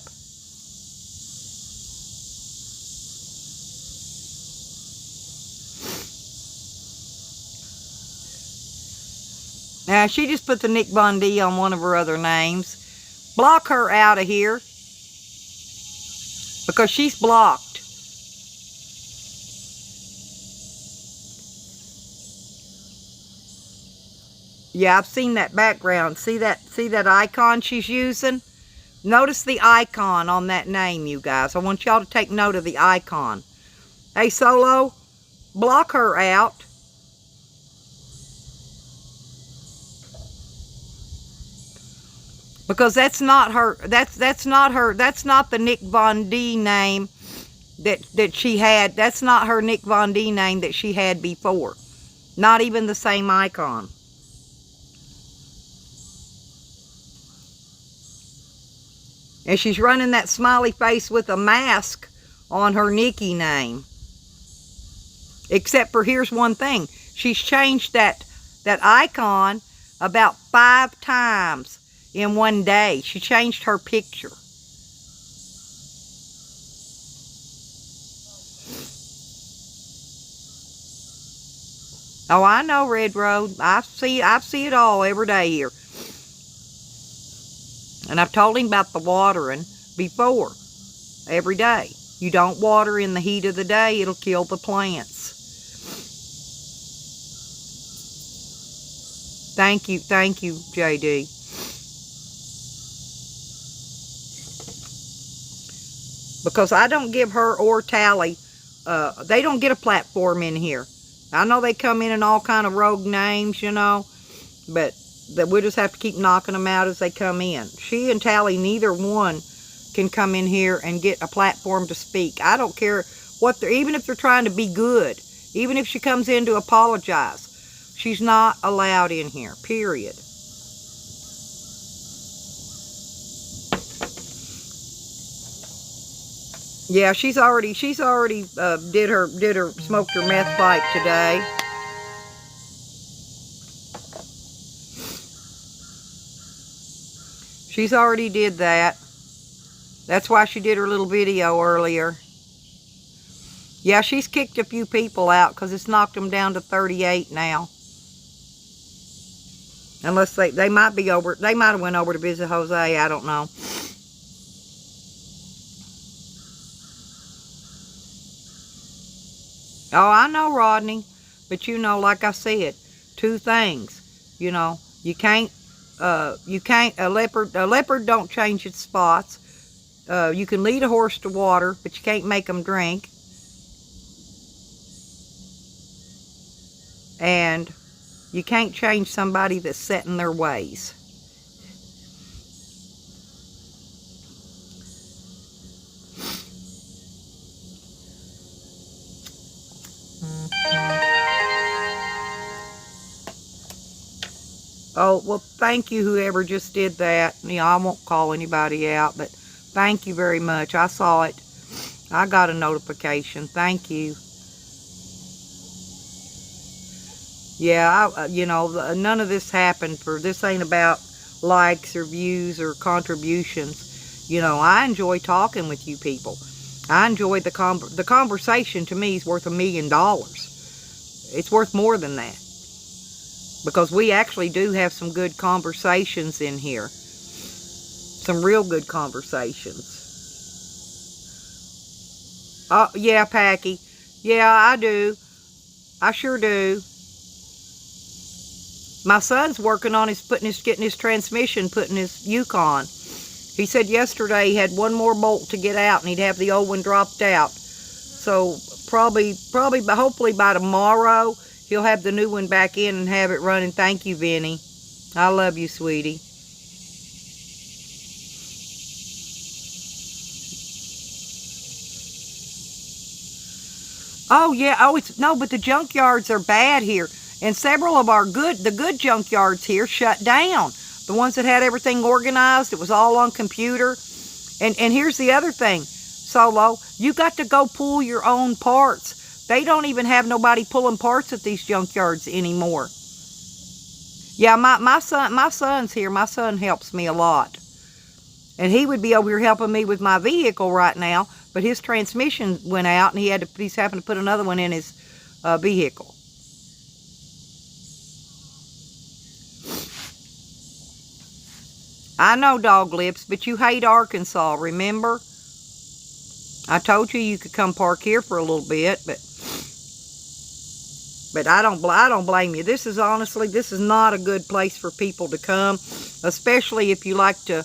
Now, she just put the Nick Von D on one of her other names. Block her out of here. Because she's blocked. Yeah, I've seen that background. See that icon she's using? Notice the icon on that name, you guys. I want y'all to take note of the icon. Hey, Solo, block her out. Because that's not her, that's not the Nick Von D name that she had. That's not her Nick Von D name that she had before. Not even the same icon. And she's running that smiley face with a mask on her Nikki name. Except for, here's one thing. She's changed that icon about 5 times in one day. She changed her picture. Oh, I know, Red Road. I see it all every day here. And I've told him about the watering before. Every day. You don't water in the heat of the day, it'll kill the plants. Thank you, JD. Because I don't give her or Tally, they don't get a platform in here. I know they come in all kind of rogue names, you know, but that we'll just have to keep knocking them out as they come in. She and Tally, neither one can come in here and get a platform to speak. I don't care what they're, even if they're trying to be good, even if she comes in to apologize, she's not allowed in here, period. Yeah, she's already did her smoked her meth pipe today. She's already did that. That's why she did her little video earlier. Yeah, she's kicked a few people out because it's knocked them down to 38 now. Unless they might be over, they might have went over to visit Jose, I don't know. Oh, I know, Rodney. But you know, like I said, two things. You know, a leopard don't change its spots. You can lead a horse to water, but you can't make them drink. And you can't change somebody that's set in their ways. Oh, well, thank you, whoever just did that. You know, I won't call anybody out, but thank you very much. I saw it. I got a notification. Thank you. Yeah, you know, none of this happened this ain't about likes or views or contributions. You know, I enjoy talking with you people. I enjoy the conversation. To me is worth $1 million. It's worth more than that. Because we actually do have some good conversations in here. Some real good conversations. Oh, yeah, Packy. Yeah, I do. I sure do. My son's working on getting his transmission put in his Yukon. He said yesterday he had one more bolt to get out and he'd have the old one dropped out. So hopefully by tomorrow, he'll have the new one back in and have it running. Thank you, Vinny. I love you, sweetie. Oh, yeah. Oh, but the junkyards are bad here. And several of the good junkyards here shut down. The ones that had everything organized, it was all on computer. And here's the other thing, Solo. You got to go pull your own parts. They don't even have nobody pulling parts at these junkyards anymore. Yeah, my son's here. My son helps me a lot. And he would be over here helping me with my vehicle right now, but his transmission went out and he's having to put another one in his vehicle. I know, Dog Lips, but you hate Arkansas, remember? I told you could come park here for a little bit, but I don't blame you. This is not a good place for people to come, especially if you like to,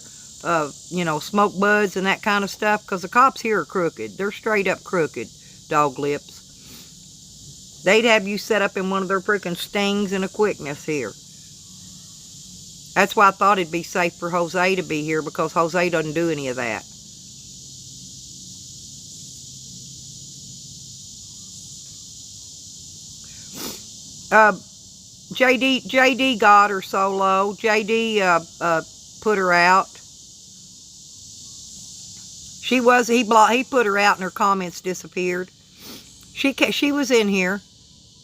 you know, smoke buds and that kind of stuff, because the cops here are crooked. They're straight up crooked, Dog Lips. They'd have you set up in one of their freaking stings in a quickness here. That's why I thought it'd be safe for Jose to be here, because Jose doesn't do any of that. JD got her, Solo. JD put her out. He put her out and her comments disappeared. She was in here,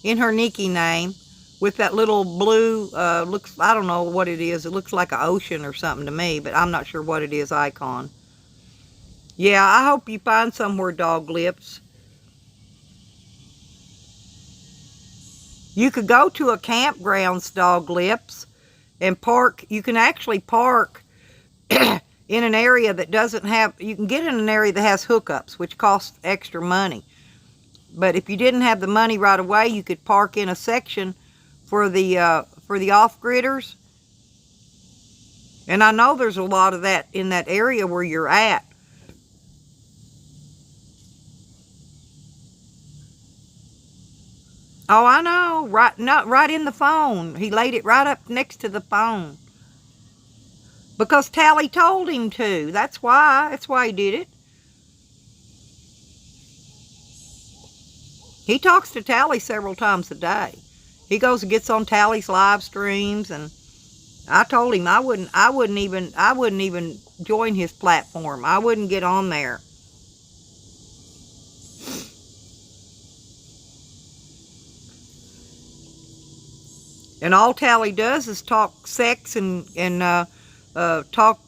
in her Nikki name, with that little blue, I don't know what it is. It looks like an ocean or something to me, but I'm not sure what it is, icon. Yeah, I hope you find somewhere, Dog Lips. You could go to a campgrounds, Dog Lips, and park. You can actually park in an area that doesn't have, you can get in an area that has hookups, which costs extra money. But if you didn't have the money right away, you could park in a section for the for the off-gridders. And I know there's a lot of that in that area where you're at. Oh, I know. Right in the phone. He laid it right up next to the phone. Because Tally told him to. That's why. That's why he did it. He talks to Tally several times a day. He goes and gets on Tally's live streams, and I told him I wouldn't even join his platform. I wouldn't get on there. And all Tally does is talk sex and talk,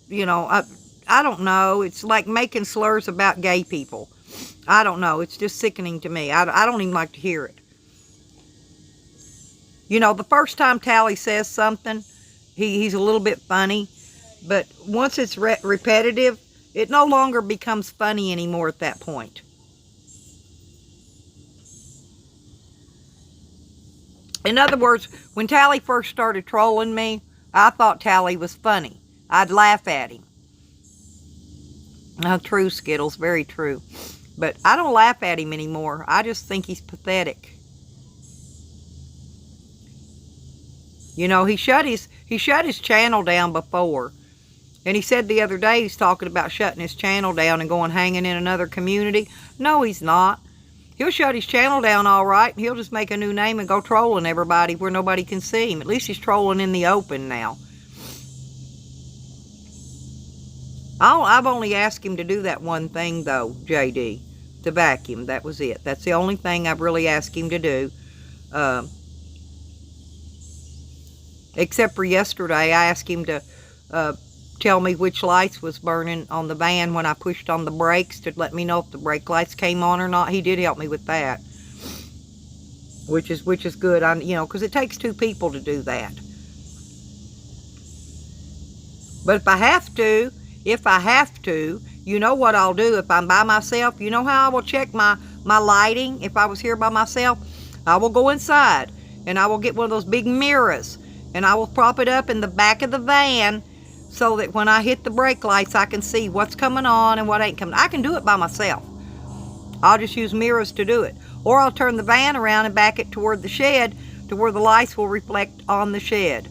you know, I don't know. It's like making slurs about gay people. I don't know. It's just sickening to me. I don't even like to hear it. You know, the first time Tally says something, he's a little bit funny. But once it's repetitive, it no longer becomes funny anymore at that point. In other words, when Tally first started trolling me, I thought Tally was funny. I'd laugh at him. True, Skittles, very true. But I don't laugh at him anymore. I just think he's pathetic. You know, he shut his channel down before. And he said the other day he's talking about shutting his channel down and going hanging in another community. No, he's not. He'll shut his channel down all right, and he'll just make a new name and go trolling everybody where nobody can see him. At least he's trolling in the open now. I've only asked him to do that one thing, though, JD, to vacuum. That was it. That's the only thing I've really asked him to do. Except for yesterday, I asked him to tell me which lights was burning on the van when I pushed on the brakes to let me know if the brake lights came on or not. He did help me with that, which is good. You know, because it takes two people to do that. But if I have to, you know what I'll do if I'm by myself. You know how I will check my lighting if I was here by myself? I will go inside and I will get one of those big mirrors and I will prop it up in the back of the van so that when I hit the brake lights, I can see what's coming on and what ain't coming. I can do it by myself. I'll just use mirrors to do it. Or I'll turn the van around and back it toward the shed to where the lights will reflect on the shed.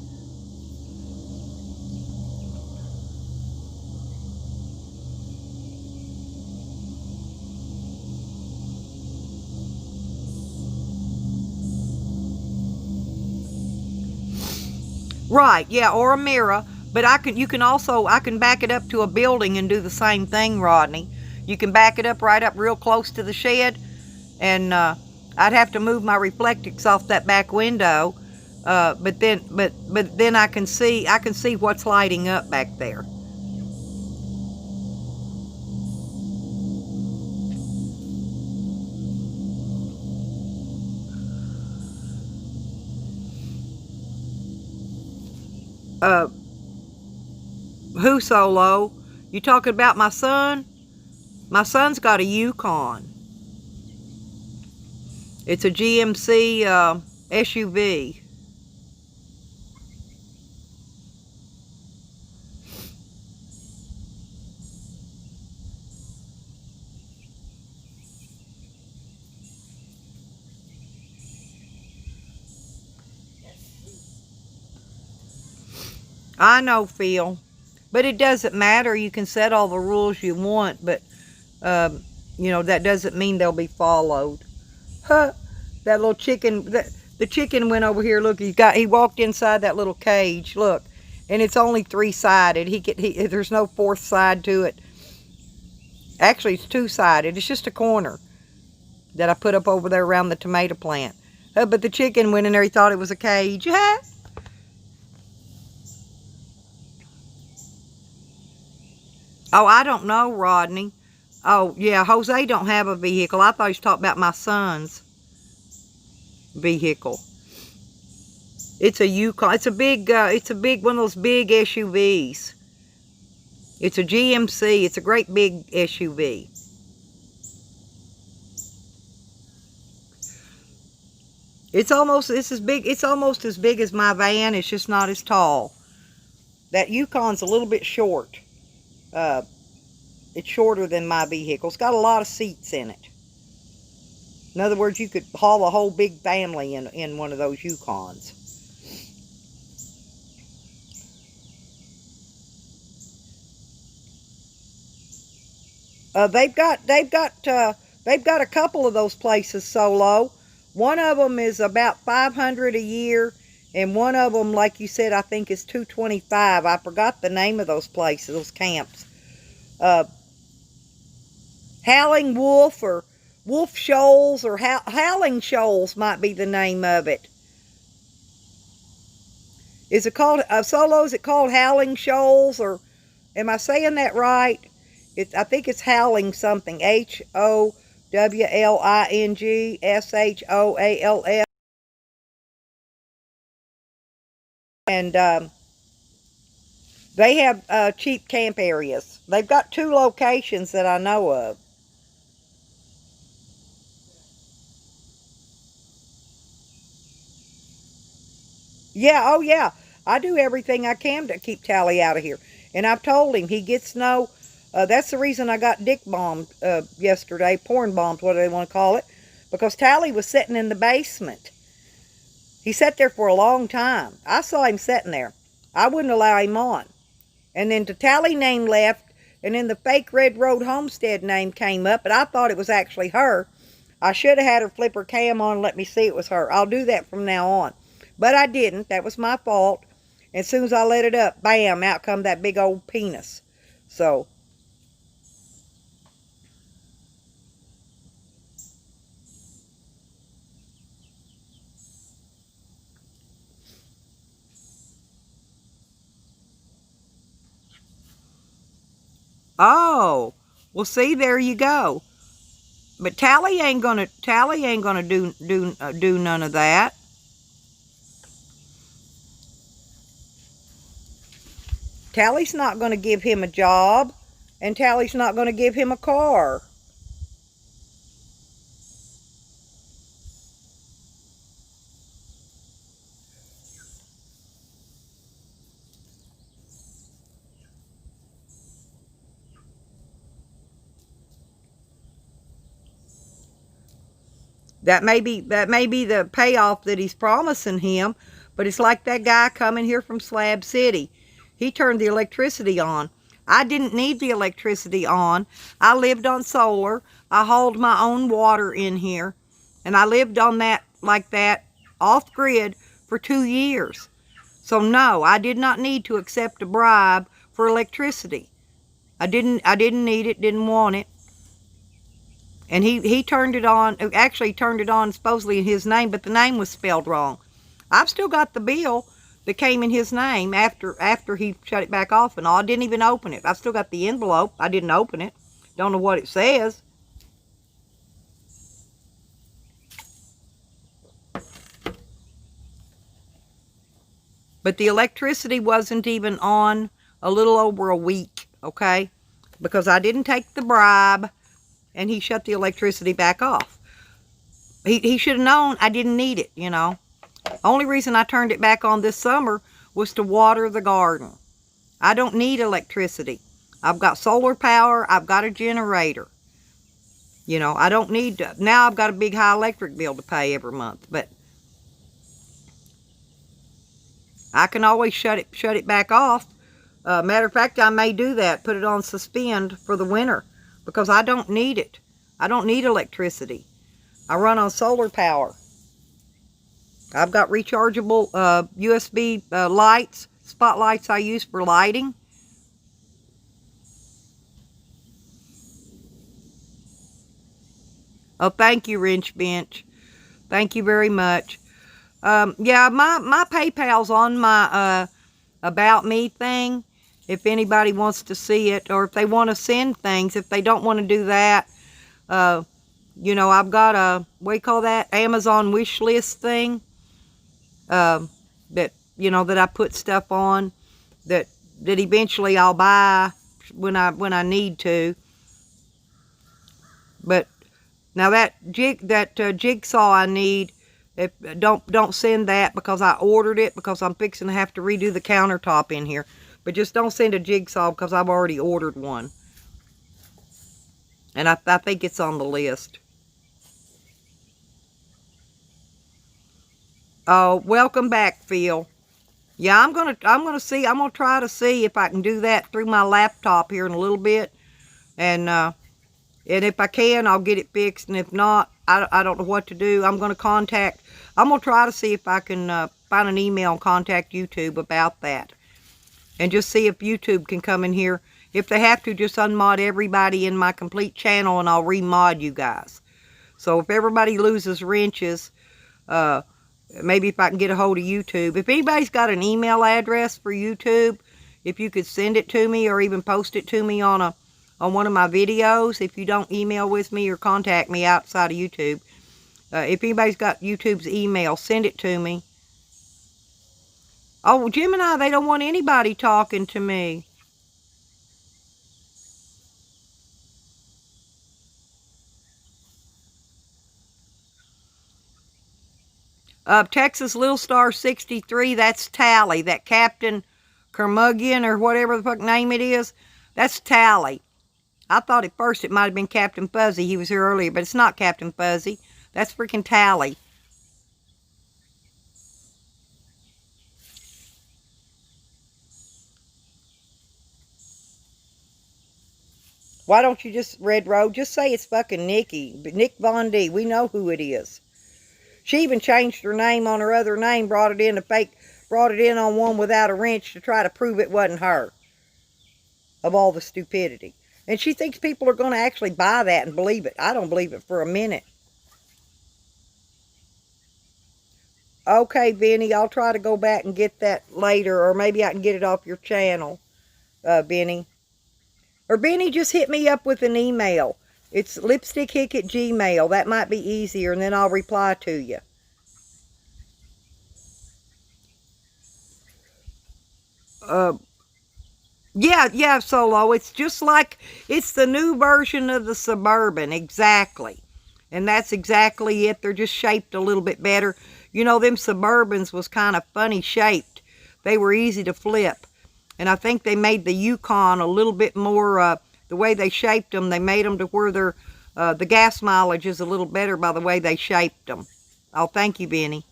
Right, yeah, or a mirror. But I can back it up to a building and do the same thing, Rodney. You can back it up right up real close to the shed, and I'd have to move my reflectix off that back window. But then I can see what's lighting up back there. Who, Solo? You talking about my son? My son's got a Yukon. It's a GMC SUV. I know, Phil. But it doesn't matter. You can set all the rules you want, but, you know, that doesn't mean they'll be followed. Huh. That little chicken, the chicken went over here. Look, he walked inside that little cage. Look, and it's only three-sided. There's no fourth side to it. Actually, it's two-sided. It's just a corner that I put up over there around the tomato plant. But the chicken went in there. He thought it was a cage. Oh, I don't know, Rodney. Oh, yeah, Jose don't have a vehicle. I thought he was talking about my son's vehicle. It's a Yukon. It's a big one of those big SUVs. It's a GMC. It's a great big SUV. It's almost as big as my van. It's just not as tall. That Yukon's a little bit short. It's shorter than my vehicle. It's got a lot of seats in it. In other words, you could haul a whole big family in one of those Yukons. They've got a couple of those places solo. One of them is about $500 a year, and one of them, like you said, I think is $225. I forgot the name of those places, those camps. Howling Wolf or Wolf Shoals or Howling Shoals might be the name of it. Is it called solo? Is it called Howling Shoals, or am I saying that right? I think it's Howling something. HOWLINGSHOALL. And they have cheap camp areas. They've got 2 locations that I know of. Yeah, oh yeah. I do everything I can to keep Tally out of here. And I've told him he gets no... that's the reason I got dick bombed yesterday. Porn bombed, what do they want to call it. Because Tally was sitting in the basement. He sat there for a long time. I saw him sitting there. I wouldn't allow him on. And then the Tally name left, and then the fake Red Road Homestead name came up, and I thought it was actually her. I should have had her flip her cam on and let me see it was her. I'll do that from now on. But I didn't. That was my fault. And as soon as I let it up, bam, out come that big old penis. So... Oh, well, see, there you go. But Tally ain't gonna do none of that. Tally's not gonna give him a job, and Tally's not gonna give him a car. That may be the payoff that he's promising him, but it's like that guy coming here from Slab City. He turned the electricity on. I didn't need the electricity on. I lived on solar. I hauled my own water in here, and I lived on that like that off grid for 2 years. So no, I did not need to accept a bribe for electricity. I didn't need it, didn't want it. And he turned it on, actually turned it on supposedly in his name, but the name was spelled wrong. I've still got the bill that came in his name after he shut it back off and all. I didn't even open it. I've still got the envelope. I didn't open it. Don't know what it says. But the electricity wasn't even on a little over a week, okay? Because I didn't take the bribe. And he shut the electricity back off. He should have known I didn't need it, you know. Only reason I turned it back on this summer was to water the garden. I don't need electricity. I've got solar power. I've got a generator. You know, I don't need to. Now I've got a big high electric bill to pay every month. But I can always shut it back off. Matter of fact, I may do that. Put it on suspend for the winter. Because I don't need it. I don't need electricity. I run on solar power. I've got rechargeable USB lights, spotlights I use for lighting. Oh, thank you, Wrench Bench. Thank you very much. Yeah, my PayPal's on my About Me thing. If anybody wants to see it, or if they want to send things, if they don't want to do that, you know, I've got a, what do you call that, Amazon wish list thing, that, you know, that I put stuff on, that eventually I'll buy when I need to. But now that jigsaw I need Don't send that, because I ordered it, because I'm fixing to have to redo the countertop in here. But just don't send a jigsaw, because I've already ordered one. And I think it's on the list. Oh, welcome back, Phil. Yeah, I'm gonna try to see if I can do that through my laptop here in a little bit. And if I can, I'll get it fixed. And if not, I don't know what to do. I'm going to try to see if I can find an email and contact YouTube about that. And just see if YouTube can come in here. If they have to, just unmod everybody in my complete channel, and I'll remod you guys. So if everybody loses wrenches, maybe if I can get a hold of YouTube. If anybody's got an email address for YouTube, if you could send it to me, or even post it to me on one of my videos. If you don't email with me or contact me outside of YouTube, if anybody's got YouTube's email, send it to me. Oh, Gemini, they don't want anybody talking to me. Texas Little Star 63, that's Tally. That Captain Kermuggian, or whatever the fuck name it is, that's Tally. I thought at first it might have been Captain Fuzzy. He was here earlier, but it's not Captain Fuzzy. That's freaking Tally. Why don't you just, Red Road, just say it's fucking Nikki. Nick Von D. We know who it is. She even changed her name on her other name, brought it in on one without a wrench to try to prove it wasn't her. Of all the stupidity. And she thinks people are going to actually buy that and believe it. I don't believe it for a minute. Okay, Benny, I'll try to go back and get that later, or maybe I can get it off your channel, Benny. Or Benny, just hit me up with an email. It's lipstickhick@gmail. That might be easier, and then I'll reply to you. Yeah, Solo. It's just like, it's the new version of the Suburban, exactly. And that's exactly it. They're just shaped a little bit better. You know, them Suburbans was kind of funny shaped. They were easy to flip. And I think they made the Yukon a little bit more, the way they shaped them, they made them to where they're, the gas mileage is a little better by the way they shaped them. Oh, thank you, Benny.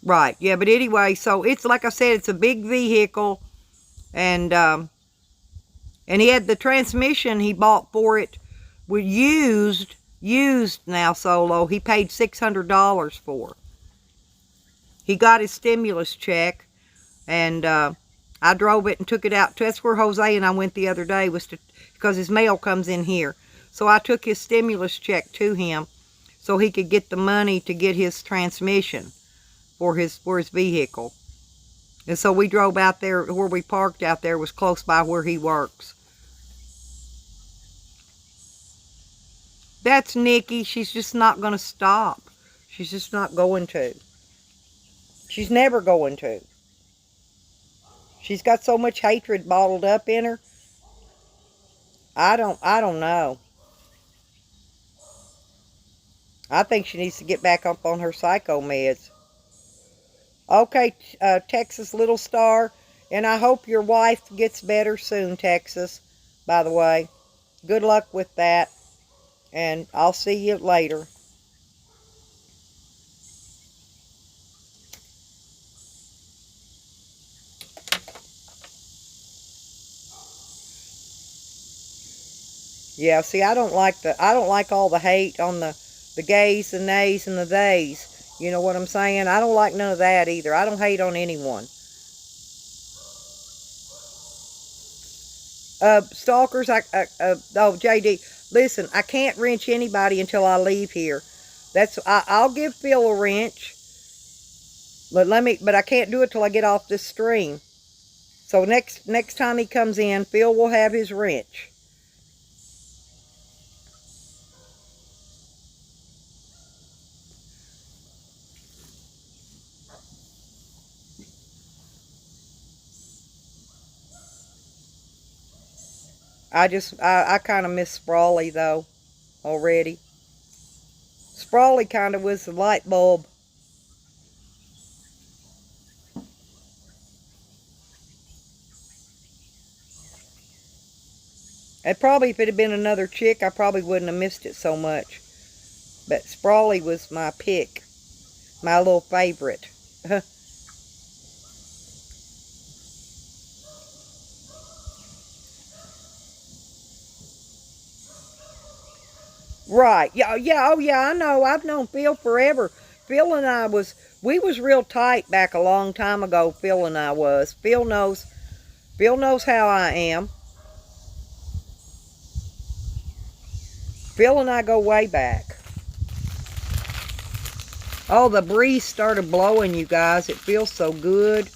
Right, yeah, but anyway, so it's, like I said, it's a big vehicle. And he had the transmission he bought for it, was used now, Solo. He paid $600 for. He got his stimulus check, and I drove it and took it out. That's where Jose and I went the other day, because his mail comes in here. So I took his stimulus check to him so he could get the money to get his transmission for his vehicle. And so we drove out there, where we parked out there was close by where he works. That's Nikki. She's just not going to stop. She's just not going to. She's never going to. She's got so much hatred bottled up in her. I don't know. I think she needs to get back up on her psycho meds. Okay, Texas Little Star. And I hope your wife gets better soon, Texas, by the way. Good luck with that. And I'll see you later. Yeah, see, I don't like all the hate on the gays, the nays, and the theys. You know what I'm saying? I don't like none of that either. I don't hate on anyone. Stalkers, JD, listen, I can't wrench anybody until I leave here. I'll give Phil a wrench, but I can't do it till I get off this stream. So next time he comes in, Phil will have his wrench. I kind of miss Sprawley, though, already. Sprawley kind of was the light bulb. And probably if it had been another chick, I probably wouldn't have missed it so much. But Sprawley was my pick. My little favorite. Right. Yeah, oh yeah, I know. I've known Phil forever. Phil and I we was real tight back a long time ago, Phil and I was. Phil knows how I am. Phil and I go way back. Oh, the breeze started blowing, you guys. It feels so good.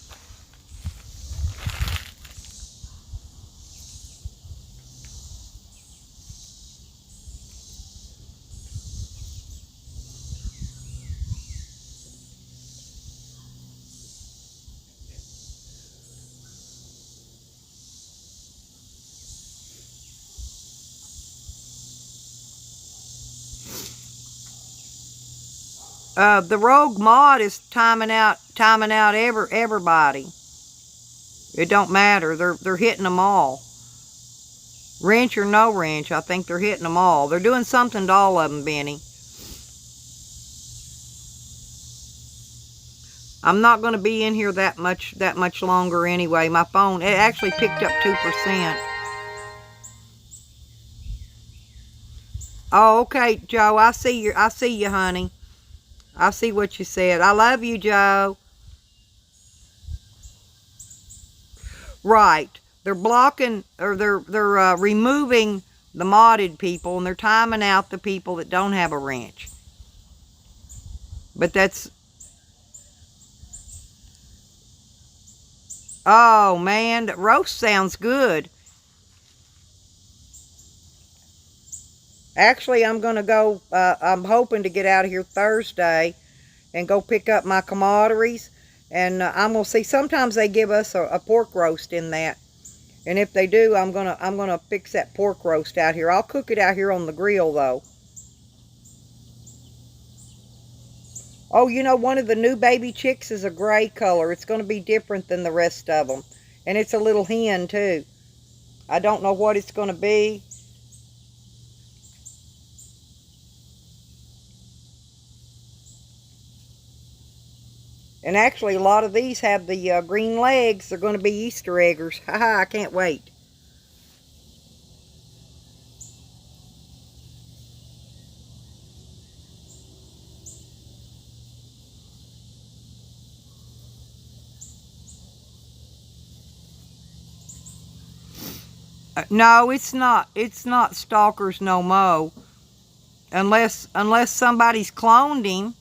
The rogue mod is timing out everybody. It don't matter. They're hitting them all. Wrench or no wrench, I think they're hitting them all. They're doing something to all of them, Benny. I'm not going to be in here that much longer anyway. My phone, it actually picked up 2%. Oh, okay, Joe. I see you, honey. I see what you said. I love you, Joe. Right. They're blocking, or they're removing the modded people, and they're timing out the people that don't have a wrench. But that's... Oh, man. That roast sounds good. Actually, I'm going to go... I'm hoping to get out of here Thursday and go pick up my commodities. And I'm going to see... Sometimes they give us a pork roast in that. And if they do, I'm gonna fix that pork roast out here. I'll cook it out here on the grill, though. Oh, you know, one of the new baby chicks is a gray color. It's going to be different than the rest of them. And it's a little hen, too. I don't know what it's going to be. And actually, a lot of these have the green legs. They're going to be Easter eggers. Haha, I can't wait. No, it's not. It's not stalkers no mo. Unless somebody's cloned him.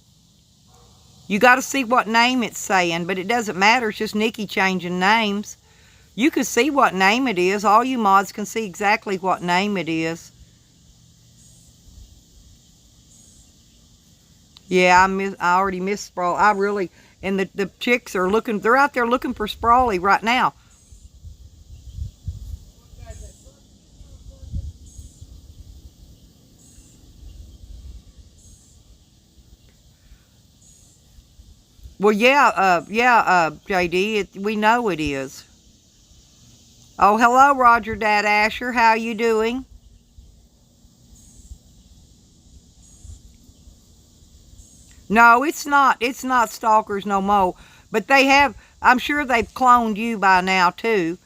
You got to see what name it's saying, but it doesn't matter. It's just Nikki changing names. You can see what name it is. All you mods can see exactly what name it is. Yeah, I already missed Sprawl. I really, and the chicks are looking, they're out there looking for Sprawley right now. Well, yeah, JD, we know it is. Oh, hello, Roger Dad Asher. How you doing? No, it's not. It's not stalkers no more. But they have, I'm sure they've cloned you by now, too.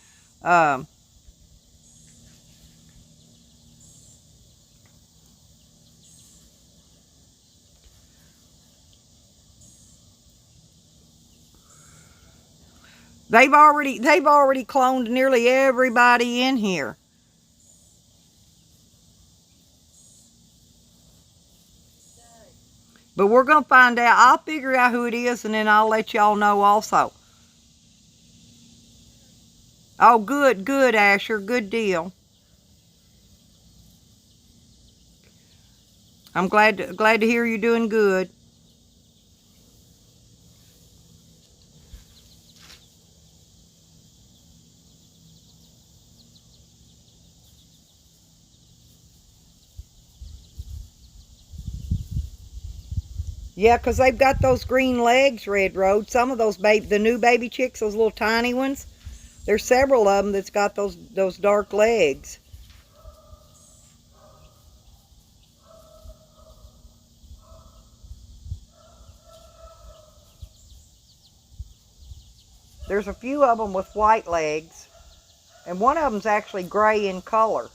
They've already cloned nearly everybody in here. But we're going to find out. I'll figure out who it is, and then I'll let y'all know also. Oh, good, Asher. Good deal. I'm glad to hear you're doing good. Yeah, 'cause they've got those green legs, Red Road. Some of those the new baby chicks, those little tiny ones. There's several of them that's got those dark legs. There's a few of them with white legs, and one of them's actually gray in color.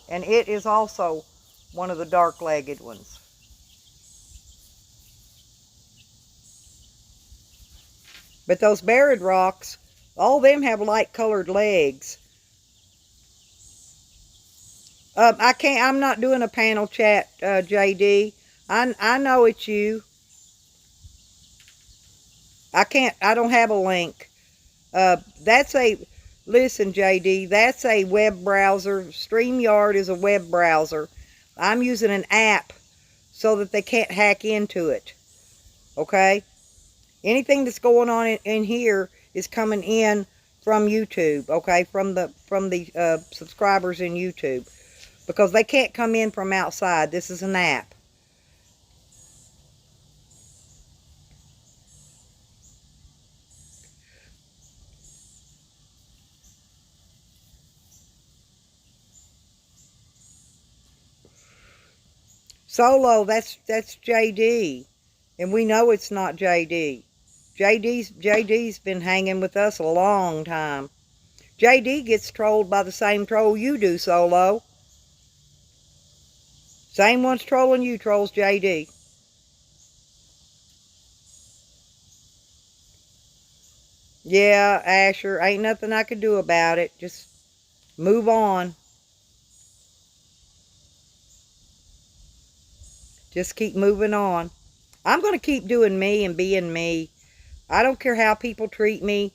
And it is also one of the dark-legged ones. But those Barred Rocks, all of them have light-colored legs. I'm not doing a panel chat, JD. I know it's you. I don't have a link. Listen, JD, that's a web browser. StreamYard is a web browser. I'm using an app so that they can't hack into it. Okay? Anything that's going on in here is coming in from YouTube, okay? From the subscribers in YouTube. Because they can't come in from outside. This is an app. Solo, that's JD. And we know it's not JD. JD's been hanging with us a long time. JD gets trolled by the same troll you do, Solo. Same one's trolling you, trolls JD. Yeah, Asher, ain't nothing I could do about it. Just move on. Just keep moving on. I'm going to keep doing me and being me. I don't care how people treat me,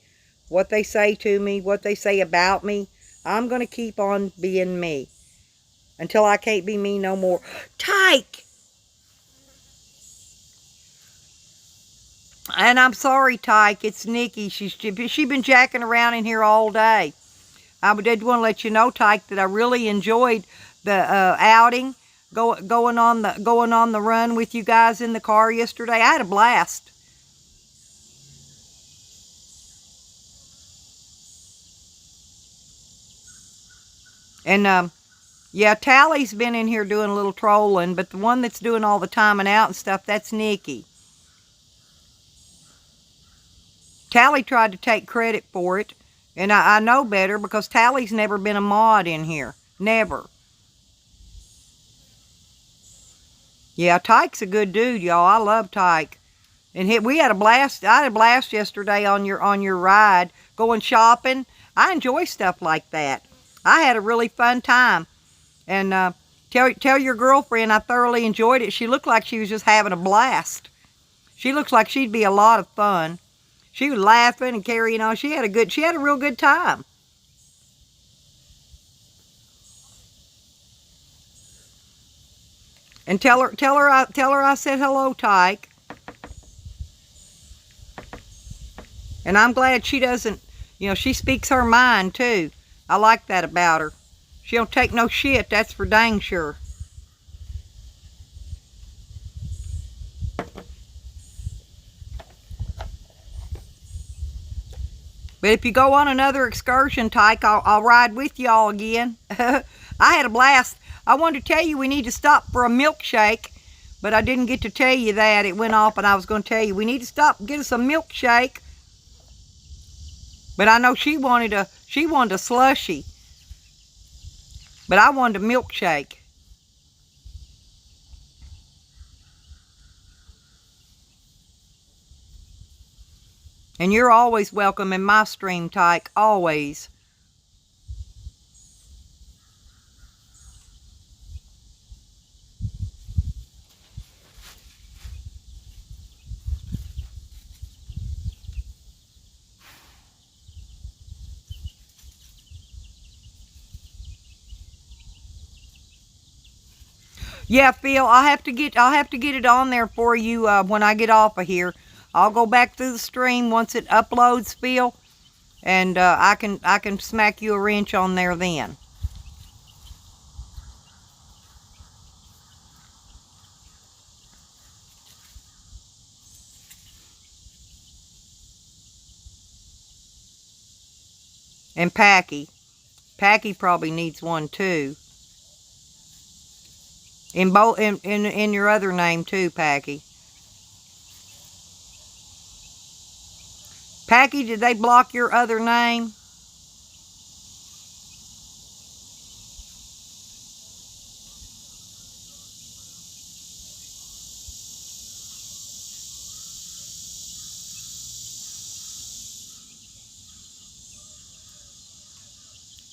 what they say to me, what they say about me. I'm going to keep on being me until I can't be me no more. Tyke! And I'm sorry, Tyke. It's Nikki. She's been jacking around in here all day. I did want to let you know, Tyke, that I really enjoyed the outing, going on the run with you guys in the car yesterday. I had a blast. And yeah, Tally's been in here doing a little trolling, but the one that's doing all the timing out and stuff, that's Nikki. Tally tried to take credit for it, and I know better because Tally's never been a mod in here. Never. Yeah, Tyke's a good dude, y'all. I love Tyke. And we had a blast. I had a blast yesterday on your ride, going shopping. I enjoy stuff like that. I had a really fun time. And tell your girlfriend I thoroughly enjoyed it. She looked like she was just having a blast. She looks like she'd be a lot of fun. She was laughing and carrying on. She had a real good time. And tell her I said hello, Tyke. And I'm glad she doesn't, she speaks her mind too. I like that about her. She don't take no shit, that's for dang sure. But if you go on another excursion, Tyke, I'll ride with y'all again. I had a blast. I wanted to tell you we need to stop for a milkshake, but I didn't get to tell you that. It went off, and I was going to tell you we need to stop and get us a milkshake. But I know she wanted a slushie, but I wanted a milkshake. And you're always welcome in my stream, Tyke, always. Yeah, Phil, I'll have to get it on there for you when I get off of here. I'll go back through the stream once it uploads, Phil, and I can smack you a wrench on there then. And Packy. Packy probably needs one too. In your other name too, Packy. Packy, did they block your other name?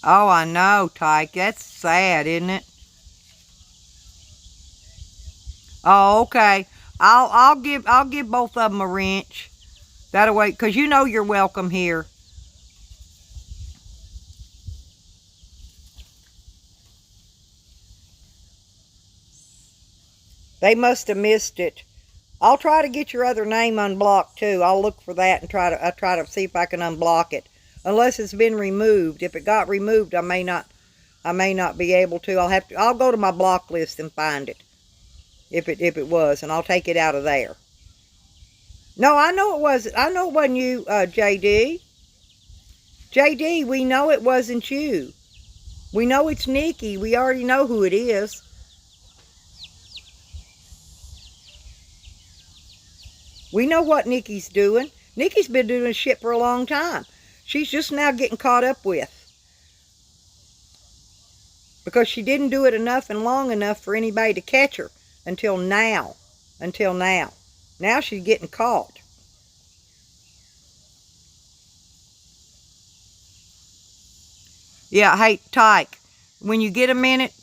Oh, I know, Tyke. That's sad, isn't it? Oh, okay. I'll give both of them a wrench. That'll wait, because you know you're welcome here. They must have missed it. I'll try to get your other name unblocked too. I'll look for that and try to see if I can unblock it. Unless it's been removed. If it got removed, I may not be able to. I'll go to my block list and find it. If it was, and I'll take it out of there. No, I know it wasn't. I know it wasn't you, JD. JD, we know it wasn't you. We know it's Nikki. We already know who it is. We know what Nikki's doing. Nikki's been doing shit for a long time. She's just now getting caught up with. Because she didn't do it enough and long enough for anybody to catch her. Until now. Until now. Now she's getting caught. Yeah, hey, Tyke, when you get a minute,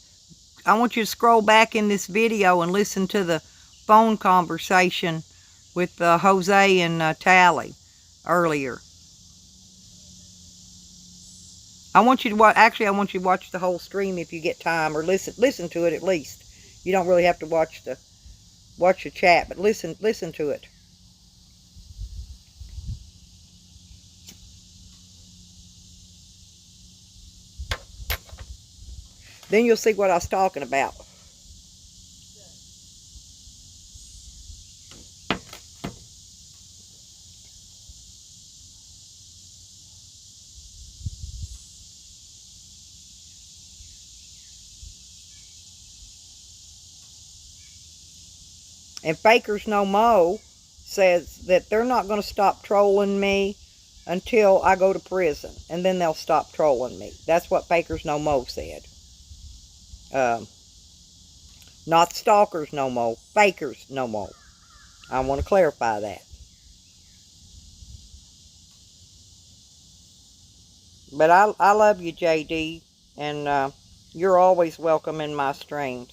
I want you to scroll back in this video and listen to the phone conversation with Jose and Tally earlier. I want you to watch. Actually, I want you to watch the whole stream if you get time, or listen to it at least. You don't really have to watch the chat, but listen to it. Then you'll see what I was talking about. And Fakers No Mo says that they're not going to stop trolling me until I go to prison. And then they'll stop trolling me. That's what Fakers No Mo said. Not stalkers no more. Fakers no more. I want to clarify that. But I love you, JD. And you're always welcome in my streams.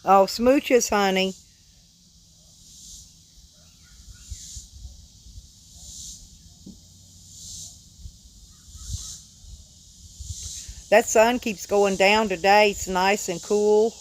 Oh, smooches, honey. That sun keeps going down today. It's nice and cool.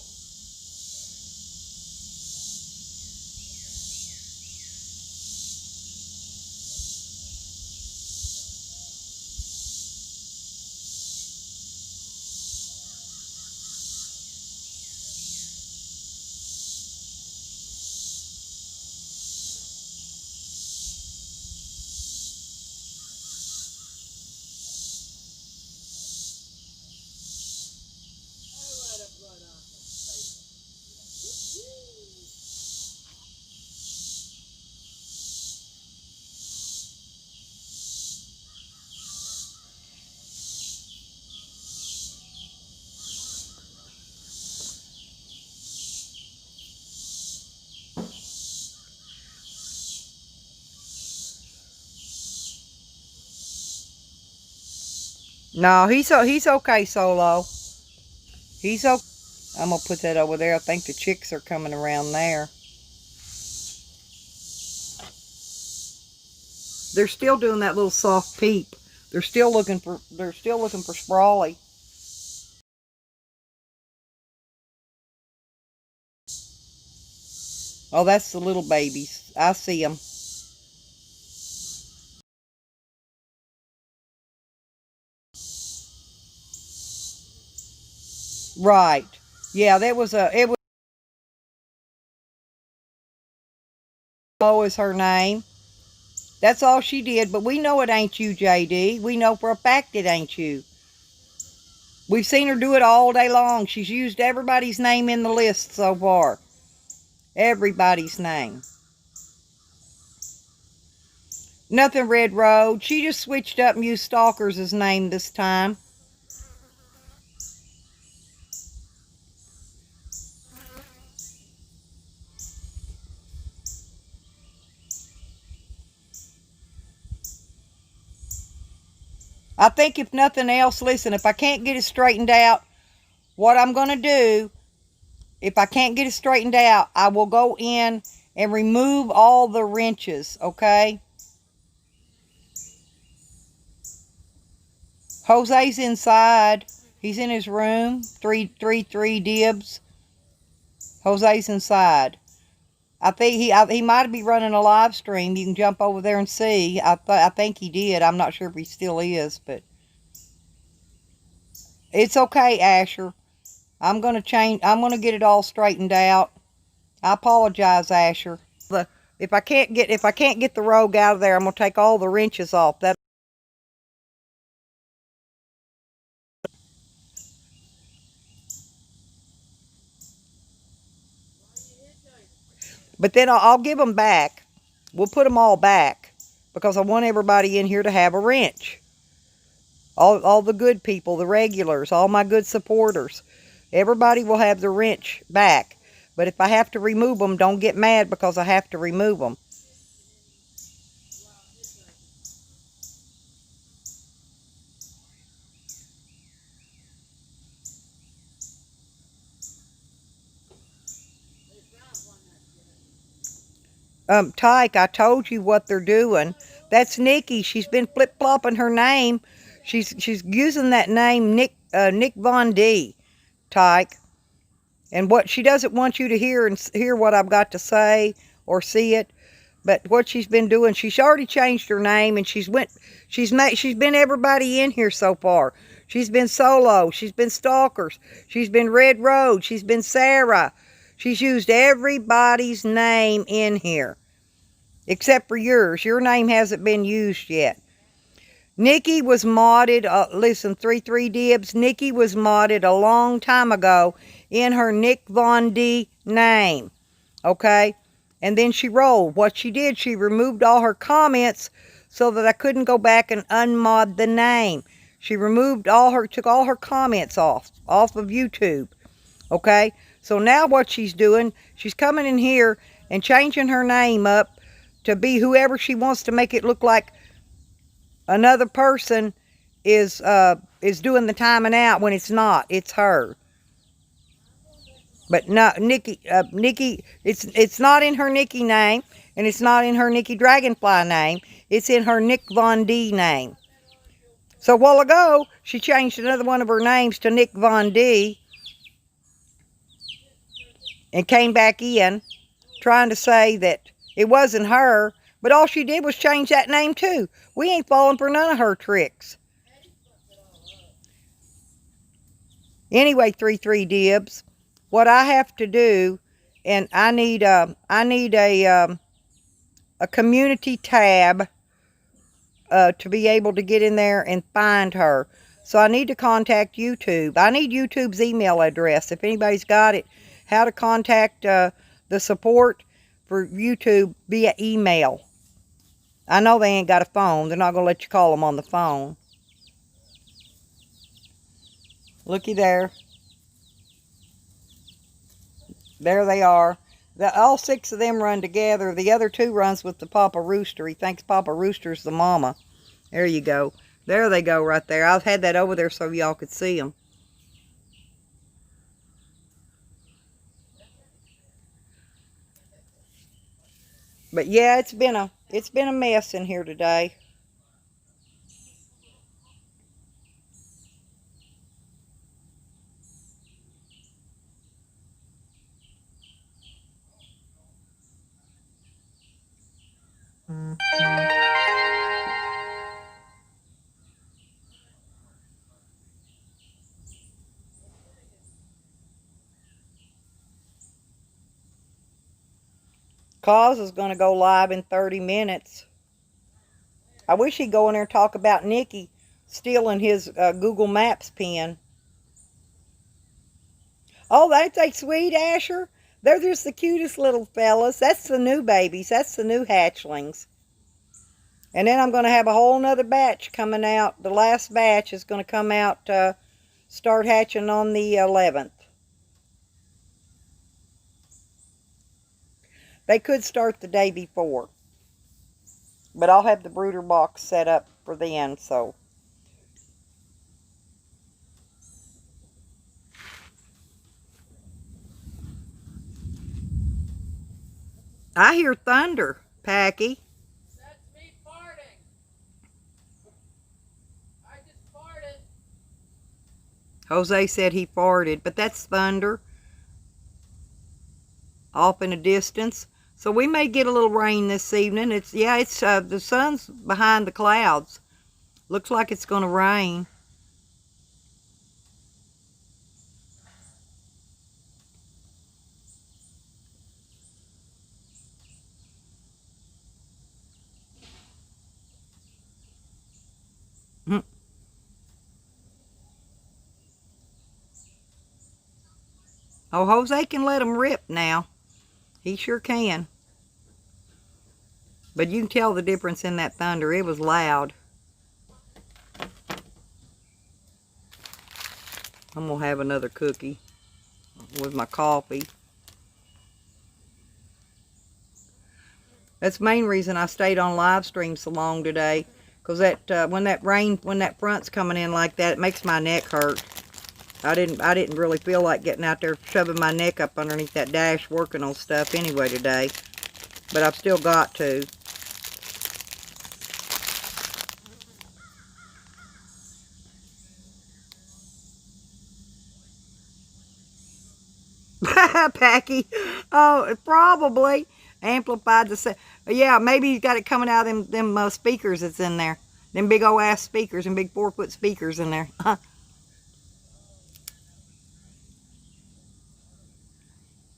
No, he's okay, Solo. He's okay. I'm going to put that over there. I think the chicks are coming around there. They're still doing that little soft peep. They're still looking for Sprawly. Oh, that's the little babies. I see them. Right. Yeah, it was Mo is her name. That's all she did, but we know it ain't you, JD. We know for a fact it ain't you. We've seen her do it all day long. She's used everybody's name in the list so far. Everybody's name. Nothing Red Road. She just switched up and used Stalker's name this time. I think if nothing else, listen, if I can't get it straightened out, what I'm going to do, if I can't get it straightened out, I will go in and remove all the wrenches, okay? Jose's inside. He's in his room. 333 Dibs. Jose's inside. I think he might be running a live stream. You can jump over there and see. I think he did. I'm not sure if he still is, but it's okay, Asher. I'm gonna get it all straightened out. I apologize, Asher. If I can't get the rogue out of there, I'm gonna take all the wrenches off. But then I'll give them back. We'll put them all back because I want everybody in here to have a wrench. All the good people, the regulars, all my good supporters. Everybody will have the wrench back. But if I have to remove them, don't get mad because I have to remove them. Tyke, I told you what they're doing. That's Nikki. She's been flip-flopping her name. She's using that name, Nick Von D, Tyke. And what she doesn't want you to hear what I've got to say or see it. But what she's been doing, she's already changed her name, and she's been everybody in here so far. She's been Solo. She's been Stalkers. She's been Red Road. She's been Sarah. She's used everybody's name in here. Except for yours. Your name hasn't been used yet. Nikki was modded, listen, 33 Dibs, Nikki was modded a long time ago in her Nick Von D name. Okay? And then she rolled. What she did, she removed all her comments so that I couldn't go back and unmod the name. She removed took all her comments off of YouTube. Okay? So now what she's doing, she's coming in here and changing her name up to be whoever she wants to make it look like another person is doing the timing out when it's not. It's her. But no, Nikki, it's not in her Nikki name, and it's not in her Nikki Dragonfly name. It's in her Nick Von D name. So a while ago, she changed another one of her names to Nick Von D and came back in trying to say that it wasn't her, but all she did was change that name too. We ain't falling for none of her tricks. Anyway, 33 Dibs, what I have to do, and I need a community tab to be able to get in there and find her. So I need to contact YouTube. I need YouTube's email address. If anybody's got it, how to contact the support for YouTube via email. I know they ain't got a phone. They're not going to let you call them on the phone. Looky there. There they are. All 6 of them run together. The other 2 runs with the Papa Rooster. He thinks Papa Rooster's the mama. There you go. There they go right there. I've had that over there so y'all could see them. But yeah, it's been It's been a mess in here today. Cause is going to go live in 30 minutes. I wish he'd go in there and talk about Nikki stealing his Google Maps pin. Oh, that's a sweet Asher. They're just the cutest little fellas. That's the new babies. That's the new hatchlings. And then I'm going to have a whole nother batch coming out. The last batch is going to come out, start hatching on the 11th. They could start the day before. But I'll have the brooder box set up for then, so. I hear thunder, Packy. That's me farting. I just farted. Jose said he farted, but that's thunder. Off in the distance. So we may get a little rain this evening. It's the sun's behind the clouds. Looks like it's going to rain. Oh, Jose can let them rip now. He sure can. But you can tell the difference in that thunder. It was loud. I'm going to have another cookie with my coffee. That's the main reason I stayed on live stream so long today. Because when that front's coming in like that, it makes my neck hurt. I didn't really feel like getting out there shoving my neck up underneath that dash working on stuff anyway today. But I've still got to. Packy. Oh, probably amplified the yeah, maybe he's got it coming out of them speakers that's in there. Them big old ass speakers and big 4-foot speakers in there.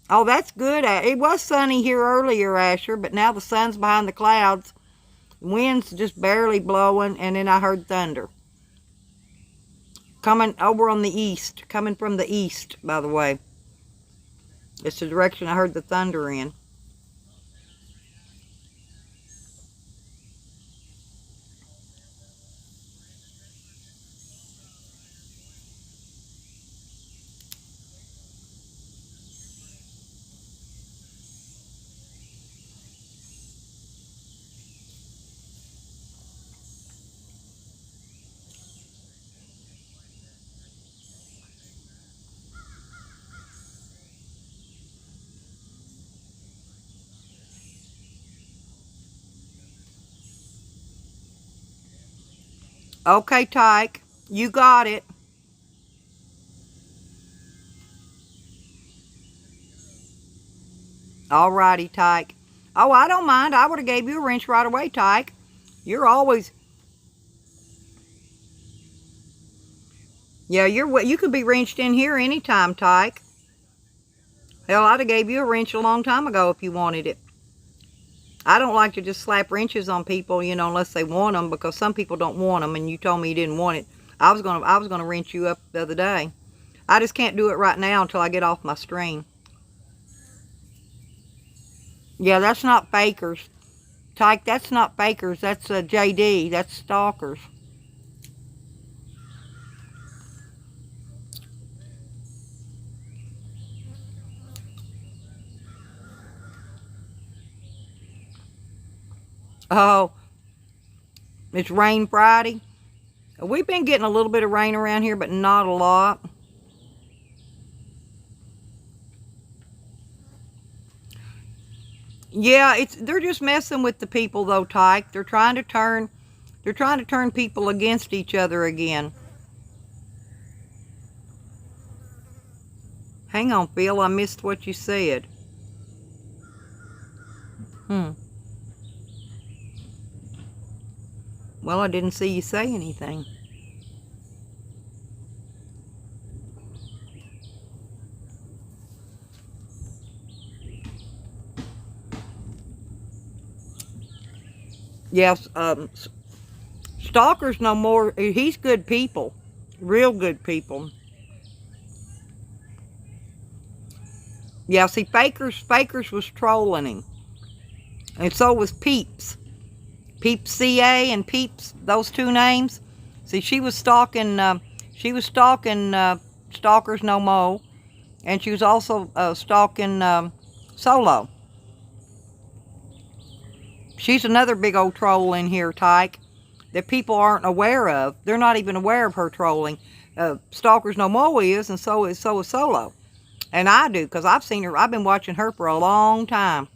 Oh, that's good. It was sunny here earlier, Asher, but now the sun's behind the clouds. Wind's just barely blowing, and then I heard thunder. Coming over on the east. Coming from the east, by the way. It's the direction I heard the thunder in. Okay, Tyke. You got it. Alrighty, Tyke. Oh, I don't mind. I would have gave you a wrench right away, Tyke. You're always... Yeah, you could be wrenched in here anytime, Tyke. Hell, I'd have gave you a wrench a long time ago if you wanted it. I don't like to just slap wrenches on people, you know, unless they want them, because some people don't want them, and you told me you didn't want it. I was gonna wrench you up the other day. I just can't do it right now until I get off my stream. Yeah, that's not fakers. Tyke, that's not fakers. That's JD. That's stalkers. Oh, it's rain Friday. We've been getting a little bit of rain around here, but not a lot. Yeah, they're just messing with the people though, Tyke. They're trying to turn people against each other again. Hang on, Phil, I missed what you said. Well, I didn't see you say anything. Yes, Stalker's no more. He's good people. Real good people. Yeah, see, Fakers was trolling him. And so was Peeps. Peeps CA and Peeps, those two names. See, she was stalking Stalkers No Mo. And she was also stalking Solo. She's another big old troll in here, Tyke, that people aren't aware of. They're not even aware of her trolling. Stalkers No Mo is, and so is Solo. And I do, because I've seen her. I've been watching her for a long time.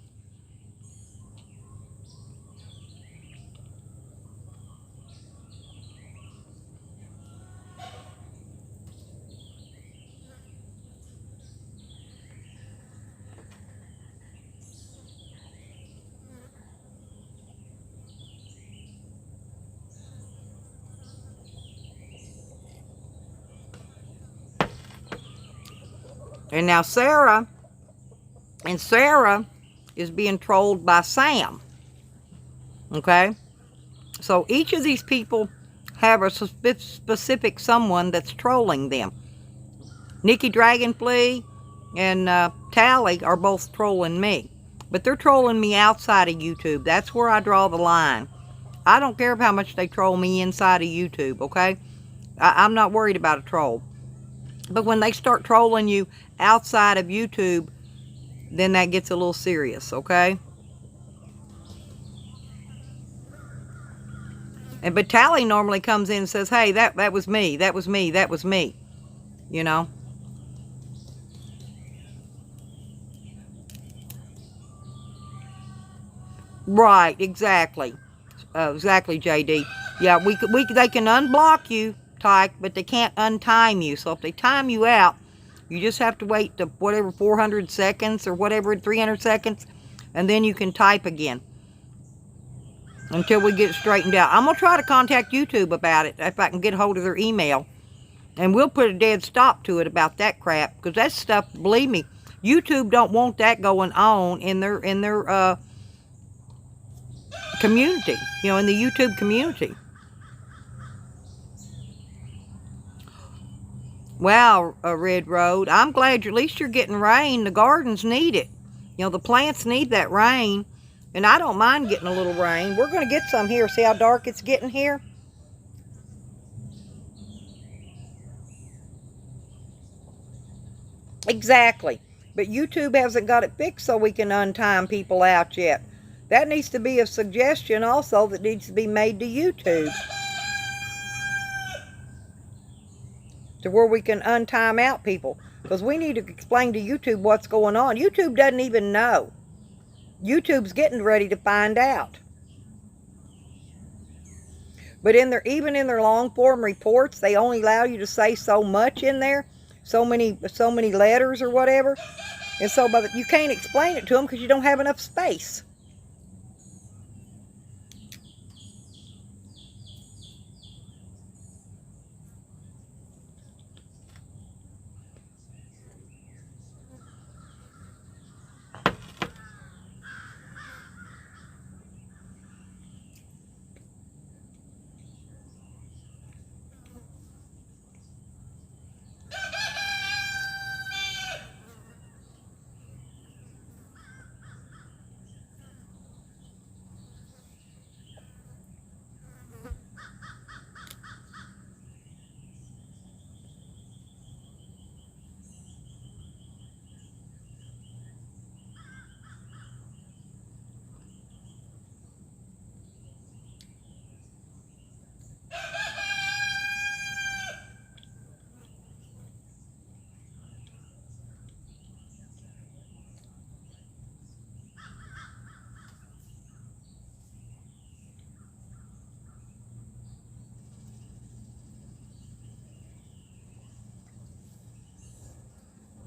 And now Sarah is being trolled by Sam. Okay? So each of these people have a specific someone that's trolling them. Nikki Dragonfly and Tally are both trolling me. But they're trolling me outside of YouTube. That's where I draw the line. I don't care how much they troll me inside of YouTube, okay? I'm not worried about a troll. But when they start trolling you outside of YouTube, then that gets a little serious, okay? But Tally normally comes in and says, hey, that was me, that was me, that was me. You know? Right, exactly. Exactly, JD. Yeah, they can unblock you, Tyke, but they can't untime you. So if they time you out, you just have to wait to whatever 400 seconds or whatever, 300 seconds, and then you can type again until we get it straightened out. I'm going to try to contact YouTube about it if I can get hold of their email. And we'll put a dead stop to it about that crap, because that stuff, believe me, YouTube don't want that going on in their community, you know, in the YouTube community. Wow, Red Road, I'm glad at least you're getting rain. The gardens need it. You know, the plants need that rain. And I don't mind getting a little rain. We're going to get some here. See how dark it's getting here? Exactly. But YouTube hasn't got it fixed so we can untime people out yet. That needs to be a suggestion also that needs to be made to YouTube, to where we can untime out people. Because we need to explain to YouTube what's going on. YouTube doesn't even know. YouTube's getting ready to find out. But even in their long form reports, they only allow you to say so much in there, so many letters or whatever. And so you can't explain it to them because you don't have enough space.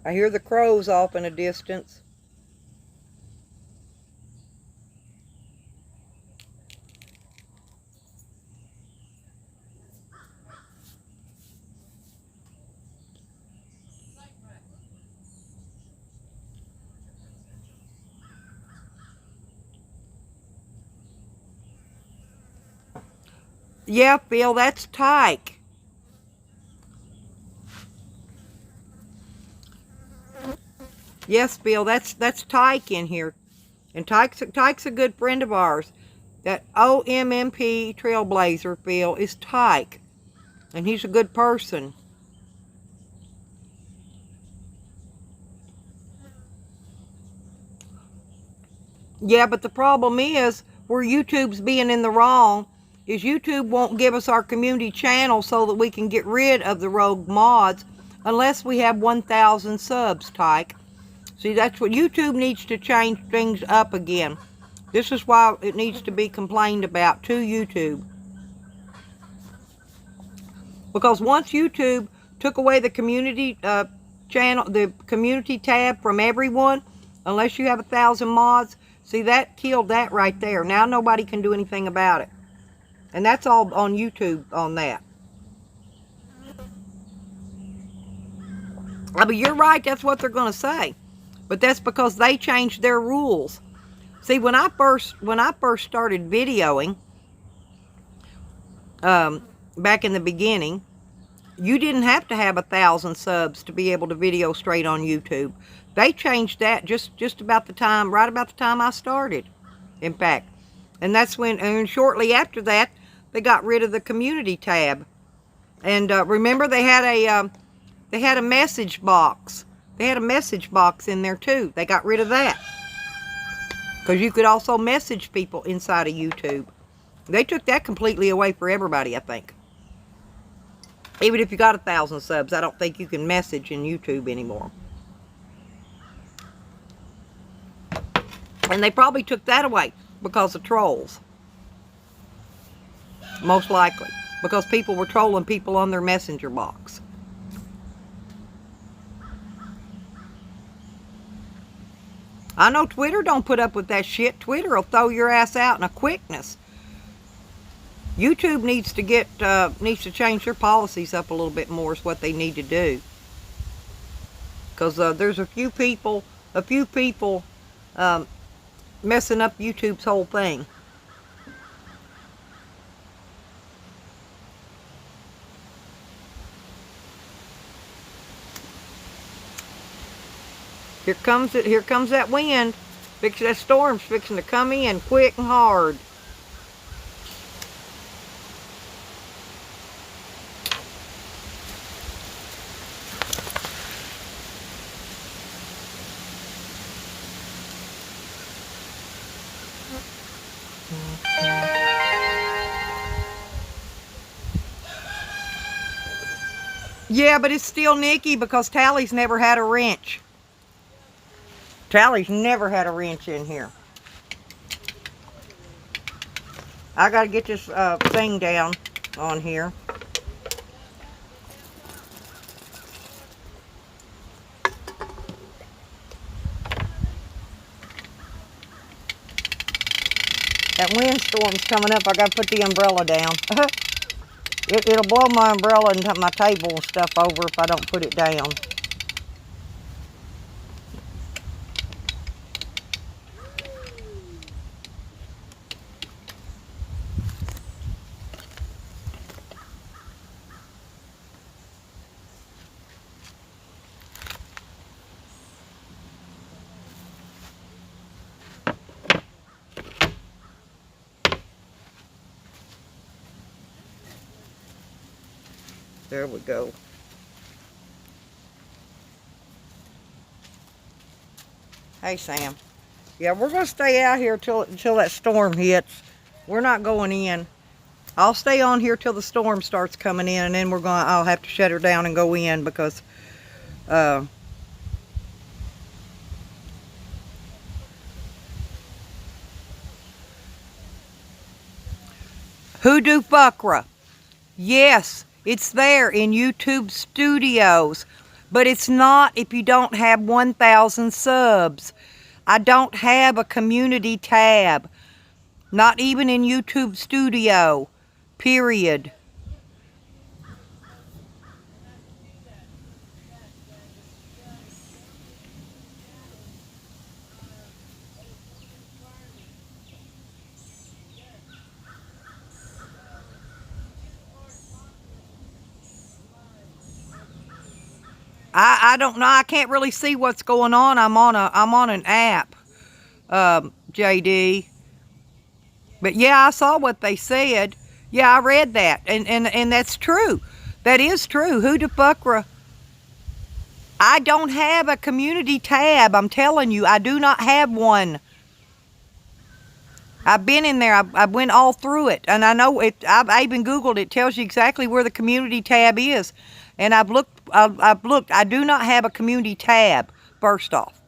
I hear the crows off in a distance. Yeah, Phil, that's Tyke. Yes, Phil, that's Tyke in here. And Tyke's a good friend of ours. That OMMP Trailblazer, Phil, is Tyke. And he's a good person. Yeah, but the problem is, where YouTube's being in the wrong, is YouTube won't give us our community channel so that we can get rid of the rogue mods unless we have 1,000 subs, Tyke. See, that's what YouTube needs to change things up again. This is why it needs to be complained about to YouTube. Because once YouTube took away the community channel, the community tab from everyone, unless you have 1,000 mods, see, that killed that right there. Now nobody can do anything about it. And that's all on YouTube on that. I mean, you're right, that's what they're going to say. But that's because they changed their rules. See, when I first started videoing, back in the beginning, you didn't have to have 1,000 subs to be able to video straight on YouTube. They changed that just about the time, right about the time I started, in fact. And that's when, and shortly after that, they got rid of the community tab. And remember, they had a message box. They had a message box in there too. They got rid of that. Because you could also message people inside of YouTube. They took that completely away for everybody, I think. Even if you got 1,000 subs, I don't think you can message in YouTube anymore. And they probably took that away because of trolls. Most likely. Because people were trolling people on their messenger box. I know Twitter don't put up with that shit. Twitter will throw your ass out in a quickness. YouTube needs to change their policies up a little bit more is what they need to do. Because there's a few people messing up YouTube's whole thing. Here comes that wind. That storm's fixing to come in quick and hard. Yeah, but it's still Nikki because Tally's never had a wrench. Tally's never had a wrench in here. I gotta get this thing down on here. That windstorm's coming up. I gotta put the umbrella down. It'll blow my umbrella and my table and stuff over if I don't put it down. There we go. Hey, Sam. Yeah, we're going to stay out here until that storm hits. We're not going in. I'll stay on here till the storm starts coming in, and then I'll have to shut her down and go in because Hoodoo Fuckra. Yes, it's there in YouTube Studios. But it's not if you don't have 1,000 subs. I don't have a community tab. Not even in YouTube Studio. Period. I don't know. I can't really see what's going on. I'm on an app, JD. But yeah, I saw what they said. Yeah, I read that, and that's true. That is true. Who the fuck? I don't have a community tab. I'm telling you, I do not have one. I've been in there. I went all through it, and I know it. I even Googled it. It tells you exactly where the community tab is, and I've looked. I've looked. I do not have a community tab. First off,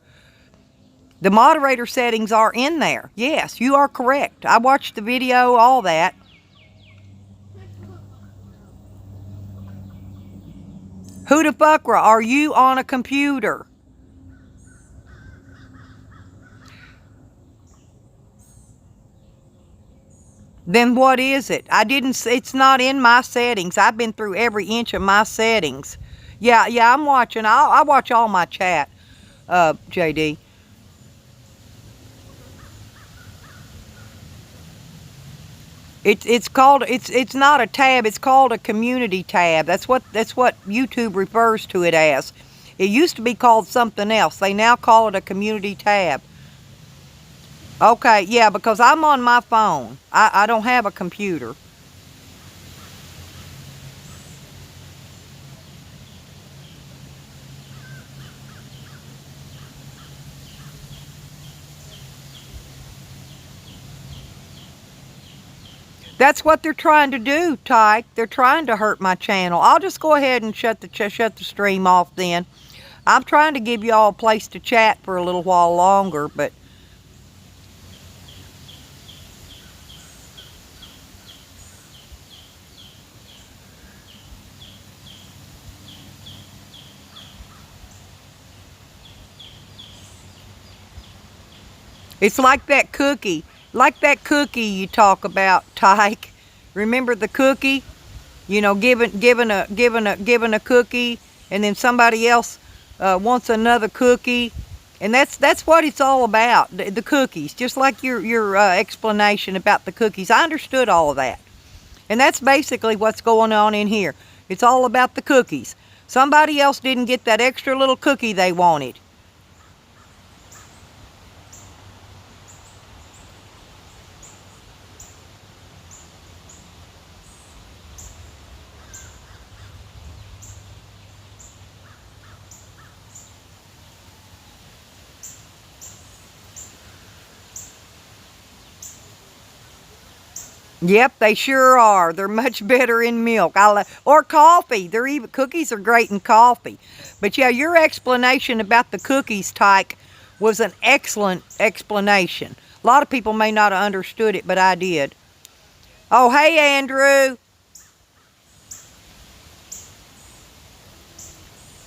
the moderator settings are in there. Yes, you are correct. I watched the video. All that. Who the fuck are you on a computer? Then what is it? It's not in my settings. I've been through every inch of my settings. Yeah, I'm watching. I watch all my chat, JD. It's not a tab, it's called a community tab. That's what YouTube refers to it as. It used to be called something else. They now call it a community tab. Okay, yeah, because I'm on my phone. I don't have a computer. That's what they're trying to do, Tyke. They're trying to hurt my channel. I'll just go ahead and shut the stream off then. I'm trying to give you all a place to chat for a little while longer, but it's like that cookie. Like that cookie you talk about, Tyke. Remember the cookie? You know, giving a cookie, and then somebody else wants another cookie, and that's what it's all about. The cookies, just like your explanation about the cookies. I understood all of that, and that's basically what's going on in here. It's all about the cookies. Somebody else didn't get that extra little cookie they wanted. Yep, they sure are. They're much better in milk. Or coffee. Cookies are great in coffee. But yeah, your explanation about the cookies, Tyke, was an excellent explanation. A lot of people may not have understood it, but I did. Oh, hey, Andrew.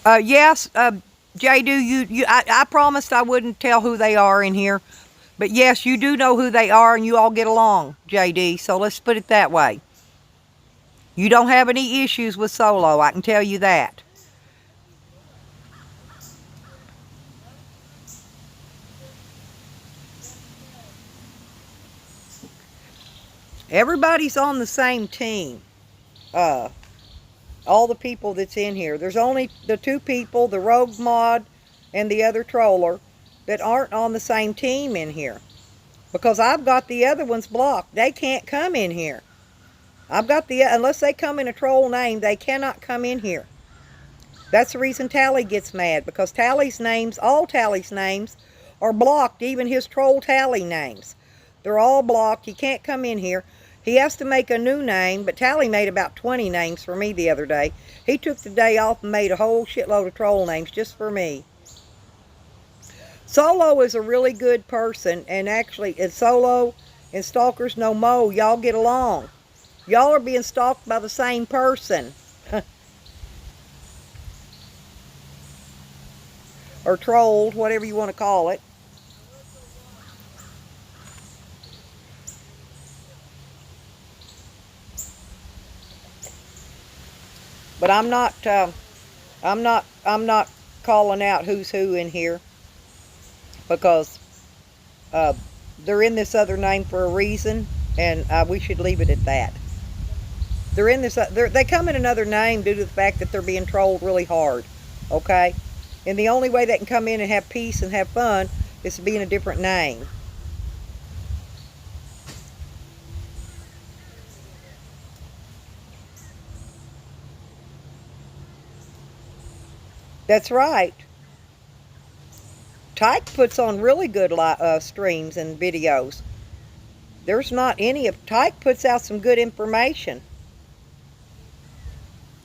Yes, Jadu, I promised I wouldn't tell who they are in here. But yes, you do know who they are, and you all get along, JD, so let's put it that way. You don't have any issues with Solo, I can tell you that. Everybody's on the same team. All the people that's in here. There's only the two people, the rogue mod and the other troller, that aren't on the same team in here. Because I've got the other ones blocked. They can't come in here. Unless they come in a troll name, they cannot come in here. That's the reason Tally gets mad. Because all Tally's names are blocked. Even his troll Tally names. They're all blocked. He can't come in here. He has to make a new name. But Tally made about 20 names for me the other day. He took the day off and made a whole shitload of troll names just for me. Solo is a really good person, and actually, it's Solo and Stalkers No Mo. Y'all get along. Y'all are being stalked by the same person. or trolled, whatever you want to call it. But I'm not calling out who's who in here, because they're in this other name for a reason, and we should leave it at that. They're in this. They come in another name due to the fact that they're being trolled really hard. Okay, and the only way they can come in and have peace and have fun is to be in a different name. That's right. Tyke puts on really good streams and videos. There's not any of Tyke puts out some good information.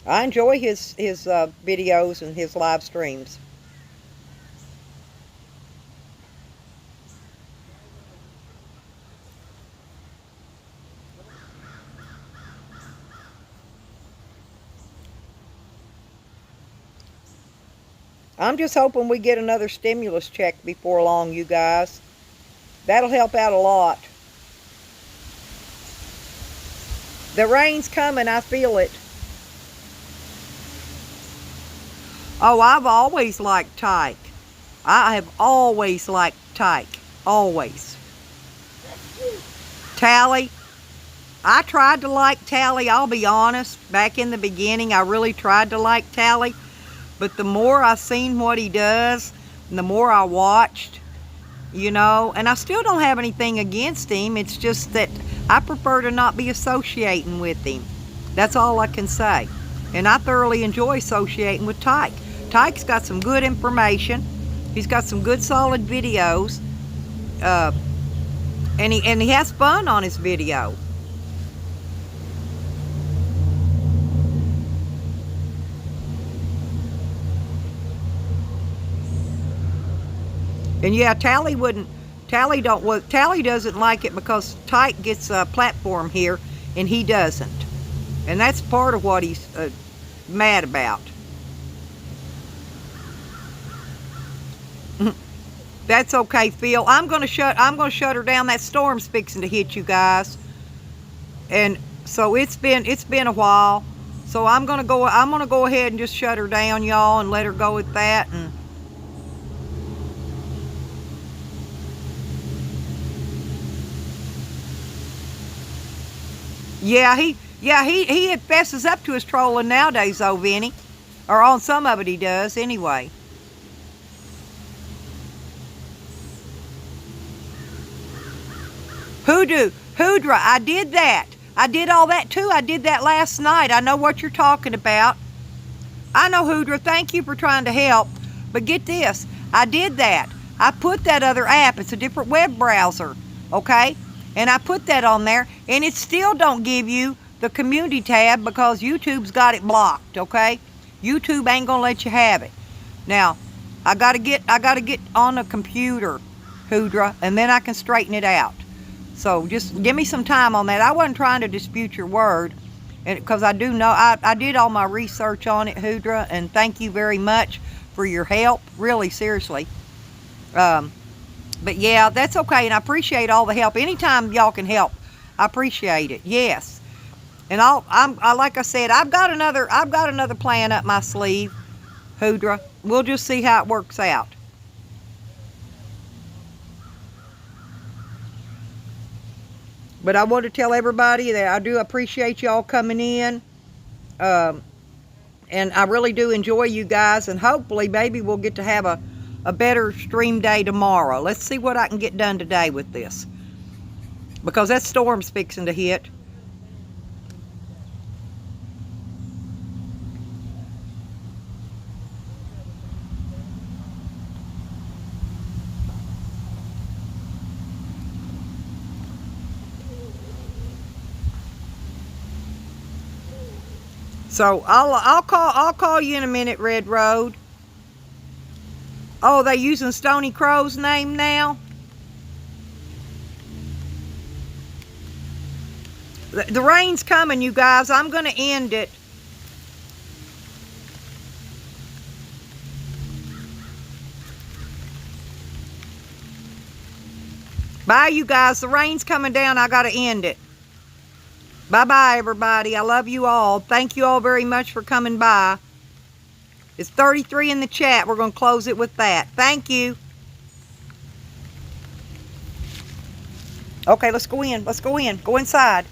I enjoy his videos and his live streams. I'm just hoping we get another stimulus check before long, you guys. That'll help out a lot. The rain's coming, I feel it. Oh, I've always liked Tyke. I have always liked Tyke. Always. Tally. I tried to like Tally, I'll be honest. Back in the beginning, I really tried to like Tally. But the more I seen what he does, and the more I watched, you know, and I still don't have anything against him. It's just that I prefer to not be associating with him. That's all I can say. And I thoroughly enjoy associating with Tyke. Tyke's got some good information. He's got some good solid videos. And he has fun on his video. And yeah, Tally doesn't like it because Tyke gets a platform here and he doesn't. And that's part of what he's mad about. That's okay, Phil. I'm gonna shut her down. That storm's fixing to hit, you guys. And so it's been a while. So I'm gonna go ahead and just shut her down, y'all, and let her go with that. And yeah, he fesses up to his trolling nowadays, though, Vinny. Or on some of it he does, anyway. Hoodra, I did that. I did all that too. I did that last night. I know what you're talking about. I know, Hoodra, thank you for trying to help. But get this, I did that. I put that other app, it's a different web browser, okay? And I put that on there, and it still don't give you the community tab because YouTube's got it blocked, okay? YouTube ain't gonna let you have it. Now, I gotta get on a computer, Hoodra, and then I can straighten it out. So just give me some time on that. I wasn't trying to dispute your word, and because I do know I did all my research on it, Hoodra, and thank you very much for your help. Really, seriously. But yeah, that's okay, and I appreciate all the help. Anytime y'all can help, I appreciate it. Yes, and I like I said, I've got another plan up my sleeve, Hoodra. We'll just see how it works out. But I want to tell everybody that I do appreciate y'all coming in, and I really do enjoy you guys. And hopefully, maybe we'll get to have a better stream day tomorrow. Let's see what I can get done today with this, because that storm's fixing to hit. So I'll call you in a minute, Red Road. Oh, they using Stony Crow's name now? The rain's coming, you guys. I'm going to end it. Bye, you guys. The rain's coming down. I got to end it. Bye-bye, everybody. I love you all. Thank you all very much for coming by. It's 33 in the chat. We're going to close it with that. Thank you. Okay, let's go in. Let's go in. Go inside.